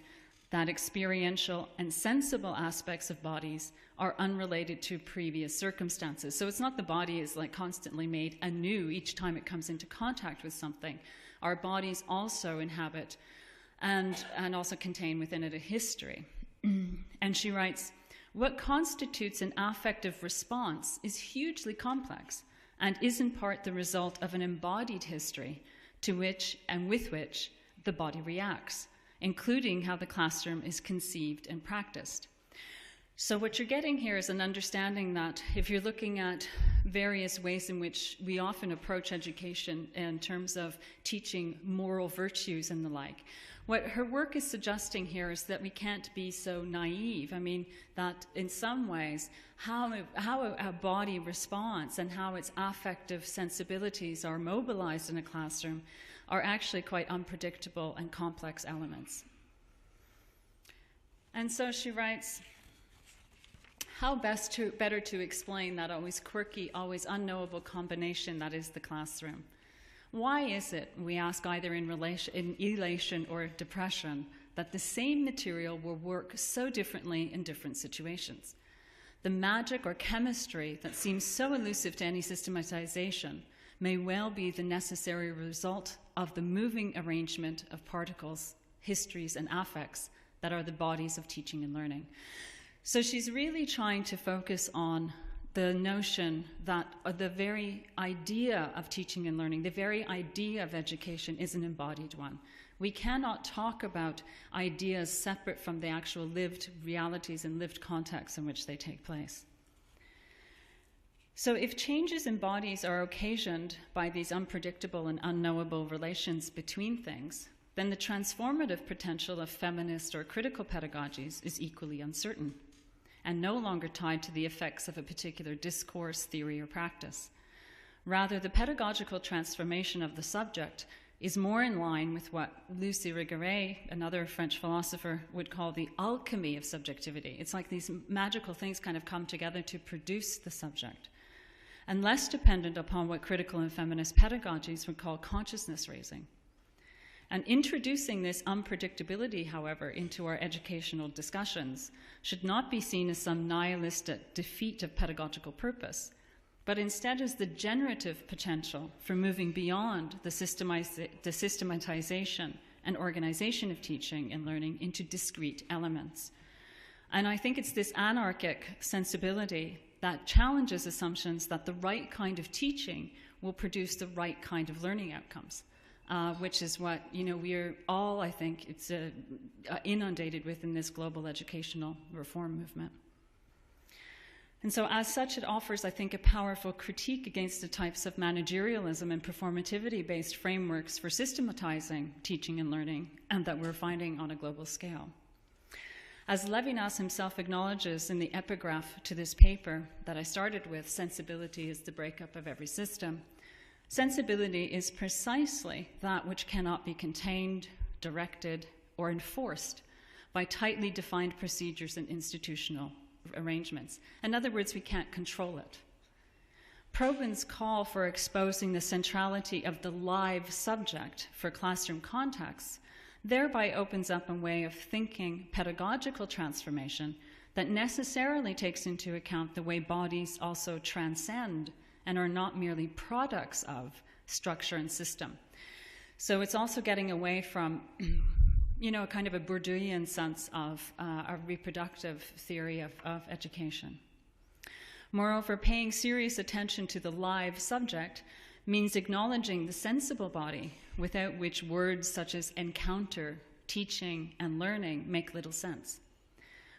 that experiential and sensible aspects of bodies are unrelated to previous circumstances. So it's not the body is like constantly made anew each time it comes into contact with something. Our bodies also inhabit and also contain within it a history. And she writes, what constitutes an affective response is hugely complex and is in part the result of an embodied history to which and with which the body reacts, including how the classroom is conceived and practiced. So what you're getting here is an understanding that if you're looking at various ways in which we often approach education in terms of teaching moral virtues and the like, what her work is suggesting here is that we can't be so naive. I mean, that in some ways, how a body responds and how its affective sensibilities are mobilized in a classroom are actually quite unpredictable and complex elements. And so she writes, how better to explain that always quirky, always unknowable combination that is the classroom? Why is it, we ask either in elation or depression, that the same material will work so differently in different situations? The magic or chemistry that seems so elusive to any systematization may well be the necessary result of the moving arrangement of particles, histories, and affects that are the bodies of teaching and learning. So she's really trying to focus on the notion that the very idea of teaching and learning, the very idea of education is an embodied one. We cannot talk about ideas separate from the actual lived realities and lived contexts in which they take place. So if changes in bodies are occasioned by these unpredictable and unknowable relations between things, then the transformative potential of feminist or critical pedagogies is equally uncertain and no longer tied to the effects of a particular discourse, theory, or practice. Rather, the pedagogical transformation of the subject is more in line with what Lucy Irigaray, another French philosopher, would call the alchemy of subjectivity. It's like these magical things kind of come together to produce the subject, and less dependent upon what critical and feminist pedagogies would call consciousness raising. And introducing this unpredictability, however, into our educational discussions should not be seen as some nihilistic defeat of pedagogical purpose, but instead as the generative potential for moving beyond the systematization and organization of teaching and learning into discrete elements. And I think it's this anarchic sensibility that challenges assumptions that the right kind of teaching will produce the right kind of learning outcomes, which is what we're all, I think, it's inundated with in this global educational reform movement. And so as such, it offers, I think, a powerful critique against the types of managerialism and performativity-based frameworks for systematizing teaching and learning, and that we're finding on a global scale. As Levinas himself acknowledges in the epigraph to this paper that I started with, sensibility is the breakup of every system. Sensibility is precisely that which cannot be contained, directed, or enforced by tightly defined procedures and institutional arrangements. In other words, we can't control it. Probin's call for exposing the centrality of the live subject for classroom contexts thereby opens up a way of thinking pedagogical transformation that necessarily takes into account the way bodies also transcend and are not merely products of structure and system. So it's also getting away from a kind of a Bourdieuian sense of a reproductive theory of education. Moreover, paying serious attention to the live subject means acknowledging the sensible body, without which words such as encounter, teaching, and learning make little sense.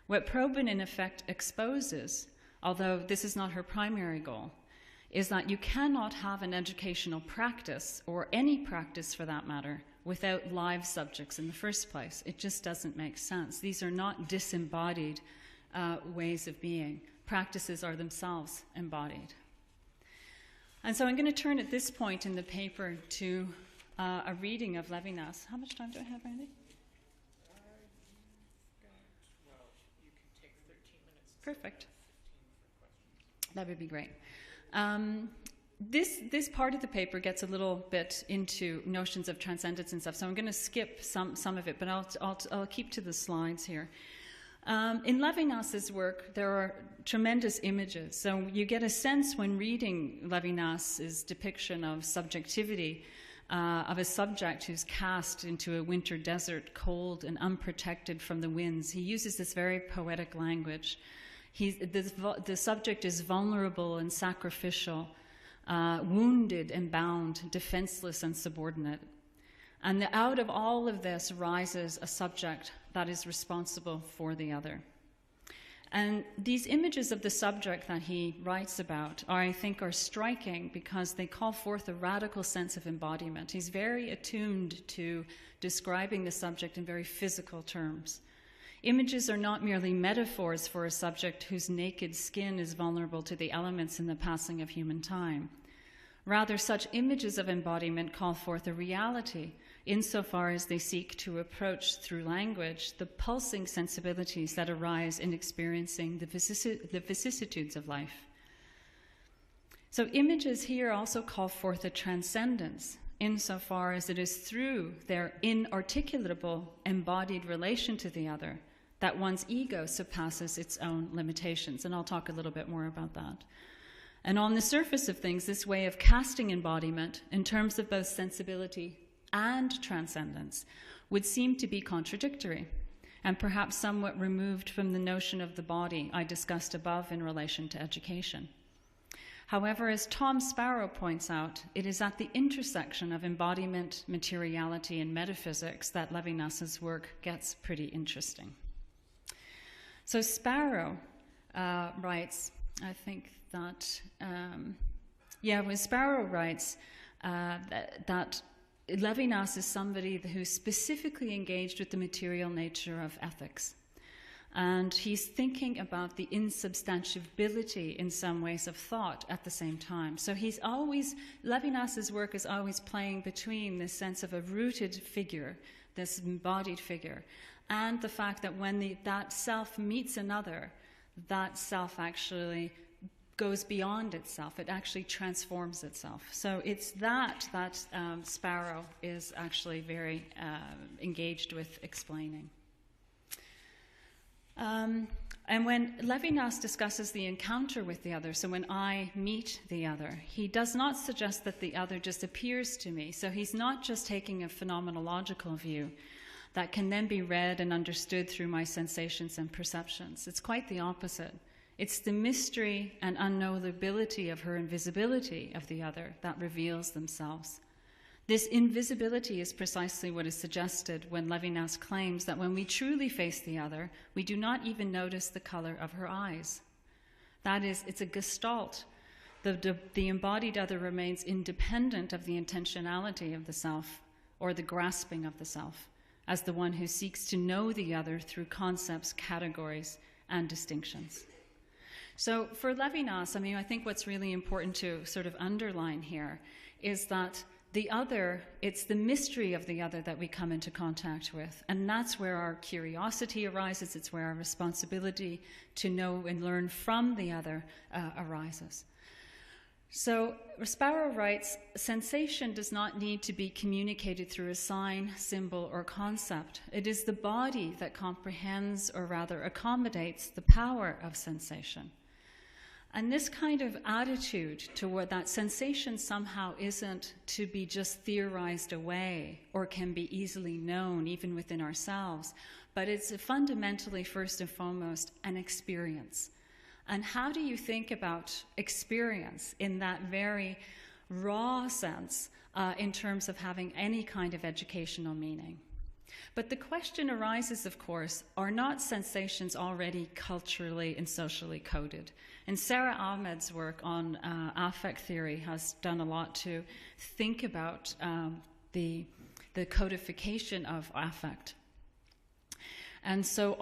What Probin in effect exposes, although this is not her primary goal, is that you cannot have an educational practice, or any practice for that matter, without live subjects in the first place. It just doesn't make sense. These are not disembodied ways of being. Practices are themselves embodied. And so I'm going to turn at this point in the paper to a reading of Levinas. How much time do I have, Randy? Well, you can take 13 minutes. Perfect. That would be great. This part of the paper gets a little bit into notions of transcendence and stuff, so I'm going to skip some of it, but I'll keep to the slides here. In Levinas's work, there are tremendous images. So you get a sense when reading Levinas's depiction of subjectivity, of a subject who's cast into a winter desert, cold and unprotected from the winds. He uses this very poetic language. The subject is vulnerable and sacrificial, wounded and bound, defenseless and subordinate. And out of all of this rises a subject that is responsible for the other. And these images of the subject that he writes about I think are striking because they call forth a radical sense of embodiment. He's very attuned to describing the subject in very physical terms. Images are not merely metaphors for a subject whose naked skin is vulnerable to the elements in the passing of human time. Rather, such images of embodiment call forth a reality insofar as they seek to approach through language the pulsing sensibilities that arise in experiencing the vicissitudes of life. So images here also call forth a transcendence insofar as it is through their inarticulable embodied relation to the other that one's ego surpasses its own limitations. And I'll talk a little bit more about that. And on the surface of things, this way of casting embodiment in terms of both sensibility and transcendence would seem to be contradictory and perhaps somewhat removed from the notion of the body I discussed above in relation to education. However, as Tom Sparrow points out, it is at the intersection of embodiment, materiality, and metaphysics that Levinas's work gets pretty interesting. So Sparrow writes, I think that, when Sparrow writes that Levinas is somebody who's specifically engaged with the material nature of ethics. And he's thinking about the insubstantiability in some ways of thought at the same time. So Levinas's work is always playing between this sense of a rooted figure, this embodied figure, and the fact that when that self meets another, that self actually goes beyond itself. It actually transforms itself. So it's that Sparrow is actually very engaged with explaining. And when Levinas discusses the encounter with the other, so when I meet the other, he does not suggest that the other just appears to me. So he's not just taking a phenomenological view that can then be read and understood through my sensations and perceptions. It's quite the opposite. It's the mystery and unknowability of her invisibility of the other that reveals themselves. This invisibility is precisely what is suggested when Levinas claims that when we truly face the other, we do not even notice the color of her eyes. That is, it's a gestalt. The embodied other remains independent of the intentionality of the self or the grasping of the self, as the one who seeks to know the other through concepts, categories, and distinctions. So for Levinas, I think what's really important to sort of underline here is that the other, it's the mystery of the other that we come into contact with. And that's where our curiosity arises. It's where our responsibility to know and learn from the other arises. So Sparrow writes, sensation does not need to be communicated through a sign, symbol, or concept. It is the body that comprehends, or rather accommodates, the power of sensation. And this kind of attitude toward that sensation somehow isn't to be just theorized away or can be easily known even within ourselves, but it's fundamentally, first and foremost, an experience. And how do you think about experience in that very raw sense in terms of having any kind of educational meaning? But the question arises, of course, are not sensations already culturally and socially coded? And Sarah Ahmed's work on affect theory has done a lot to think about the codification of affect. And so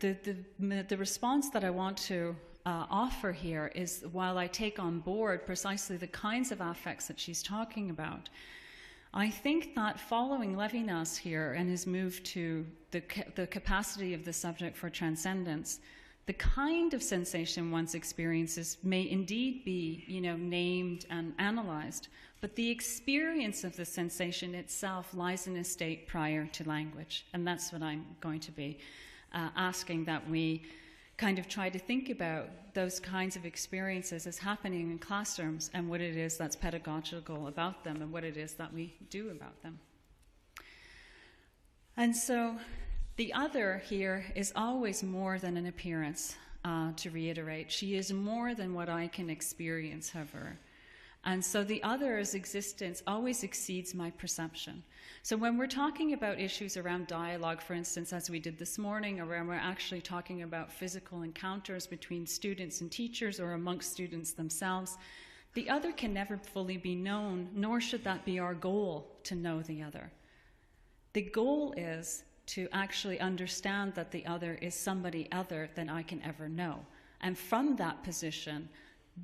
the response that I want to offer here is, while I take on board precisely the kinds of affects that she's talking about, I think that following Levinas here and his move to the capacity of the subject for transcendence, the kind of sensation one's experiences may indeed be, named and analyzed, but the experience of the sensation itself lies in a state prior to language. And that's what I'm going to be asking, that we kind of try to think about those kinds of experiences as happening in classrooms and what it is that's pedagogical about them and what it is that we do about them. And so the other here is always more than an appearance, to reiterate. She is more than what I can experience of her. And so the other's existence always exceeds my perception. So when we're talking about issues around dialogue, for instance, as we did this morning, or when we're actually talking about physical encounters between students and teachers or amongst students themselves, the other can never fully be known, nor should that be our goal, to know the other. The goal is to actually understand that the other is somebody other than I can ever know. And from that position,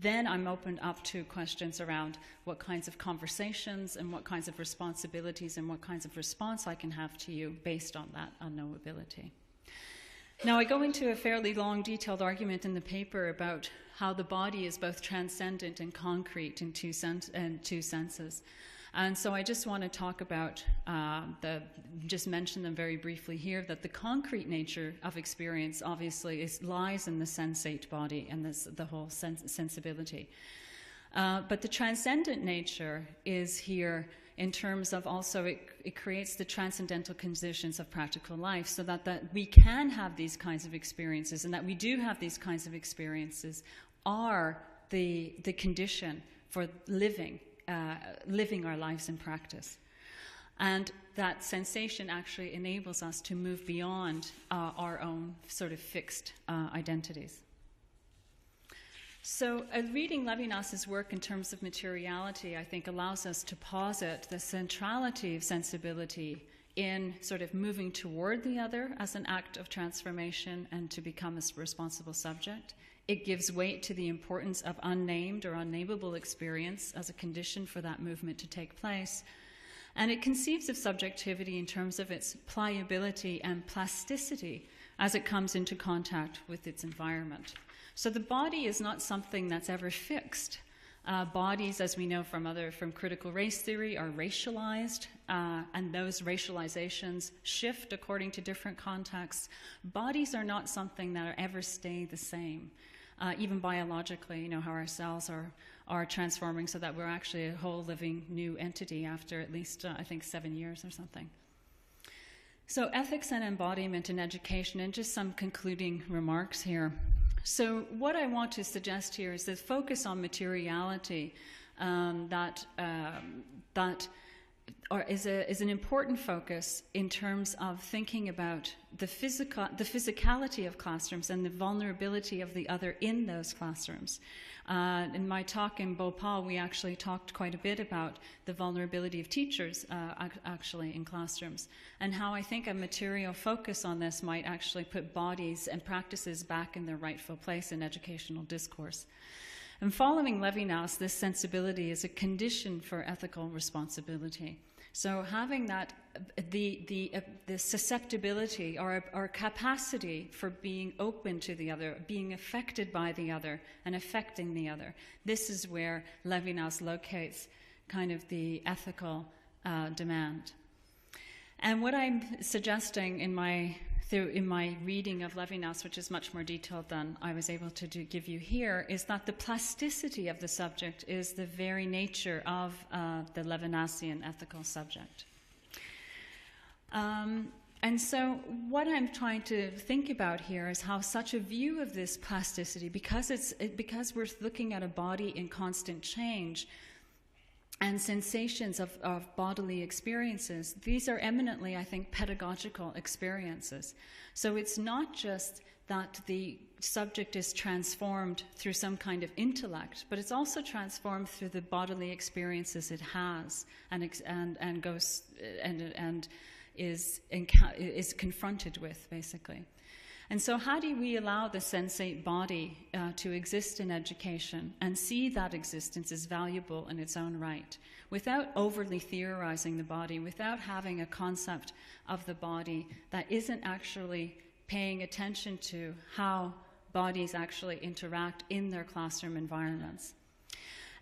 then I'm opened up to questions around what kinds of conversations and what kinds of responsibilities and what kinds of response I can have to you based on that unknowability. Now, I go into a fairly long, detailed argument in the paper about how the body is both transcendent and concrete in two senses. And so I just want to talk about, just mention them very briefly here, that the concrete nature of experience obviously lies in the sensate body and the whole sensibility. But the transcendent nature is here in terms of also it creates the transcendental conditions of practical life, so that we can have these kinds of experiences, and that we do have these kinds of experiences are the condition for living our lives in practice. And that sensation actually enables us to move beyond our own sort of fixed identities. So reading Levinas's work in terms of materiality, I think, allows us to posit the centrality of sensibility in sort of moving toward the other as an act of transformation and to become a responsible subject. It gives weight to the importance of unnamed or unnameable experience as a condition for that movement to take place. And it conceives of subjectivity in terms of its pliability and plasticity as it comes into contact with its environment. So the body is not something that's ever fixed. Bodies, as we know from critical race theory, are racialized, and those racializations shift according to different contexts. Bodies are not something that ever stay the same. Even biologically, you know, how our cells are transforming so that we're actually a whole living new entity after at least, I think, 7 years or something. So ethics and embodiment in education, and just some concluding remarks here. So what I want to suggest here is the focus on materiality that is an important focus in terms of thinking about the physicality of classrooms and the vulnerability of the other in those classrooms. In my talk in Bhopal, we actually talked quite a bit about the vulnerability of teachers actually in classrooms, and how I think a material focus on this might actually put bodies and practices back in their rightful place in educational discourse. And following Levinas, this sensibility is a condition for ethical responsibility. So having that, the susceptibility or capacity for being open to the other, being affected by the other and affecting the other, this is where Levinas locates kind of the ethical demand. And what I'm suggesting in my reading of Levinas, which is much more detailed than I was able to give you here, is that the plasticity of the subject is the very nature of the Levinasian ethical subject. And so what I'm trying to think about here is how such a view of this plasticity, because we're looking at a body in constant change, and sensations of bodily experiences, these are eminently, I think, pedagogical experiences. So it's not just that the subject is transformed through some kind of intellect, but it's also transformed through the bodily experiences it has and is confronted with, basically. And so how do we allow the sensate body to exist in education and see that existence as valuable in its own right, without overly theorizing the body, without having a concept of the body that isn't actually paying attention to how bodies actually interact in their classroom environments?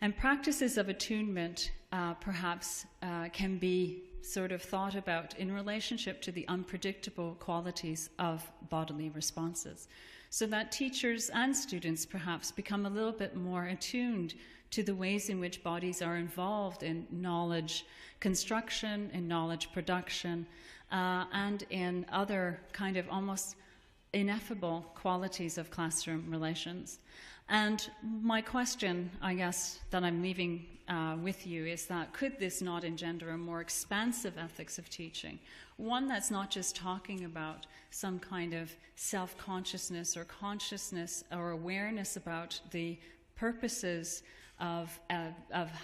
And practices of attunement perhaps can be sort of thought about in relationship to the unpredictable qualities of bodily responses, so that teachers and students perhaps become a little bit more attuned to the ways in which bodies are involved in knowledge construction, in knowledge production, and in other kind of almost ineffable qualities of classroom relations. And my question, I guess, that I'm leaving with you is that could this not engender a more expansive ethics of teaching? One that's not just talking about some kind of self-consciousness or consciousness or awareness about the purposes of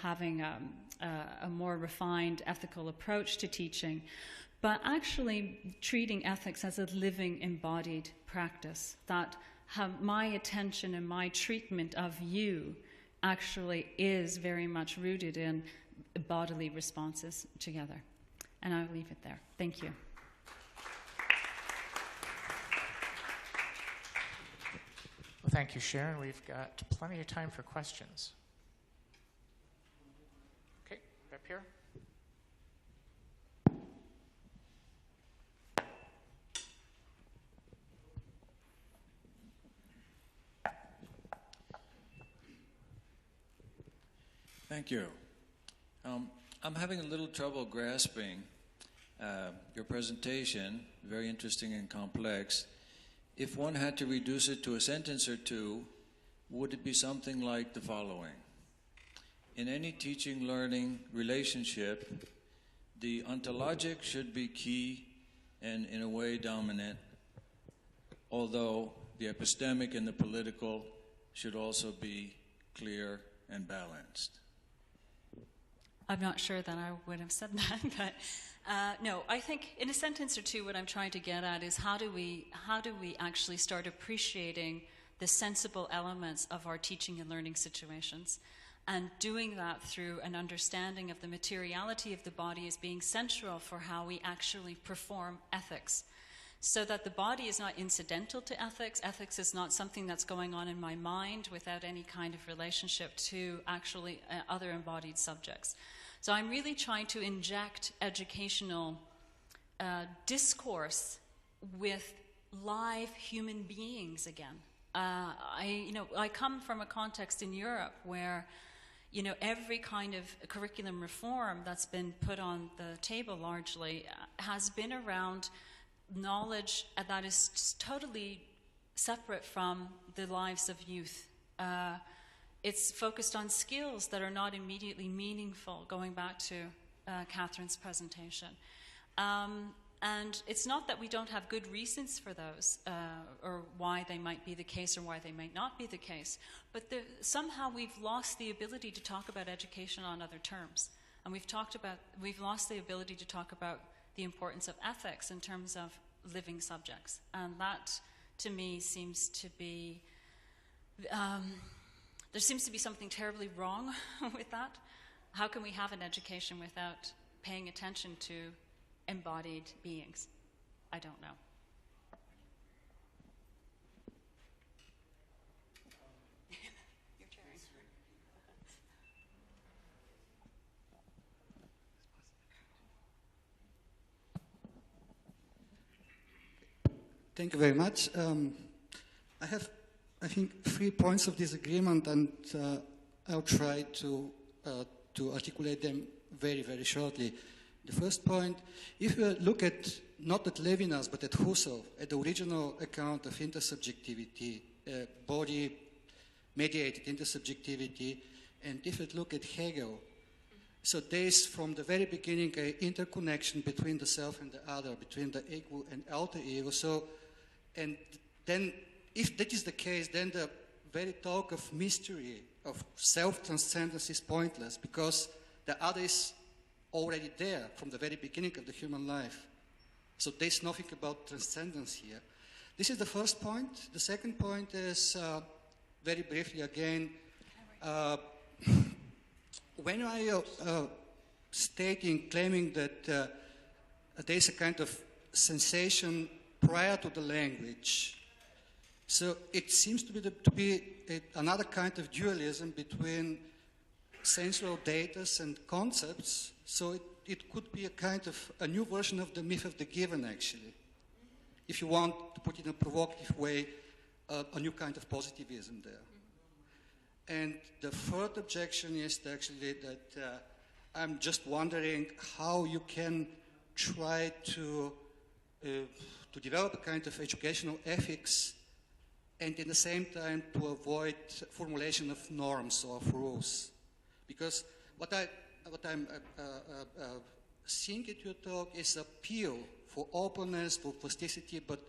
having a more refined ethical approach to teaching, but actually treating ethics as a living, embodied practice, that my attention and my treatment of you actually is very much rooted in bodily responses together. And I'll leave it there. Thank you. Well, thank you, Sharon. We've got plenty of time for questions. Okay, up here. Thank you. I'm having a little trouble grasping your presentation, very interesting and complex. If one had to reduce it to a sentence or two, would it be something like the following? In any teaching-learning relationship, the ontologic should be key and in a way dominant, although the epistemic and the political should also be clear and balanced. I'm not sure that I would have said that, but no, I think in a sentence or two what I'm trying to get at is how do we actually start appreciating the sensible elements of our teaching and learning situations, and doing that through an understanding of the materiality of the body as being central for how we actually perform ethics. So that the body is not incidental to ethics. Ethics is not something that's going on in my mind without any kind of relationship to actually other embodied subjects. So I'm really trying to inject educational discourse with live human beings again. I come from a context in Europe where, every kind of curriculum reform that's been put on the table largely has been around knowledge that is totally separate from the lives of youth. It's focused on skills that are not immediately meaningful, going back to Catherine's presentation. And it's not that we don't have good reasons for those, or why they might be the case or why they might not be the case, but somehow we've lost the ability to talk about education on other terms. And we've lost the ability to talk about the importance of ethics in terms of living subjects. And that, to me, seems to be, there seems to be something terribly wrong with that. How can we have an education without paying attention to embodied beings? I don't know. Thank you very much. I have, I think, 3 points of disagreement, and I'll try to articulate them very, very shortly. The first point, if you look at, not at Levinas, but at Husserl, at the original account of intersubjectivity, body-mediated intersubjectivity, and if you look at Hegel, so there is from the very beginning an interconnection between the self and the other, between the ego and alter ego. So, and then if that is the case, then the very talk of mystery, of self-transcendence is pointless, because the other is already there from the very beginning of the human life. So there's nothing about transcendence here. This is the first point. The second point is, very briefly again, when I claiming that there's a kind of sensation prior to the language, so it seems to be another kind of dualism between sensual data and concepts. So it could be a kind of a new version of the myth of the given, actually. If you want to put it in a provocative way, a new kind of positivism there. And the third objection is actually that I'm just wondering how you can try to develop a kind of educational ethics and at the same time to avoid formulation of norms or of rules. Because what I'm seeing at your talk is appeal for openness, for plasticity, but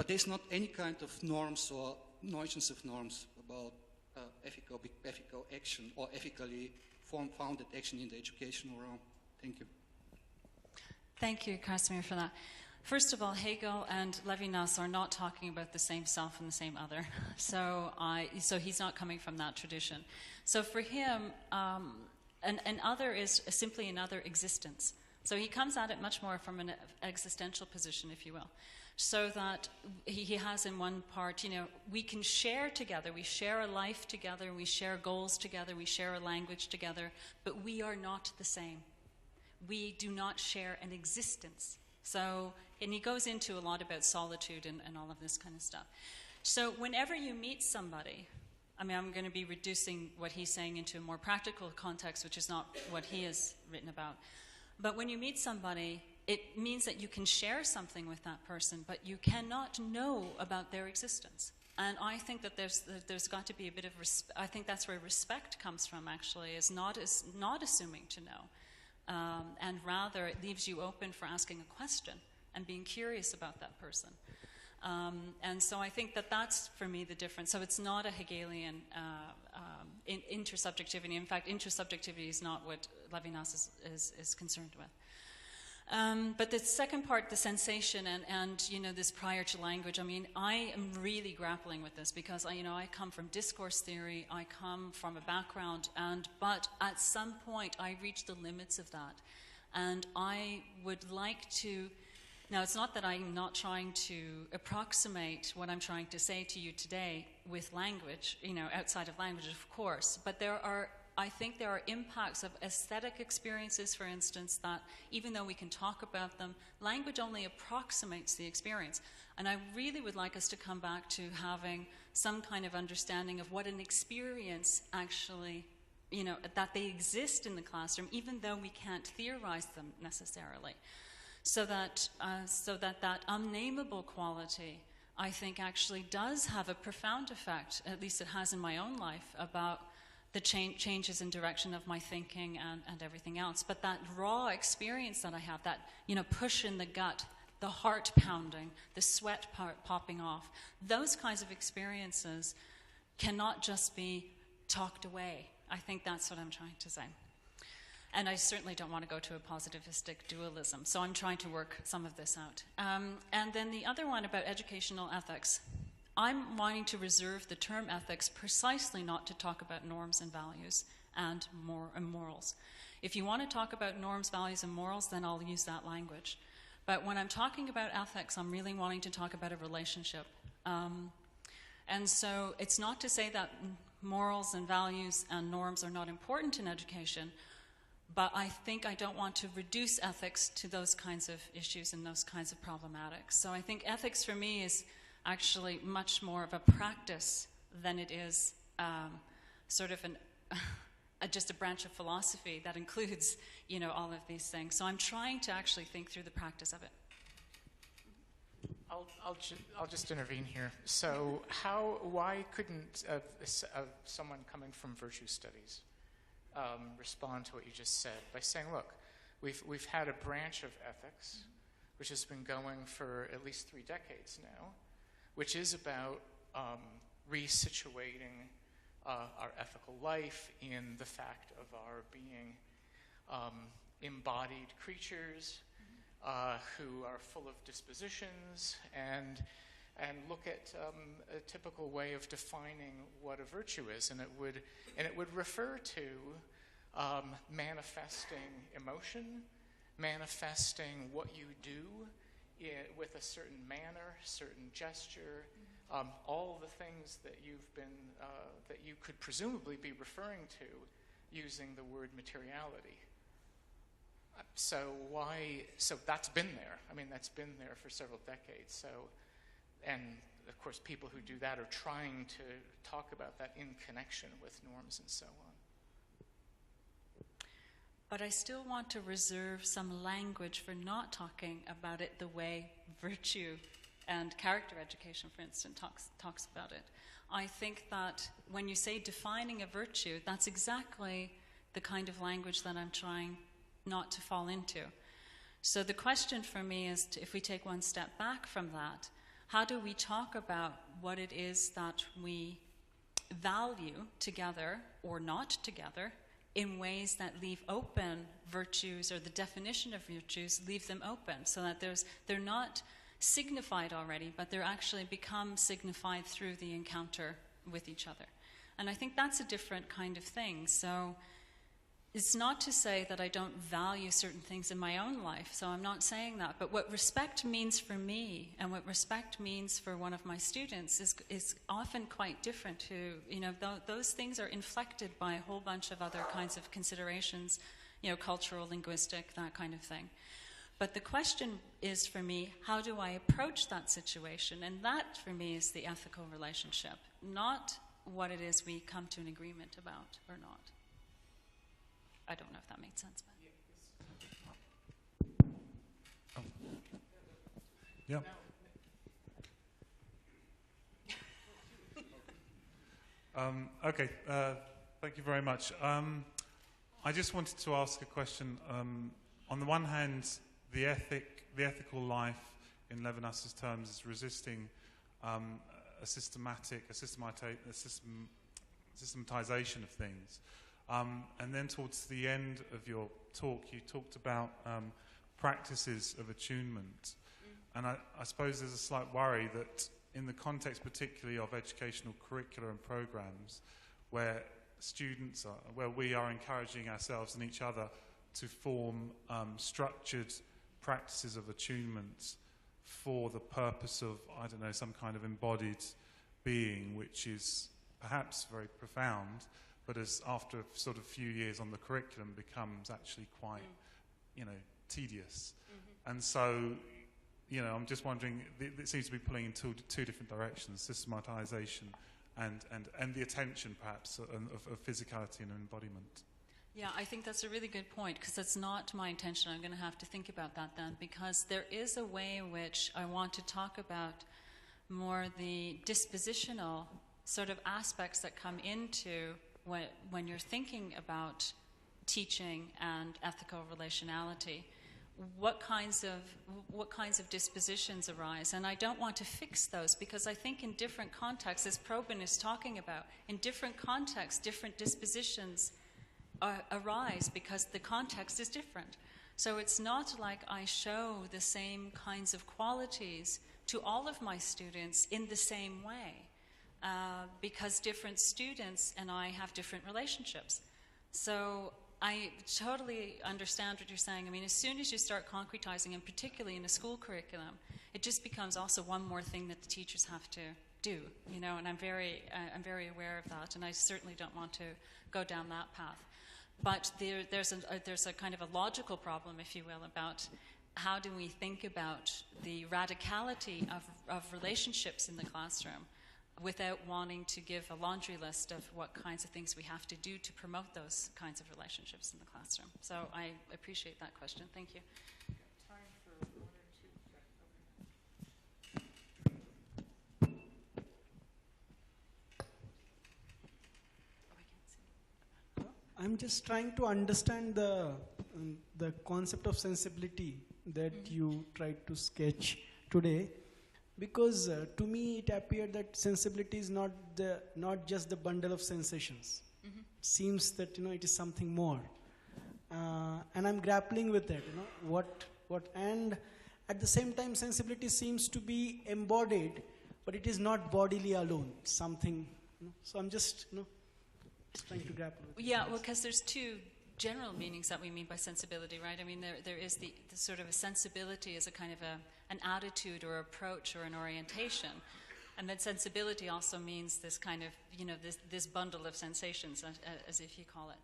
there's not any kind of norms or notions of norms about ethical action or ethically founded action in the educational realm. Thank you. Thank you, Krasimir, for that. First of all, Hegel and Levinas are not talking about the same self and the same other. So he's not coming from that tradition. So for him, an other is simply another existence. So he comes at it much more from an existential position, if you will. So that he has in one part, we can share together, we share a life together, we share goals together, we share a language together, but we are not the same. We do not share an existence. So, and he goes into a lot about solitude and all of this kind of stuff. So whenever you meet somebody, I'm going to be reducing what he's saying into a more practical context, which is not what he has written about. But when you meet somebody, it means that you can share something with that person, but you cannot know about their existence. And I think that there's got to be a bit of respect. I think that's where respect comes from, actually, is not assuming to know. And rather, it leaves you open for asking a question and being curious about that person. And so I think that that's, for me, the difference. So it's not a Hegelian intersubjectivity. In fact, intersubjectivity is not what Levinas is concerned with. But the second part, the sensation and you know, this prior to language, I mean, I am really grappling with this because I come from discourse theory, I come from a background, but at some point I reach the limits of that. And I would like to, now it's not that I'm not trying to approximate what I'm trying to say to you today with language, outside of language, of course, but I think there are impacts of aesthetic experiences, for instance, that even though we can talk about them, language only approximates the experience. And I really would like us to come back to having some kind of understanding of what an experience actually, that they exist in the classroom, even though we can't theorize them necessarily. So that unnameable quality, I think, actually does have a profound effect, at least it has in my own life, about the changes in direction of my thinking and everything else. But that raw experience that I have, that push in the gut, the heart pounding, the sweat popping off, those kinds of experiences cannot just be talked away. I think that's what I'm trying to say. And I certainly don't want to go to a positivistic dualism, so I'm trying to work some of this out. And then the other one about educational ethics. I'm wanting to reserve the term ethics precisely not to talk about norms and values and morals. If you want to talk about norms, values, and morals, then I'll use that language. But when I'm talking about ethics, I'm really wanting to talk about a relationship. And so it's not to say that morals and values and norms are not important in education, but I think I don't want to reduce ethics to those kinds of issues and those kinds of problematics. So I think ethics for me is actually much more of a practice than it is sort of just a branch of philosophy that includes, all of these things. So I'm trying to actually think through the practice of it. I'll just intervene here. So why couldn't someone coming from virtue studies respond to what you just said by saying, look, we've had a branch of ethics which has been going for at least 3 decades now, which is about resituating our ethical life in the fact of our being embodied creatures who are full of dispositions, and look at a typical way of defining what a virtue is, and it would refer to manifesting emotion, manifesting what you do with a certain manner, certain gesture, all the things that that you could presumably be referring to using the word materiality. So that's been there. I mean, that's been there for several decades. So, and of course, people who do that are trying to talk about that in connection with norms and so on. But I still want to reserve some language for not talking about it the way virtue and character education, for instance, talks about it. I think that when you say defining a virtue, that's exactly the kind of language that I'm trying not to fall into. So the question for me is, if we take one step back from that, how do we talk about what it is that we value together or not together in ways that leave open virtues, or the definition of virtues, leave them open, so that they're not signified already, but they're actually become signified through the encounter with each other. And I think that's a different kind of thing. So it's not to say that I don't value certain things in my own life, so I'm not saying that. But what respect means for me, and what respect means for one of my students, is often quite different to, those things are inflected by a whole bunch of other kinds of considerations, cultural, linguistic, that kind of thing. But the question is, for me, how do I approach that situation? And that, for me, is the ethical relationship, not what it is we come to an agreement about or not. I don't know if that made sense. But. Yeah. Okay, thank you very much. I just wanted to ask a question. On the one hand, the ethical life in Levinas's terms, is resisting a systematization of things. And then towards the end of your talk, you talked about practices of attunement. And I suppose there's a slight worry that in the context particularly of educational curricula and programs, where we are encouraging ourselves and each other to form structured practices of attunement for the purpose of, I don't know, some kind of embodied being, which is perhaps very profound, but as after a sort of few years on the curriculum becomes actually quite, tedious. And so, I'm just wondering, it seems to be pulling in two different directions, systematization and the attention, perhaps, of physicality and embodiment. Yeah, I think that's a really good point, because that's not my intention. I'm going to have to think about that then, because there is a way in which I want to talk about more the dispositional sort of aspects that come into when you're thinking about teaching and ethical relationality. What kinds of dispositions arise, and I don't want to fix those, because I think in different contexts, as Probyn is talking about, in different contexts, different dispositions arise because the context is different. So it's not like I show the same kinds of qualities to all of my students in the same way, because different students and I have different relationships. So I totally understand what you're saying. I mean, as soon as you start concretizing, and particularly in a school curriculum, it just becomes also one more thing that the teachers have to do, and I'm very aware of that, and I certainly don't want to go down that path. But there's a kind of a logical problem, if you will, about how do we think about the radicality of relationships in the classroom without wanting to give a laundry list of what kinds of things we have to do to promote those kinds of relationships in the classroom. So I appreciate that question. Thank you. I'm just trying to understand the concept of sensibility that you tried to sketch today, because to me it appeared that sensibility is not just the bundle of sensations. It seems that it is something more, and I'm grappling with that. And at the same time, sensibility seems to be embodied, but it is not bodily alone. It's something. So I'm just trying to grapple with. Yeah, well, because there's two general meanings that we mean by sensibility, right? I mean, there is the sort of a sensibility as a kind of an attitude or approach or an orientation, and then sensibility also means this kind of, this bundle of sensations, as if you call it.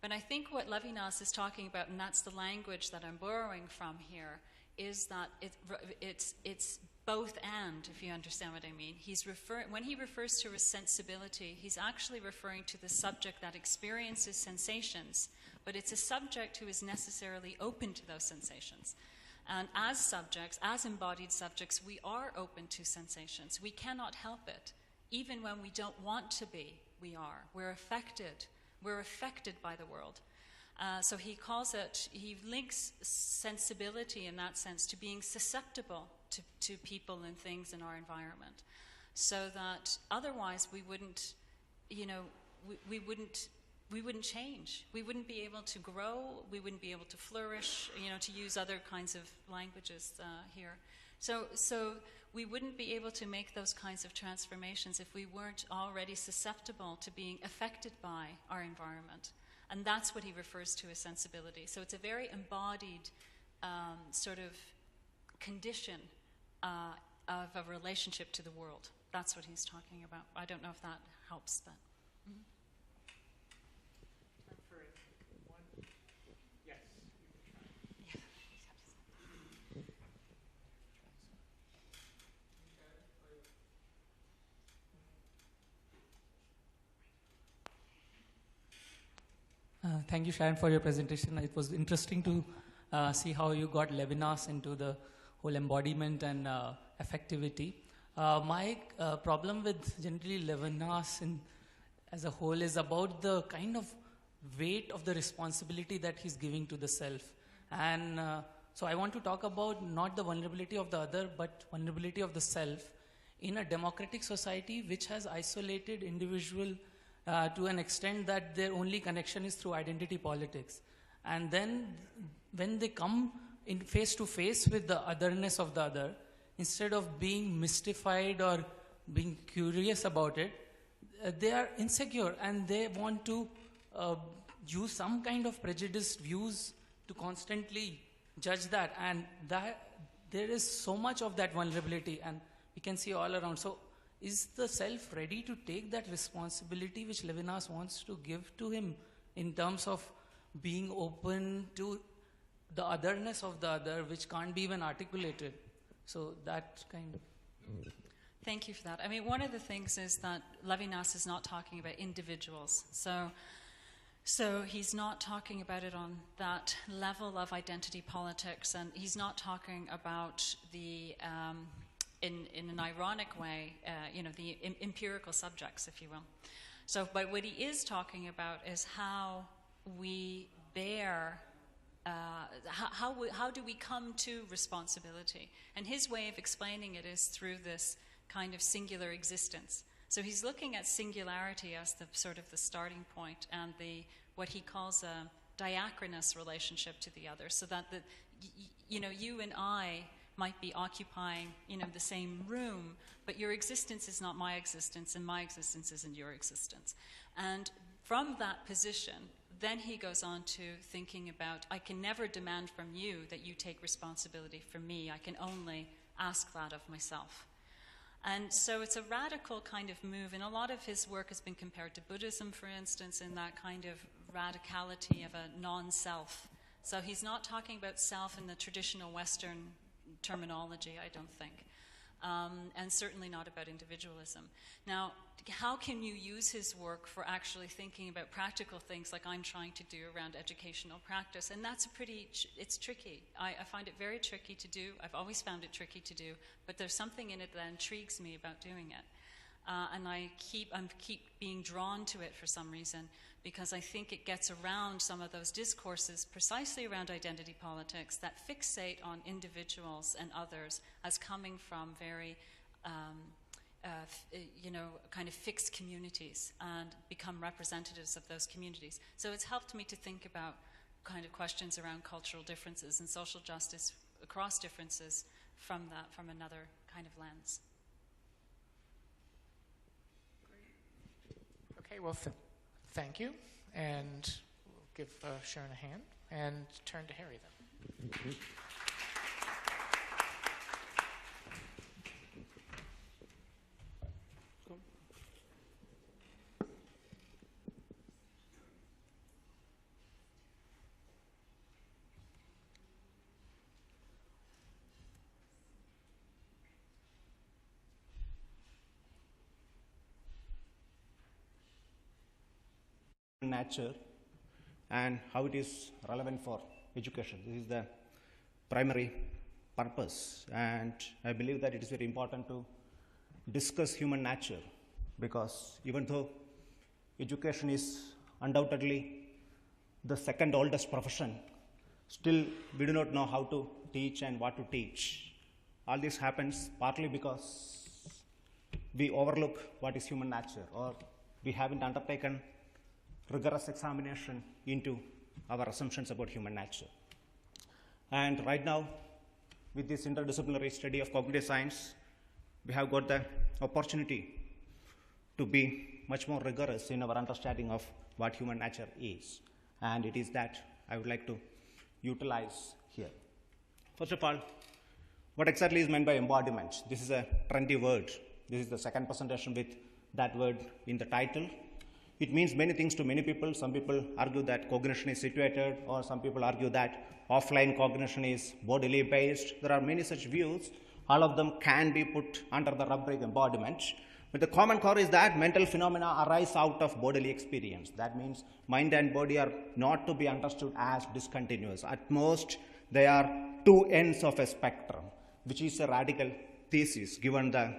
But I think what Levinas is talking about, and that's the language that I'm borrowing from here, is that it's both and, if you understand what I mean. When he refers to a sensibility, he's actually referring to the subject that experiences sensations, but it's a subject who is necessarily open to those sensations. And as subjects, as embodied subjects, we are open to sensations. We cannot help it. Even when we don't want to be, we are. We're affected. We're affected by the world. So he links sensibility in that sense to being susceptible to people and things in our environment, so that otherwise we wouldn't, we wouldn't change. We wouldn't be able to grow. We wouldn't be able to flourish. To use other kinds of languages here. So we wouldn't be able to make those kinds of transformations if we weren't already susceptible to being affected by our environment. And that's what he refers to as sensibility. So it's a very embodied sort of condition of a relationship to the world. That's what he's talking about. I don't know if that helps, but. Thank you, Sharon, for your presentation. It was interesting to see how you got Levinas into the whole embodiment and affectivity. My problem with generally Levinas as a whole is about the kind of weight of the responsibility that he's giving to the self. And So I want to talk about not the vulnerability of the other, but vulnerability of the self in a democratic society which has isolated individual to an extent that their only connection is through identity politics. And then when they come in face to face with the otherness of the other, instead of being mystified or being curious about it, they are insecure and they want to use some kind of prejudiced views to constantly judge that. And that there is so much of that vulnerability, and we can see all around. So is the self ready to take that responsibility which Levinas wants to give to him in terms of being open to the otherness of the other, which can't be even articulated? So that kind of... Thank you for that. I mean, one of the things is that Levinas is not talking about individuals. So he's not talking about it on that level of identity politics, and he's not talking about the, in an ironic way, the empirical subjects, if you will. So, but what he is talking about is how we bear, how do we come to responsibility? And his way of explaining it is through this kind of singular existence. So he's looking at singularity as the sort of the starting point and what he calls a diachronous relationship to the other, so that you and I might be occupying the same room, but your existence is not my existence and my existence isn't your existence. And from that position, then he goes on to thinking about, I can never demand from you that you take responsibility for me. I can only ask that of myself. And so it's a radical kind of move, and a lot of his work has been compared to Buddhism, for instance, in that kind of radicality of a non-self. So he's not talking about self in the traditional Western terminology, I don't think, and certainly not about individualism. Now, how can you use his work for actually thinking about practical things like I'm trying to do around educational practice? And that's it's tricky. I find it very tricky to do. I've always found it tricky to do, but there's something in it that intrigues me about doing it. And I keep being drawn to it for some reason, because I think it gets around some of those discourses precisely around identity politics that fixate on individuals and others as coming from very kind of fixed communities and become representatives of those communities. So it's helped me to think about kind of questions around cultural differences and social justice across differences from another kind of lens. Okay, well, thank you. And we'll give Sharon a hand and turn to Harry then. Nature and how it is relevant for education. This is the primary purpose, and I believe that it is very important to discuss human nature, because even though education is undoubtedly the second oldest profession, still we do not know how to teach and what to teach. All this happens partly because we overlook what is human nature, or we haven't undertaken rigorous examination into our assumptions about human nature. And right now, with this interdisciplinary study of cognitive science, we have got the opportunity to be much more rigorous in our understanding of what human nature is. And it is that I would like to utilize here. First of all, what exactly is meant by embodiment? This is a trendy word. This is the second presentation with that word in the title. It means many things to many people. Some people argue that cognition is situated, or some people argue that offline cognition is bodily based. There are many such views. All of them can be put under the rubric embodiment. But the common core is that mental phenomena arise out of bodily experience. That means mind and body are not to be understood as discontinuous. At most, they are two ends of a spectrum, which is a radical thesis given the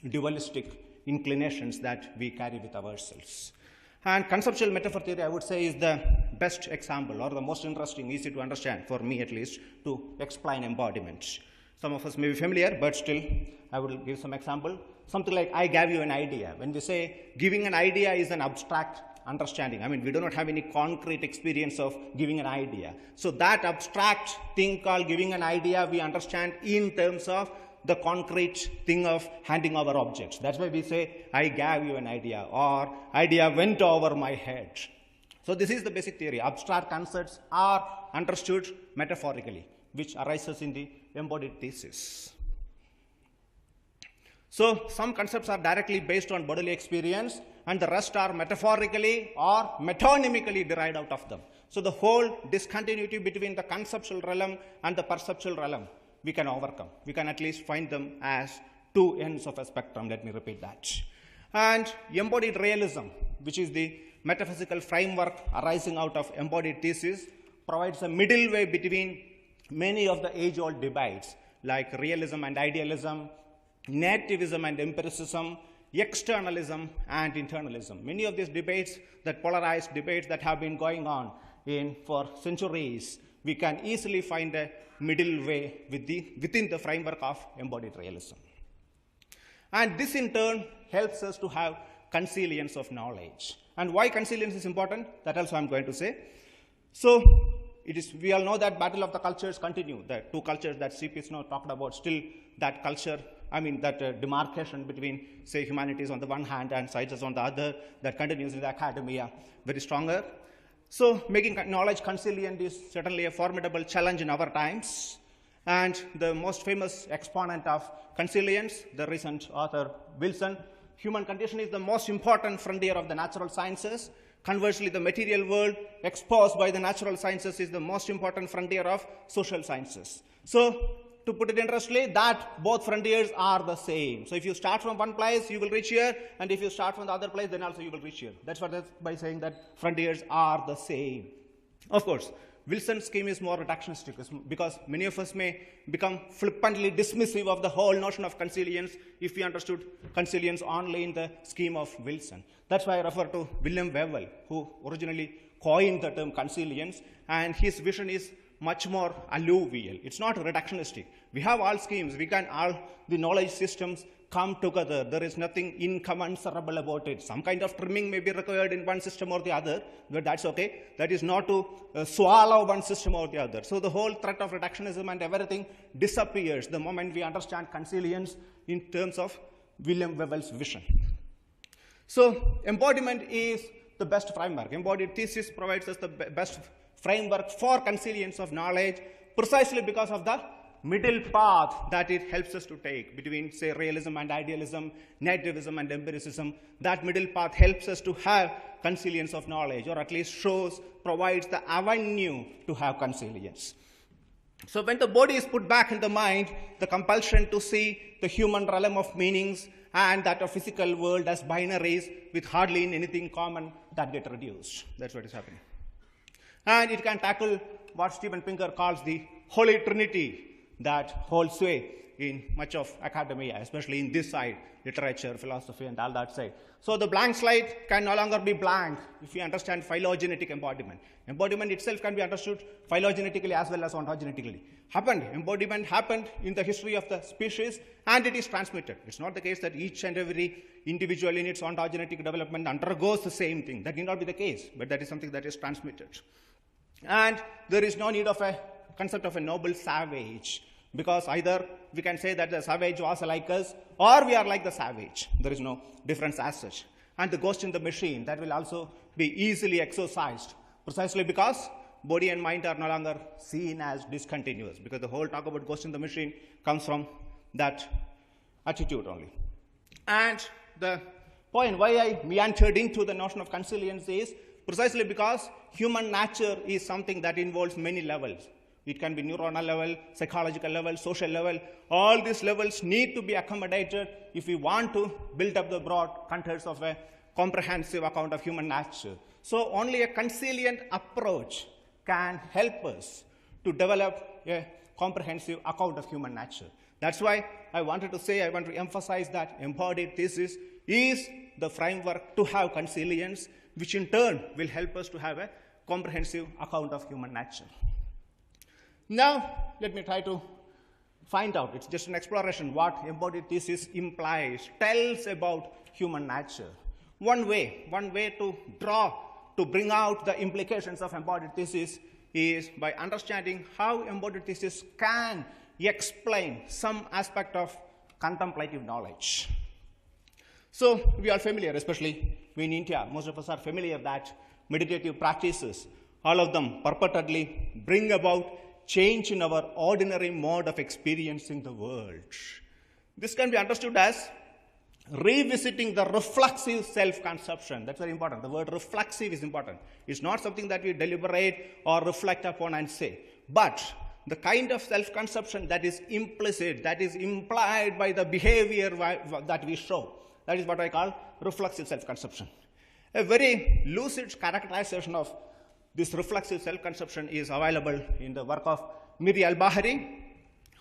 dualistic inclinations that we carry with ourselves. And conceptual metaphor theory, I would say, is the best example, or the most interesting, easy to understand, for me at least, to explain embodiment. Some of us may be familiar, but still, I will give some example. Something like, I gave you an idea. When we say giving an idea is an abstract understanding, I mean, we do not have any concrete experience of giving an idea. So that abstract thing called giving an idea, we understand in terms of the concrete thing of handing over objects. That's why we say, I gave you an idea, or idea went over my head. So this is the basic theory. Abstract concepts are understood metaphorically, which arises in the embodied thesis. So some concepts are directly based on bodily experience, and the rest are metaphorically or metonymically derived out of them. So the whole discontinuity between the conceptual realm and the perceptual realm, we can overcome. We can at least find them as two ends of a spectrum. Let me repeat that. And embodied realism, which is the metaphysical framework arising out of embodied thesis, provides a middle way between many of the age-old debates like realism and idealism, nativism and empiricism, externalism and internalism. Many of these debates, that polarized debates that have been going on for centuries, we can easily find a middle way within the framework of embodied realism. And this in turn helps us to have consilience of knowledge. And why consilience is important, that also I'm going to say. So we all know that battle of the cultures continue. The two cultures that C.P. Snow talked about, still that culture, that demarcation between, say, humanities on the one hand and sciences on the other, that continues in the academia very stronger. So making knowledge consilient is certainly a formidable challenge in our times. And the most famous exponent of consilience, the recent author Wilson, human condition is the most important frontier of the natural sciences. Conversely, the material world exposed by the natural sciences is the most important frontier of social sciences. So, to put it interestingly, that both frontiers are the same. So if you start from one place, you will reach here, and if you start from the other place, then also you will reach here. That's what that's by saying that frontiers are the same. Of course, Wilson's scheme is more reductionistic because many of us may become flippantly dismissive of the whole notion of consilience if we understood consilience only in the scheme of Wilson. That's why I refer to William Whewell, who originally coined the term consilience, and his vision is much more alluvial. It's not reductionistic. We have all schemes. The knowledge systems come together. There is nothing incommensurable about it. Some kind of trimming may be required in one system or the other, but that's okay. That is not to swallow one system or the other. So the whole threat of reductionism and everything disappears the moment we understand consilience in terms of William Whewell's vision. So embodiment is the best framework. Embodied thesis provides us the best framework for consilience of knowledge, precisely because of the middle path that it helps us to take between, say, realism and idealism, nativism and empiricism. That middle path helps us to have consilience of knowledge, or at least provides the avenue to have consilience. So when the body is put back in the mind, the compulsion to see the human realm of meanings and that of physical world as binaries with hardly anything common, that get reduced. That's what is happening. And it can tackle what Steven Pinker calls the Holy Trinity that holds sway in much of academia, especially in this side, literature, philosophy, and all that side. So the blank slate can no longer be blank if we understand phylogenetic embodiment. Embodiment itself can be understood phylogenetically as well as ontogenetically. Embodiment happened in the history of the species, and it is transmitted. It's not the case that each and every individual in its ontogenetic development undergoes the same thing. That need not be the case, but that is something that is transmitted. And there is no need of a concept of a noble savage, because either we can say that the savage was like us, or we are like the savage. There is no difference as such. And the ghost in the machine, that will also be easily exorcised, precisely because body and mind are no longer seen as discontinuous, because the whole talk about ghost in the machine comes from that attitude only. And the point why I meandered into the notion of consilience is precisely because human nature is something that involves many levels. It can be neuronal level, psychological level, social level. All these levels need to be accommodated if we want to build up the broad contours of a comprehensive account of human nature. So only a consilient approach can help us to develop a comprehensive account of human nature. That's why I want to emphasize that embodied thesis is the framework to have consilience, which in turn will help us to have a comprehensive account of human nature. Now, let me try to find out, it's just an exploration, what embodied thesis implies, tells about human nature. One way to bring out the implications of embodied thesis is by understanding how embodied thesis can explain some aspect of contemplative knowledge. So we are familiar, especially in India, most of us are familiar that meditative practices, all of them purportedly bring about change in our ordinary mode of experiencing the world. This can be understood as revisiting the reflexive self-conception. That's very important. The word reflexive is important. It's not something that we deliberate or reflect upon and say, but the kind of self-conception that is implicit, that is implied by the behavior that we show. That is what I call reflexive self-conception. A very lucid characterization of this reflexive self-conception is available in the work of Miri al-Bahari,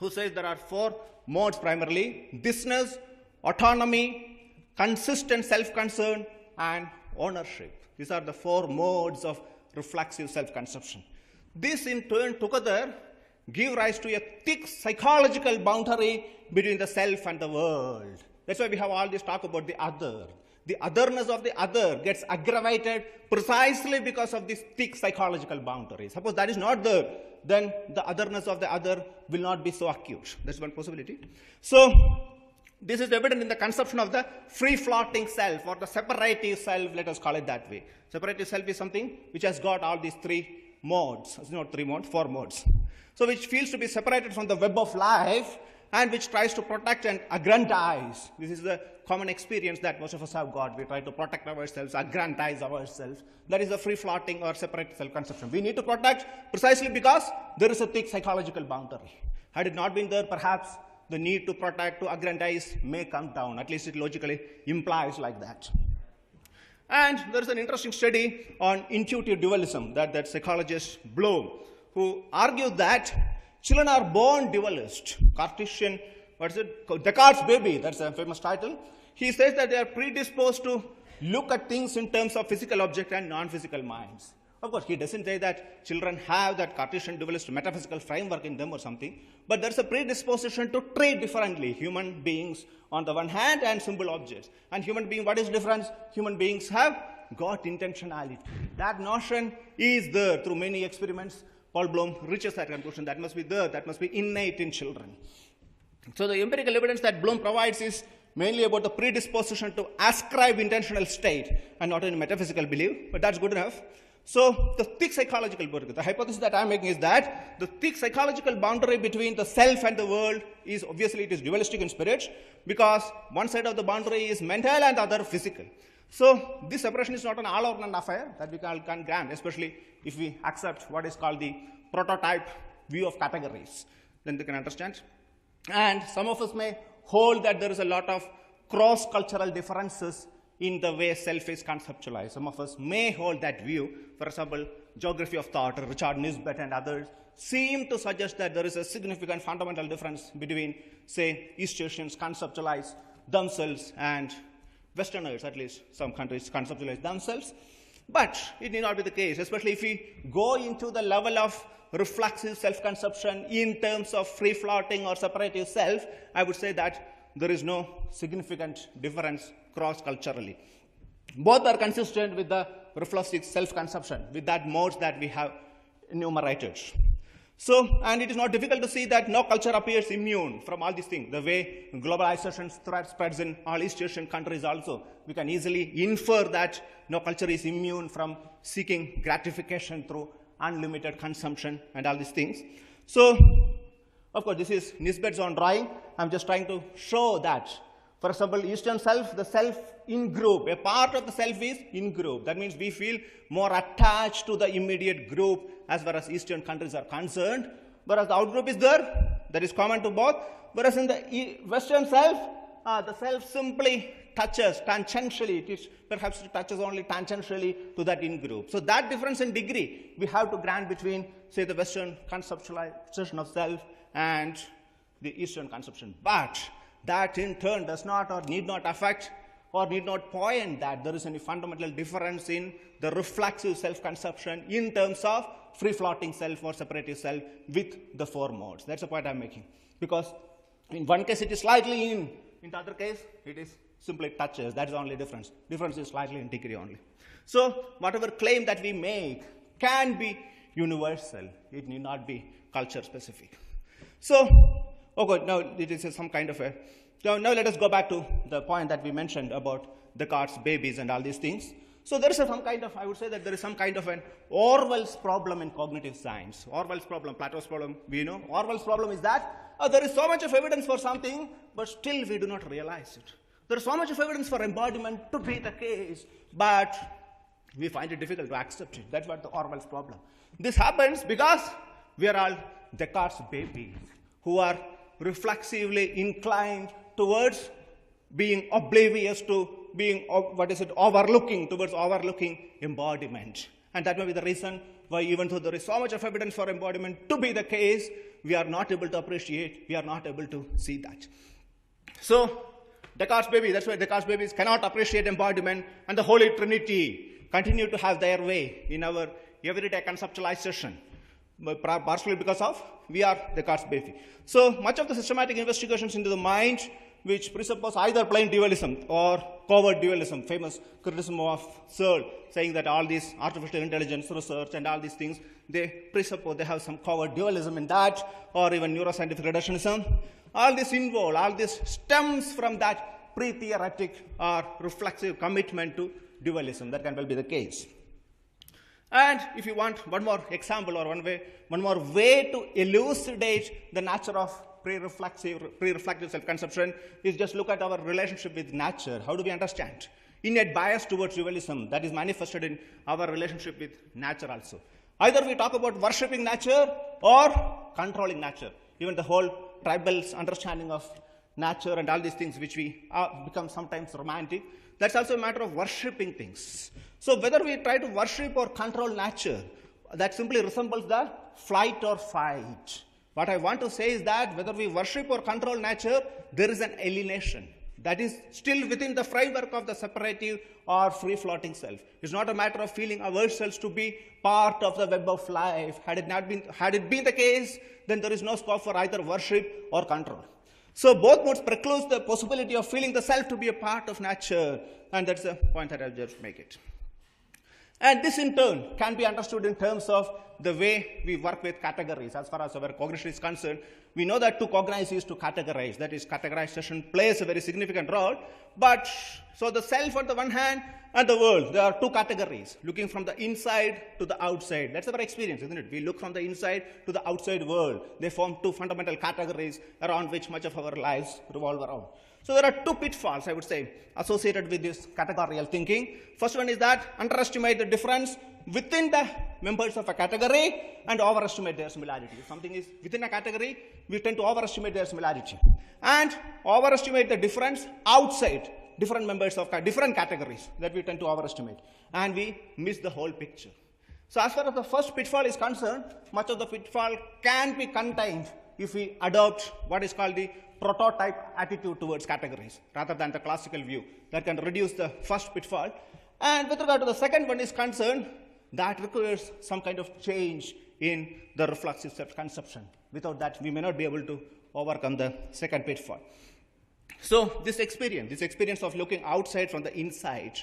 who says there are 4 modes primarily: thisness, autonomy, consistent self-concern, and ownership. These are the 4 modes of reflexive self-conception. This in turn together give rise to a thick psychological boundary between the self and the world. That's why we have all this talk about the other. The otherness of the other gets aggravated precisely because of this thick psychological boundary. Suppose that is not there, then the otherness of the other will not be so acute. That's one possibility. So this is evident in the conception of the free-floating self or the separative self, let us call it that way. Separative self is something which has got all these 3 modes. It's not 3 modes, 4 modes. So which feels to be separated from the web of life and which tries to protect and aggrandize. This is the common experience that most of us have got. We try to protect ourselves, aggrandize ourselves. That is a free-floating or separate self-conception. We need to protect precisely because there is a thick psychological boundary. Had it not been there, perhaps the need to protect, to aggrandize may come down. At least it logically implies like that. And there is an interesting study on intuitive dualism that psychologist Bloom, who argued that children are born dualist. Cartesian, Descartes' baby, that's a famous title. He says that they are predisposed to look at things in terms of physical object and non-physical minds. Of course, he doesn't say that children have that Cartesian dualist metaphysical framework in them or something, but there's a predisposition to treat differently human beings on the one hand and simple objects. And human being, what is difference? Human beings have got intentionality. That notion is there through many experiments. Paul Bloom reaches that conclusion. That must be there, that must be innate in children. So the empirical evidence that Bloom provides is mainly about the predisposition to ascribe intentional state and not in metaphysical belief, but that's good enough. So the thick psychological boundary, the hypothesis that I'm making is that the thick psychological boundary between the self and the world is obviously it is dualistic in spirit because one side of the boundary is mental and the other physical. So this separation is not an all or none affair that we can grant, especially if we accept what is called the prototype view of categories. Then they can understand. And some of us may hold that there is a lot of cross-cultural differences in the way self is conceptualized. Some of us may hold that view. For example, Geography of Thought, Richard Nisbet and others seem to suggest that there is a significant fundamental difference between, say, East Asians conceptualize themselves and Westerners, at least some countries conceptualize themselves. But it need not be the case, especially if we go into the level of reflexive self-conception in terms of free-floating or separative self. I would say that there is no significant difference cross-culturally. Both are consistent with the reflexive self-conception, with that modes that we have enumerated. So, and it is not difficult to see that no culture appears immune from all these things. The way globalization spreads in all East Asian countries also, we can easily infer that no culture is immune from seeking gratification through unlimited consumption and all these things. So, of course, this is Nisbet's own drawing. I'm just trying to show that. For example, Eastern self, the self in group, a part of the self is in group. That means we feel more attached to the immediate group as far as Eastern countries are concerned. Whereas the outgroup is there, that is common to both. Whereas in the Western self, the self simply touches tangentially, perhaps it touches only tangentially to that in-group. So that difference in degree we have to grant between, say, the Western conceptualization of self and the Eastern conception. But that in turn does not or need not affect or need not point that there is any fundamental difference in the reflexive self-conception in terms of free-floating self or separative self with the four modes. That's the point I'm making. Because in one case it is slightly in the other case it is simply touches. That's the only difference. Difference is slightly in degree only. So whatever claim that we make can be universal. It need not be culture specific. So, okay, now it is some kind of a, now let us go back to the point that we mentioned about Descartes' babies and all these things. So there is some kind of, I would say that there is some kind of an Orwell's problem in cognitive science. Orwell's problem, Plato's problem, we know. Orwell's problem is that there is so much of evidence for something, but still we do not realize it. There is so much of evidence for embodiment to be the case, but we find it difficult to accept it. That's what the Orwell's problem. This happens because we are all Descartes' babies who are reflexively inclined towards being oblivious to being, overlooking, towards overlooking embodiment. And that may be the reason why even though there is so much of evidence for embodiment to be the case, we are not able to appreciate, we are not able to see that. So, Descartes' babies, that's why Descartes' babies cannot appreciate embodiment, and the Holy Trinity continue to have their way in our everyday conceptualization, partially because of we are Descartes' baby. So much of the systematic investigations into the mind which presuppose either plain dualism or covert dualism, famous criticism of Searle, saying that all these artificial intelligence research and all these things, they presuppose they have some covert dualism in that, or even neuroscientific reductionism. All this involved, all this stems from that pre-theoretic or reflexive commitment to dualism. That can well be the case. And if you want one more example or one more way to elucidate the nature of pre-reflective self-conception is just look at our relationship with nature. How do we understand? Innate bias towards dualism that is manifested in our relationship with nature also. Either we talk about worshipping nature or controlling nature. Even the whole tribal's understanding of nature and all these things which we become sometimes romantic, that's also a matter of worshipping things. So whether we try to worship or control nature, that simply resembles the flight or fight. What I want to say is that whether we worship or control nature, there is an alienation. That is still within the framework of the separative or free-floating self. It's not a matter of feeling ourselves to be part of the web of life. Had it been the case, then there is no scope for either worship or control. So both modes preclude the possibility of feeling the self to be a part of nature, and that's the point that I'll just make it. And this in turn can be understood in terms of the way we work with categories. As far as our cognition is concerned, we know that to cognize is to categorize. That is, categorization plays a very significant role. But so the self on the one hand and the world, there are two categories, looking from the inside to the outside. That's our experience, isn't it? We look from the inside to the outside world. They form two fundamental categories around which much of our lives revolve around. So there are two pitfalls, I would say, associated with this categorical thinking. First one is that underestimate the difference within the members of a category and overestimate their similarity. If something is within a category, we tend to overestimate their similarity. And overestimate the difference outside different members of different categories that we tend to overestimate. And we miss the whole picture. So as far as the first pitfall is concerned, much of the pitfall can be contained if we adopt what is called the prototype attitude towards categories rather than the classical view. That can reduce the first pitfall. And with regard to the second one is concerned, that requires some kind of change in the reflexive self-conception. Without that, we may not be able to overcome the second pitfall. So this experience of looking outside from the inside,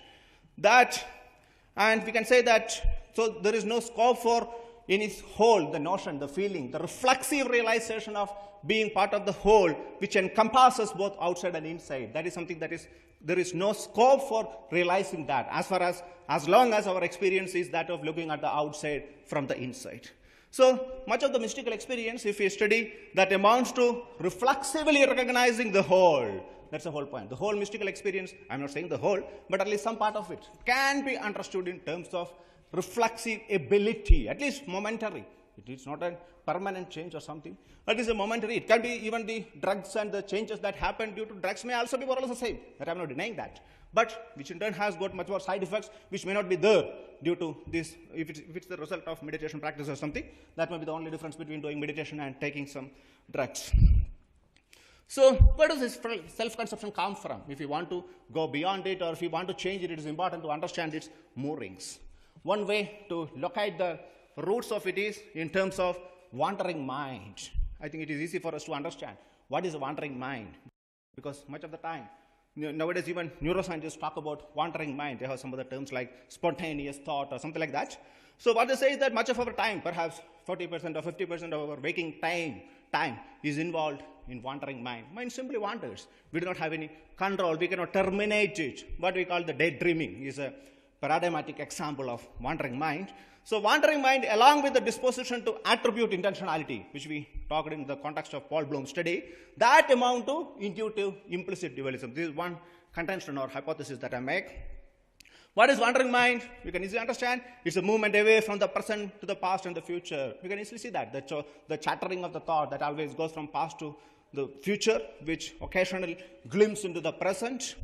and we can say that, so there is no scope for in its whole, the notion, the feeling, the reflexive realization of being part of the whole, which encompasses both outside and inside. That is something that is, there is no scope for realizing that, as long as our experience is that of looking at the outside from the inside. So much of the mystical experience, if we study, that amounts to reflexively recognizing the whole. That's the whole point. The whole mystical experience, I'm not saying the whole, but at least some part of it can be understood in terms of reflexive ability, at least momentary. It is not a permanent change or something. It is a momentary. It can be even the drugs and the changes that happen due to drugs may also be more or less the same. That I'm not denying that. But which in turn has got much more side effects which may not be there due to this, if it's the result of meditation practice or something. That may be the only difference between doing meditation and taking some drugs. So where does this self-conception come from? If you want to go beyond it or if you want to change it, it is important to understand its moorings. One way to locate the roots of it is in terms of wandering mind. I think it is easy for us to understand what is a wandering mind, because much of the time, nowadays even neuroscientists talk about wandering mind. They have some other terms like spontaneous thought or something like that. So what they say is that much of our time, perhaps 40% or 50% of our waking time is involved in wandering mind. Mind simply wanders. We do not have any control. We cannot terminate it. What we call the daydreaming is a paradigmatic example of wandering mind. So wandering mind, along with the disposition to attribute intentionality, which we talked in the context of Paul Bloom's study, that amount to intuitive implicit dualism. This is one contention or hypothesis that I make. What is wandering mind? You can easily understand. It's a movement away from the present to the past and the future. You can easily see that. The chattering of the thought that always goes from past to the future, which occasionally glimpses into the present.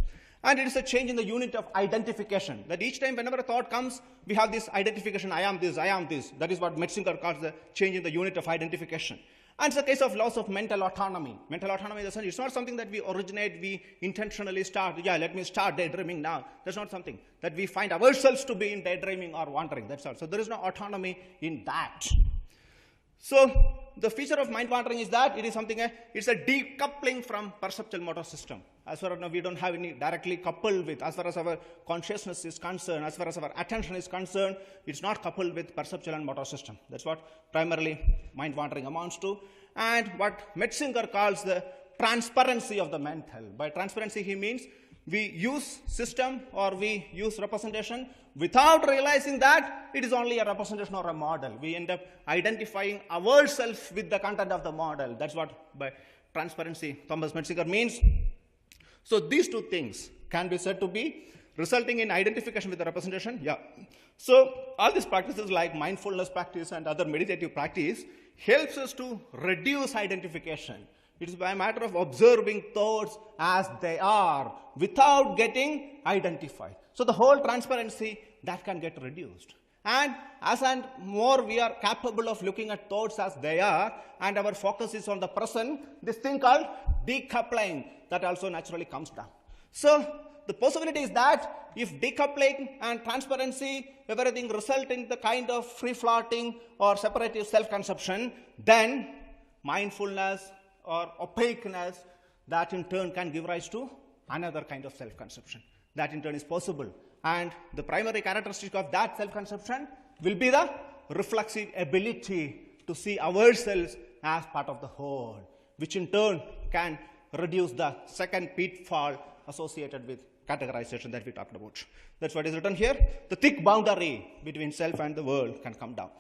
And it is a change in the unit of identification. That each time whenever a thought comes, we have this identification, I am this, I am this. That is what Metzinger calls the change in the unit of identification. And it's a case of loss of mental autonomy. Mental autonomy in the sense, it's not something that we originate, we intentionally start, let me start daydreaming now. That's not something that we find ourselves to be in daydreaming or wandering. That's all. So there is no autonomy in that. So the feature of mind wandering is that it is something, it's a decoupling from perceptual motor system. As far as now we don't have any directly coupled with, as far as our consciousness is concerned, as far as our attention is concerned, it's not coupled with perceptual and motor system. That's what primarily mind wandering amounts to. And what Metzinger calls the transparency of the mental. By transparency he means we use system or we use representation without realizing that it is only a representation or a model. We end up identifying ourselves with the content of the model. That's what by transparency Thomas Metzinger means. So these two things can be said to be resulting in identification with the representation. Yeah. So all these practices like mindfulness practice and other meditative practice helps us to reduce identification. It is by a matter of observing thoughts as they are without getting identified. So the whole transparency that can get reduced. And as and more we are capable of looking at thoughts as they are and our focus is on the present, this thing called decoupling that also naturally comes down. So the possibility is that if decoupling and transparency, everything result in the kind of free-floating or separative self-conception, then mindfulness or opaqueness, that in turn can give rise to another kind of self-conception. That in turn is possible. And the primary characteristic of that self-conception will be the reflexive ability to see ourselves as part of the whole, which in turn can reduce the second pitfall associated with categorization that we talked about. That's what is written here. The thick boundary between self and the world can come down.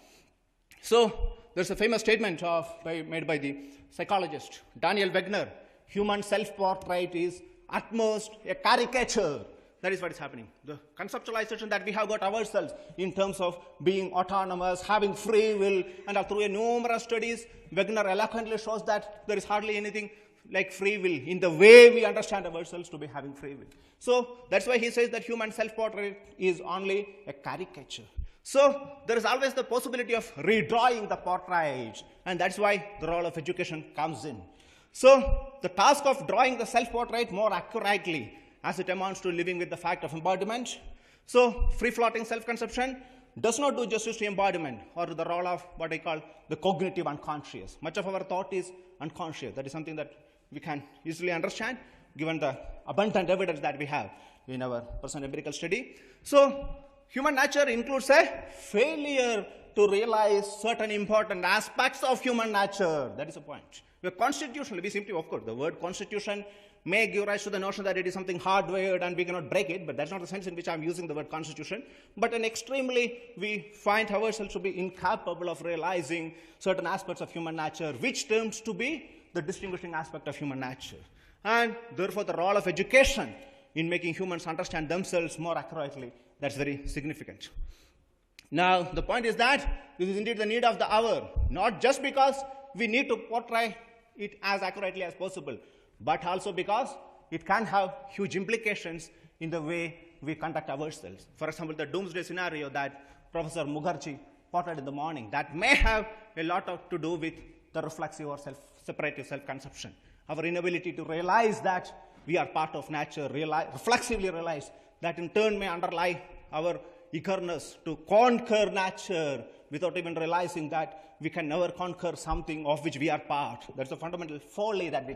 So there's a famous statement made by the psychologist Daniel Wegner. Human self-portrait is at most a caricature. That is what is happening. The conceptualization that we have got ourselves in terms of being autonomous, having free will, and through a numerous studies, Wegner eloquently shows that there is hardly anything like free will in the way we understand ourselves to be having free will. So that's why he says that human self-portrait is only a caricature. So there is always the possibility of redrawing the portrait, and that's why the role of education comes in. So the task of drawing the self-portrait more accurately as it amounts to living with the fact of embodiment. So free-floating self-conception does not do justice to embodiment or to the role of what I call the cognitive unconscious. Much of our thought is unconscious. That is something that we can easily understand given the abundant evidence that we have in our present empirical study. So human nature includes a failure to realize certain important aspects of human nature. That is the point. We are constitutionally, we simply, of course, the word constitution may give rise to the notion that it is something hardwired and we cannot break it, but that's not the sense in which I'm using the word constitution. But in extremely, we find ourselves to be incapable of realizing certain aspects of human nature, which turns to be the distinguishing aspect of human nature. And therefore, the role of education in making humans understand themselves more accurately, that's very significant. Now, the point is that this is indeed the need of the hour, not just because we need to portray it as accurately as possible, but also because it can have huge implications in the way we conduct ourselves. For example, the doomsday scenario that Professor Mukherjee portrayed in the morning, that may have a lot to do with the reflexive or separative self-conception. our inability to realize that we are part of nature, reflexively realize that in turn may underlie our eagerness to conquer nature without even realizing that we can never conquer something of which we are part. That's a fundamental folly that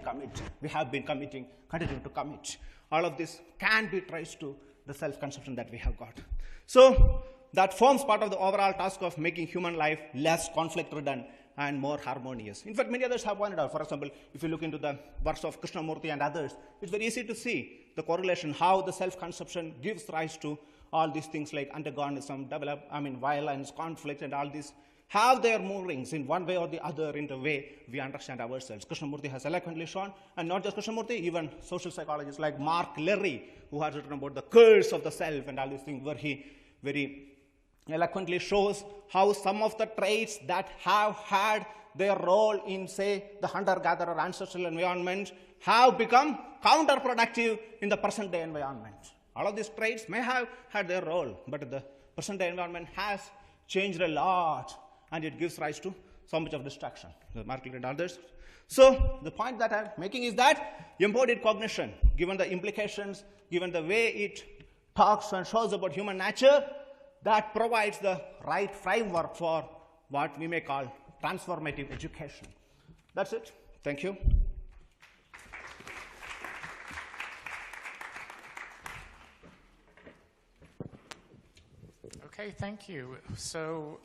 we have been committing, continue to commit. All of this can be traced to the self-conception that we have got. So that forms part of the overall task of making human life less conflict-ridden and more harmonious. In fact, many others have pointed out, for example, if you look into the works of Krishnamurti and others, it's very easy to see the correlation, how the self-conception gives rise to all these things like antagonism, violence, conflict, and all these have their moorings in one way or the other in the way we understand ourselves. Krishnamurti has eloquently shown, and not just Krishnamurti, even social psychologists like Mark Leary, who has written about the curse of the self and all these things, where he very eloquently shows how some of the traits that have had their role in, say, the hunter-gatherer ancestral environment have become counterproductive in the present-day environment. All of these traits may have had their role, but the present-day environment has changed a lot, and it gives rise to so much of distraction. The Mark and others. So the point that I'm making is that embodied cognition, given the implications, given the way it talks and shows about human nature, that provides the right framework for what we may call transformative education. That's it. Thank you. Okay, thank you. So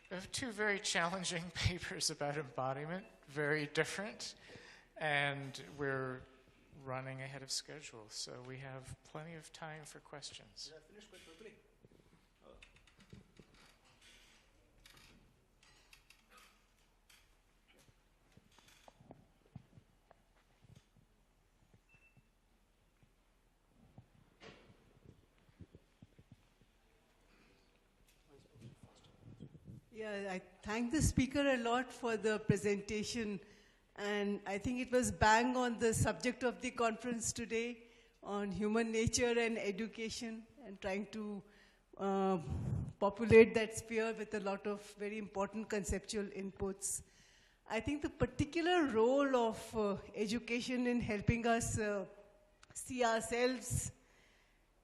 we have two very challenging papers about embodiment, very different, and we're running ahead of schedule, so we have plenty of time for questions. Did I finish quite quickly? Yeah, I thank the speaker a lot for the presentation, and I think it was bang on the subject of the conference today on human nature and education, and trying to populate that sphere with a lot of very important conceptual inputs. I think the particular role of education in helping us see ourselves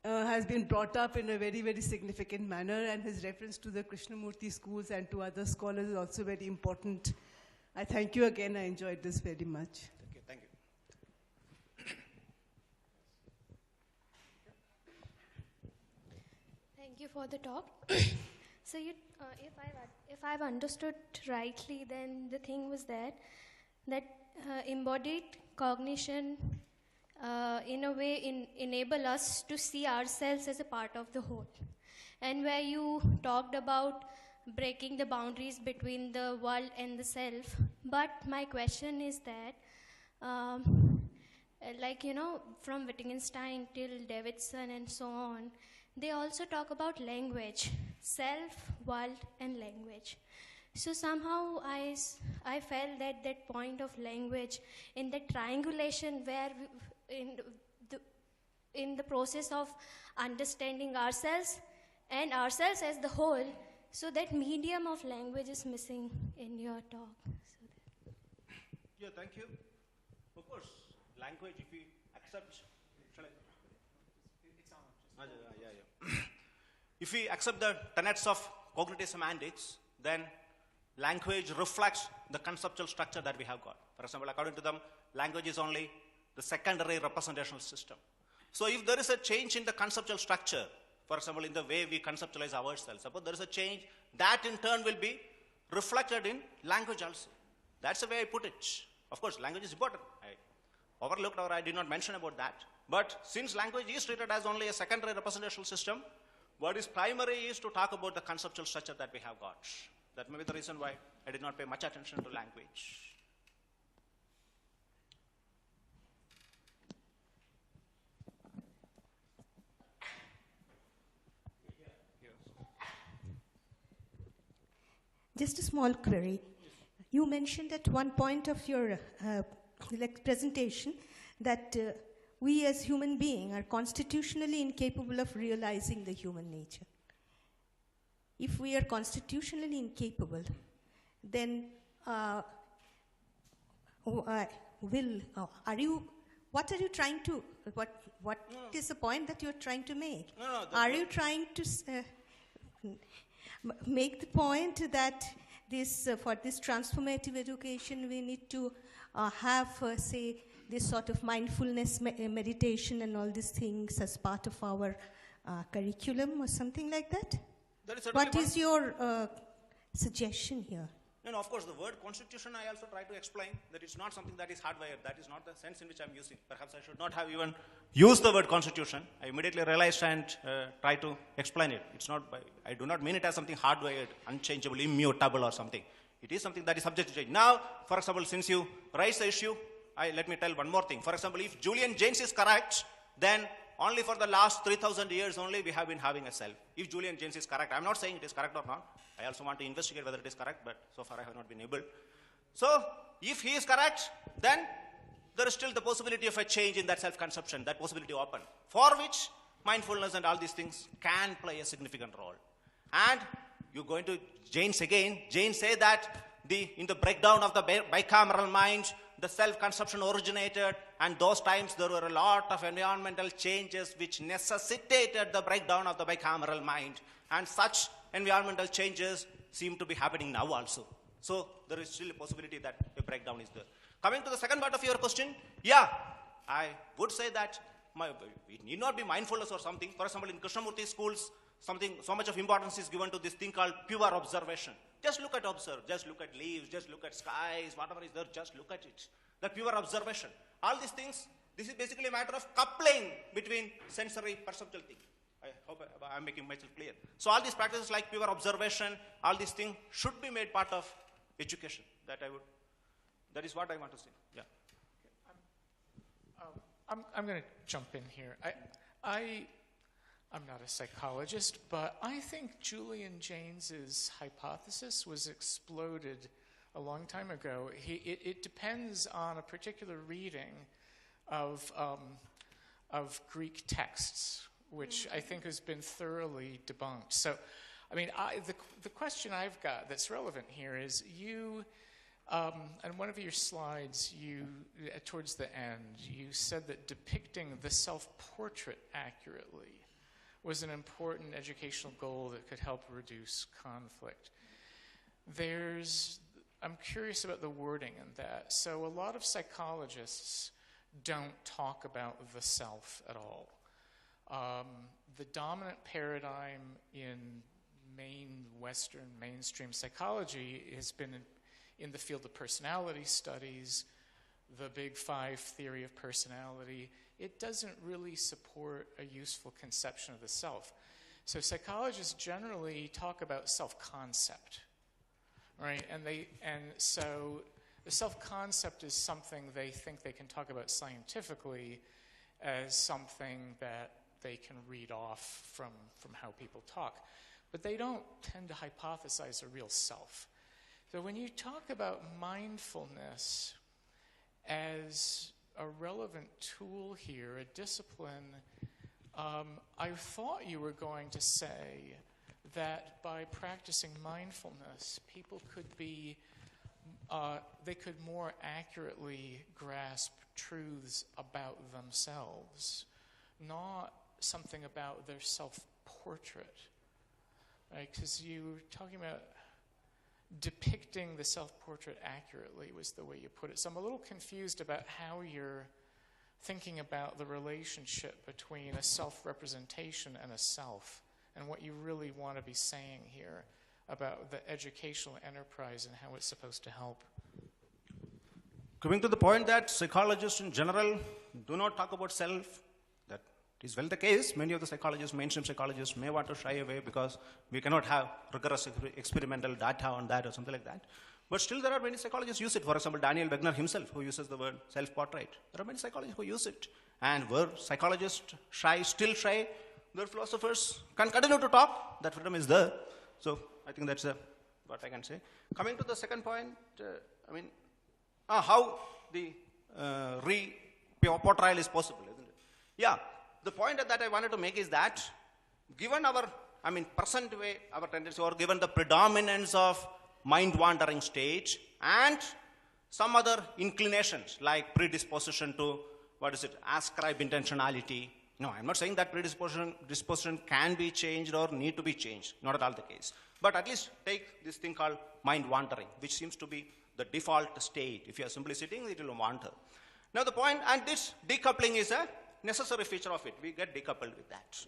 has been brought up in a very, very significant manner, and his reference to the Krishnamurti schools and to other scholars is also very important. I thank you again. I enjoyed this very much. Thank you. Thank you for the talk. So if I've understood rightly, then the thing was that embodied cognition in a way enable us to see ourselves as a part of the whole. And where you talked about breaking the boundaries between the world and the self, but my question is that, from Wittgenstein till Davidson and so on, they also talk about language, self, world, and language. So somehow I felt that that point of language in the triangulation where in the process of understanding ourselves and ourselves as the whole, so that medium of language is missing in your talk. Yeah, thank you. Of course, language, if we accept, if we accept the tenets of cognitive semantics, then language reflects the conceptual structure that we have got. For example, according to them, language is only the secondary representational system. So if there is a change in the conceptual structure, for example, in the way we conceptualize ourselves, suppose there is a change, that in turn will be reflected in language also. That's the way I put it. Of course, language is important. I overlooked or I did not mention about that. But since language is treated as only a secondary representational system, what is primary is to talk about the conceptual structure that we have got. That may be the reason why I did not pay much attention to language. Just a small query. You mentioned at one point of your presentation that we as human beings are constitutionally incapable of realizing the human nature. If we are constitutionally incapable, then will, what are you trying to, what is the point that you're trying to make? Are you trying to make the point that for this transformative education, we need to have, say, this sort of mindfulness meditation and all these things as part of our curriculum or something like that? What is your suggestion here? No, of course, the word constitution I also try to explain that it's not something that is hardwired. That is not the sense in which I'm using. Perhaps I should not have even used the word constitution. I immediately realized and tried to explain it. It's not I do not mean it as something hardwired, unchangeable, immutable or something. It is something that is subject to change. Now, for example, since you raised the issue, let me tell one more thing. For example, if Julian Jaynes is correct, then only for the last 3,000 years only we have been having a self. If Julian Jaynes is correct, I'm not saying it is correct or not. I also want to investigate whether it is correct, but so far I have not been able. So, if he is correct, then there is still the possibility of a change in that self-conception, that possibility open, for which mindfulness and all these things can play a significant role. And you go into Jaynes again. Jaynes say that in the breakdown of the bicameral mind, the self-conception originated, and those times there were a lot of environmental changes which necessitated the breakdown of the bicameral mind. And such environmental changes seem to be happening now also. So there is still a possibility that a breakdown is there. Coming to the second part of your question, yeah, I would say that it need not be mindfulness or something. For example, in Krishnamurti schools, so much of importance is given to this thing called pure observation. Just look at observe, just look at leaves, just look at skies, whatever is there, just look at it. The pure observation. All these things, this is basically a matter of coupling between sensory perceptual thing. I hope I'm making myself clear. So all these practices like pure observation, all these things should be made part of education. That is what I want to say. Yeah. I'm going to jump in here. I'm not a psychologist, but I think Julian Jaynes's hypothesis was exploded a long time ago. It depends on a particular reading of Greek texts, which I think has been thoroughly debunked. So, I mean, the question I've got that's relevant here is you, on one of your slides, towards the end, you said that depicting the self-portrait accurately was an important educational goal that could help reduce conflict. I'm curious about the wording in that. So a lot of psychologists don't talk about the self at all. The dominant paradigm in Western mainstream psychology has been in the field of personality studies, the Big Five theory of personality. It doesn't really support a useful conception of the self. So psychologists generally talk about self-concept, right? And so the self-concept is something they think they can talk about scientifically as something that they can read off from how people talk. But they don't tend to hypothesize a real self. So when you talk about mindfulness as a relevant tool here, a discipline, I thought you were going to say that by practicing mindfulness, people could they could more accurately grasp truths about themselves, not something about their self-portrait, right? Because you were talking about depicting the self-portrait accurately was the way you put it. So I'm a little confused about how you're thinking about the relationship between a self-representation and a self, and what you really want to be saying here about the educational enterprise and how it's supposed to help. Coming to the point that psychologists in general do not talk about self, that is well the case. Many of the psychologists, mainstream psychologists, may want to shy away because we cannot have rigorous experimental data on that or something like that. But still there are many psychologists who use it. For example, Daniel Wegner himself, who uses the word self-portrait. There are many psychologists who use it. And where psychologists still shy, their philosophers can continue to talk. That freedom is there. So I think that's what I can say. Coming to the second point, how the portrayal is possible, isn't it? Yeah, the point that I wanted to make is that given our, present way, our tendency, or given the predominance of mind-wandering state and some other inclinations like predisposition to, ascribe intentionality. No, I'm not saying that predisposition can be changed or need to be changed, not at all the case. But at least take this thing called mind wandering, which seems to be the default state. If you are simply sitting, it will wander. Now the point, and this decoupling is a necessary feature of it. We get decoupled with that.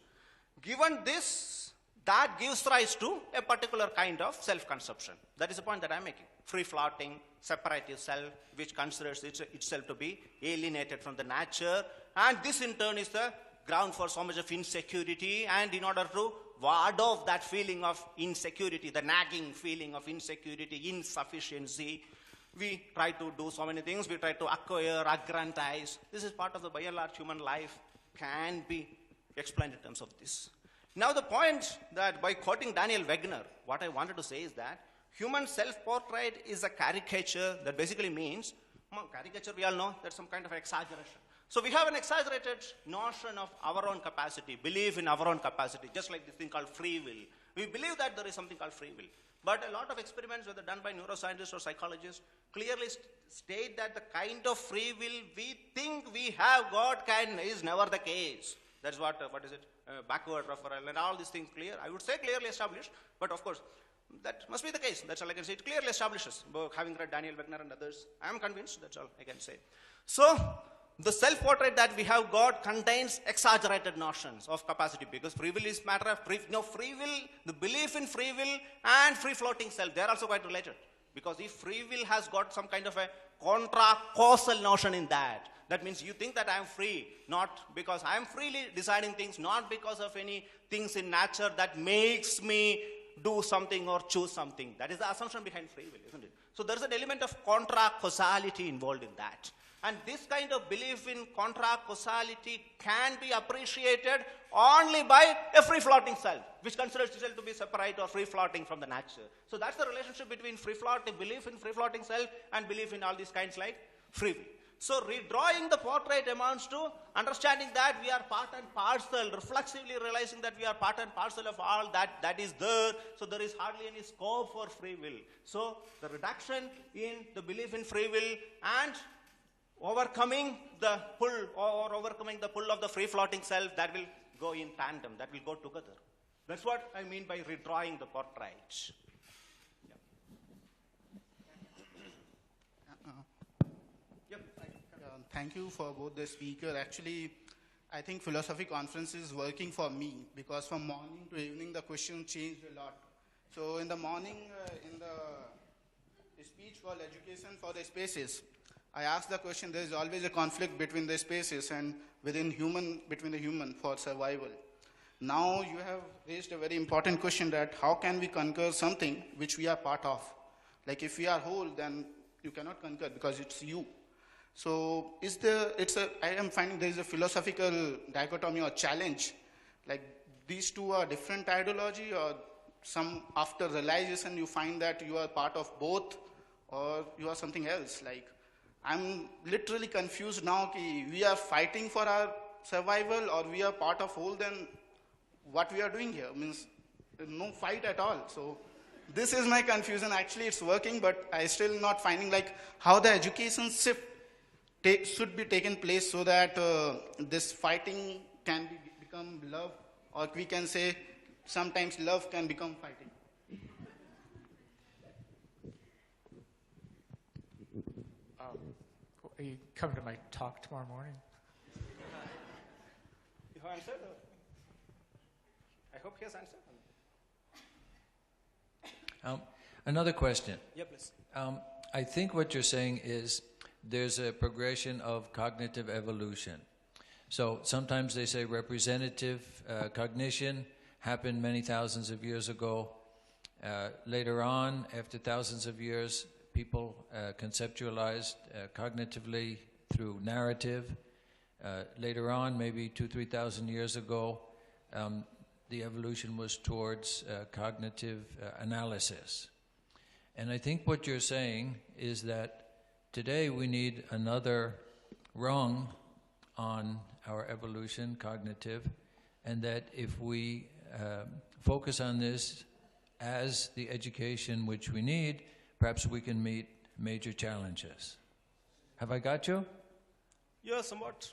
Given this, that gives rise to a particular kind of self-conception. That is the point that I'm making. Free-floating, separative self, which considers itself to be alienated from the nature. And this in turn is the ground for so much of insecurity. And in order to ward off that feeling of insecurity, the nagging feeling of insecurity, insufficiency, we try to do so many things. We try to acquire, aggrandize. This is part of the by and large human life, can be explained in terms of this. Now the point that by quoting Daniel Wegner, what I wanted to say is that human self-portrait is a caricature that basically means, caricature we all know, that's some kind of exaggeration. So we have an exaggerated notion of our own capacity, belief in our own capacity, just like this thing called free will. We believe that there is something called free will. But a lot of experiments, whether done by neuroscientists or psychologists, clearly state that the kind of free will we think we have got is never the case. That's what is it, backward referral and all these things clear. I would say clearly established, but of course, that must be the case. That's all I can say. It clearly establishes, having read Daniel Wegner and others. I am convinced, that's all I can say. So, the self-portrait that we have got contains exaggerated notions of capacity, because free will is matter of free will, the belief in free will and free-floating self, they are also quite related. Because if free will has got some kind of a contra-causal notion in that, that means you think that I am free, not because I am freely deciding things, not because of any things in nature that makes me do something or choose something. That is the assumption behind free will, isn't it? So there is an element of contra-causality involved in that. And this kind of belief in contra-causality can be appreciated only by a free-floating self, which considers itself to be separate or free-floating from the nature. So that's the relationship between free-floating, belief in free-floating self and belief in all these kinds like free will. So redrawing the portrait amounts to understanding that we are part and parcel, reflexively realizing that we are part and parcel of all that is there. So there is hardly any scope for free will. So the reduction in the belief in free will and overcoming the pull or overcoming the pull of the free-floating self, that will go in tandem, that will go together. That's what I mean by redrawing the portrait. Thank you for both the speaker. Actually, I think philosophy conference is working for me, because from morning to evening the question changed a lot. So in the morning, in the speech called Education for the Spaces, I asked the question, there is always a conflict between the spaces and between the human for survival. Now you have raised a very important question, that how can we conquer something which we are part of? Like if we are whole, then you cannot conquer because it's you. So I am finding there is a philosophical dichotomy or challenge. Like these two are different ideology, or some after realization you find that you are part of both, or you are something else. Like I'm literally confused now. We are fighting for our survival, or we are part of whole. Then what we are doing here means no fight at all. So this is my confusion. Actually, it's working, but I still not finding like how the education shift should be taken place so that this fighting can become love, or we can say sometimes love can become fighting. You come to my talk tomorrow morning. You have answered? I hope he has answered. Another question. Yeah, please. I think what you're saying is there's a progression of cognitive evolution. So sometimes they say representative cognition happened many thousands of years ago. Later on, after thousands of years, people conceptualized cognitively through narrative. Later on, maybe 2,000-3,000 years ago, the evolution was towards cognitive analysis. And I think what you're saying is that today we need another rung on our evolution, cognitive, and that if we focus on this as the education which we need, perhaps we can meet major challenges. Have I got you? Yeah, somewhat.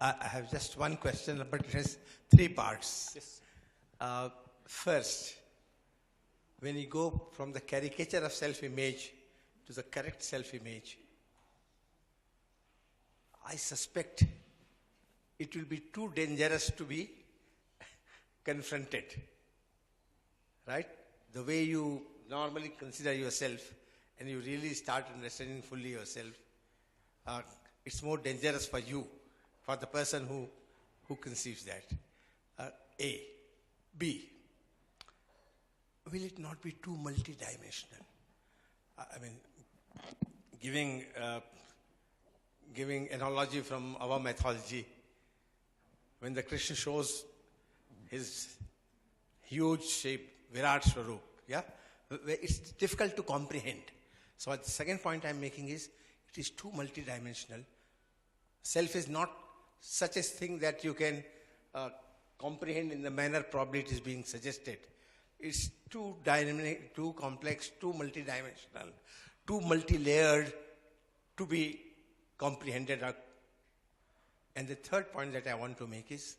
I have just one question, but it has three parts. Yes. First, when you go from the caricature of self-image to the correct self-image, I suspect it will be too dangerous to be confronted. Right? The way you normally consider yourself and you really start understanding fully yourself, it's more dangerous for you, for the person who conceives that. A. B. Will it not be too multidimensional? I mean, giving analogy from our mythology, when the Krishna shows his huge shape, Virat Swarup, yeah, it's difficult to comprehend. So the second point I'm making is, it is too multidimensional. Self is not such a thing that you can comprehend in the manner probably it is being suggested. It's too dynamic, too complex, too multidimensional, too multi-layered to be comprehended. And the third point that I want to make is,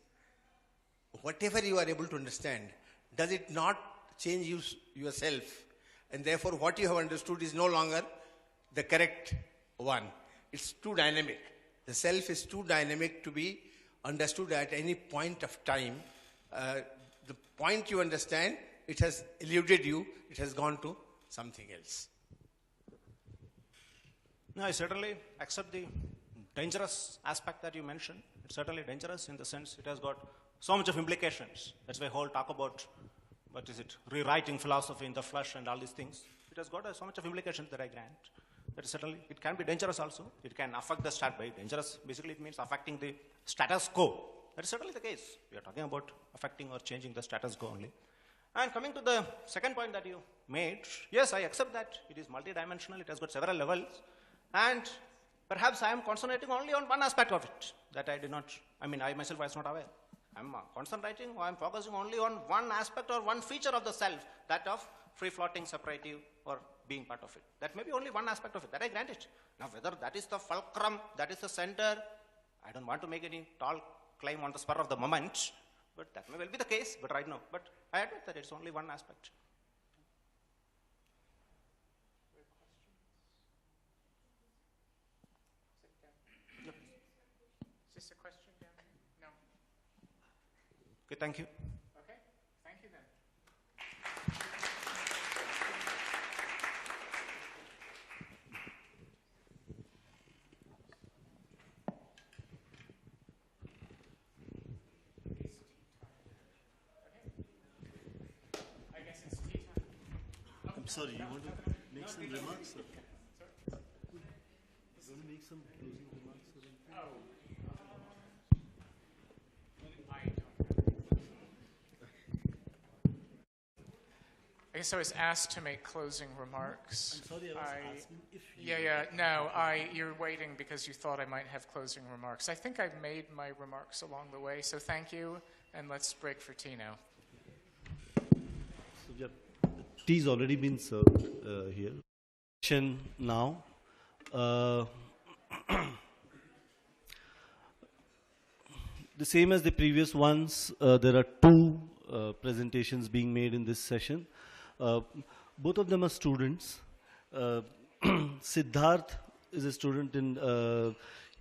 whatever you are able to understand, does it not change yourself? And therefore what you have understood is no longer the correct one. It's too dynamic. The self is too dynamic to be understood at any point of time. The point you understand, it has eluded you, it has gone to something else. No, I certainly accept the dangerous aspect that you mentioned. It's certainly dangerous in the sense it has got so much of implications. That's why whole talk about, what is it, rewriting philosophy in the flesh and all these things. It has got so much of implications that I grant. But certainly it can be dangerous also. It can affect the by dangerous. Basically it means affecting the status quo. That is certainly the case. We are talking about affecting or changing the status quo only. And coming to the second point that you made, yes, I accept that it is multidimensional. It has got several levels. And perhaps I am concentrating only on one aspect of it that I myself was not aware. I'm concentrating or I'm focusing only on one aspect or one feature of the self, that of free-floating, separative, or being part of it. That may be only one aspect of it, that I grant it. Now whether that is the fulcrum, that is the center, I don't want to make any tall claim on the spur of the moment, but that may well be the case, but right now. But I admit that it's only one aspect. Is this a question down here? No. Okay, thank you. Okay, thank you then. I guess it's tea time. I'm sorry, you want to make some remarks, sir? You want to make some closing remarks, sir? I guess I was asked to make closing remarks. I'm sorry, I was asking if you... You're waiting because you thought I might have closing remarks. I think I've made my remarks along the way, so thank you, and let's break for tea now. So, yeah, tea's already been served here. Now, the same as the previous ones, there are two presentations being made in this session. Both of them are students. Siddharth is a student in,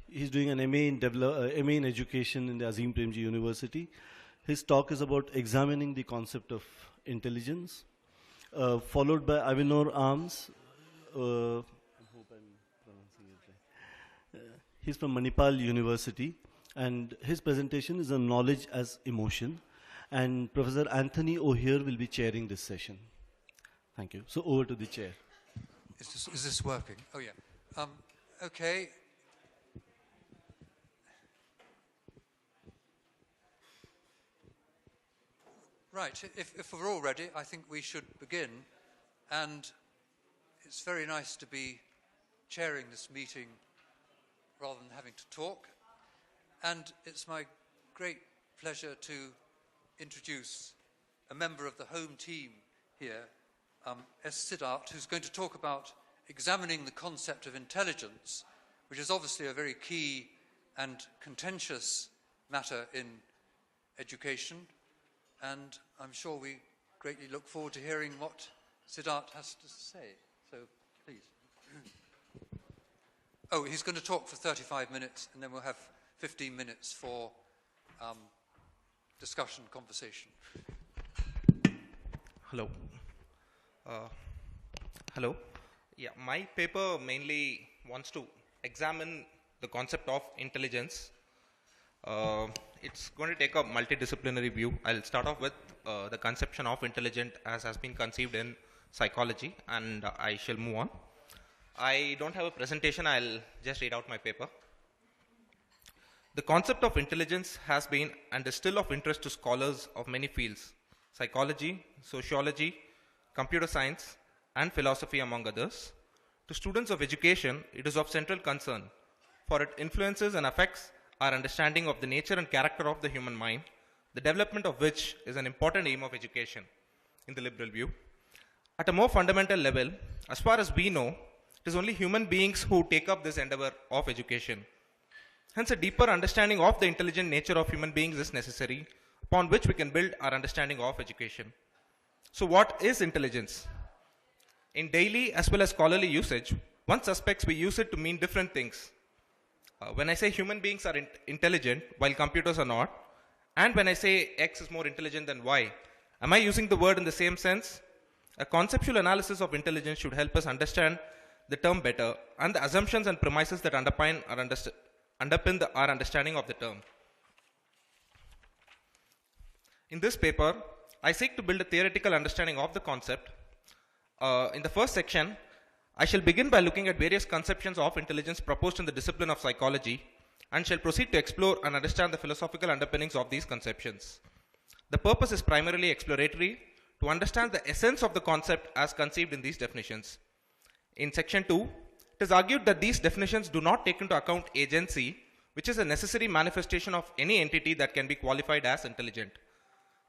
he's doing an MA in education in the Azim Premji University. His talk is about examining the concept of intelligence, followed by Avinor Arms. I hope I'm pronouncing it right. He's from Manipal University, and his presentation is on knowledge as emotion. And Professor Anthony O'Hare will be chairing this session. Thank you. So over to the chair. Is this working? Oh, yeah. Okay. Right. If we're all ready, I think we should begin. And it's very nice to be chairing this meeting rather than having to talk. And it's my great pleasure to introduce a member of the home team here, S. Siddharth, who's going to talk about examining the concept of intelligence, which is obviously a very key and contentious matter in education. And I'm sure we greatly look forward to hearing what Siddharth has to say. So, please. Oh, he's going to talk for 35 minutes, and then we'll have 15 minutes for discussion, conversation. Hello. Hello. Yeah, my paper mainly wants to examine the concept of intelligence. It's going to take a multidisciplinary view. I'll start off with the conception of intelligence as has been conceived in psychology, and I shall move on. I don't have a presentation, I'll just read out my paper. The concept of intelligence has been and is still of interest to scholars of many fields: psychology, sociology, computer science, and philosophy, among others. To students of education, it is of central concern, for it influences and affects our understanding of the nature and character of the human mind, the development of which is an important aim of education in the liberal view. At a more fundamental level, as far as we know, it is only human beings who take up this endeavor of education. Hence, a deeper understanding of the intelligent nature of human beings is necessary, upon which we can build our understanding of education. So, what is intelligence? In daily as well as scholarly usage, one suspects we use it to mean different things. When I say human beings are intelligent while computers are not, and when I say X is more intelligent than Y, am I using the word in the same sense? A conceptual analysis of intelligence should help us understand the term better and the assumptions and premises that underpin our understanding of the term. In this paper, I seek to build a theoretical understanding of the concept. In the first section, I shall begin by looking at various conceptions of intelligence proposed in the discipline of psychology, and shall proceed to explore and understand the philosophical underpinnings of these conceptions. The purpose is primarily exploratory, to understand the essence of the concept as conceived in these definitions. In section 2, it is argued that these definitions do not take into account agency, which is a necessary manifestation of any entity that can be qualified as intelligent.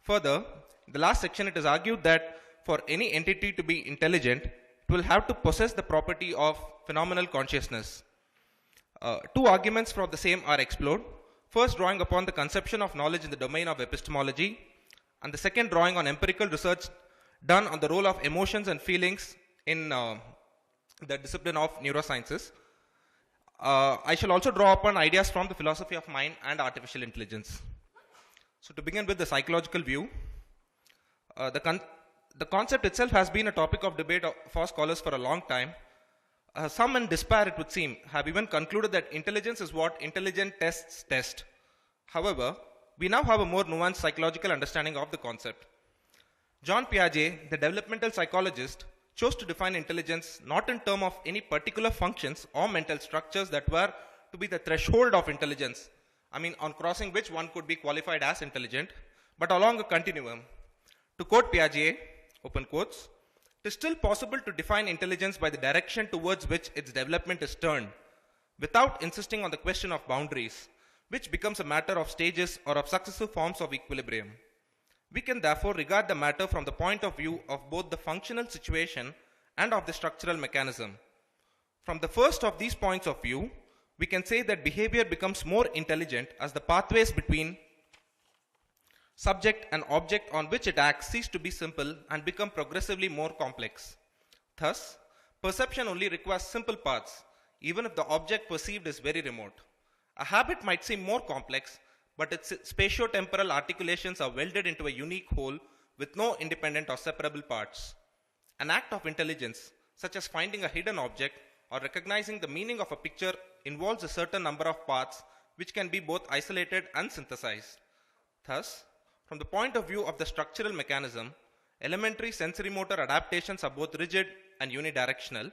Further, in the last section, it is argued that for any entity to be intelligent, it will have to possess the property of phenomenal consciousness. Two arguments from the same are explored. First, drawing upon the conception of knowledge in the domain of epistemology, and the second drawing on empirical research done on the role of emotions and feelings in the discipline of neurosciences. I shall also draw upon ideas from the philosophy of mind and artificial intelligence. So to begin with the psychological view, the concept itself has been a topic of debate for scholars for a long time. Some in despair, it would seem, have even concluded that intelligence is what intelligent tests test. However, we now have a more nuanced psychological understanding of the concept. Jean Piaget, the developmental psychologist, chose to define intelligence not in terms of any particular functions or mental structures that were to be the threshold of intelligence, on crossing which one could be qualified as intelligent, but along a continuum. To quote Piaget, open quotes, "It is still possible to define intelligence by the direction towards which its development is turned, without insisting on the question of boundaries, which becomes a matter of stages or of successive forms of equilibrium. We can therefore regard the matter from the point of view of both the functional situation and of the structural mechanism. From the first of these points of view, we can say that behavior becomes more intelligent as the pathways between subject and object on which it acts cease to be simple and become progressively more complex. Thus, perception only requires simple paths, even if the object perceived is very remote. A habit might seem more complex, but its spatio-temporal articulations are welded into a unique whole with no independent or separable parts. An act of intelligence, such as finding a hidden object or recognizing the meaning of a picture, involves a certain number of paths which can be both isolated and synthesized. Thus, from the point of view of the structural mechanism, elementary sensory-motor adaptations are both rigid and unidirectional,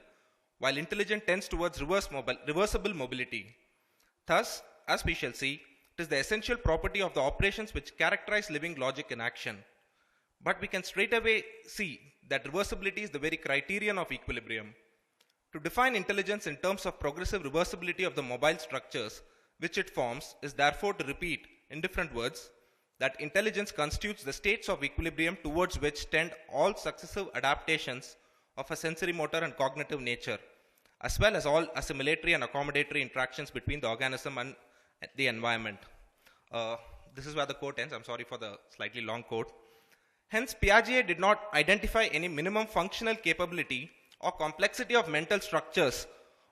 while intelligence tends towards reversible mobility. Thus, as we shall see, it is the essential property of the operations which characterize living logic in action. But we can straightaway see that reversibility is the very criterion of equilibrium. To define intelligence in terms of progressive reversibility of the mobile structures which it forms is therefore to repeat, in different words, that intelligence constitutes the states of equilibrium towards which tend all successive adaptations of a sensory motor and cognitive nature, as well as all assimilatory and accommodatory interactions between the organism and the environment. This is where the quote ends. I'm sorry for the slightly long quote. Hence, Piaget did not identify any minimum functional capability or complexity of mental structures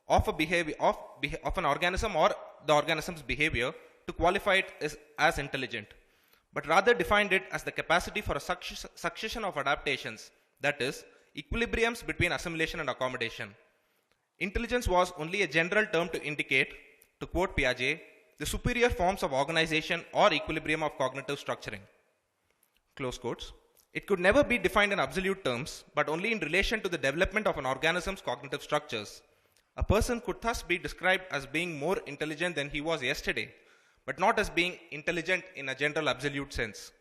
of a behavior of an organism or the organism's behavior to qualify it as intelligent, but rather defined it as the capacity for a succession of adaptations, that is, equilibriums between assimilation and accommodation. Intelligence was only a general term to indicate, to quote Piaget, the superior forms of organization or equilibrium of cognitive structuring. Close quotes. It could never be defined in absolute terms, but only in relation to the development of an organism's cognitive structures. A person could thus be described as being more intelligent than he was yesterday, but not as being intelligent in a general absolute sense.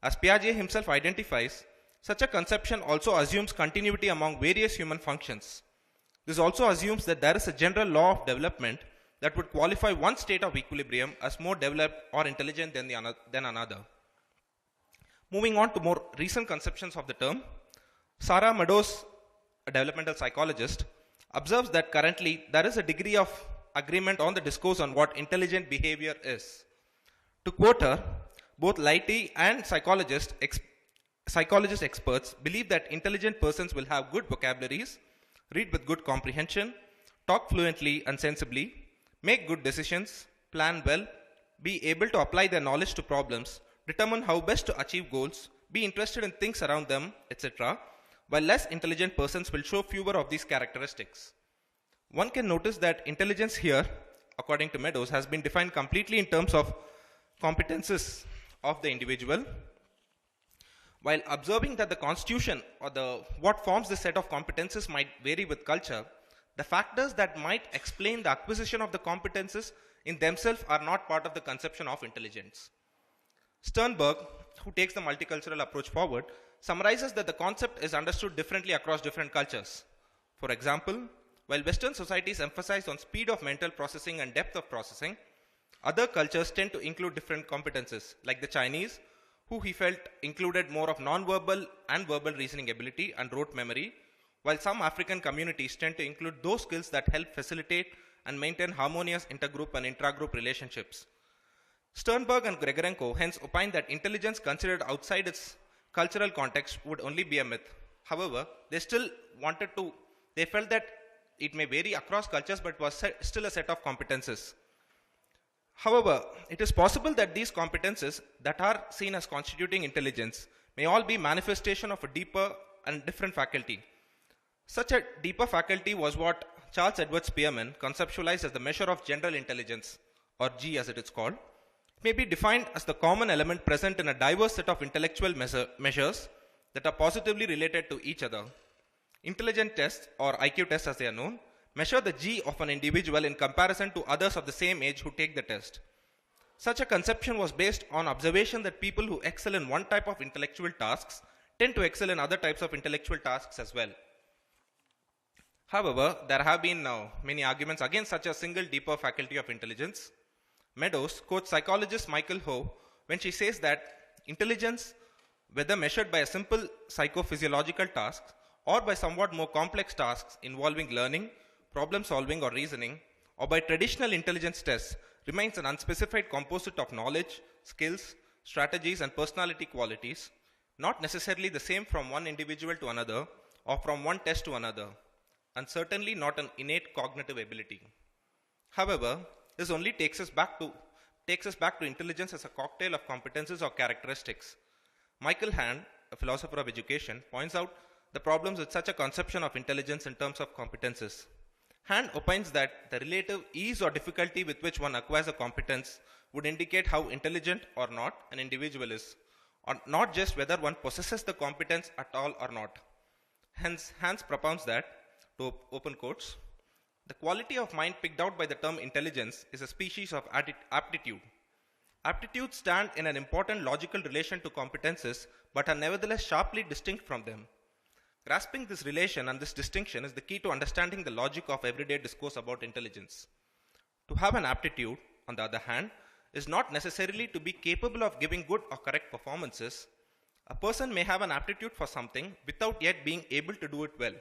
As Piaget himself identifies, such a conception also assumes continuity among various human functions. This also assumes that there is a general law of development that would qualify one state of equilibrium as more developed or intelligent than another. Moving on to more recent conceptions of the term, Sarah Meadows, a developmental psychologist, observes that currently there is a degree of agreement on the discourse on what intelligent behavior is. To quote her, both Leite and psychologist experts believe that intelligent persons will have good vocabularies, read with good comprehension, talk fluently and sensibly, make good decisions, plan well, be able to apply their knowledge to problems, determine how best to achieve goals, be interested in things around them, etc., while less intelligent persons will show fewer of these characteristics. One can notice that intelligence here, according to Meadows, has been defined completely in terms of competences of the individual, while observing that the constitution or what forms this set of competences might vary with culture. The factors that might explain the acquisition of the competences in themselves are not part of the conception of intelligence. Sternberg, who takes the multicultural approach forward, summarizes that the concept is understood differently across different cultures. For example, while Western societies emphasize on speed of mental processing and depth of processing, other cultures tend to include different competences, like the Chinese, who he felt included more of non-verbal and verbal reasoning ability and rote memory, while some African communities tend to include those skills that help facilitate and maintain harmonious intergroup and intragroup relationships. Sternberg and Grigorenko hence opine that intelligence considered outside its cultural context would only be a myth. However, they felt that it may vary across cultures but was still a set of competences. However, it is possible that these competences that are seen as constituting intelligence may all be manifestation of a deeper and different faculty. Such a deeper faculty was what Charles Edward Spearman conceptualized as the measure of general intelligence, or G as it is called. It may be defined as the common element present in a diverse set of intellectual measures that are positively related to each other. Intelligent tests, or IQ tests as they are known, measure the G of an individual in comparison to others of the same age who take the test. Such a conception was based on observation that people who excel in one type of intellectual tasks tend to excel in other types of intellectual tasks as well. However, there have been many arguments against such a single deeper faculty of intelligence. Meadows quotes psychologist Michael Ho when she says that intelligence, whether measured by a simple psychophysiological task or by somewhat more complex tasks involving learning, problem solving or reasoning, or by traditional intelligence tests, remains an unspecified composite of knowledge, skills, strategies and personality qualities, not necessarily the same from one individual to another or from one test to another, and certainly not an innate cognitive ability. However, this only takes us back to intelligence as a cocktail of competences or characteristics. Michael Hand, a philosopher of education, points out the problems with such a conception of intelligence in terms of competences. Hand opines that the relative ease or difficulty with which one acquires a competence would indicate how intelligent or not an individual is, or not just whether one possesses the competence at all or not. Hence, Hans propounds that, to open quotes, the quality of mind picked out by the term intelligence is a species of aptitude. Aptitudes stand in an important logical relation to competences, but are nevertheless sharply distinct from them. Grasping this relation and this distinction is the key to understanding the logic of everyday discourse about intelligence. To have an aptitude on the other hand, is not necessarily to be capable of giving good or correct performances. A person may have an aptitude for something without yet being able to do it well.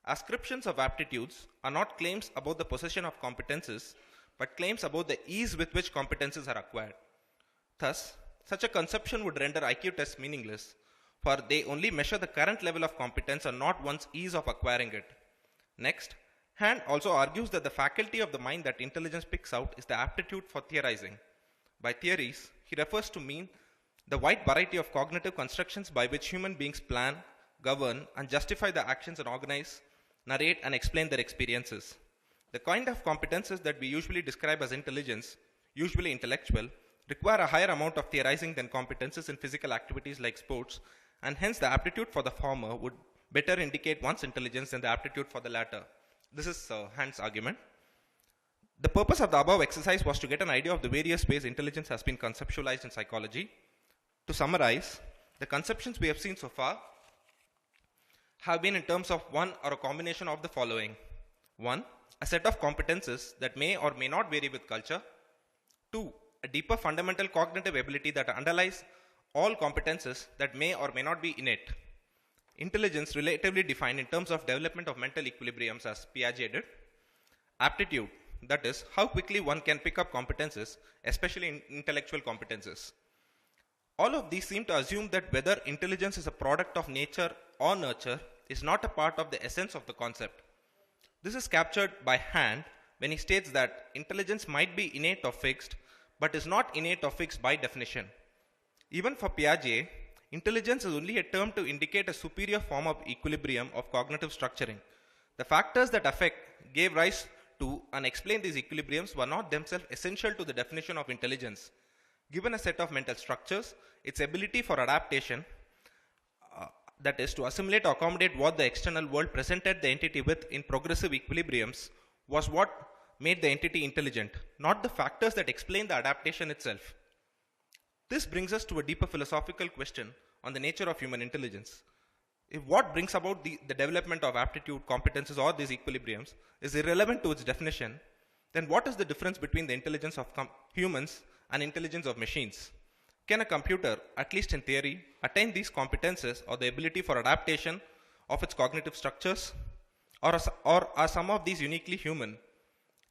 Ascriptions of aptitudes are not claims about the possession of competences, but claims about the ease with which competences are acquired. Thus, such a conception would render IQ tests meaningless, for they only measure the current level of competence and not one's ease of acquiring it. Next, Hand also argues that the faculty of the mind that intelligence picks out is the aptitude for theorizing. By theories, he refers to mean the wide variety of cognitive constructions by which human beings plan, govern, and justify their actions and organize, narrate, and explain their experiences. The kind of competences that we usually describe as intelligence, usually intellectual, require a higher amount of theorizing than competences in physical activities like sports, and hence the aptitude for the former would better indicate one's intelligence than the aptitude for the latter. This is Hand's argument. The purpose of the above exercise was to get an idea of the various ways intelligence has been conceptualized in psychology. To summarize, the conceptions we have seen so far have been in terms of one or a combination of the following. 1. A set of competences that may or may not vary with culture. 2. A deeper fundamental cognitive ability that underlies all competences that may or may not be innate. Intelligence relatively defined in terms of development of mental equilibriums as Piaget did. Aptitude, that is, how quickly one can pick up competences, especially in intellectual competences. All of these seem to assume that whether intelligence is a product of nature or nurture is not a part of the essence of the concept. This is captured by Hand when he states that intelligence might be innate or fixed, but is not innate or fixed by definition. Even for Piaget, intelligence is only a term to indicate a superior form of equilibrium of cognitive structuring. The factors that affect, gave rise to, and explain these equilibriums were not themselves essential to the definition of intelligence. Given a set of mental structures, its ability for adaptation, that is, to assimilate or accommodate what the external world presented the entity with in progressive equilibriums, was what made the entity intelligent, not the factors that explain the adaptation itself. This brings us to a deeper philosophical question on the nature of human intelligence. If what brings about the development of aptitude, competences, or these equilibriums is irrelevant to its definition, then what is the difference between the intelligence of humans and intelligence of machines? Can a computer, at least in theory, attain these competences or the ability for adaptation of its cognitive structures? Or are some of these uniquely human?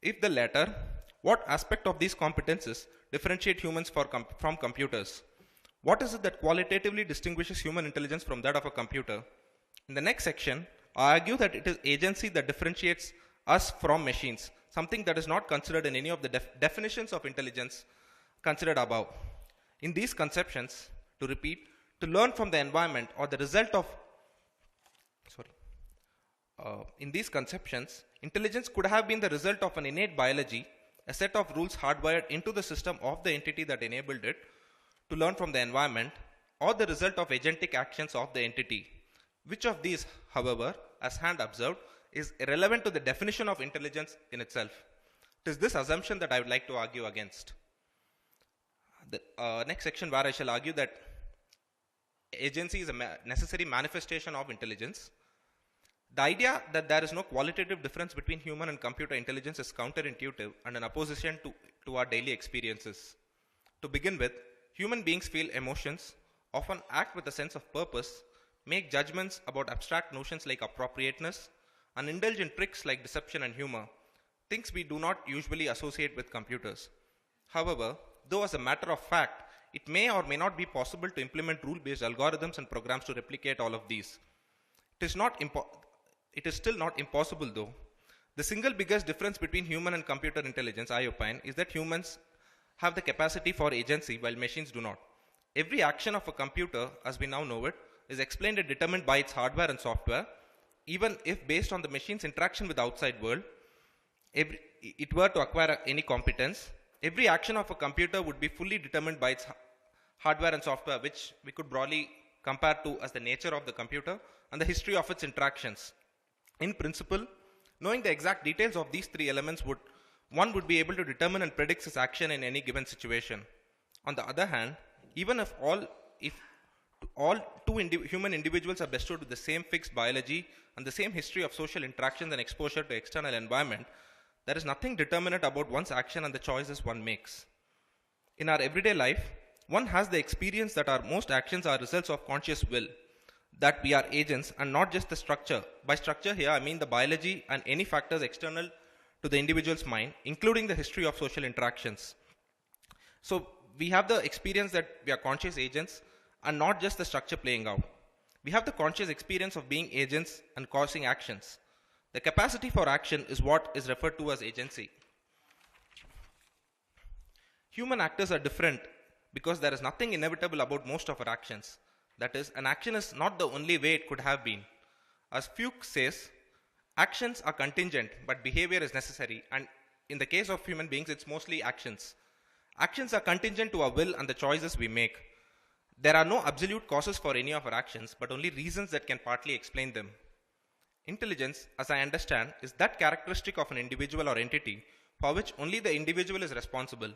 If the latter, what aspect of these competences differentiate humans from computers? What is it that qualitatively distinguishes human intelligence from that of a computer? In the next section, I argue that it is agency that differentiates us from machines, something that is not considered in any of the definitions of intelligence considered above. In these conceptions, to repeat, to learn from the environment or the result of, in these conceptions, intelligence could have been the result of an innate biology, a set of rules hardwired into the system of the entity that enabled it to learn from the environment, or the result of agentic actions of the entity. Which of these, however, as Hand observed, is irrelevant to the definition of intelligence in itself. It is this assumption that I would like to argue against. The next section, where I shall argue that agency is a necessary manifestation of intelligence. The idea that there is no qualitative difference between human and computer intelligence is counterintuitive and an opposition to our daily experiences. To begin with, human beings feel emotions, often act with a sense of purpose, make judgments about abstract notions like appropriateness, and indulge in tricks like deception and humor, things we do not usually associate with computers. However, though as a matter of fact, it may or may not be possible to implement rule-based algorithms and programs to replicate all of these. It is still not impossible though. The single biggest difference between human and computer intelligence, I opine, is that humans have the capacity for agency while machines do not. Every action of a computer, as we now know it, is explained and determined by its hardware and software, even if based on the machine's interaction with the outside world, it were to acquire any competence. Every action of a computer would be fully determined by its hardware and software, which we could broadly compare to as the nature of the computer and the history of its interactions. In principle, knowing the exact details of these three elements one would be able to determine and predict its action in any given situation. On the other hand, even if human individuals are bestowed with the same fixed biology and the same history of social interactions and exposure to external environment, there is nothing determinate about one's action and the choices one makes. In our everyday life, one has the experience that our most actions are results of conscious will, that we are agents and not just the structure. By structure here, I mean the biology and any factors external to the individual's mind, including the history of social interactions. So we have the experience that we are conscious agents and not just the structure playing out. We have the conscious experience of being agents and causing actions. The capacity for action is what is referred to as agency. Human actors are different because there is nothing inevitable about most of our actions. That is, an action is not the only way it could have been. As Fuchs says, actions are contingent, but behavior is necessary. And in the case of human beings, it's mostly actions. Actions are contingent to our will and the choices we make. There are no absolute causes for any of our actions, but only reasons that can partly explain them. Intelligence, as I understand, is that characteristic of an individual or entity for which only the individual is responsible.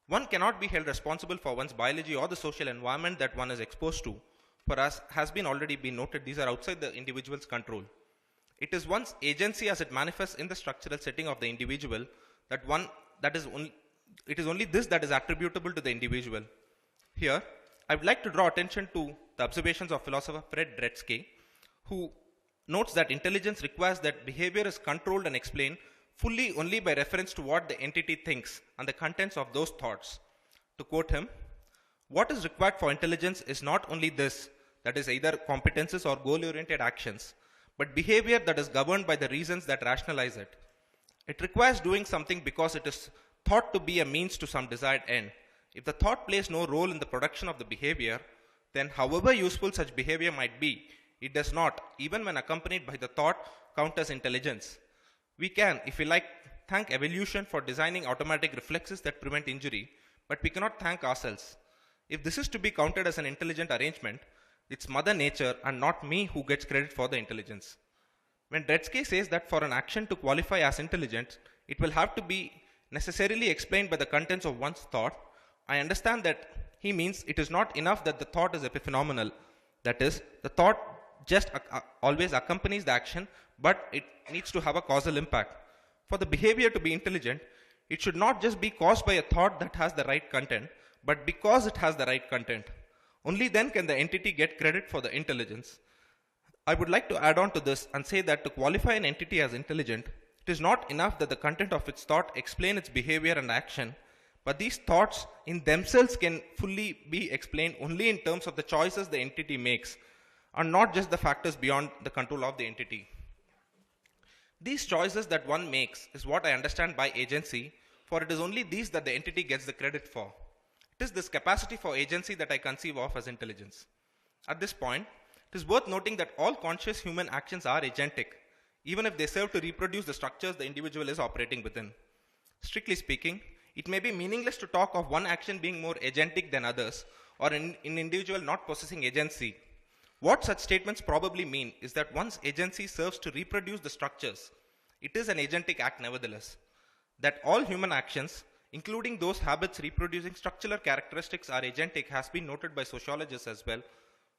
One cannot be held responsible for one's biology or the social environment that one is exposed to. For us, has been already been noted, these are outside the individual's control. It is one's agency as it manifests in the structural setting of the individual it is only this that is attributable to the individual. Here, I would like to draw attention to the observations of philosopher Fred Dretske, who notes that intelligence requires that behavior is controlled and explained fully only by reference to what the entity thinks and the contents of those thoughts. To quote him, what is required for intelligence is not only this, that is either competences or goal-oriented actions, but behavior that is governed by the reasons that rationalize it. It requires doing something because it is thought to be a means to some desired end. If the thought plays no role in the production of the behavior, then however useful such behavior might be, it does not, even when accompanied by the thought, count as intelligence. We can, if we like, thank evolution for designing automatic reflexes that prevent injury, but we cannot thank ourselves. If this is to be counted as an intelligent arrangement, it's Mother Nature and not me who gets credit for the intelligence. When Dretske says that for an action to qualify as intelligent, it will have to be necessarily explained by the contents of one's thought, I understand that he means it is not enough that the thought is epiphenomenal. That is, the thought just always accompanies the action, but it needs to have a causal impact. For the behavior to be intelligent, it should not just be caused by a thought that has the right content, but because it has the right content. Only then can the entity get credit for the intelligence. I would like to add on to this and say that to qualify an entity as intelligent, it is not enough that the content of its thought explain its behavior and action, but these thoughts in themselves can fully be explained only in terms of the choices the entity makes, and not just the factors beyond the control of the entity. These choices that one makes is what I understand by agency, for it is only these that the entity gets the credit for. It is this capacity for agency that I conceive of as intelligence. At this point, it is worth noting that all conscious human actions are agentic, even if they serve to reproduce the structures the individual is operating within. Strictly speaking, it may be meaningless to talk of one action being more agentic than others, or an individual not possessing agency. What such statements probably mean is that one's agency serves to reproduce the structures. It is an agentic act nevertheless. That all human actions, including those habits reproducing structural characteristics, are agentic has been noted by sociologists as well.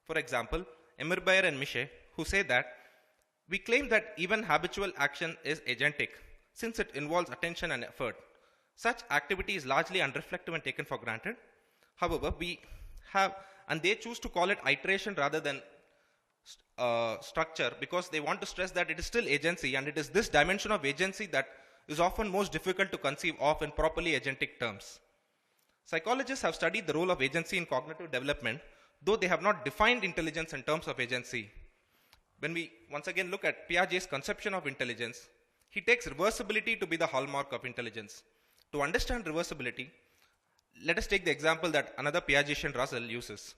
For example, Emirbayer and Miche, who say that we claim that even habitual action is agentic, since it involves attention and effort. Such activity is largely unreflective and taken for granted. However, they choose to call it iteration rather than structure because they want to stress that it is still agency, and it is this dimension of agency that is often most difficult to conceive of in properly agentic terms. Psychologists have studied the role of agency in cognitive development, though they have not defined intelligence in terms of agency. When we once again look at Piaget's conception of intelligence, he takes reversibility to be the hallmark of intelligence. To understand reversibility, let us take the example that another Piagetian, Russell, uses.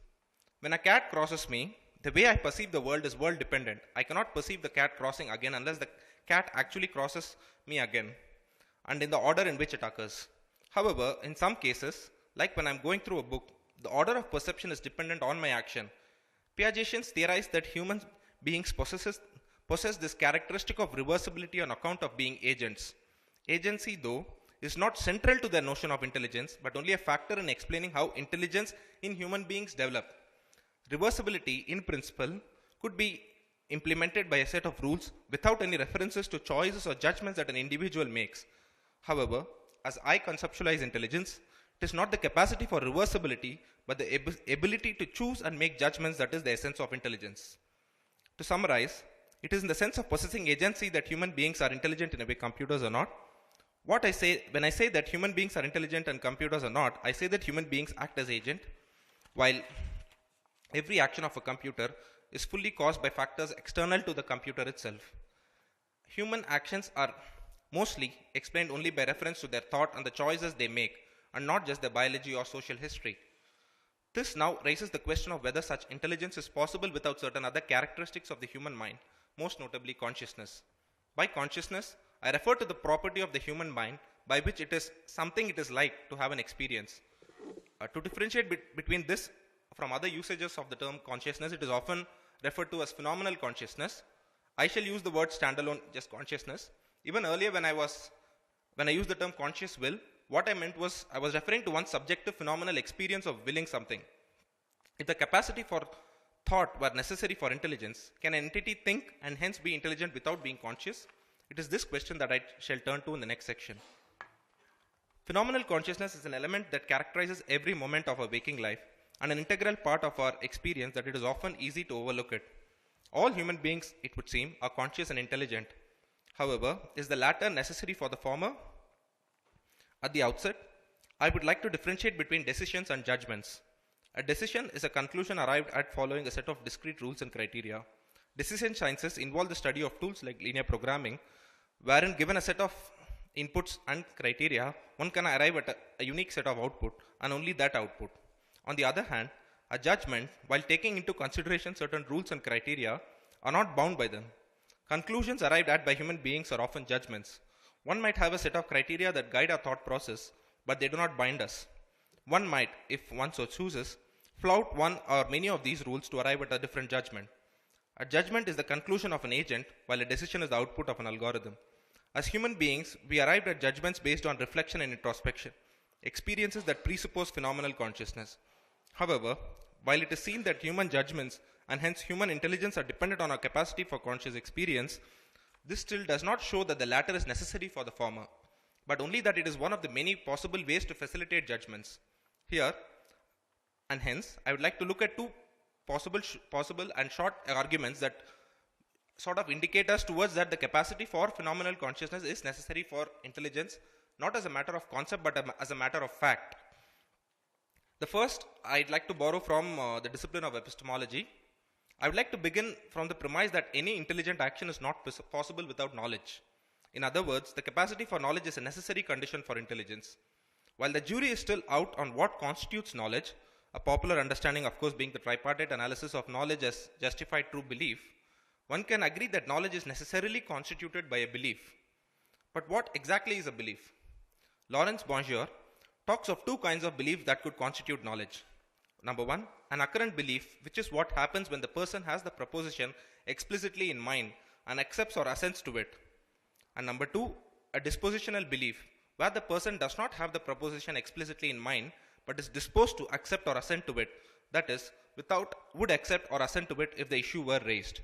When a cat crosses me, the way I perceive the world is world dependent. I cannot perceive the cat crossing again unless the cat actually crosses me again, and in the order in which it occurs. However, in some cases, like when I'm going through a book, the order of perception is dependent on my action. Piagetians theorize that human beings possess this characteristic of reversibility on account of being agents. Agency, though, is not central to their notion of intelligence, but only a factor in explaining how intelligence in human beings develop. Reversibility, in principle, could be implemented by a set of rules without any references to choices or judgments that an individual makes. However, as I conceptualize intelligence, it is not the capacity for reversibility, but the ability to choose and make judgments that is the essence of intelligence. To summarize, it is in the sense of possessing agency that human beings are intelligent in a way computers are not. What I say, when I say that human beings are intelligent and computers are not, I say that human beings act as agent, while every action of a computer is fully caused by factors external to the computer itself. Human actions are mostly explained only by reference to their thought and the choices they make, and not just their biology or social history. This now raises the question of whether such intelligence is possible without certain other characteristics of the human mind, most notably consciousness. By consciousness, I refer to the property of the human mind by which it is something it is like to have an experience. To differentiate between this from other usages of the term consciousness, it is often referred to as phenomenal consciousness. I shall use the word standalone, just consciousness. Even earlier when I used the term conscious will, what I meant was I was referring to one's subjective phenomenal experience of willing something. If the capacity for thought were necessary for intelligence, can an entity think and hence be intelligent without being conscious? It is this question that I shall turn to in the next section. Phenomenal consciousness is an element that characterizes every moment of our waking life and an integral part of our experience that it is often easy to overlook it. All human beings, it would seem, are conscious and intelligent. However, is the latter necessary for the former? At the outset, I would like to differentiate between decisions and judgments. A decision is a conclusion arrived at following a set of discrete rules and criteria. Decision sciences involve the study of tools like linear programming, wherein given a set of inputs and criteria, one can arrive at a unique set of output and only that output. On the other hand, a judgment, while taking into consideration certain rules and criteria, are not bound by them. Conclusions arrived at by human beings are often judgments. One might have a set of criteria that guide our thought process, but they do not bind us. One might, if one so chooses, flout one or many of these rules to arrive at a different judgment. A judgment is the conclusion of an agent, while a decision is the output of an algorithm. As human beings, we arrived at judgments based on reflection and introspection, experiences that presuppose phenomenal consciousness. However, while it is seen that human judgments and hence human intelligence are dependent on our capacity for conscious experience, this still does not show that the latter is necessary for the former, but only that it is one of the many possible ways to facilitate judgments. Here, and hence, I would like to look at two possible and short arguments that sort of indicate us towards that the capacity for phenomenal consciousness is necessary for intelligence, not as a matter of concept, but as a matter of fact. The first, I'd like to borrow from the discipline of epistemology. I would like to begin from the premise that any intelligent action is not possible without knowledge. In other words, the capacity for knowledge is a necessary condition for intelligence. While the jury is still out on what constitutes knowledge, a popular understanding, of course, being the tripartite analysis of knowledge as justified true belief, one can agree that knowledge is necessarily constituted by a belief. But what exactly is a belief? Lawrence Bonjour talks of two kinds of belief that could constitute knowledge. Number one, an occurrent belief, which is what happens when the person has the proposition explicitly in mind and accepts or assents to it. And number two, a dispositional belief, where the person does not have the proposition explicitly in mind, but is disposed to accept or assent to it, that is, would accept or assent to it if the issue were raised.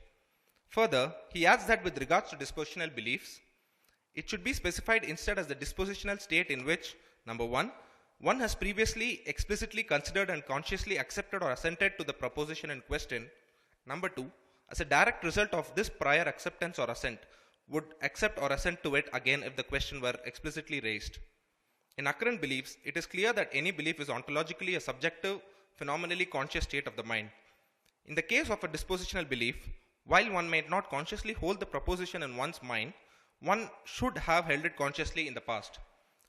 Further, he adds that with regards to dispositional beliefs, it should be specified instead as the dispositional state in which, number one has previously explicitly considered and consciously accepted or assented to the proposition in question. Number two, as a direct result of this prior acceptance or assent, would accept or assent to it again if the question were explicitly raised. In occurrent beliefs, it is clear that any belief is ontologically a subjective, phenomenally conscious state of the mind. In the case of a dispositional belief, while one may not consciously hold the proposition in one's mind, one should have held it consciously in the past.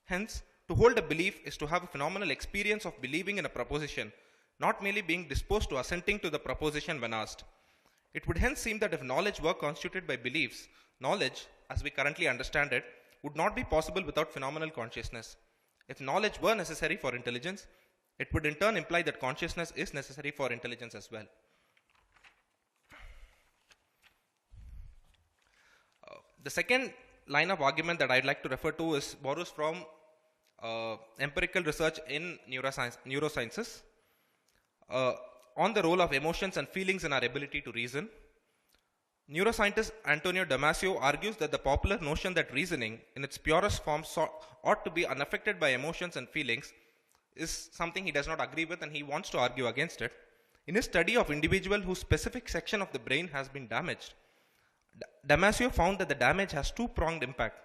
Hence, to hold a belief is to have a phenomenal experience of believing in a proposition, not merely being disposed to assenting to the proposition when asked. It would hence seem that if knowledge were constituted by beliefs, knowledge, as we currently understand it, would not be possible without phenomenal consciousness. If knowledge were necessary for intelligence, it would in turn imply that consciousness is necessary for intelligence as well. The second line of argument that I'd like to refer to borrows from empirical research in neurosciences on the role of emotions and feelings in our ability to reason. Neuroscientist Antonio Damasio argues that the popular notion that reasoning, in its purest form, ought to be unaffected by emotions and feelings is something he does not agree with, and he wants to argue against it. In his study of individuals whose specific section of the brain has been damaged, Damasio found that the damage has two-pronged impact.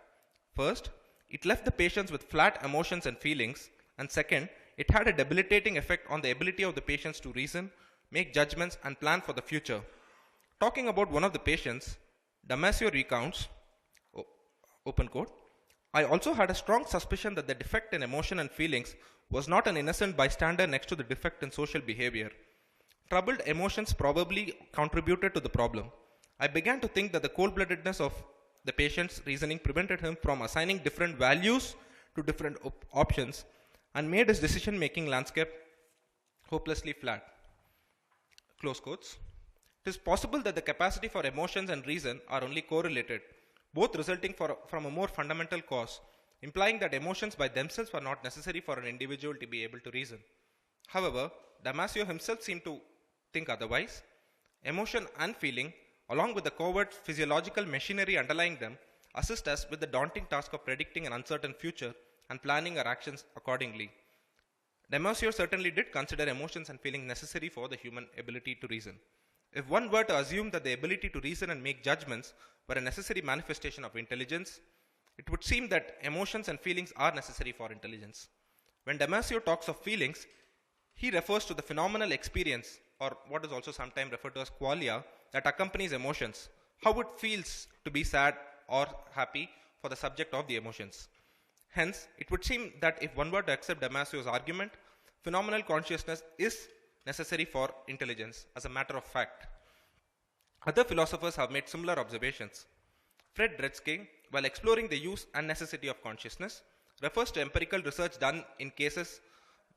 First, it left the patients with flat emotions and feelings, and second, it had a debilitating effect on the ability of the patients to reason, make judgments, and plan for the future. Talking about one of the patients, Damasio recounts, open quote, "I also had a strong suspicion that the defect in emotion and feelings was not an innocent bystander next to the defect in social behavior. Troubled emotions probably contributed to the problem. I began to think that the cold-bloodedness of the patient's reasoning prevented him from assigning different values to different options and made his decision-making landscape hopelessly flat." Close quotes. It is possible that the capacity for emotions and reason are only correlated, both resulting from a more fundamental cause, implying that emotions by themselves are not necessary for an individual to be able to reason. However, Damasio himself seemed to think otherwise. Emotion and feeling, along with the covert physiological machinery underlying them, assist us with the daunting task of predicting an uncertain future and planning our actions accordingly. Damasio certainly did consider emotions and feelings necessary for the human ability to reason. If one were to assume that the ability to reason and make judgments were a necessary manifestation of intelligence, it would seem that emotions and feelings are necessary for intelligence. When Damasio talks of feelings, he refers to the phenomenal experience, or what is also sometimes referred to as qualia, that accompanies emotions, how it feels to be sad or happy for the subject of the emotions. Hence, it would seem that if one were to accept Damasio's argument, phenomenal consciousness is necessary for intelligence as a matter of fact. Other philosophers have made similar observations. Fred Dretske, while exploring the use and necessity of consciousness, refers to empirical research done in cases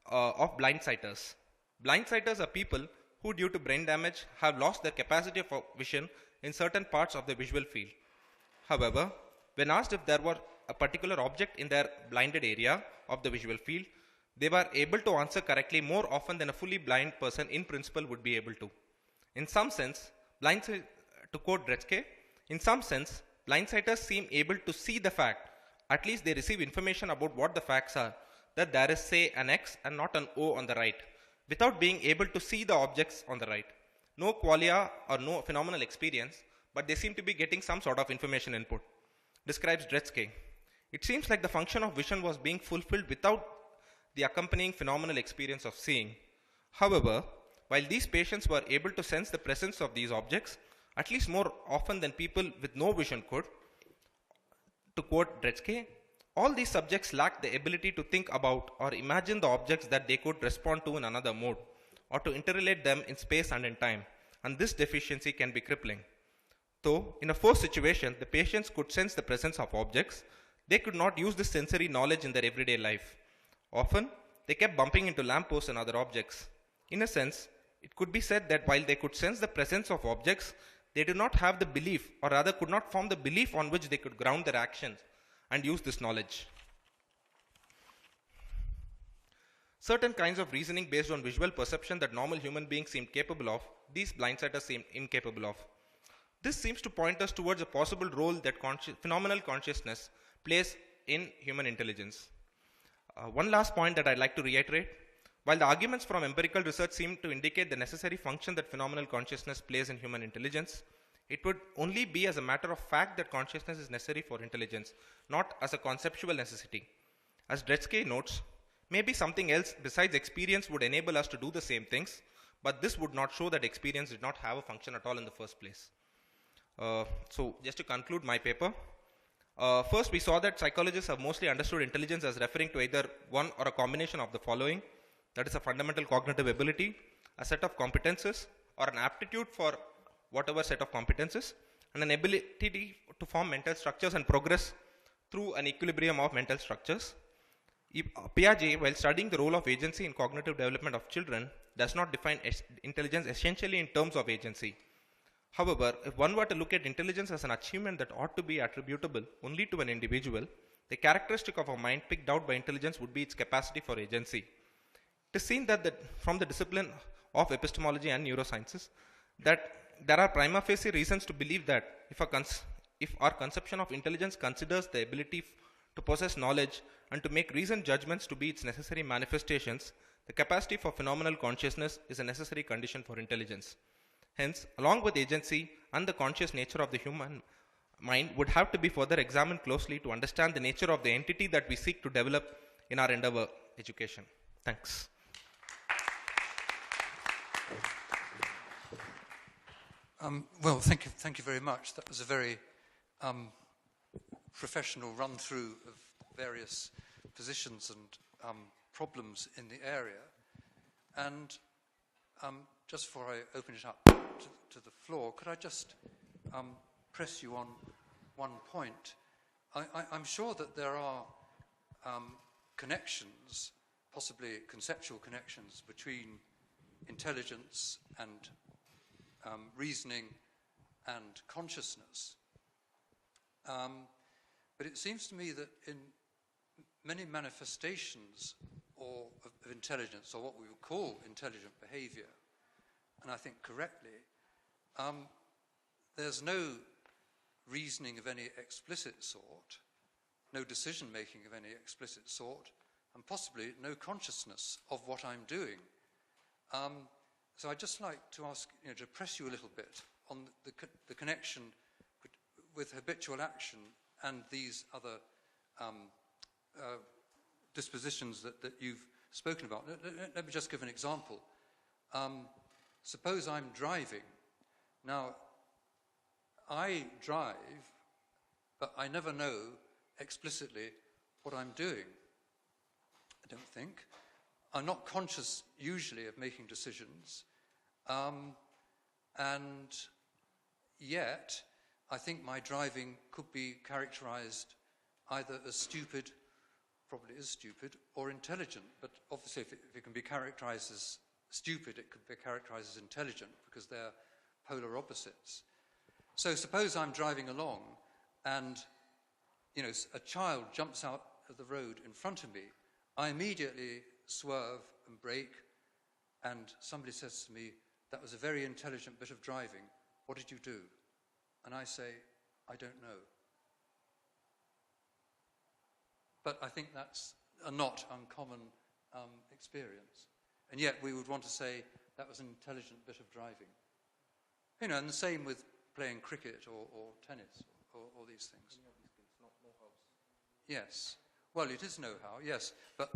of blindsighters. Blindsighters are people who, due to brain damage, have lost their capacity for vision in certain parts of the visual field. However, when asked if there were a particular object in their blinded area of the visual field, they were able to answer correctly more often than a fully blind person in principle would be able to. In some sense, to quote Dretske, in some sense, blindsighters seem able to see the fact, at least they receive information about what the facts are, that there is, say, an X and not an O on the right, without being able to see the objects on the right. No qualia or no phenomenal experience, but they seem to be getting some sort of information input. Describes Dretske. It seems like the function of vision was being fulfilled without the accompanying phenomenal experience of seeing. However, while these patients were able to sense the presence of these objects, at least more often than people with no vision could, to quote Dretske, all these subjects lacked the ability to think about or imagine the objects that they could respond to in another mode, or to interrelate them in space and in time, and this deficiency can be crippling. Though, in a forced situation, the patients could sense the presence of objects, they could not use this sensory knowledge in their everyday life. Often, they kept bumping into lampposts and other objects. In a sense, it could be said that while they could sense the presence of objects, they did not have the belief, or rather could not form the belief on which they could ground their actions and use this knowledge. Certain kinds of reasoning based on visual perception that normal human beings seemed capable of, these blindsighters seemed incapable of. This seems to point us towards a possible role that phenomenal consciousness plays in human intelligence. One last point that I'd like to reiterate. While the arguments from empirical research seem to indicate the necessary function that phenomenal consciousness plays in human intelligence, it would only be as a matter of fact that consciousness is necessary for intelligence, not as a conceptual necessity. As Dretske notes, maybe something else besides experience would enable us to do the same things, but this would not show that experience did not have a function at all in the first place. So just to conclude my paper, first we saw that psychologists have mostly understood intelligence as referring to either one or a combination of the following, that is a fundamental cognitive ability, a set of competences, or an aptitude for whatever set of competences, and an ability to form mental structures and progress through an equilibrium of mental structures. Piaget, while studying the role of agency in cognitive development of children, does not define intelligence essentially in terms of agency. However, if one were to look at intelligence as an achievement that ought to be attributable only to an individual, the characteristic of a mind picked out by intelligence would be its capacity for agency. It is seen that from the discipline of epistemology and neurosciences that there are prima facie reasons to believe that if our conception of intelligence considers the ability to possess knowledge and to make reasoned judgments to be its necessary manifestations, the capacity for phenomenal consciousness is a necessary condition for intelligence. Hence, along with agency and the conscious nature of the human mind would have to be further examined closely to understand the nature of the entity that we seek to develop in our endeavor education. Thanks. Well, thank you very much. That was a very professional run-through of various positions and problems in the area. And just before I open it up to the floor, could I just press you on one point? I'm sure that there are connections, possibly conceptual connections, between intelligence and reasoning and consciousness. But it seems to me that in many manifestations of intelligence, or what we would call intelligent behavior, and I think correctly, there's no reasoning of any explicit sort, no decision-making of any explicit sort, and possibly no consciousness of what I'm doing. So I'd just like to ask, to press you a little bit on the connection with habitual action and these other dispositions that you've spoken about. Let me just give an example. Suppose I'm driving. Now, I drive, but I never know explicitly what I'm doing, I don't think. I'm not conscious usually of making decisions, and yet I think my driving could be characterized either as stupid, probably is stupid, or intelligent. But obviously if it can be characterized as stupid, it could be characterized as intelligent, because they're polar opposites. So suppose I'm driving along and a child jumps out of the road in front of me. I immediately swerve and brake, and somebody says to me, "That was a very intelligent bit of driving. What did you do?" And I say, "I don't know." But I think that's a not uncommon experience. And yet we would want to say that was an intelligent bit of driving. And the same with playing cricket or tennis or these things. Yes. Well, it is know-how, yes. But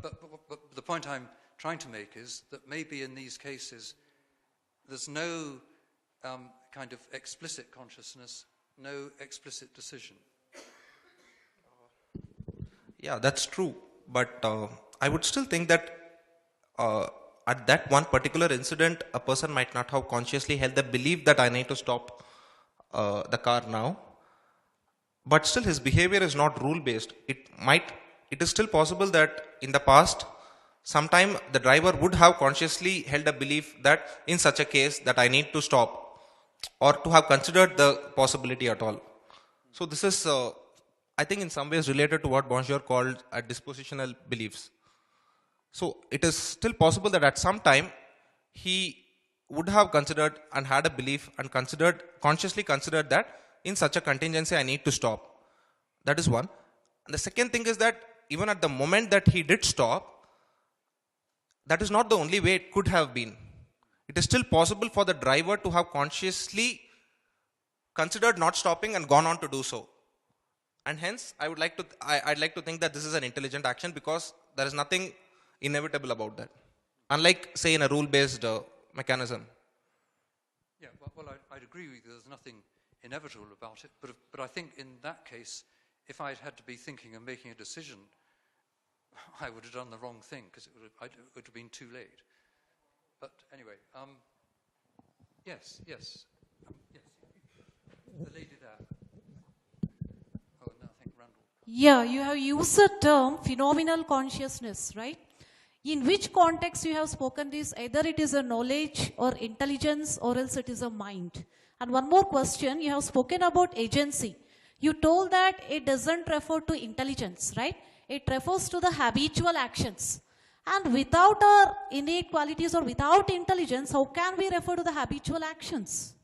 the point I'm trying to make is that maybe in these cases there's no kind of explicit consciousness, no explicit decision. Yeah, that's true. But I would still think that at that one particular incident, a person might not have consciously held the belief that I need to stop the car now. But still his behavior is not rule-based. It is still possible that in the past, sometime the driver would have consciously held a belief that in such a case that I need to stop, or to have considered the possibility at all. So this is, I think in some ways related to what Bonjour called dispositional beliefs. So it is still possible that at some time he would have considered and had a belief and consciously considered that in such a contingency I need to stop. That is one. And the second thing is that even at the moment that he did stop, that is not the only way it could have been. It is still possible for the driver to have consciously considered not stopping and gone on to do so. And hence, I'd like to think that this is an intelligent action, because there is nothing inevitable about that. Unlike, say, in a rule-based mechanism. Yeah, well, I'd agree with you. There's nothing inevitable about it. But I think in that case, if I'd had to be thinking and making a decision, I would have done the wrong thing, because it would have been too late. But anyway, yes. Yes. The lady there. Oh, no, I think Randall. Yeah, you have used the term phenomenal consciousness, right? In which context you have spoken this? Either it is a knowledge or intelligence, or else it is a mind. And one more question, you have spoken about agency. You told that it doesn't refer to intelligence, right? It refers to the habitual actions. And without our innate qualities or without intelligence, how can we refer to the habitual actions?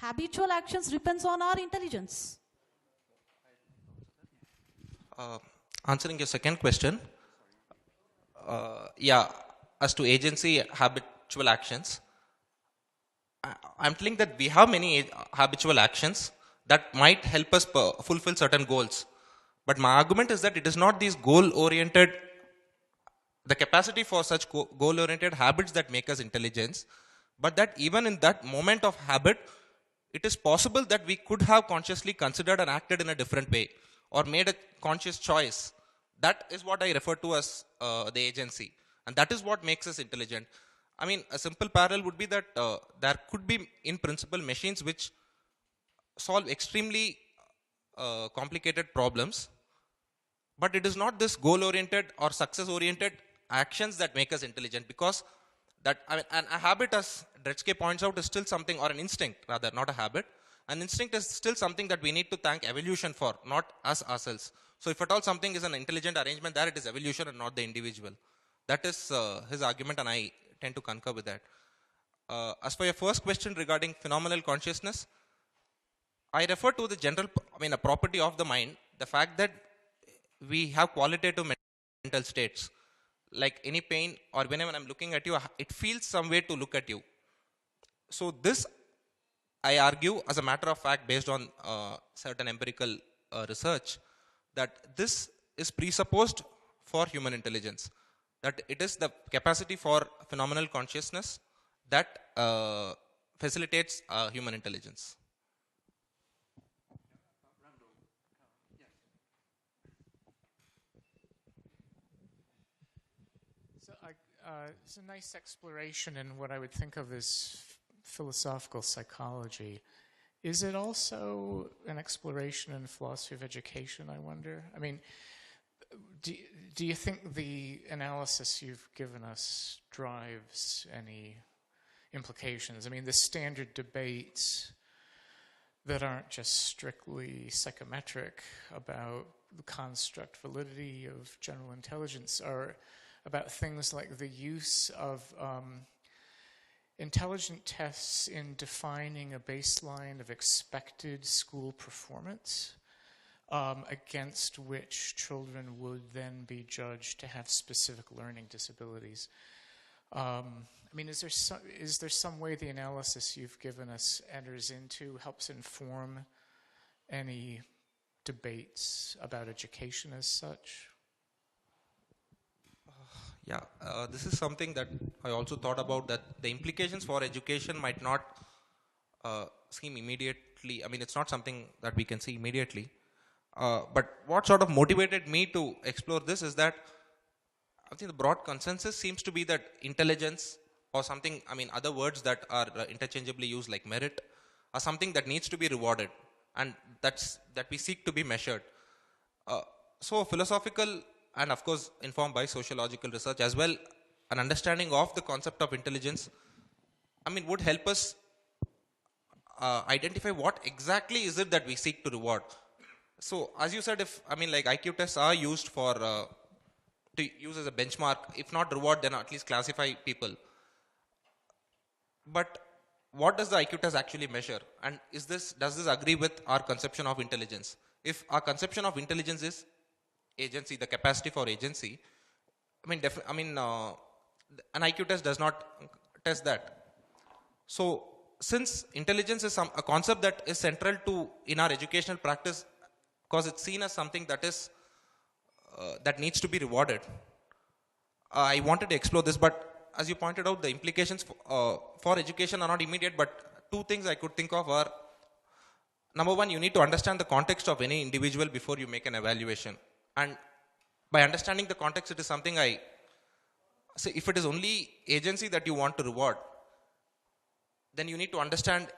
habitual actions depends on our intelligence. Answering your second question, as to agency, habitual actions, I'm telling that we have many habitual actions that might help us fulfill certain goals. But my argument is that it is not these goal-oriented, the capacity for such goal-oriented habits that make us intelligent, but that even in that moment of habit, it is possible that we could have consciously considered and acted in a different way or made a conscious choice. That is what I refer to as the agency. And that is what makes us intelligent. I mean, a simple parallel would be that there could be, in principle, machines which solve extremely complicated problems, but it is not this goal-oriented or success-oriented actions that make us intelligent, because that, I mean, a habit, as Dretske points out, is still something, or an instinct rather, not a habit. An instinct is still something that we need to thank evolution for, not us ourselves. So if at all something is an intelligent arrangement, there it is evolution and not the individual. That is his argument, and I tend to concur with that. As for your first question regarding phenomenal consciousness, I refer to the general, a property of the mind, the fact that we have qualitative mental states. Like any pain, or whenever I'm looking at you, it feels some way to look at you. So this, I argue, as a matter of fact, based on certain empirical research, that this is presupposed for human intelligence. That it is the capacity for phenomenal consciousness that facilitates human intelligence. So it's a nice exploration in what I would think of as philosophical psychology. Is it also an exploration in philosophy of education, I wonder? I mean, do you think the analysis you've given us drives any implications? I mean, the standard debates that aren't just strictly psychometric about the construct validity of general intelligence are about things like the use of intelligent tests in defining a baseline of expected school performance against which children would then be judged to have specific learning disabilities. I mean, is there some way the analysis you've given us enters into, helps inform any debates about education as such? This is something that I also thought about, that the implications for education might not seem immediately, I mean, it's not something that we can see immediately. But what sort of motivated me to explore this is that I think the broad consensus seems to be that intelligence or something, I mean, other words that are interchangeably used like merit, are something that needs to be rewarded, and that we seek to be measured. So philosophical and of course informed by sociological research as well, an understanding of the concept of intelligence, I mean, would help us identify what exactly is it that we seek to reward. So as you said, if, I mean, like IQ tests are used for, to use as a benchmark, if not reward, then at least classify people. But what does the IQ test actually measure? And does this agree with our conception of intelligence? If our conception of intelligence is agency, the capacity for agency, I mean, an IQ test does not test that. So since intelligence is a concept that is central to in our educational practice, because it's seen as something that is that needs to be rewarded, I wanted to explore this. But as you pointed out, the implications for education are not immediate, but two things I could think of are, number one, you need to understand the context of any individual before you make an evaluation. And by understanding the context, it is something I say, if it is only agency that you want to reward, then you need to understand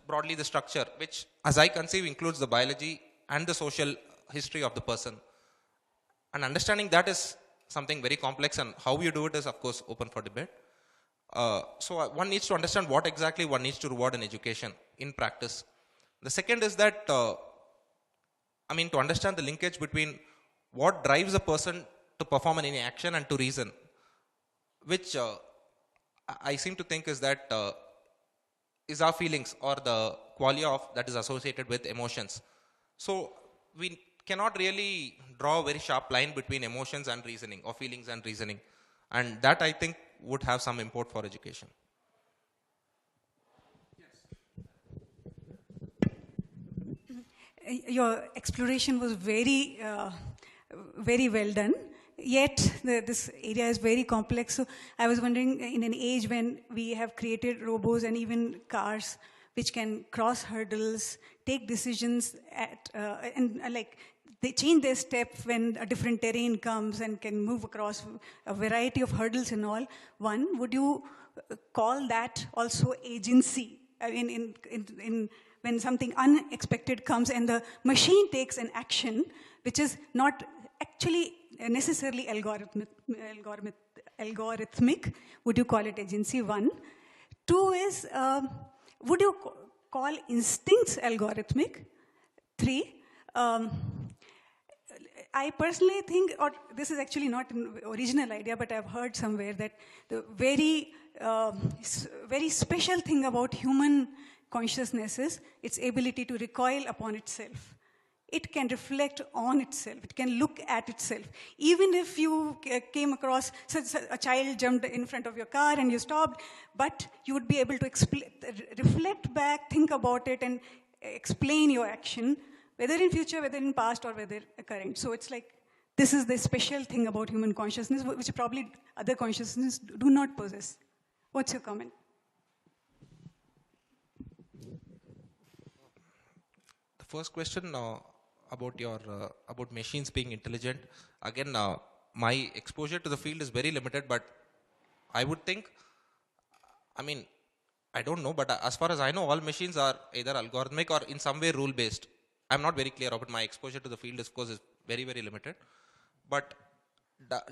broadly the structure, which as I conceive includes the biology and the social history of the person. And understanding that is something very complex, and how you do it is of course open for debate. So one needs to understand what exactly one needs to reward in education in practice. The second is that, I mean, to understand the linkage between what drives a person to perform any action and to reason, which I seem to think is that is our feelings or the qualia of that is associated with emotions. So we cannot really draw a very sharp line between emotions and reasoning or feelings and reasoning. And that I think would have some import for education. Your exploration was very, very well done. Yet, this area is very complex. So, I was wondering, in an age when we have created robots and even cars which can cross hurdles, take decisions like they change their step when a different terrain comes and can move across a variety of hurdles and all. One, would you call that also agency? I mean, when something unexpected comes and the machine takes an action which is not actually necessarily algorithmic, would you call it agency? One. Two is, would you call instincts algorithmic? Three, I personally think, or this is actually not an original idea, but I've heard somewhere that the very special thing about human consciousness is its ability to recoil upon itself. It can reflect on itself. It can look at itself. Even if you came across, a child jumped in front of your car and you stopped, but you would be able to reflect back, think about it, and explain your action, whether in future, whether in past, or whether current. So it's like, this is the special thing about human consciousness, which probably other consciousnesses do not possess. What's your comment? The first question about machines being intelligent, again, my exposure to the field is very limited, but I would think, I mean, I don't know, but as far as I know, all machines are either algorithmic or in some way rule-based. I'm not very clear about my exposure to the field, of course, is very, very limited. But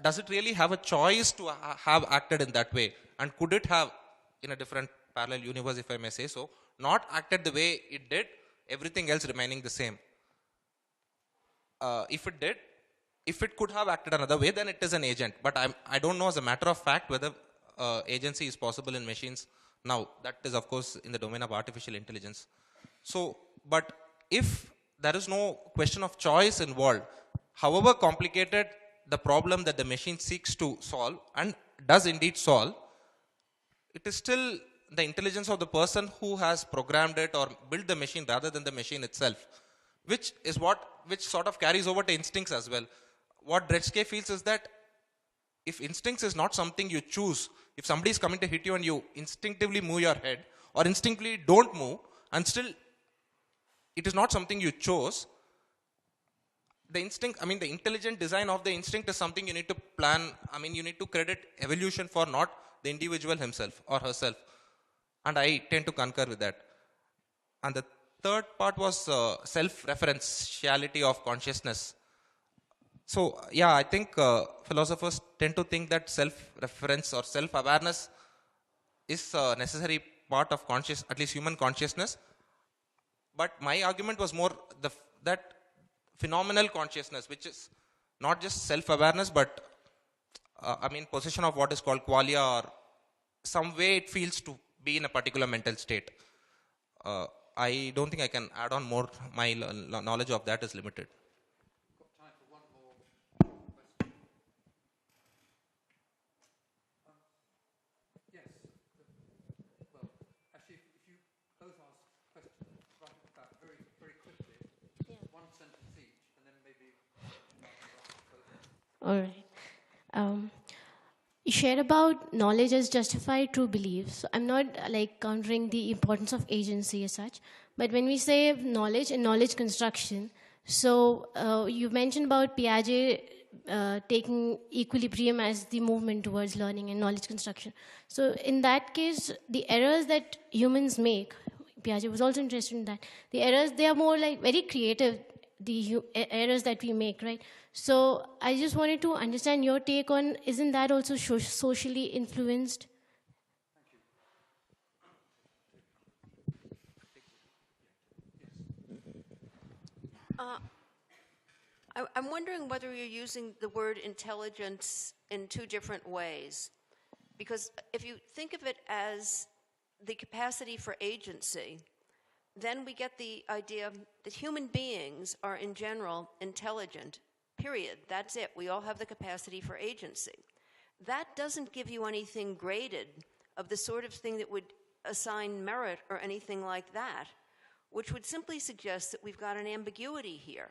does it really have a choice to have acted in that way? And could it have, in a different parallel universe, if I may say so, not acted the way it did, everything else remaining the same? If it did, if it could have acted another way, then it is an agent. But I don't know as a matter of fact whether agency is possible in machines now. That is, of course, in the domain of artificial intelligence. So, but if there is no question of choice involved, however complicated the problem that the machine seeks to solve and does indeed solve, it is still the intelligence of the person who has programmed it or built the machine rather than the machine itself, which sort of carries over to instincts as well. What Dretske feels is that if instincts is not something you choose, if somebody is coming to hit you and you instinctively move your head or instinctively don't move and still it is not something you chose, the instinct, I mean the intelligent design of the instinct is something you need to plan, I mean you need to credit evolution for, not the individual himself or herself. And I tend to concur with that. And the third part was self-referentiality of consciousness. So yeah, I think philosophers tend to think that self-reference or self-awareness is a necessary part of at least human consciousness. But my argument was more that phenomenal consciousness, which is not just self-awareness, but I mean possession of what is called qualia, or some way it feels to be in a particular mental state. I don't think I can add on more. My knowledge of that is limited. Got time for one more question. Yes. Well, actually, if you both ask questions, write it back very, very quickly. Yeah. One sentence each, and then maybe. All right. You shared about knowledge as justified true beliefs. So I'm not like countering the importance of agency as such, but when we say knowledge and knowledge construction, so you mentioned about Piaget taking equilibrium as the movement towards learning and knowledge construction. So in that case, the errors that humans make, Piaget was also interested in that, the errors, they are more like very creative, the errors that we make, right? So I just wanted to understand your take on, isn't that also socially influenced? I'm wondering whether you're using the word intelligence in two different ways. Because if you think of it as the capacity for agency, then we get the idea that human beings are in general intelligent, period. That's it. We all have the capacity for agency. That doesn't give you anything graded of the sort of thing that would assign merit or anything like that, which would simply suggest that we've got an ambiguity here.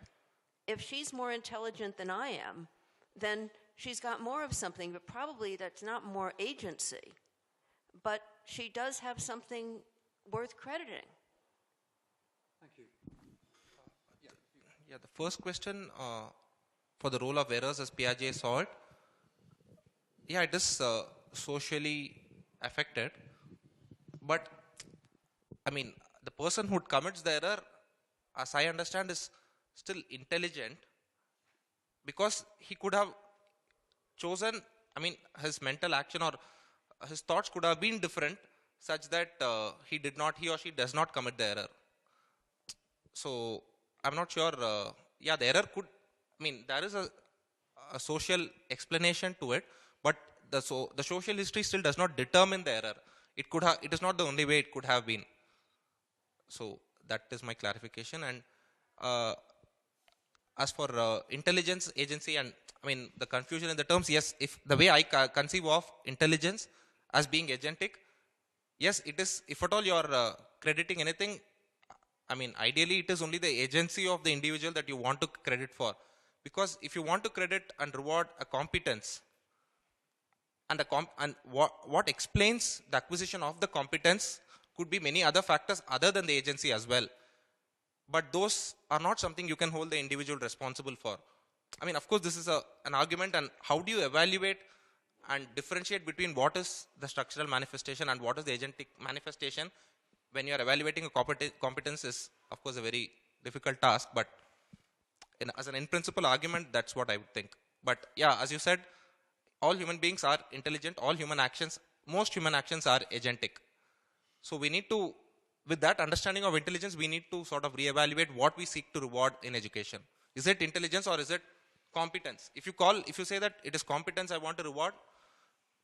If she's more intelligent than I am, then she's got more of something, but probably that's not more agency. But she does have something worth crediting. Thank you. Yeah, the first question for the role of errors as Piaget saw it, yeah, it is socially affected. But, I mean, the person who commits the error, as I understand, is still intelligent because he could have chosen, I mean, his mental action or his thoughts could have been different such that he or she does not commit the error. So, I'm not sure, yeah, the error could, I mean, there is a social explanation to it, but the social history still does not determine the error. It is not the only way it could have been. So, that is my clarification. And as for intelligence, agency, and I mean the confusion in the terms, yes, if the way I conceive of intelligence as being agentic, yes, it is, if at all you are crediting anything, I mean ideally it is only the agency of the individual that you want to credit for. Because if you want to credit and reward a competence, and, what explains the acquisition of the competence could be many other factors other than the agency as well. But those are not something you can hold the individual responsible for. I mean, of course, this is an argument, and how do you evaluate and differentiate between what is the structural manifestation and what is the agentic manifestation when you are evaluating a competence is, of course, a very difficult task. But as an in-principle argument, that's what I would think. But yeah, as you said, all human beings are intelligent, all human actions, most human actions are agentic. So we need to, with that understanding of intelligence, we need to sort of reevaluate what we seek to reward in education. Is it intelligence or is it competence? If you say that it is competence I want to reward,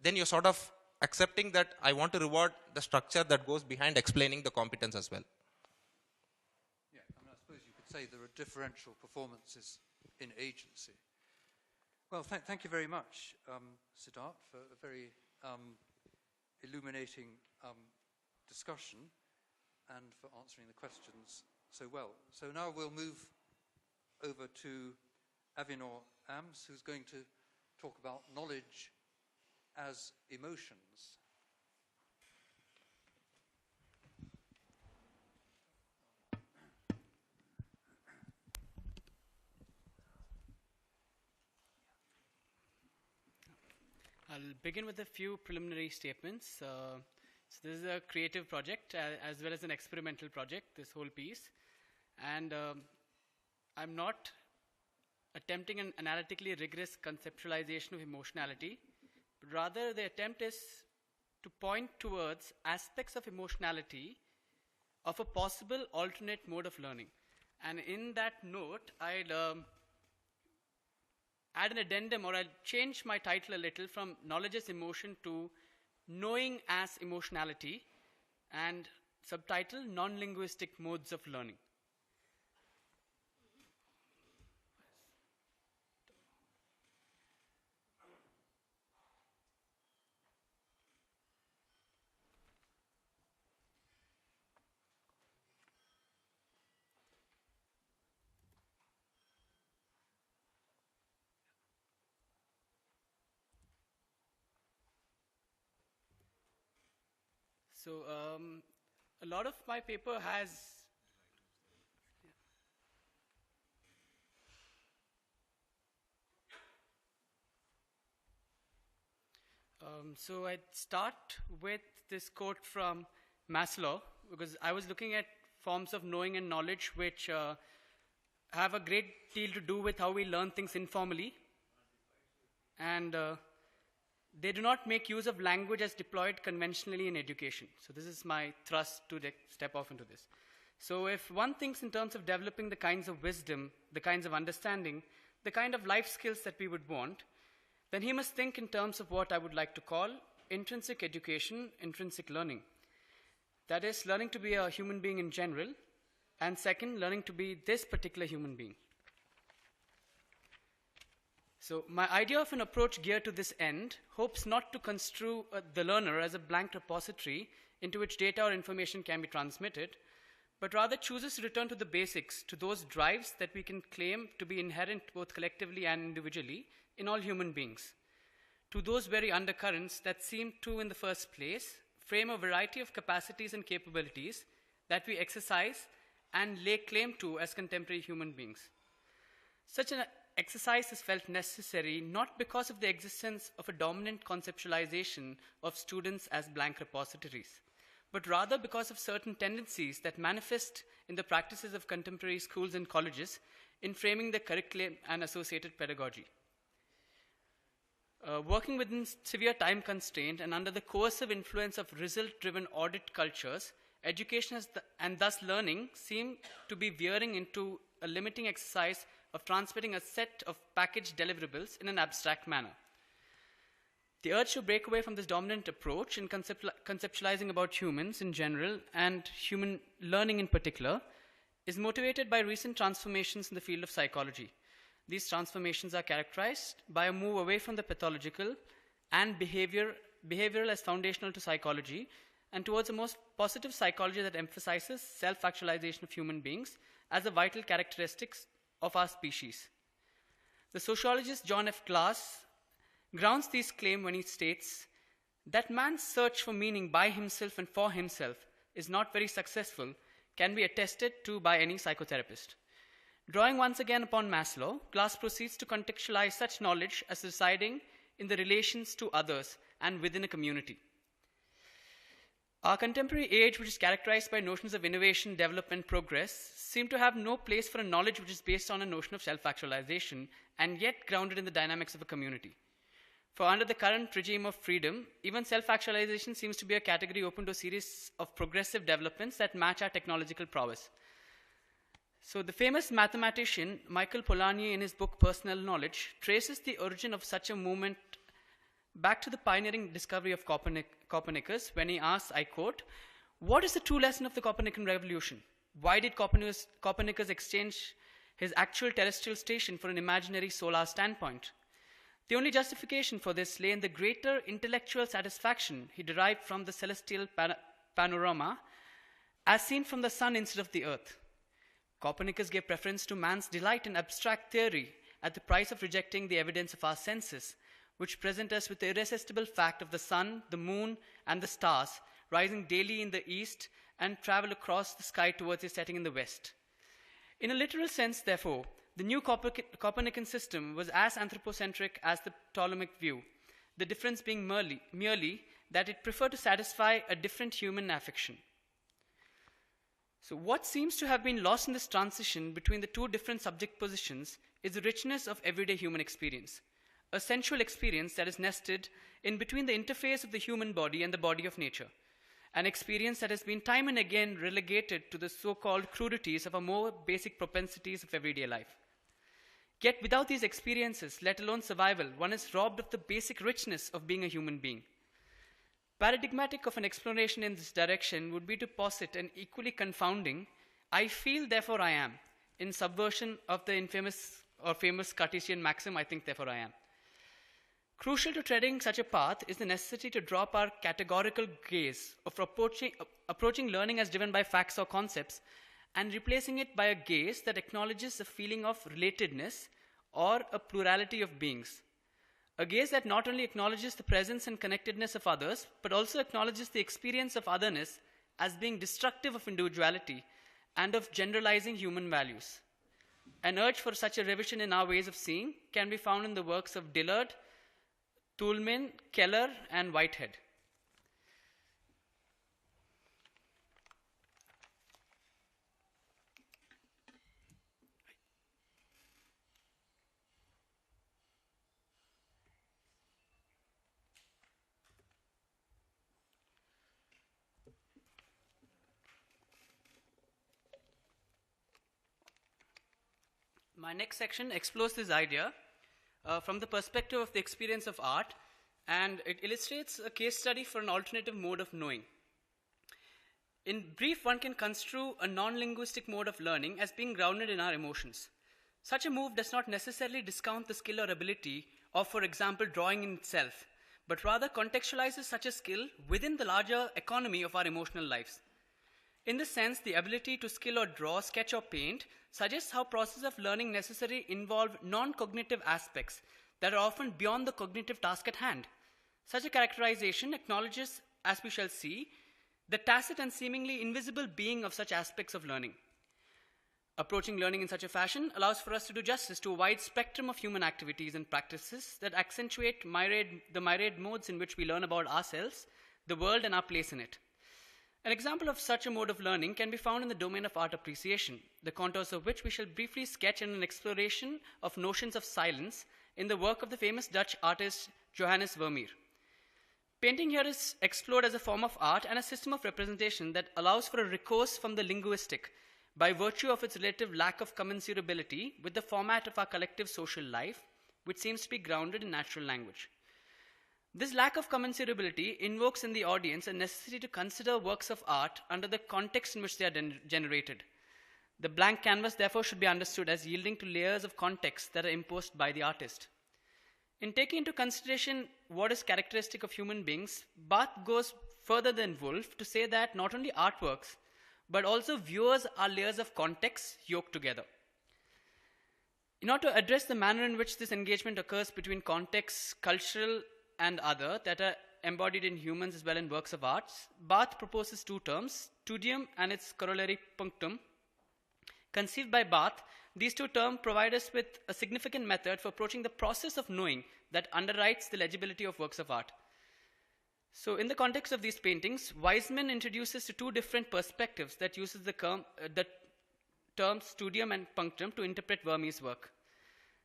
then you're sort of accepting that I want to reward the structure that goes behind explaining the competence as well. Yeah, I mean, I suppose you could say there are differential performances in agency. Well, thank you very much, Siddharth, for a very illuminating discussion and for answering the questions so well. So now we'll move over to Avinor Ams, who's going to talk about knowledge as emotions. I'll begin with a few preliminary statements. So this is a creative project as well as an experimental project, this whole piece. And I'm not attempting an analytically rigorous conceptualization of emotionality, but rather the attempt is to point towards aspects of emotionality of a possible alternate mode of learning. And in that note, I'd add an addendum, or I'll change my title a little from knowledge as emotion to knowing as emotionality, and subtitle non-linguistic modes of learning. So a lot of my paper has so I'd start with this quote from Maslow, because I was looking at forms of knowing and knowledge which have a great deal to do with how we learn things informally, and they do not make use of language as deployed conventionally in education. So this is my thrust to step off into this. So if one thinks in terms of developing the kinds of wisdom, the kinds of understanding, the kind of life skills that we would want, then he must think in terms of what I would like to call intrinsic education, intrinsic learning. That is, learning to be a human being in general, and second, learning to be this particular human being. So my idea of an approach geared to this end hopes not to construe the learner as a blank repository into which data or information can be transmitted, but rather chooses to return to the basics, to those drives that we can claim to be inherent both collectively and individually in all human beings, to those very undercurrents that seem to, in the first place, frame a variety of capacities and capabilities that we exercise and lay claim to as contemporary human beings. Such an exercise is felt necessary not because of the existence of a dominant conceptualization of students as blank repositories, but rather because of certain tendencies that manifest in the practices of contemporary schools and colleges in framing the curriculum and associated pedagogy. Working within severe time constraint and under the coercive influence of result-driven audit cultures, education and thus learning seem to be veering into a limiting exercise of transmitting a set of packaged deliverables in an abstract manner. The urge to break away from this dominant approach in conceptualizing about humans in general and human learning in particular is motivated by recent transformations in the field of psychology. These transformations are characterized by a move away from the pathological and behavioral as foundational to psychology and towards a more positive psychology that emphasizes self-actualization of human beings as a vital characteristic of our species. The sociologist John F. Glass grounds this claim when he states that man's search for meaning by himself and for himself is not very successful can be attested to by any psychotherapist. Drawing once again upon Maslow, Glass proceeds to contextualize such knowledge as residing in the relations to others and within a community. Our contemporary age, which is characterized by notions of innovation, development, progress, seem to have no place for a knowledge which is based on a notion of self-actualization and yet grounded in the dynamics of a community. For under the current regime of freedom, even self-actualization seems to be a category open to a series of progressive developments that match our technological prowess. So the famous mathematician Michael Polanyi, in his book Personal Knowledge, traces the origin of such a movement back to the pioneering discovery of Copernicus when he asks, I quote, "What is the true lesson of the Copernican revolution? Why did Copernicus exchange his actual terrestrial station for an imaginary solar standpoint? The only justification for this lay in the greater intellectual satisfaction he derived from the celestial panorama as seen from the sun instead of the earth. Copernicus gave preference to man's delight in abstract theory at the price of rejecting the evidence of our senses, which present us with the irresistible fact of the sun, the moon, and the stars rising daily in the east and travel across the sky towards a setting in the west. In a literal sense, therefore, the new Copernican system was as anthropocentric as the Ptolemaic view, the difference being merely that it preferred to satisfy a different human affection. So what seems to have been lost in this transition between the two different subject positions is the richness of everyday human experience, a sensual experience that is nested in between the interface of the human body and the body of nature, an experience that has been time and again relegated to the so-called crudities of our more basic propensities of everyday life. Yet without these experiences, let alone survival, one is robbed of the basic richness of being a human being. Paradigmatic of an exploration in this direction would be to posit an equally confounding, I feel, therefore I am, in subversion of the infamous or famous Cartesian maxim, I think, therefore I am. Crucial to treading such a path is the necessity to drop our categorical gaze of approaching learning as driven by facts or concepts and replacing it by a gaze that acknowledges a feeling of relatedness or a plurality of beings. A gaze that not only acknowledges the presence and connectedness of others, but also acknowledges the experience of otherness as being destructive of individuality and of generalizing human values. An urge for such a revision in our ways of seeing can be found in the works of Dillard, Toulmin, Keller, and Whitehead. My next section explores this idea from the perspective of the experience of art, and it illustrates a case study for an alternative mode of knowing. In brief, one can construe a non-linguistic mode of learning as being grounded in our emotions. Such a move does not necessarily discount the skill or ability of, for example, drawing in itself, but rather contextualizes such a skill within the larger economy of our emotional lives. In this sense, the ability to skill or draw, sketch or paint suggests how processes of learning necessarily involve non-cognitive aspects that are often beyond the cognitive task at hand. Such a characterization acknowledges, as we shall see, the tacit and seemingly invisible being of such aspects of learning. Approaching learning in such a fashion allows for us to do justice to a wide spectrum of human activities and practices that accentuate the myriad modes in which we learn about ourselves, the world, and our place in it. An example of such a mode of learning can be found in the domain of art appreciation, the contours of which we shall briefly sketch in an exploration of notions of silence in the work of the famous Dutch artist Johannes Vermeer. Painting here is explored as a form of art and a system of representation that allows for a recourse from the linguistic by virtue of its relative lack of commensurability with the format of our collective social life, which seems to be grounded in natural language. This lack of commensurability invokes in the audience a necessity to consider works of art under the context in which they are generated. The blank canvas, therefore, should be understood as yielding to layers of context that are imposed by the artist. In taking into consideration what is characteristic of human beings, Barth goes further than Woolf to say that not only artworks, but also viewers are layers of context yoked together. In order to address the manner in which this engagement occurs between contexts, cultural and other, that are embodied in humans as well in works of arts, Barth proposes two terms, studium and its corollary punctum. Conceived by Barth, these two terms provide us with a significant method for approaching the process of knowing that underwrites the legibility of works of art. So in the context of these paintings, Wiseman introduces to two different perspectives that uses the terms studium and punctum to interpret Vermeer's work.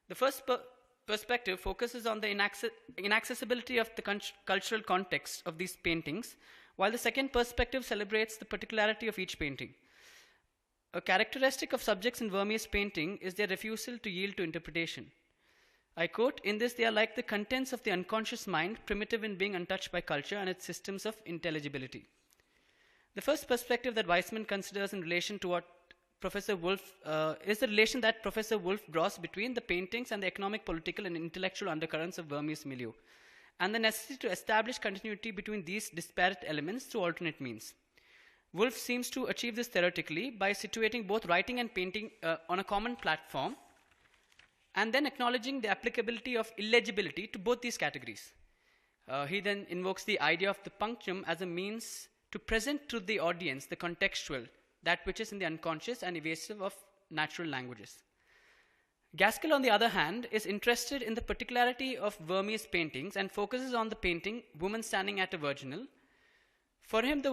The first perspective focuses on the inaccessibility of the cultural context of these paintings, while the second perspective celebrates the particularity of each painting. A characteristic of subjects in Vermeer's painting is their refusal to yield to interpretation. I quote, "In this they are like the contents of the unconscious mind, primitive in being untouched by culture and its systems of intelligibility." The first perspective that Wiseman considers in relation to what Professor Woolf is the relation that Professor Woolf draws between the paintings and the economic, political, and intellectual undercurrents of Vermeer's milieu, and the necessity to establish continuity between these disparate elements through alternate means. Woolf seems to achieve this theoretically by situating both writing and painting on a common platform, and then acknowledging the applicability of illegibility to both these categories. He then invokes the idea of the punctum as a means to present to the audience the contextual, that which is in the unconscious and evasive of natural languages. Gaskell, on the other hand, is interested in the particularity of Vermeer's paintings and focuses on the painting Woman Standing at a Virginal. For him, the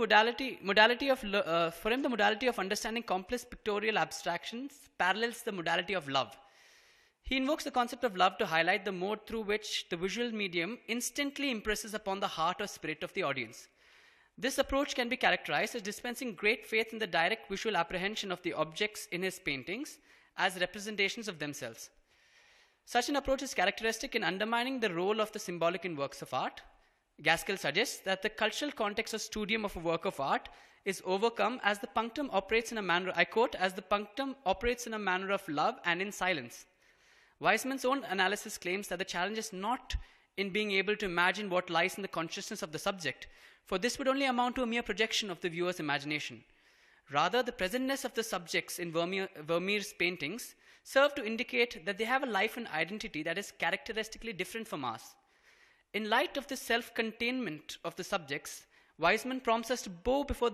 modality of understanding complex pictorial abstractions parallels the modality of love. He invokes the concept of love to highlight the mode through which the visual medium instantly impresses upon the heart or spirit of the audience. This approach can be characterized as dispensing great faith in the direct visual apprehension of the objects in his paintings as representations of themselves. Such an approach is characteristic in undermining the role of the symbolic in works of art. Gaskell suggests that the cultural context or studium of a work of art is overcome as the punctum operates in a manner, I quote, "as the punctum operates in a manner of love and in silence." Wiseman's own analysis claims that the challenge is not in being able to imagine what lies in the consciousness of the subject, for this would only amount to a mere projection of the viewer's imagination. Rather, the presentness of the subjects in Vermeer's paintings serve to indicate that they have a life and identity that is characteristically different from ours. In light of the self-containment of the subjects, Wiseman prompts us to bow before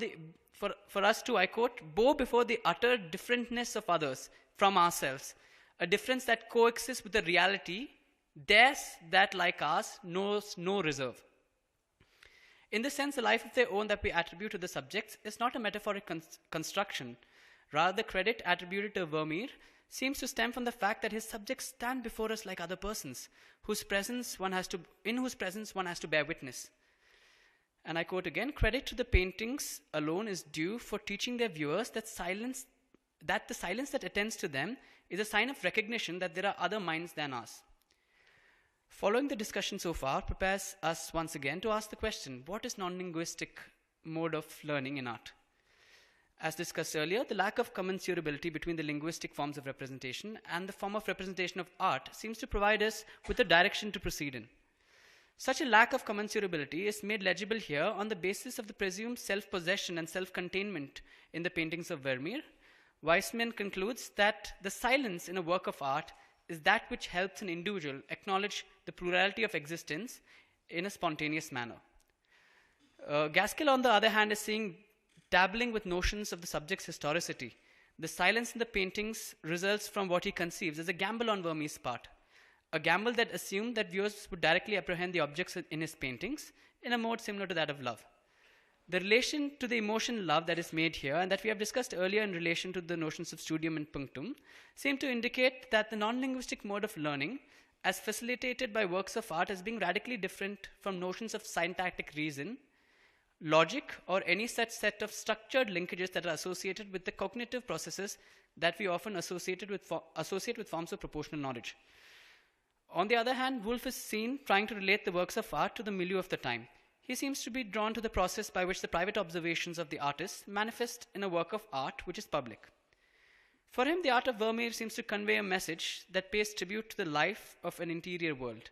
for us to, I quote, "bow before the utter differentness of others from ourselves, a difference that coexists with the reality, theirs that, like ours, knows no reserve." In this sense, the life of their own that we attribute to the subjects is not a metaphoric construction. Rather, the credit attributed to Vermeer seems to stem from the fact that his subjects stand before us like other persons, in whose presence one has to bear witness. And I quote again, "Credit to the paintings alone is due for teaching their viewers that the silence that attends to them is a sign of recognition that there are other minds than ours." Following the discussion so far prepares us once again to ask the question, what is non-linguistic mode of learning in art? As discussed earlier, the lack of commensurability between the linguistic forms of representation and the form of representation of art seems to provide us with a direction to proceed in. Such a lack of commensurability is made legible here on the basis of the presumed self-possession and self-containment in the paintings of Vermeer. Weissman concludes that the silence in a work of art is that which helps an individual acknowledge the plurality of existence in a spontaneous manner. Gaskell, on the other hand, is seeing dabbling with notions of the subject's historicity. The silence in the paintings results from what he conceives as a gamble on Vermeer's part, a gamble that assumed that viewers would directly apprehend the objects in his paintings in a mode similar to that of love. The relation to the emotion love that is made here, and that we have discussed earlier in relation to the notions of studium and punctum, seem to indicate that the non-linguistic mode of learning, as facilitated by works of art, is being radically different from notions of syntactic reason, logic, or any such set of structured linkages that are associated with the cognitive processes that we often associate with forms of proportional knowledge. On the other hand, Woolf is seen trying to relate the works of art to the milieu of the time. He seems to be drawn to the process by which the private observations of the artist manifest in a work of art which is public. For him, the art of Vermeer seems to convey a message that pays tribute to the life of an interior world.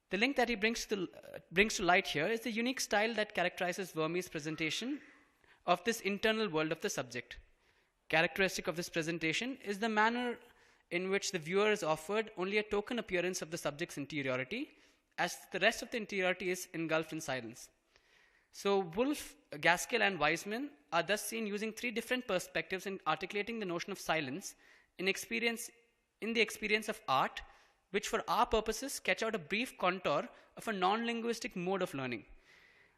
The link that he brings to light here is the unique style that characterizes Vermeer's presentation of this internal world of the subject. Characteristic of this presentation is the manner in which the viewer is offered only a token appearance of the subject's interiority, as the rest of the interiority is engulfed in silence. So Woolf, Gaskell, and Weissman are thus seen using three different perspectives in articulating the notion of silence in the experience of art, which for our purposes sketch out a brief contour of a non-linguistic mode of learning.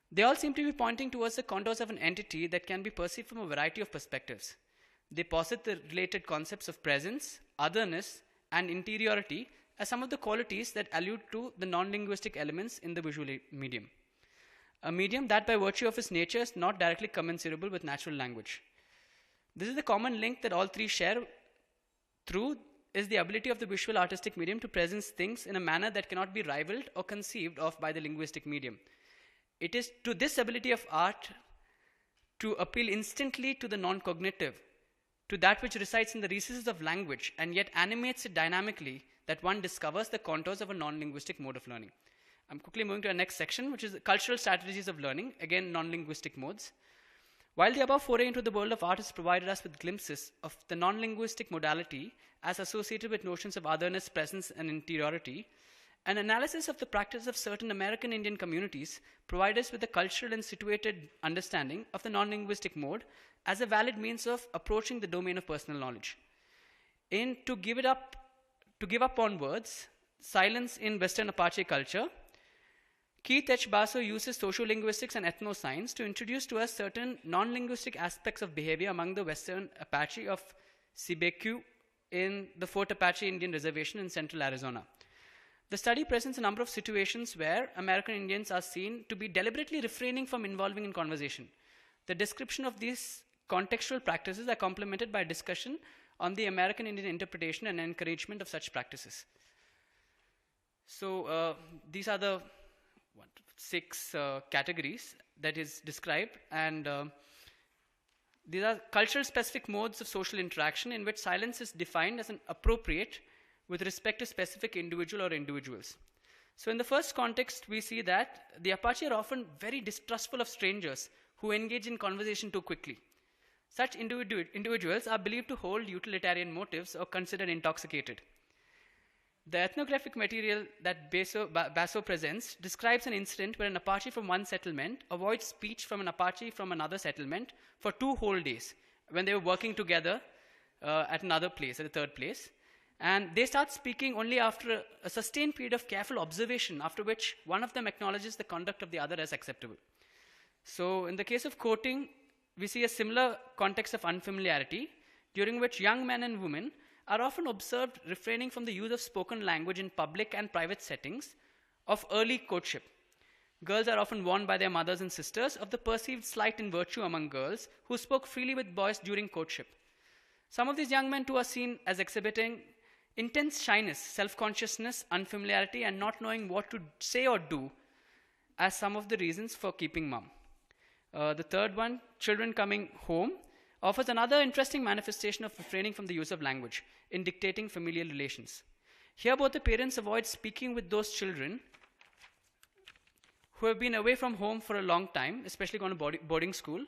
They all seem to be pointing towards the contours of an entity that can be perceived from a variety of perspectives. They posit the related concepts of presence, otherness, and interiority as some of the qualities that allude to the non-linguistic elements in the visual medium. A medium that by virtue of its nature is not directly commensurable with natural language. This is the common link that all three share through is the ability of the visual artistic medium to present things in a manner that cannot be rivaled or conceived of by the linguistic medium. It is to this ability of art to appeal instantly to the non-cognitive, to that which resides in the recesses of language and yet animates it dynamically, that one discovers the contours of a non-linguistic mode of learning. I'm quickly moving to our next section, which is cultural strategies of learning, again non-linguistic modes. While the above foray into the world of art has provided us with glimpses of the non-linguistic modality as associated with notions of otherness, presence, and interiority, an analysis of the practice of certain American Indian communities provides us with a cultural and situated understanding of the non-linguistic mode as a valid means of approaching the domain of personal knowledge. To give up on words, silence in Western Apache culture, Keith H. Basso uses sociolinguistics and ethnoscience to introduce to us certain non-linguistic aspects of behavior among the Western Apache of Sibeku in the Fort Apache Indian Reservation in central Arizona. The study presents a number of situations where American Indians are seen to be deliberately refraining from involving in conversation. The description of these contextual practices are complemented by a discussion on the American Indian interpretation and encouragement of such practices. So these are the 6 categories that is described, and these are cultural specific modes of social interaction in which silence is defined as an appropriate with respect to specific individual or individuals. So in the first context, we see that the Apache are often very distrustful of strangers who engage in conversation too quickly. Such individuals are believed to hold utilitarian motives or considered intoxicated. The ethnographic material that Basso presents describes an incident where an Apache from one settlement avoids speech from an Apache from another settlement for 2 whole days when they were working together at another place, at a third place. And they start speaking only after a sustained period of careful observation, after which one of them acknowledges the conduct of the other as acceptable. So in the case of courting, we see a similar context of unfamiliarity, during which young men and women are often observed refraining from the use of spoken language in public and private settings of early courtship. Girls are often warned by their mothers and sisters of the perceived slight in virtue among girls who spoke freely with boys during courtship. Some of these young men too are seen as exhibiting intense shyness, self-consciousness, unfamiliarity, and not knowing what to say or do as some of the reasons for keeping mum. The third one, children coming home offers another interesting manifestation of refraining from the use of language in dictating familial relations. Here, both the parents avoid speaking with those children who have been away from home for a long time, especially gone to boarding school.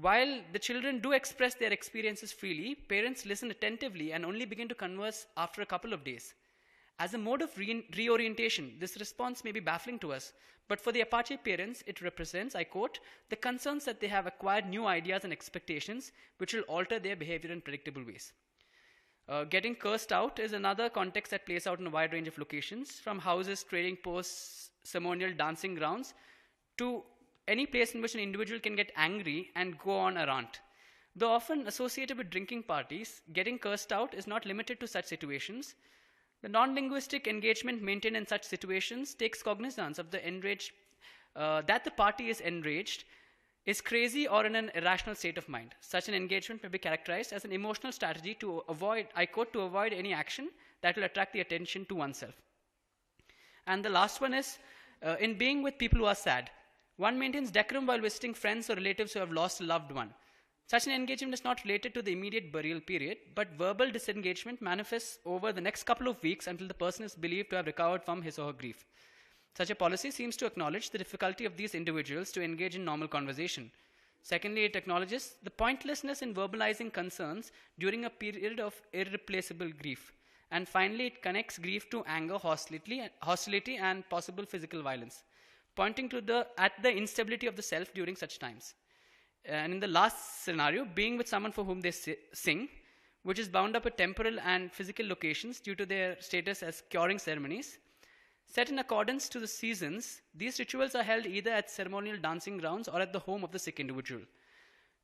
While the children do express their experiences freely, parents listen attentively and only begin to converse after a couple of days. As a mode of reorientation, this response may be baffling to us, but for the Apache parents, it represents, I quote, the concerns that they have acquired new ideas and expectations which will alter their behavior in predictable ways. Getting cursed out is another context that plays out in a wide range of locations, from houses, trading posts, ceremonial dancing grounds, to any place in which an individual can get angry and go on a rant. Though often associated with drinking parties, getting cursed out is not limited to such situations. The non-linguistic engagement maintained in such situations takes cognizance of the that the party is enraged, is crazy, or in an irrational state of mind. Such an engagement may be characterized as an emotional strategy to avoid, I quote, to avoid any action that will attract the attention to oneself. And the last one is, in being with people who are sad, one maintains decorum while visiting friends or relatives who have lost a loved one. Such an engagement is not related to the immediate burial period, but verbal disengagement manifests over the next couple of weeks until the person is believed to have recovered from his or her grief. Such a policy seems to acknowledge the difficulty of these individuals to engage in normal conversation. Secondly, it acknowledges the pointlessness in verbalizing concerns during a period of irreplaceable grief. And finally, it connects grief to anger, hostility, and possible physical violence, pointing to at the instability of the self during such times. And in the last scenario, being with someone for whom they sing, which is bound up with temporal and physical locations due to their status as curing ceremonies. Set in accordance to the seasons, these rituals are held either at ceremonial dancing grounds or at the home of the sick individual.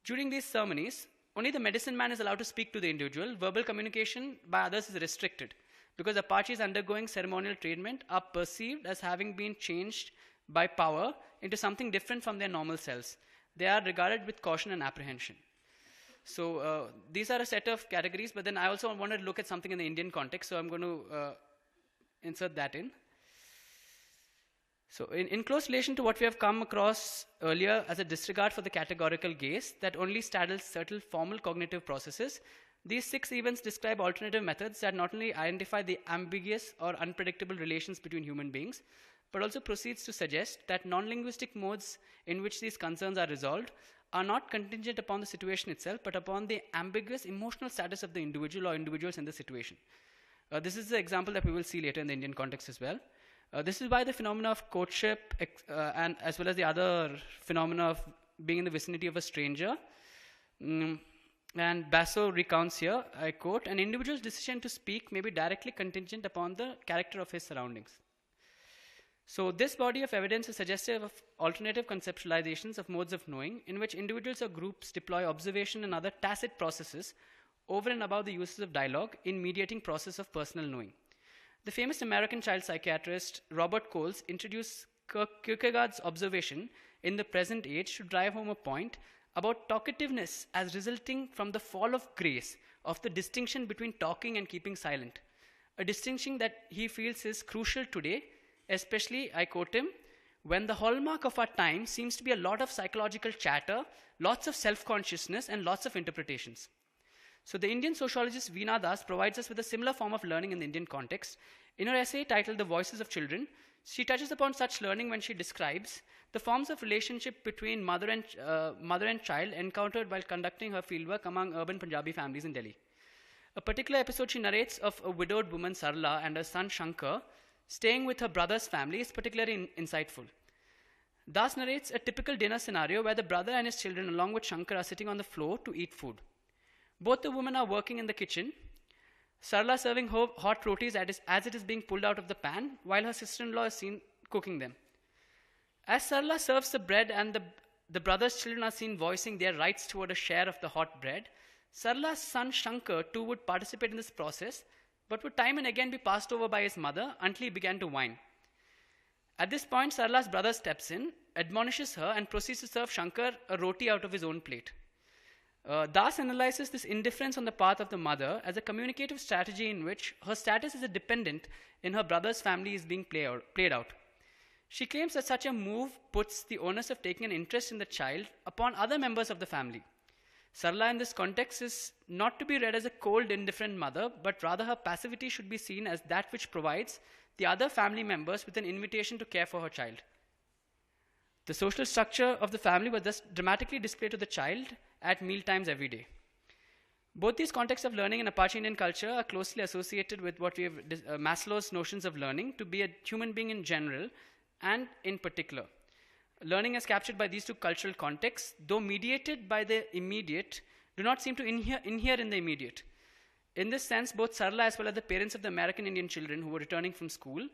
During these ceremonies, only the medicine man is allowed to speak to the individual. Verbal communication by others is restricted because Apaches undergoing ceremonial treatment are perceived as having been changed by power into something different from their normal selves. They are regarded with caution and apprehension. So these are a set of categories, but then I also want to look at something in the Indian context, so I'm going to insert that in. So in close relation to what we have come across earlier as a disregard for the categorical gaze that only straddles certain formal cognitive processes, these 6 events describe alternative methods that not only identify the ambiguous or unpredictable relations between human beings, but also proceeds to suggest that non-linguistic modes in which these concerns are resolved are not contingent upon the situation itself, but upon the ambiguous emotional status of the individual or individuals in the situation. This is the example that we will see later in the Indian context as well. This is why the phenomena of courtship and as well as the other phenomena of being in the vicinity of a stranger. And Basso recounts here, I quote, an individual's decision to speak may be directly contingent upon the character of his surroundings. So this body of evidence is suggestive of alternative conceptualizations of modes of knowing in which individuals or groups deploy observation and other tacit processes over and above the uses of dialogue in mediating process of personal knowing. The famous American child psychiatrist Robert Coles introduced Kierkegaard's observation in the present age to drive home a point about talkativeness as resulting from the fall of grace of the distinction between talking and keeping silent, a distinction that he feels is crucial today, especially, I quote him, when the hallmark of our time seems to be a lot of psychological chatter, lots of self-consciousness, and lots of interpretations. So the Indian sociologist Veena Das provides us with a similar form of learning in the Indian context. In her essay titled The Voices of Children, she touches upon such learning when she describes the forms of relationship between mother and child encountered while conducting her fieldwork among urban Punjabi families in Delhi. A particular episode she narrates of a widowed woman, Sarla, and her son, Shankar, staying with her brother's family is particularly insightful. Das narrates a typical dinner scenario where the brother and his children along with Shankar are sitting on the floor to eat food. Both the women are working in the kitchen, Sarla serving hot rotis as it is being pulled out of the pan, while her sister-in-law is seen cooking them. As Sarla serves the bread and the brother's children are seen voicing their rights toward a share of the hot bread, Sarla's son Shankar too would participate in this process, but would time and again be passed over by his mother until he began to whine. At this point, Sarla's brother steps in, admonishes her, and proceeds to serve Shankar a roti out of his own plate. Das analyzes this indifference on the part of the mother as a communicative strategy in which her status as a dependent in her brother's family is being played out. She claims that such a move puts the onus of taking an interest in the child upon other members of the family. Sarla in this context is not to be read as a cold, indifferent mother, but rather her passivity should be seen as that which provides the other family members with an invitation to care for her child. The social structure of the family was thus dramatically displayed to the child at meal times every day. Both these contexts of learning in Apache Indian culture are closely associated with what we have Maslow's notions of learning to be a human being in general and in particular. Learning as captured by these two cultural contexts, though mediated by the immediate, do not seem to inhere in the immediate. In this sense, both Sarla as well as the parents of the American Indian children who were returning from school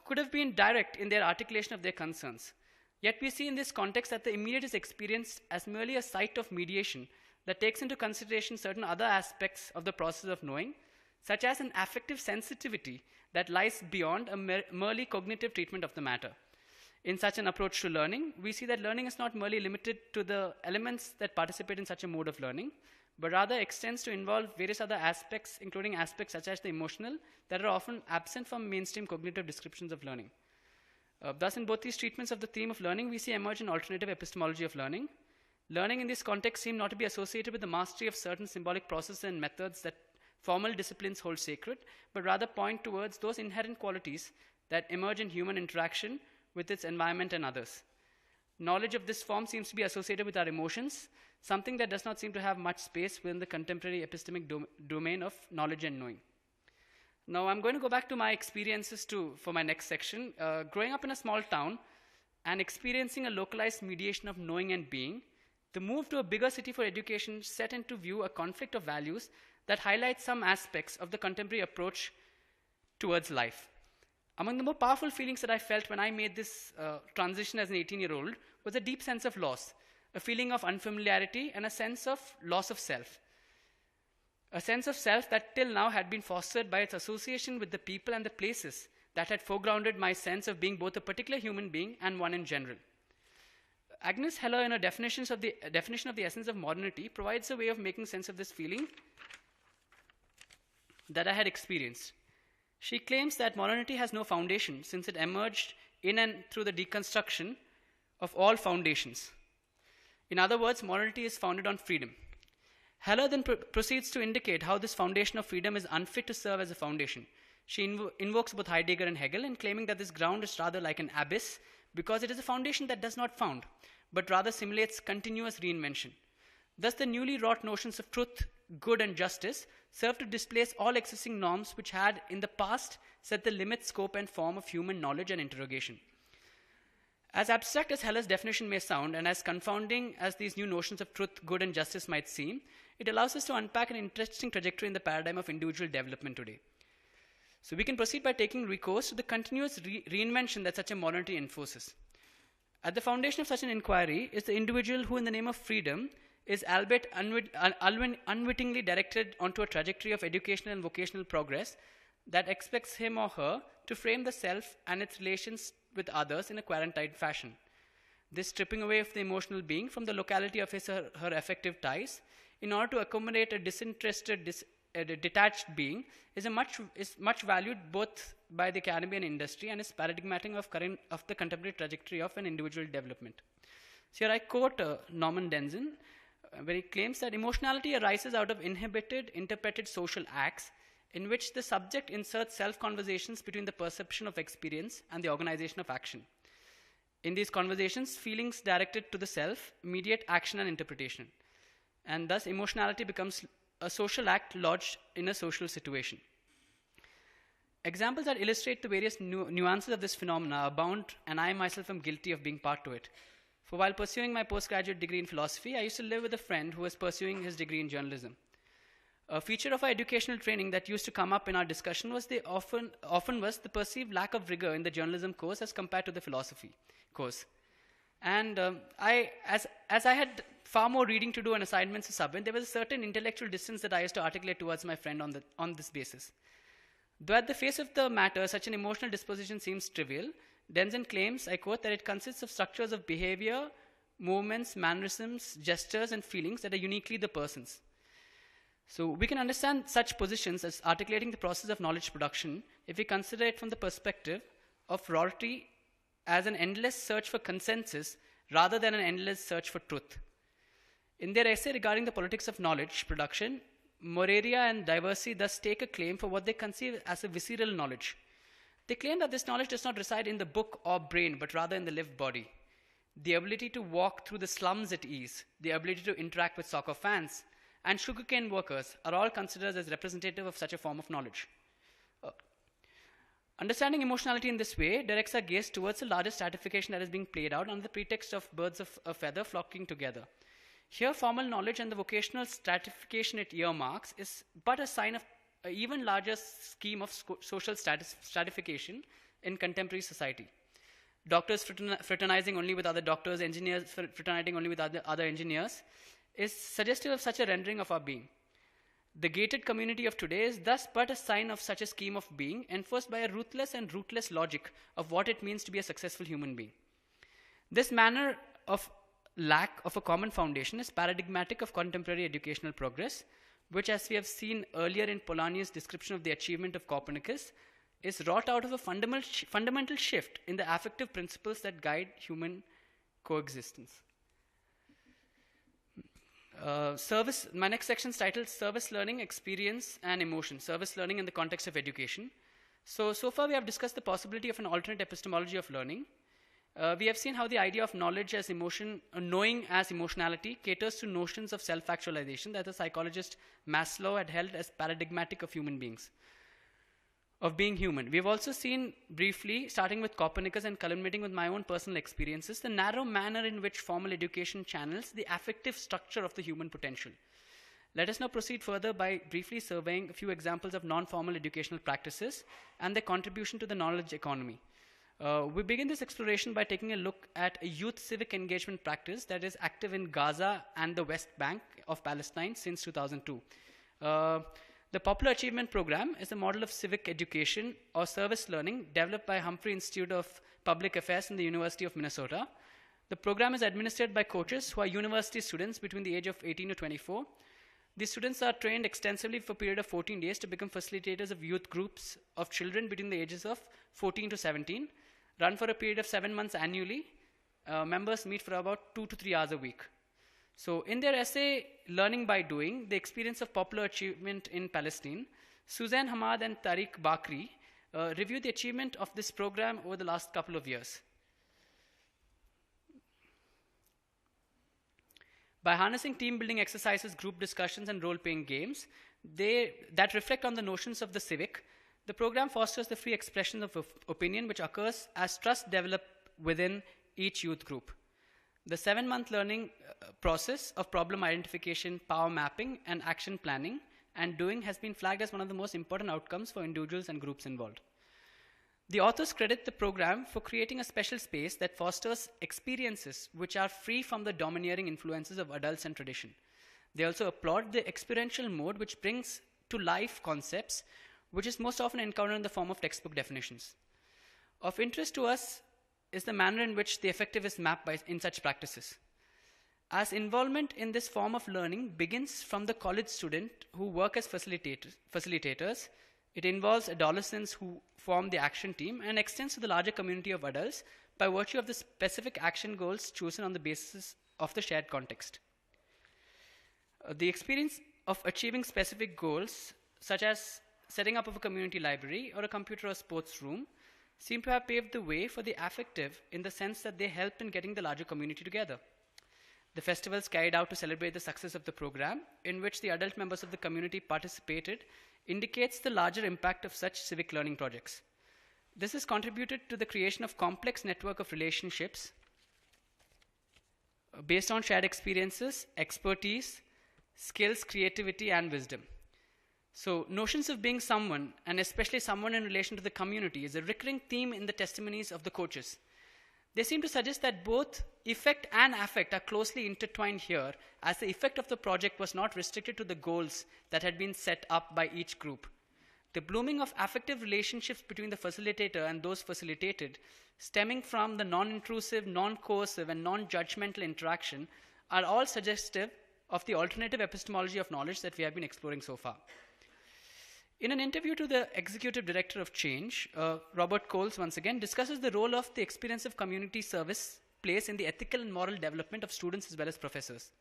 could have been direct in their articulation of their concerns. Yet we see in this context that the immediate is experienced as merely a site of mediation that takes into consideration certain other aspects of the process of knowing, such as an affective sensitivity that lies beyond a merely cognitive treatment of the matter. In such an approach to learning, we see that learning is not merely limited to the elements that participate in such a mode of learning, but rather extends to involve various other aspects, including aspects such as the emotional, that are often absent from mainstream cognitive descriptions of learning. Thus, in both these treatments of the theme of learning, we see emerge an alternative epistemology of learning. Learning in this context seem not to be associated with the mastery of certain symbolic processes and methods that formal disciplines hold sacred, but rather point towards those inherent qualities that emerge in human interaction with its environment and others. Knowledge of this form seems to be associated with our emotions, something that does not seem to have much space within the contemporary epistemic domain of knowledge and knowing. Now, I'm going to go back to my experiences for my next section. Growing up in a small town and experiencing a localized mediation of knowing and being, the move to a bigger city for education set into view a conflict of values that highlights some aspects of the contemporary approach towards life. Among the more powerful feelings that I felt when I made this transition as an 18-year-old was a deep sense of loss, a feeling of unfamiliarity, and a sense of loss of self. A sense of self that till now had been fostered by its association with the people and the places that had foregrounded my sense of being both a particular human being and one in general. Agnes Heller, in her definition of the essence of modernity, provides a way of making sense of this feeling that I had experienced. She claims that modernity has no foundation since it emerged in and through the deconstruction of all foundations. In other words, modernity is founded on freedom. Heller then proceeds to indicate how this foundation of freedom is unfit to serve as a foundation. She invokes both Heidegger and Hegel in claiming that this ground is rather like an abyss because it is a foundation that does not found, but rather simulates continuous reinvention. Thus, the newly wrought notions of truth, good, and justice serve to displace all existing norms which had, in the past, set the limit, scope, and form of human knowledge and interrogation. As abstract as Heller's definition may sound, and as confounding as these new notions of truth, good, and justice might seem, it allows us to unpack an interesting trajectory in the paradigm of individual development today. So we can proceed by taking recourse to the continuous reinvention that such a modernity enforces. At the foundation of such an inquiry is the individual who, in the name of freedom, is albeit unwittingly directed onto a trajectory of educational and vocational progress that expects him or her to frame the self and its relations with others in a quarantine fashion. This stripping away of the emotional being from the locality of his or her affective ties in order to accommodate a disinterested, detached being is much valued both by the academy and industry and is paradigmatic of the contemporary trajectory of an individual development. So here I quote Norman Denzin, where he claims that emotionality arises out of inhibited, interpreted social acts in which the subject inserts self-conversations between the perception of experience and the organization of action. In these conversations, feelings directed to the self mediate action and interpretation, and thus emotionality becomes a social act lodged in a social situation. Examples that illustrate the various nuances of this phenomena abound, and I myself am guilty of being part to it. For while pursuing my postgraduate degree in philosophy, I used to live with a friend who was pursuing his degree in journalism. A feature of our educational training that used to come up in our discussion was often was the perceived lack of rigor in the journalism course as compared to the philosophy course. And as I had far more reading to do and assignments to submit, there was a certain intellectual distance that I used to articulate towards my friend on this basis. Though at the face of the matter, such an emotional disposition seems trivial, Denzin claims, I quote, that it consists of structures of behavior, movements, mannerisms, gestures, and feelings that are uniquely the person's. So we can understand such positions as articulating the process of knowledge production if we consider it from the perspective of rarity as an endless search for consensus rather than an endless search for truth. In their essay regarding the politics of knowledge production, Moreira and Diversi thus take a claim for what they conceive as a visceral knowledge. They claim that this knowledge does not reside in the book or brain, but rather in the lived body. The ability to walk through the slums at ease, the ability to interact with soccer fans, and sugarcane workers are all considered as representative of such a form of knowledge. Understanding emotionality in this way directs our gaze towards the larger stratification that is being played out under the pretext of birds of a feather flocking together. Here, formal knowledge and the vocational stratification it earmarks is but a sign of an even larger scheme of social stratification in contemporary society. Doctors fraternizing only with other doctors, engineers fraternizing only with other engineers, is suggestive of such a rendering of our being. The gated community of today is thus but a sign of such a scheme of being, enforced by a ruthless and rootless logic of what it means to be a successful human being. This manner of lack of a common foundation is paradigmatic of contemporary educational progress, which, as we have seen earlier in Polanyi's description of the achievement of Copernicus, is wrought out of a fundamental shift in the affective principles that guide human coexistence. My next section is titled Service Learning, Experience and Emotion, Service Learning in the Context of Education. So far we have discussed the possibility of an alternate epistemology of learning. We have seen how the idea of knowledge as emotion, knowing as emotionality, caters to notions of self-actualization that the psychologist Maslow had held as paradigmatic of human beings, of being human. We have also seen briefly, starting with Copernicus and culminating with my own personal experiences, the narrow manner in which formal education channels the affective structure of the human potential. Let us now proceed further by briefly surveying a few examples of non-formal educational practices and their contribution to the knowledge economy. We begin this exploration by taking a look at a youth civic engagement practice that is active in Gaza and the West Bank of Palestine since 2002. The Popular Achievement Program is a model of civic education or service learning developed by Humphrey Institute of Public Affairs in the University of Minnesota. The program is administered by coaches who are university students between the age of 18 to 24. These students are trained extensively for a period of 14 days to become facilitators of youth groups of children between the ages of 14 to 17. Run for a period of 7 months annually. Members meet for about 2 to 3 hours a week. So in their essay, Learning by Doing, the Experience of Popular Achievement in Palestine, Suzanne Hamad and Tariq Bakri reviewed the achievement of this program over the last couple of years. By harnessing team-building exercises, group discussions, and role-playing games that reflect on the notions of the civic, the program fosters the free expression of opinion which occurs as trust develops within each youth group. The 7-month learning process of problem identification, power mapping, and action planning and doing has been flagged as one of the most important outcomes for individuals and groups involved. The authors credit the program for creating a special space that fosters experiences which are free from the domineering influences of adults and tradition. They also applaud the experiential mode which brings to life concepts which is most often encountered in the form of textbook definitions. Of interest to us is the manner in which the effective is mapped in such practices. As involvement in this form of learning begins from the college student who work as facilitators, it involves adolescents who form the action team and extends to the larger community of adults by virtue of the specific action goals chosen on the basis of the shared context. The experience of achieving specific goals, such as setting up of a community library or a computer or sports room, seem to have paved the way for the affective in the sense that they helped in getting the larger community together. The festivals carried out to celebrate the success of the program, in which the adult members of the community participated, indicates the larger impact of such civic learning projects. This has contributed to the creation of complex network of relationships based on shared experiences, expertise, skills, creativity, and wisdom. So, notions of being someone, and especially someone in relation to the community, is a recurring theme in the testimonies of the coaches. They seem to suggest that both effect and affect are closely intertwined here, as the effect of the project was not restricted to the goals that had been set up by each group. The blooming of affective relationships between the facilitator and those facilitated, stemming from the non-intrusive, non-coercive, and non-judgmental interaction, are all suggestive of the alternative epistemology of knowledge that we have been exploring so far. In an interview to the executive director of Change, Robert Coles once again discusses the role of the experience of community service plays in the ethical and moral development of students as well as professors.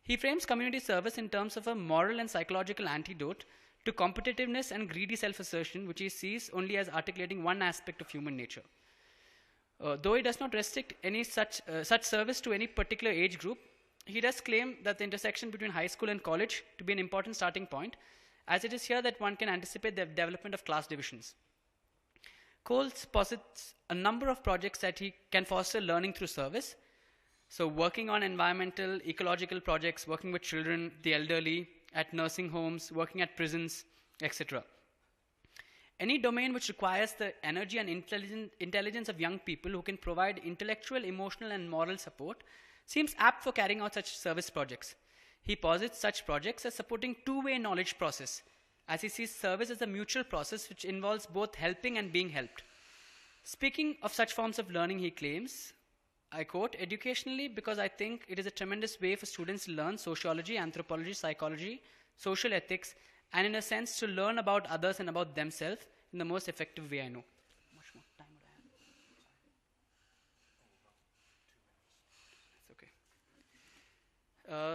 He frames community service in terms of a moral and psychological antidote to competitiveness and greedy self-assertion, which he sees only as articulating one aspect of human nature. Though he does not restrict any such service to any particular age group, he does claim that the intersection between high school and college to be an important starting point, as it is here that one can anticipate the development of class divisions. Coles posits a number of projects that he can foster learning through service. So working on environmental, ecological projects, working with children, the elderly, at nursing homes, working at prisons, etc. Any domain which requires the energy and intelligence of young people who can provide intellectual, emotional, and moral support seems apt for carrying out such service projects. He posits such projects as supporting two-way knowledge process, as he sees service as a mutual process which involves both helping and being helped. Speaking of such forms of learning, he claims, I quote, "Educationally, because I think it is a tremendous way for students to learn sociology, anthropology, psychology, social ethics, and in a sense to learn about others and about themselves in the most effective way I know." Much more time would I have?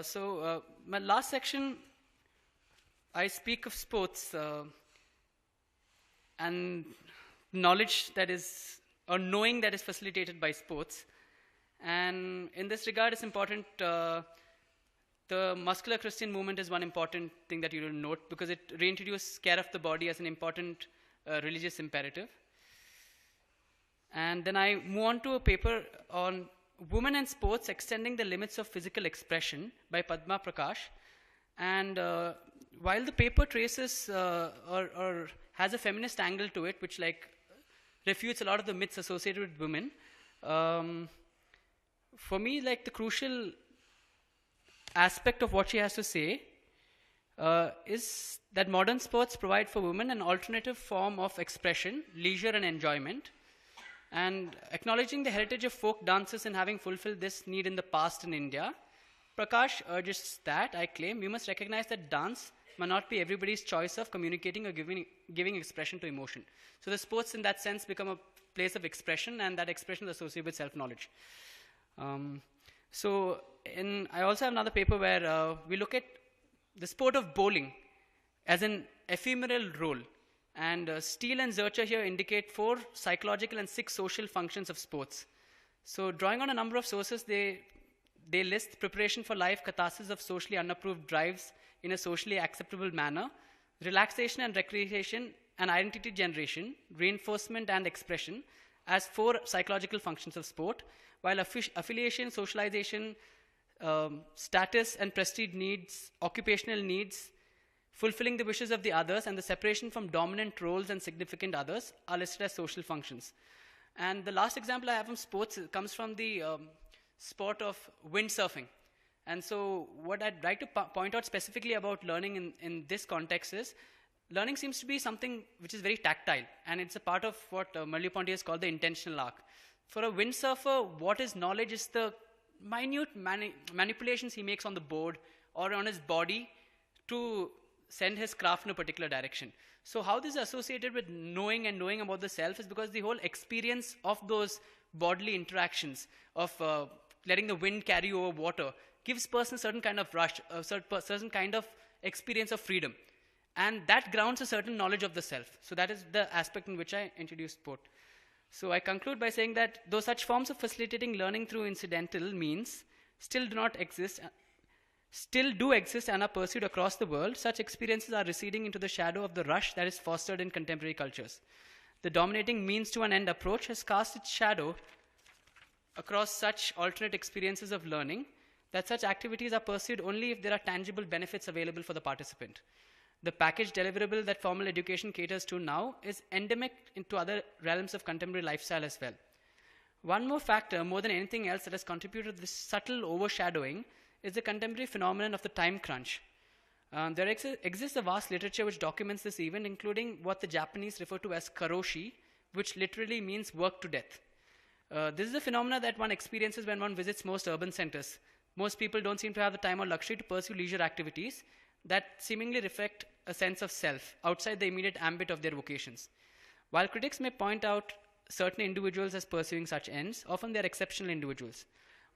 It's okay. My last section, I speak of sports and knowledge that is, or knowing that is facilitated by sports. And in this regard, it's important, the muscular Christian movement is one important thing that you will note, because it reintroduced care of the body as an important religious imperative. And then I move on to a paper on women and sports extending the limits of physical expression by Padma Prakash. And while the paper traces or has a feminist angle to it, which refutes a lot of the myths associated with women, for me, the crucial aspect of what she has to say is that modern sports provide for women an alternative form of expression, leisure, and enjoyment. And acknowledging the heritage of folk dances and having fulfilled this need in the past in India, Prakash urges that, I claim, we must recognize that dance may not be everybody's choice of communicating or giving expression to emotion. So the sports in that sense become a place of expression, and that expression is associated with self-knowledge. I also have another paper where we look at the sport of bowling as an ephemeral role. And Steele and Zurcher here indicate 4 psychological and 6 social functions of sports. So drawing on a number of sources, they list preparation for life, catharsis of socially unapproved drives in a socially acceptable manner, relaxation and recreation, and identity generation, reinforcement and expression as 4 psychological functions of sport, while affiliation, socialization, status and prestige needs, occupational needs, fulfilling the wishes of the others, and the separation from dominant roles and significant others are listed as social functions. And the last example I have from sports comes from the sport of windsurfing. And so what I'd like to point out specifically about learning in this context is, learning seems to be something which is very tactile, and it's a part of what Merleau-Ponty has called the intentional arc. For a windsurfer, what is knowledge is the minute manipulations he makes on the board or on his body to send his craft in a particular direction. So how this is associated with knowing and knowing about the self is because the whole experience of those bodily interactions, of letting the wind carry over water, gives person a certain kind of rush, a certain kind of experience of freedom. And that grounds a certain knowledge of the self. So that is the aspect in which I introduced sport. So I conclude by saying that though such forms of facilitating learning through incidental means still do exist and are pursued across the world, such experiences are receding into the shadow of the rush that is fostered in contemporary cultures. The dominating means to an end approach has cast its shadow across such alternate experiences of learning, that such activities are pursued only if there are tangible benefits available for the participant. The package deliverable that formal education caters to now is endemic into other realms of contemporary lifestyle as well. One more factor, more than anything else, that has contributed to this subtle overshadowing is the contemporary phenomenon of the time crunch. There exists a vast literature which documents this event, including what the Japanese refer to as karoshi, which literally means work to death. This is a phenomenon that one experiences when one visits most urban centers. Most people don't seem to have the time or luxury to pursue leisure activities that seemingly reflect a sense of self outside the immediate ambit of their vocations. While critics may point out certain individuals as pursuing such ends, often they are exceptional individuals.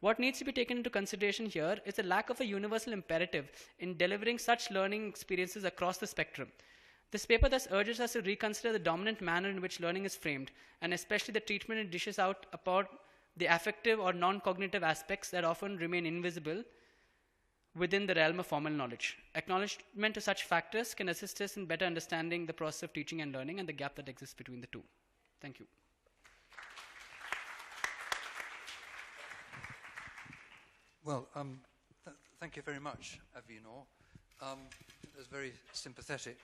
What needs to be taken into consideration here is the lack of a universal imperative in delivering such learning experiences across the spectrum. This paper thus urges us to reconsider the dominant manner in which learning is framed, and especially the treatment it dishes out about the affective or non-cognitive aspects that often remain invisible within the realm of formal knowledge. Acknowledgement of such factors can assist us in better understanding the process of teaching and learning and the gap that exists between the two. Thank you. Well, thank you very much, Avinor. It was very sympathetic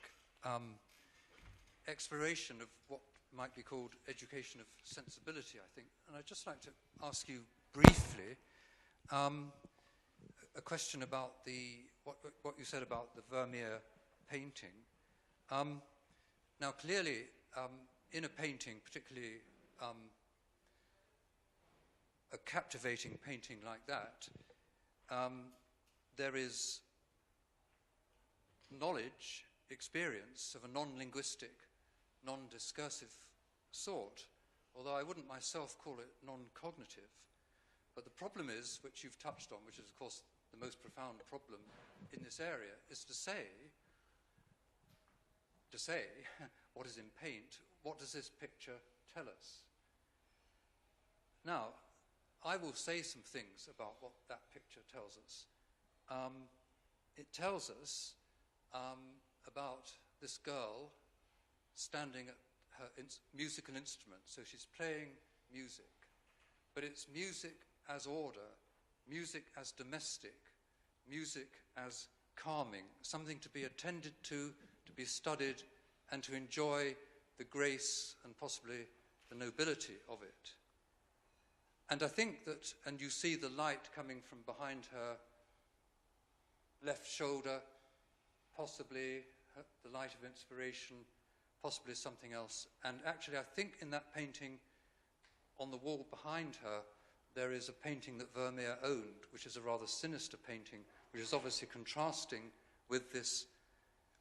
exploration of what might be called education of sensibility, I think. And I'd just like to ask you briefly a question about what you said about the Vermeer painting. Now, clearly, in a painting, particularly a captivating painting like that, there is knowledge, experience of a non-linguistic, non-discursive sort, although I wouldn't myself call it non-cognitive. But the problem is, which you've touched on, which is, of course, the most profound problem in this area, is to say, what is in paint, what does this picture tell us? Now, I will say some things about what that picture tells us. It tells us about this girl standing at her musical instrument. So she's playing music, but it's music as order, music as domestic, music as calming, something to be attended to be studied, and to enjoy the grace and possibly the nobility of it. And I think that, and you see the light coming from behind her left shoulder, possibly the light of inspiration, possibly something else. And actually, I think in that painting, on the wall behind her, there is a painting that Vermeer owned, which is a rather sinister painting, which is obviously contrasting with this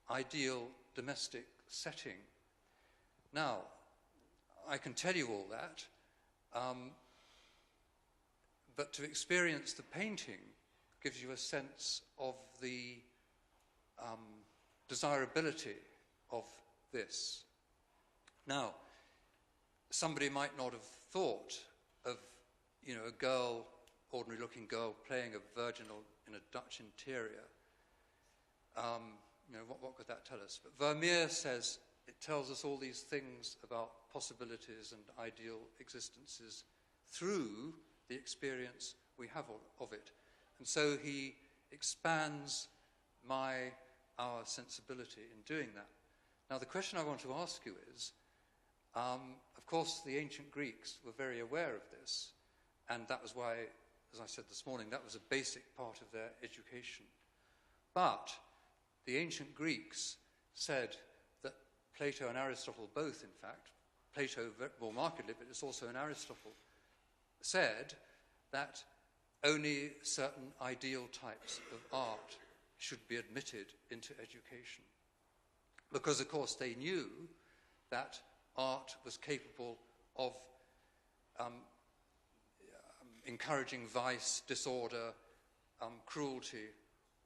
ideal domestic setting. Now, I can tell you all that, but to experience the painting gives you a sense of the desirability of this. Now, somebody might not have thought of, a girl, ordinary-looking girl, playing a virginal in a Dutch interior. What could that tell us? But Vermeer says it tells us all these things about possibilities and ideal existences through the experience we have of it. And so he expands our sensibility in doing that. Now, the question I want to ask you is, of course, the ancient Greeks were very aware of this, and that was why, as I said this morning, that was a basic part of their education. But the ancient Greeks said that Plato and Aristotle both, in fact, Plato more markedly, but it's also in Aristotle, said that only certain ideal types of art should be admitted into education. Because, of course, they knew that art was capable of encouraging vice, disorder, cruelty,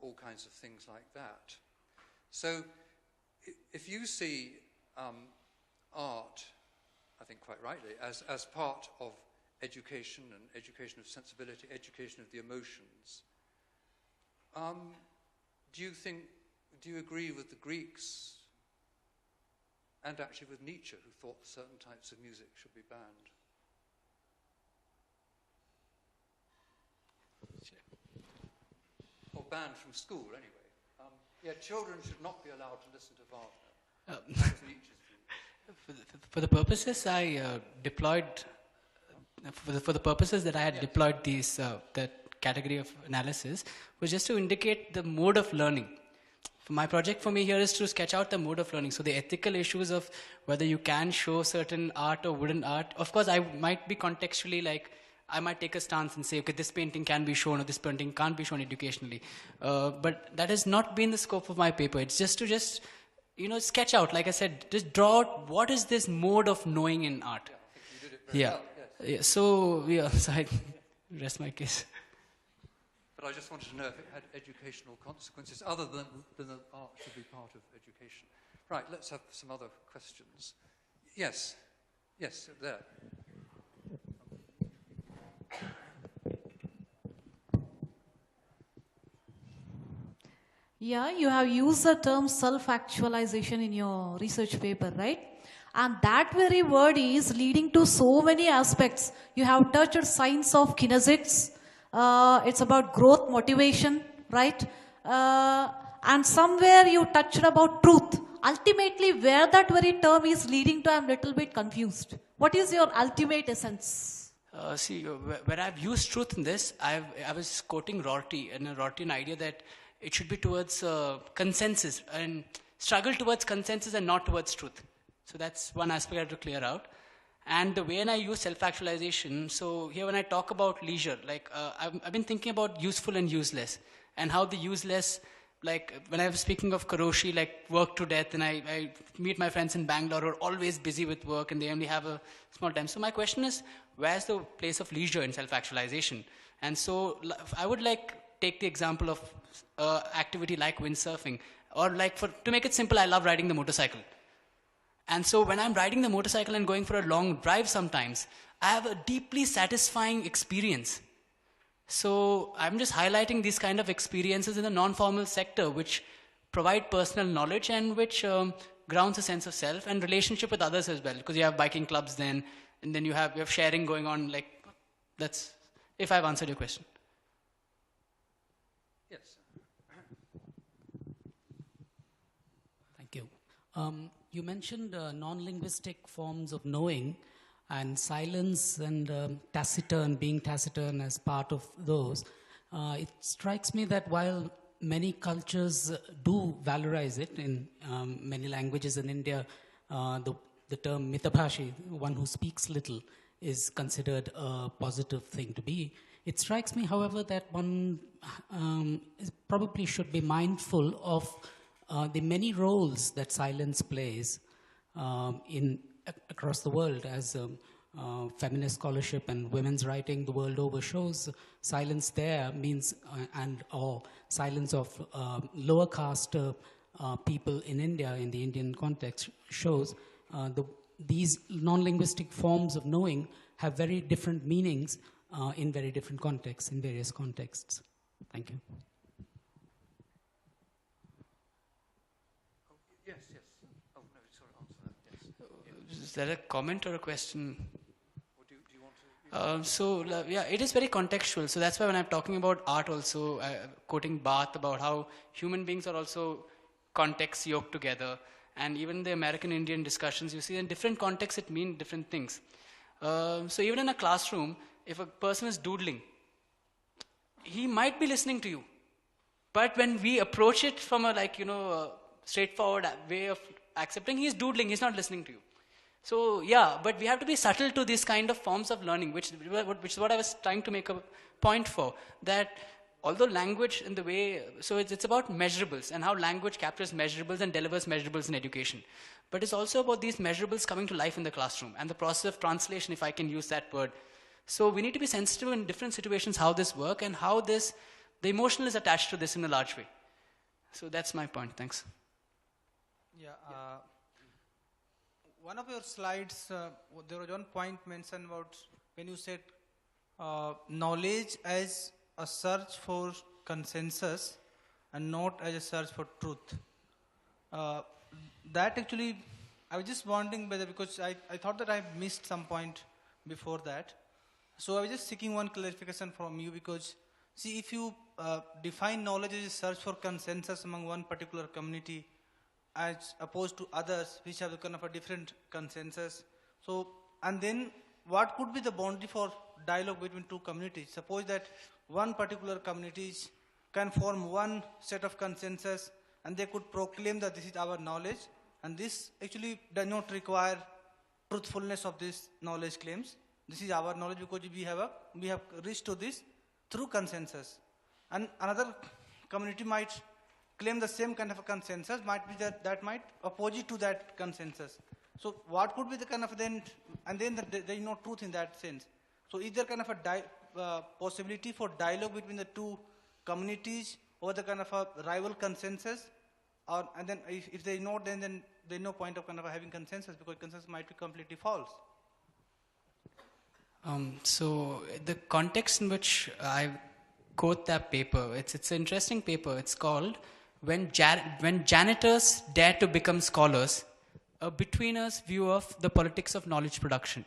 all kinds of things like that. So if you see art, I think quite rightly, as part of education and education of sensibility, education of the emotions, do you agree with the Greeks and actually with Nietzsche, who thought certain types of music should be banned? Or banned from school, anyway. Children should not be allowed to listen to Wagner. That was Nietzsche's view. For the purposes I deployed, for the purposes that I had deployed that category of analysis, was just to indicate the mode of learning. My project for me here is to sketch out the mode of learning. So the ethical issues of whether you can show certain art or wooden art. Of course, I might be contextually I might take a stance and say, okay, this painting can be shown or this painting can't be shown educationally. But that has not been the scope of my paper. It's just to sketch out, like I said, just draw out what is this mode of knowing in art. Yeah, I think you did it very well, yes. So I rest my case. but I just wanted to know if it had educational consequences other than that art should be part of education. Right, let's have some other questions. Yes, yes, there. Yeah, you have used the term self-actualization in your research paper, right? And that very word is leading to so many aspects. You have touched science of kinesics. It's about growth motivation, right? And somewhere you touched about truth. Ultimately, where that very term is leading to, I'm a little bit confused. What is your ultimate essence? See, when I've used truth in this, I was quoting Rorty, and a Rortian idea that it should be towards consensus and struggle towards consensus and not towards truth. So that's one aspect I have to clear out. And the way I use self-actualization, so here when I talk about leisure, like I've been thinking about useful and useless, and how the useless, like when I was speaking of Karoshi, like work to death, and I meet my friends in Bangalore who are always busy with work and they only have a small time. So my question is, where's the place of leisure in self-actualization? And so I would like take the example of activity like windsurfing, or like to make it simple, I love riding the motorcycle. And so when I'm riding the motorcycle and going for a long drive sometimes, I have a deeply satisfying experience. So I'm just highlighting these kind of experiences in the non-formal sector, which provide personal knowledge and which grounds a sense of self and relationship with others as well. Because you have biking clubs then, and then you have sharing going on. Like that's, if I've answered your question. Yes. Thank you. You mentioned non-linguistic forms of knowing, and silence and taciturn, being taciturn as part of those. It strikes me that while many cultures do valorize it in many languages in India, the term mitabhashi, one who speaks little, is considered a positive thing to be. It strikes me, however, that one probably should be mindful of the many roles that silence plays across the world, as feminist scholarship and women's writing the world over shows. Silence there means, or silence of lower caste people in India, in the Indian context, shows these non-linguistic forms of knowing have very different meanings in very different contexts, in various contexts. Thank you. Yes, yes. Oh, no, sorry, answer that. Yes. Is that a comment or a question? Or do you want to? Yeah, it is very contextual. So that's why when I'm talking about art also, quoting Barth about how human beings are also contexts yoked together. And even the American-Indian discussions, you see in different contexts it means different things. So even in a classroom, if a person is doodling, he might be listening to you. But when we approach it from a straightforward way of accepting, he is doodling, he's not listening to you. So yeah, but we have to be subtle to these kind of forms of learning, which is what I was trying to make a point for, that although language in the way, so it's about measurables and how language captures measurables and delivers measurables in education. But it's also about these measurables coming to life in the classroom and the process of translation, if I can use that word. So we need to be sensitive in different situations how this works and how the emotional is attached to this in a large way. So that's my point. Thanks. Yeah. One of your slides, there was one point mentioned about when you said knowledge as a search for consensus and not as a search for truth. That actually, I was just wondering whether, because I thought that I missed some point before that. So I was just seeking one clarification from you, because see, if you define knowledge as a search for consensus among one particular community as opposed to others which have a kind of a different consensus, so, and then what could be the boundary for dialogue between two communities? Suppose that one particular communities can form one set of consensus and they could proclaim that this is our knowledge, and this actually does not require truthfulness of these knowledge claims. This is our knowledge because we have reached to this through consensus. And another community might claim the same kind of a consensus, might be that might opposite to that consensus. So what could be the kind of then, and then there is no truth in that sense. So is there kind of a possibility for dialogue between the two communities over the kind of a rival consensus, or and then if they not, then there's no point of kind of having consensus, because consensus might be completely false. So the context in which I quote that paper, it's an interesting paper. It's called When Janitors Dare to Become Scholars, a betweeners view of the politics of knowledge production.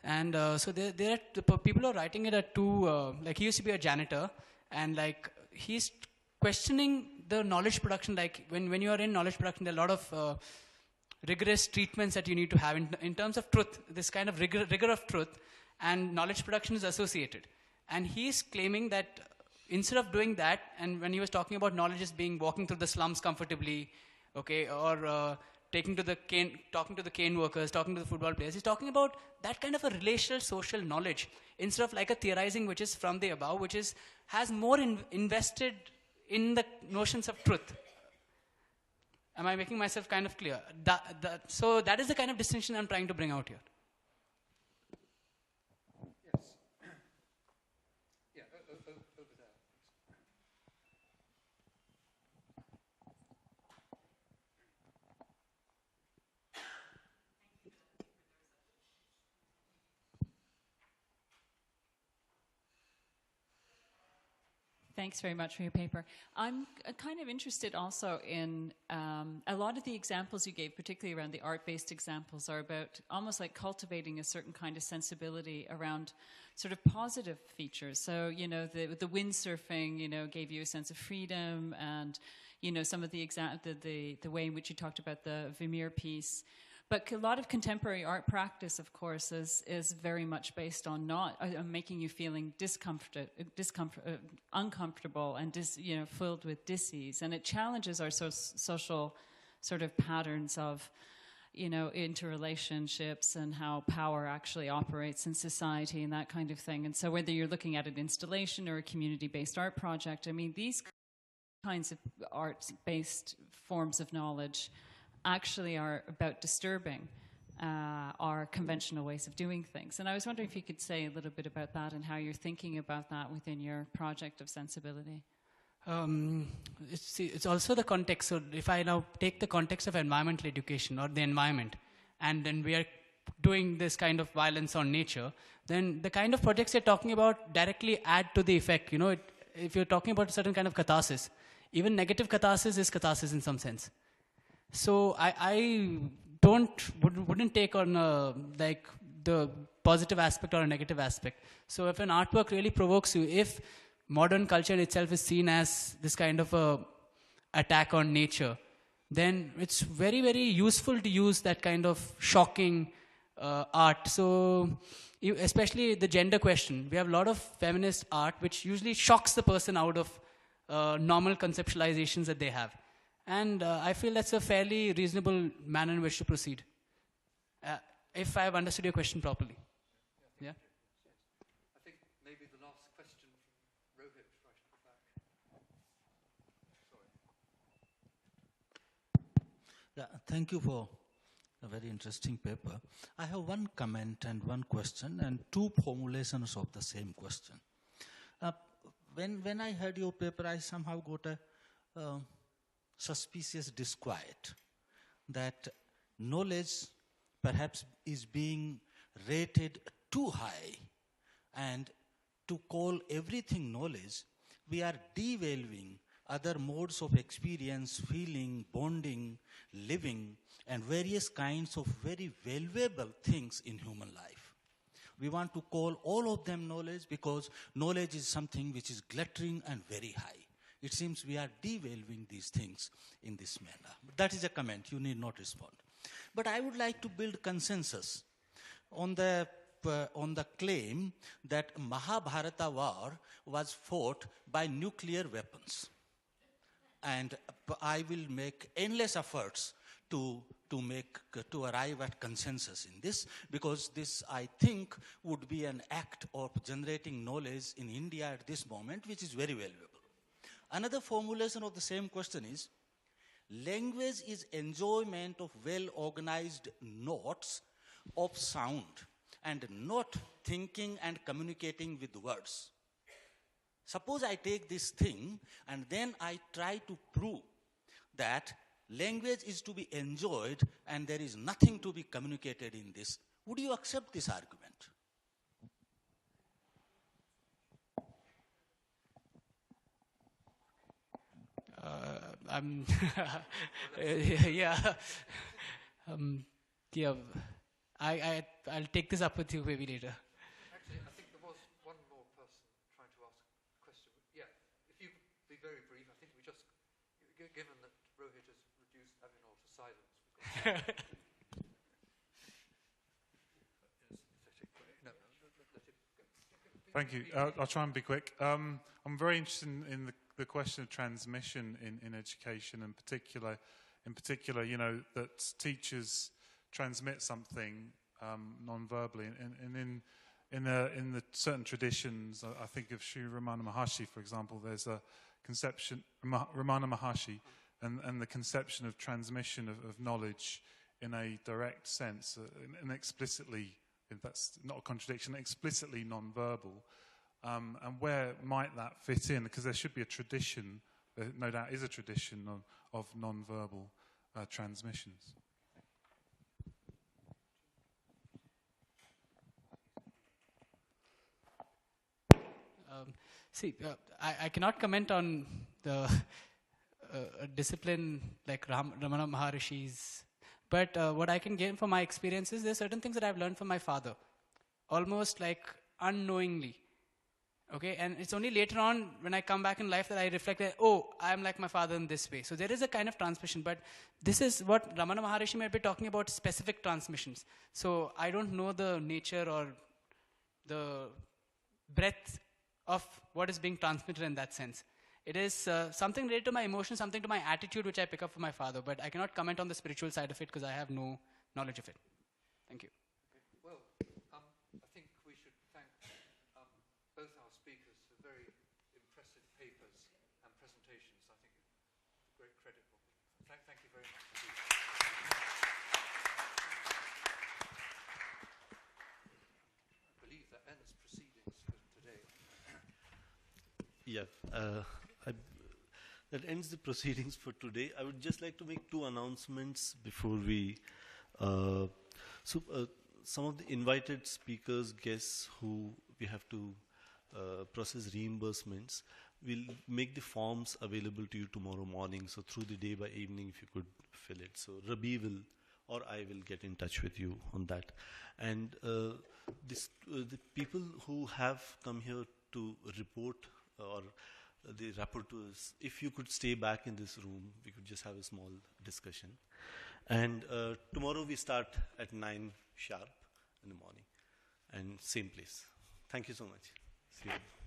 And so there are people who are writing it at two, like he used to be a janitor, and like he's questioning the knowledge production. Like when you are in knowledge production, there are a lot of rigorous treatments that you need to have in terms of truth, this kind of rigor of truth, and knowledge production is associated. And he's claiming that instead of doing that, and when he was talking about knowledge as being walking through the slums comfortably, okay, or talking to the cane workers, talking to the football players, he's talking about that kind of a relational social knowledge, instead of like a theorizing which is from the above, which has more invested in the notions of truth. Am I making myself kind of clear? So that is the kind of distinction I'm trying to bring out here. Thanks very much for your paper. I'm kind of interested also in a lot of the examples you gave, particularly around the art-based examples, are about almost like cultivating a certain kind of sensibility around sort of positive features. So, you know, the windsurfing, you know, gave you a sense of freedom, and, you know, some of the way in which you talked about the Vermeer piece. But a lot of contemporary art practice, of course, is very much based on making you feeling uncomfortable and filled with dis-ease, and it challenges our social sort of patterns of, you know, interrelationships and how power actually operates in society and that kind of thing. And so, whether you're looking at an installation or a community-based art project, I mean, these kinds of art-based forms of knowledge actually are about disturbing our conventional ways of doing things. And I was wondering if you could say a little bit about that and how you're thinking about that within your project of sensibility. It's also the context. So if I now take the context of environmental education or the environment, and then we are doing this kind of violence on nature, then the kind of projects you're talking about directly add to the effect. You know, if you're talking about a certain kind of catharsis, even negative catharsis is catharsis in some sense. So I wouldn't take on like the positive aspect or a negative aspect. So if an artwork really provokes you, if modern culture in itself is seen as this kind of a attack on nature, then it's very, very useful to use that kind of shocking art. So especially the gender question, we have a lot of feminist art which usually shocks the person out of normal conceptualizations that they have. And I feel that's a fairly reasonable manner in which to proceed, if I have understood your question properly. Yeah? I think maybe the last question from Rohit right at the back. Sorry. Yeah, thank you for a very interesting paper. I have one comment and one question and two formulations of the same question. When I heard your paper, I somehow got a suspicious disquiet that knowledge perhaps is being rated too high, and to call everything knowledge, we are devaluing other modes of experience, feeling, bonding, living, and various kinds of very valuable things in human life. We want to call all of them knowledge because knowledge is something which is glittering and very high. It seems we are devaluing these things in this manner. That is a comment. You need not respond. But I would like to build consensus on the claim that Mahabharata war was fought by nuclear weapons. And I will make endless efforts to arrive at consensus in this, because this, I think, would be an act of generating knowledge in India at this moment, which is very valuable. Another formulation of the same question is, language is enjoyment of well-organized notes of sound and not thinking and communicating with words. Suppose I take this thing and then I try to prove that language is to be enjoyed and there is nothing to be communicated in this. Would you accept this argument? Yeah. Yeah. I'll take this up with you maybe later. Actually, I think there was one more person trying to ask a question. Yeah, if you could be very brief, I think we just, given that Rohit has reduced Avinor to silence. Thank you. I'll try and be quick. I'm very interested in the question of transmission in education, in particular, you know, that teachers transmit something non-verbally, and in the certain traditions, I think of Sri Ramana Maharshi, for example. There's a conception, Ramana Maharshi, and the conception of transmission of knowledge in a direct sense, and explicitly, if that's not a contradiction, explicitly non-verbal. And where might that fit in? Because there should be a tradition, there no doubt is a tradition of non-verbal transmissions. I cannot comment on the discipline like Ramana Maharishi's, but what I can gain from my experiences, there are certain things that I've learned from my father, almost like unknowingly. Okay, and it's only later on when I come back in life that I reflect that, oh, I'm like my father in this way. So there is a kind of transmission, but this is what Ramana Maharishi might be talking about, specific transmissions. So I don't know the nature or the breadth of what is being transmitted in that sense. It is something related to my emotions, something to my attitude, which I pick up from my father, but I cannot comment on the spiritual side of it because I have no knowledge of it. Thank you. Well, I think we should thank both our speakers for very impressive papers and presentations. I think great credit for them. Thank you very much indeed. I believe that ends proceedings for today. Yeah, that ends the proceedings for today. I would just like to make two announcements before we... some of the invited speakers, guests who we have to process reimbursements, we'll make the forms available to you tomorrow morning. So through the day by evening, if you could fill it. So Rabi will, or I will get in touch with you on that. And the people who have come here to report or the rapporteurs, if you could stay back in this room, we could just have a small discussion. And tomorrow we start at 9 sharp in the morning and same place. Thank you so much. See you.